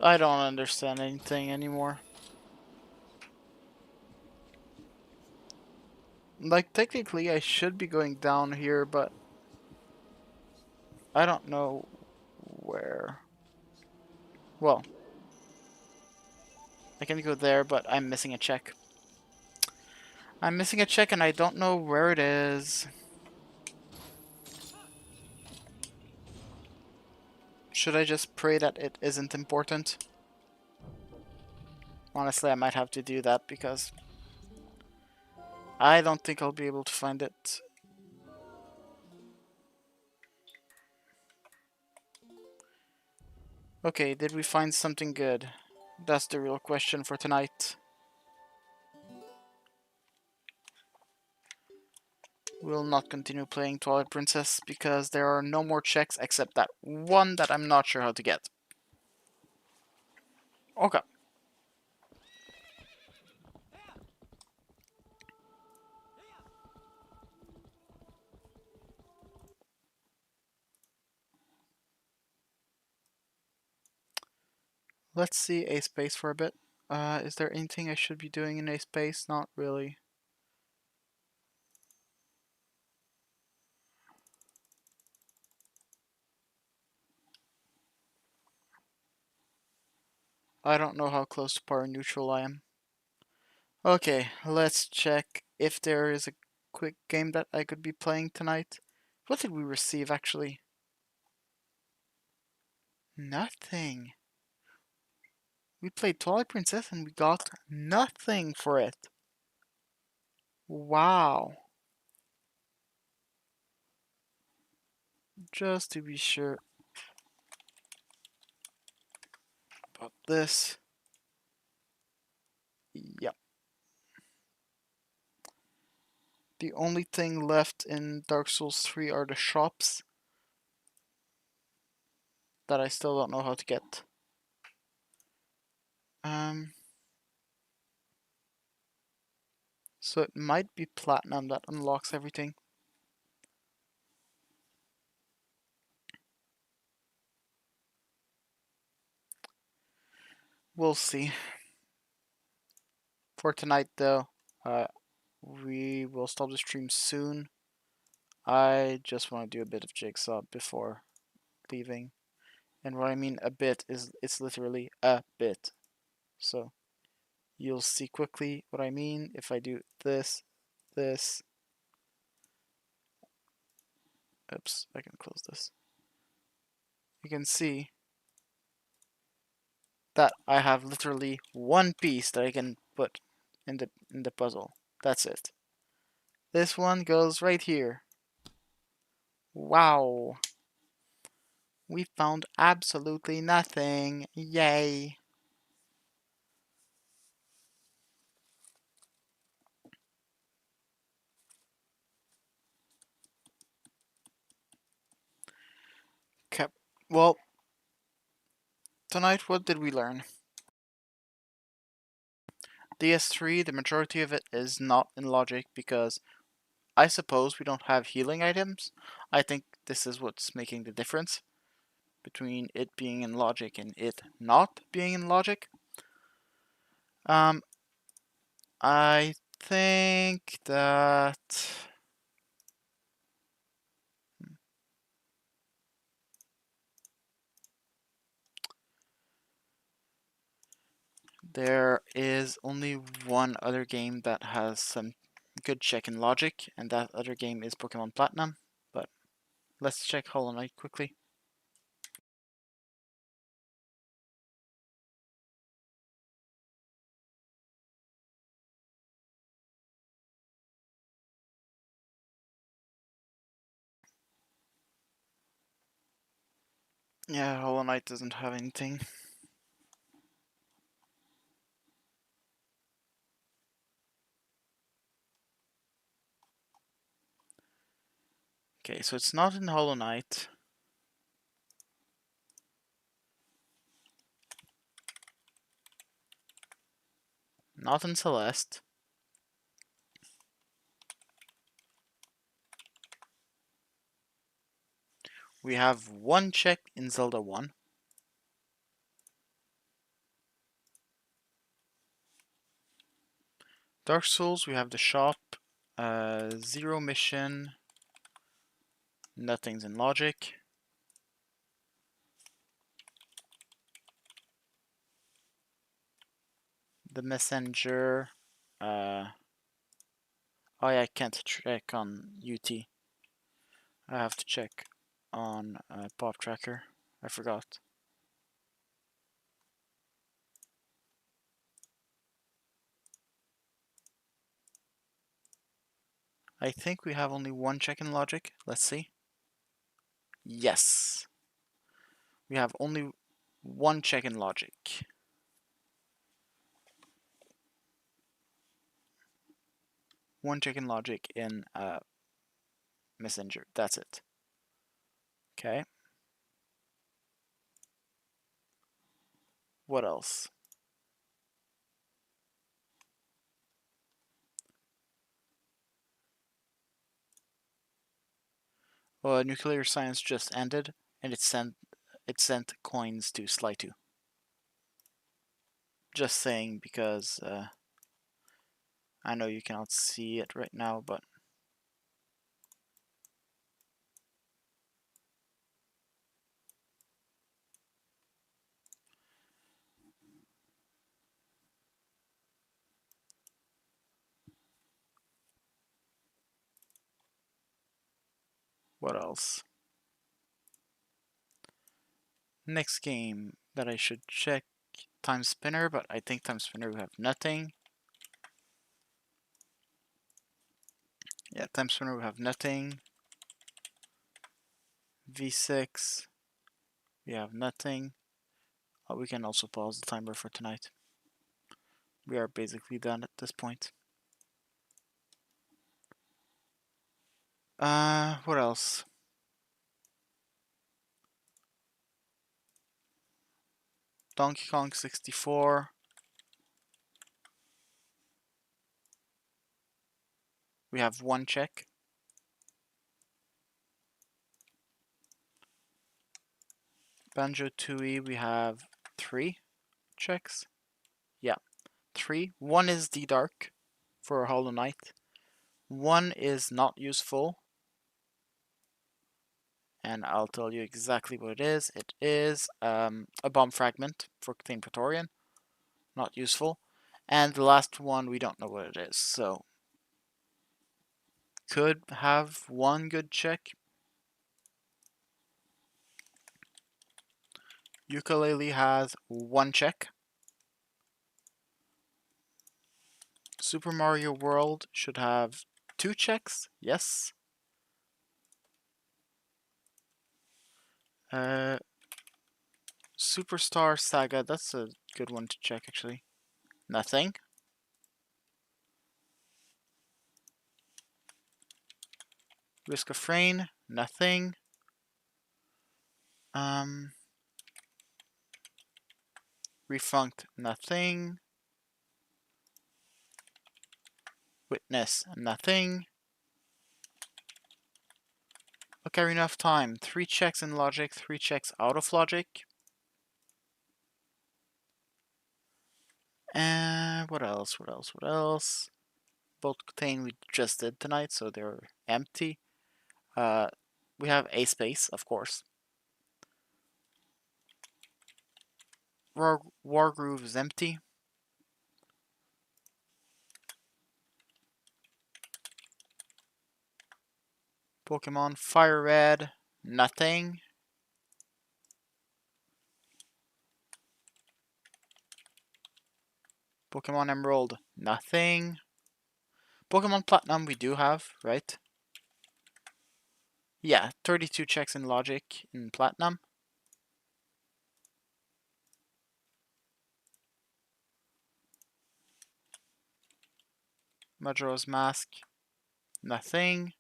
Speaker 1: I don't understand anything anymore. Like, technically, I should be going down here, but I don't know where. Well, I can go there, but I'm missing a check. I'm missing a check and I don't know where it is. Should I just pray that it isn't important? Honestly, I might have to do that because I don't think I'll be able to find it. Okay, did we find something good? That's the real question for tonight. We'll not continue playing Twilight Princess because there are no more checks except that one that I'm not sure how to get. Okay. Let's see a space for a bit. Is there anything I should be doing in a space? Not really. I don't know how close to power neutral I am. Okay, let's check if there is a quick game that I could be playing tonight. What did we receive actually? Nothing. We played Twilight Princess and we got nothing for it. Wow. Just to be sure about this. Yep. The only thing left in Dark Souls 3 are the shops that I still don't know how to get. So it might be Platinum that unlocks everything. We'll see. For tonight though, we will stop the stream soon. I just want to do a bit of Jigsaw before leaving. And what I mean a bit is it's literally a bit. So you'll see quickly what I mean if I do this, this. Oops, I can close this. You can see that I have literally one piece that I can put in the puzzle. That's it. This one goes right here. Wow. We found absolutely nothing. Yay. Okay. Well, tonight what did we learn? DS3, the majority of it is not in logic because I suppose we don't have healing items. I think this is what's making the difference between it being in logic and it not being in logic. I think that there is only one other game that has some good check in logic, and that other game is Pokemon Platinum. But let's check Hollow Knight quickly. Yeah, Hollow Knight doesn't have anything. Okay, so it's not in Hollow Knight. Not in Celeste. We have one check in Zelda 1. Dark Souls, we have the shop, zero mission, nothing's in logic. The messenger, oh yeah, I can't check on UT. I have to check on Pop Tracker. I forgot. I think we have only one check in logic. Let's see. Yes. We have only one check in logic. One check in logic in messenger. That's it. Okay. What else? Well, nuclear science just ended, and it sent coins to Sly 2. Just saying because I know you cannot see it right now, but what else? Next game that I should check, Time Spinner, but I think Time Spinner we have nothing. Yeah, Time Spinner we have nothing. V6, we have nothing. We can also pause the timer for tonight. We are basically done at this point. What else? Donkey Kong 64. We have one check. Banjo-Tooie, we have 3 checks. Yeah, 3. One is the Dark for Hollow Knight. One is not useful. And I'll tell you exactly what it is. It is a bomb fragment for Thane Praetorian. Not useful. And the last one, we don't know what it is. So, could have one good check. Ukulele has one check. Super Mario World should have 2 checks. Yes. Superstar Saga, that's a good one to check actually. Nothing. Risk of Rain, nothing. Refunct, nothing. Witness, nothing. Ocarina of Time, 3 checks in logic, 3 checks out of logic. And what else? What else? What else? Both contain we just did tonight, so they're empty. We have a space, of course. Wargroove is empty. Pokemon Fire Red, nothing. Pokemon Emerald, nothing. Pokemon Platinum we do have, right? Yeah, 32 checks in logic in Platinum. Majora's Mask, nothing.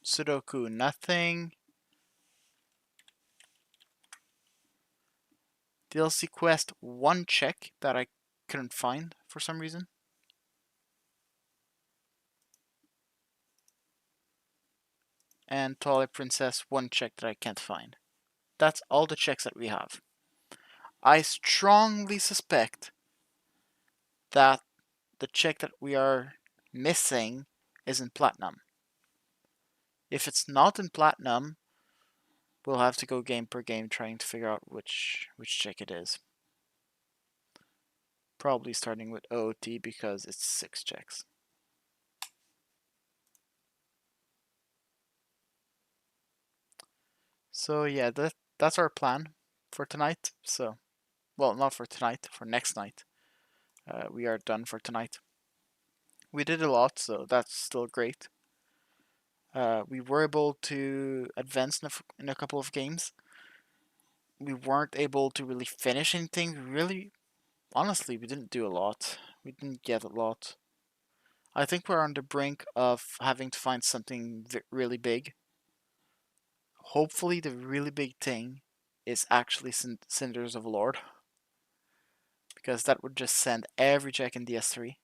Speaker 1: Sudoku, nothing. DLC Quest, 1 check that I couldn't find for some reason. And Twilight Princess, 1 check that I can't find. That's all the checks that we have. I strongly suspect that the check that we are missing is in platinum. If it's not in platinum, we'll have to go game per game trying to figure out which check it is. Probably starting with OOT because it's 6 checks. So yeah, that's our plan for tonight. So, well, not for tonight, for next night. We are done for tonight. We did a lot, so that's still great. We were able to advance in a couple of games. We weren't able to really finish anything. Really, honestly, we didn't do a lot. We didn't get a lot. I think we're on the brink of having to find something really big. Hopefully, the really big thing is actually Cinders of Lord, because that would just send every check in DS3,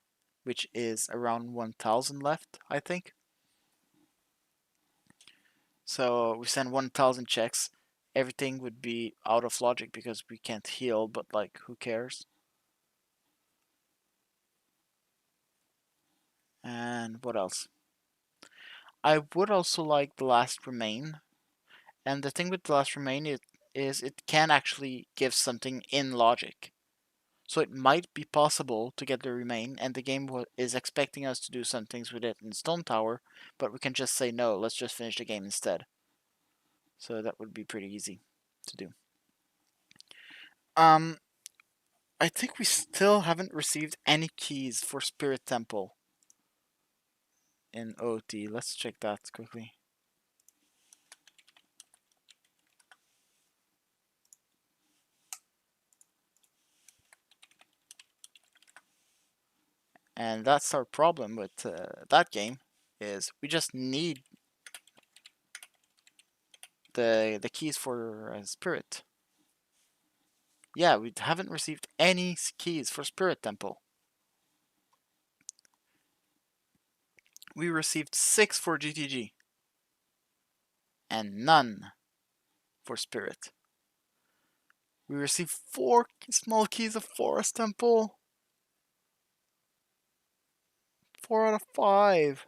Speaker 1: which is around 1,000 left, I think. So we send 1,000 checks, everything would be out of logic because we can't heal, but like, who cares? And what else? I would also like the Last Remain, and the thing with the Last Remain is it can actually give something in logic. So it might be possible to get the Remain, and the game is expecting us to do some things with it in Stone Tower, but we can just say no, let's just finish the game instead. So that would be pretty easy to do. Um, I think we still haven't received any keys for Spirit Temple in OT. Let's check that quickly. And that's our problem with that game, is we just need the keys for Spirit. Yeah, we haven't received any keys for Spirit Temple. We received 6 for GTG and none for Spirit. We received 4 small keys of Forest Temple. 4 out of 5.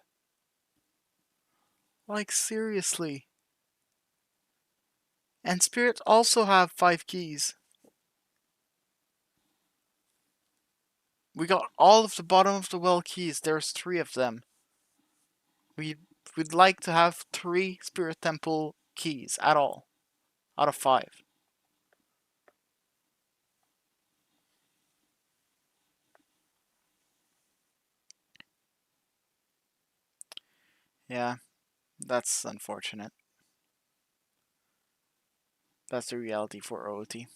Speaker 1: Like, seriously. And Spirit also have 5 keys. We got all of the bottom of the well keys. There's 3 of them. We'd like to have 3 Spirit Temple keys at all. Out of 5. Yeah, that's unfortunate. That's the reality for OOT.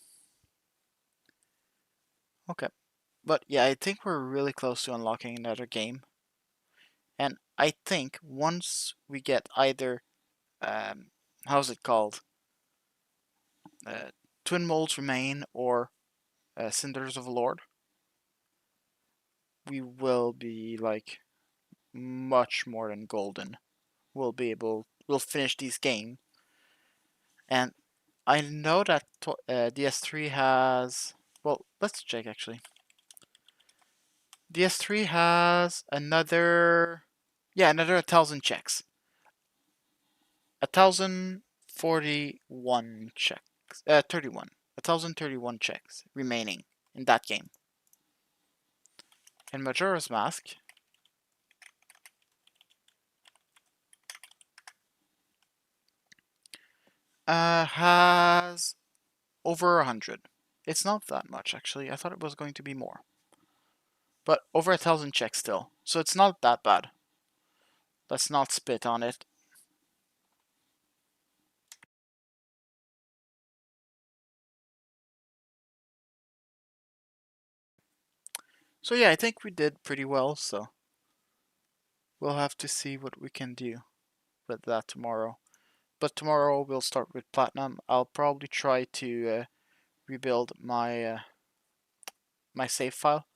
Speaker 1: Okay. But yeah, I think we're really close to unlocking another game. And I think once we get either, how's it called? Uh, Twin Molds Remain or Cinders of Lord, we will be like much more than golden. We'll finish these games. And I know that DS3 has, well, let's check actually. DS3 has another, yeah, another 1,000 checks. 1,041 checks. 31. 1,031 checks remaining in that game. And Majora's Mask has over 100. It's not that much, actually. I thought it was going to be more. But over 1,000 checks still. So it's not that bad. Let's not spit on it. So yeah, I think we did pretty well, so we'll have to see what we can do with that tomorrow. But tomorrow we'll start with Platinum. I'll probably try to rebuild my my save file.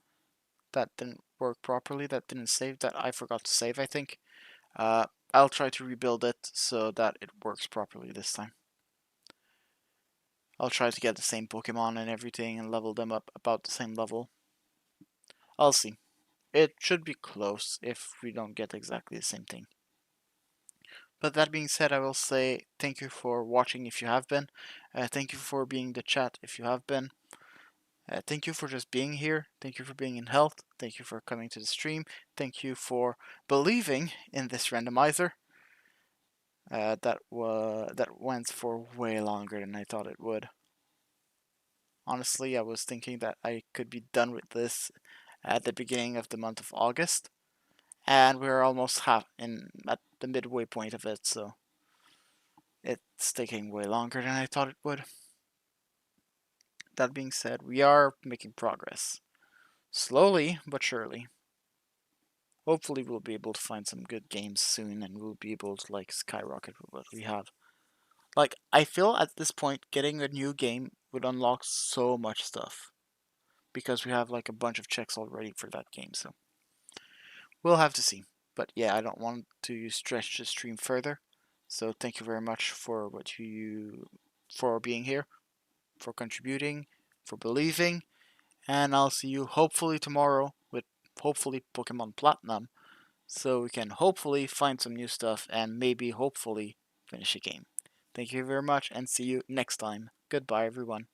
Speaker 1: That didn't work properly, that didn't save, that I forgot to save, I think. I'll try to rebuild it so that it works properly this time. I'll try to get the same Pokemon and everything and level them up about the same level. I'll see. It should be close if we don't get exactly the same thing. But that being said, I will say thank you for watching if you have been. Thank you for being in the chat if you have been. Thank you for just being here. Thank you for being in health. Thank you for coming to the stream. Thank you for believing in this randomizer. That went for way longer than I thought it would. Honestly, I was thinking that I could be done with this at the beginning of the month of August, and we're almost at the midway point of it, so it's taking way longer than I thought it would. That being said, we are making progress. Slowly but surely. Hopefully we'll be able to find some good games soon and we'll be able to like skyrocket with what we have. Like I feel at this point getting a new game would unlock so much stuff because we have like a bunch of checks already for that game, so we'll have to see. But yeah, I don't want to stretch the stream further. So thank you very much for for being here, for contributing, for believing, and I'll see you hopefully tomorrow with hopefully Pokemon Platinum, so we can hopefully find some new stuff and maybe hopefully finish a game. Thank you very much and see you next time. Goodbye everyone.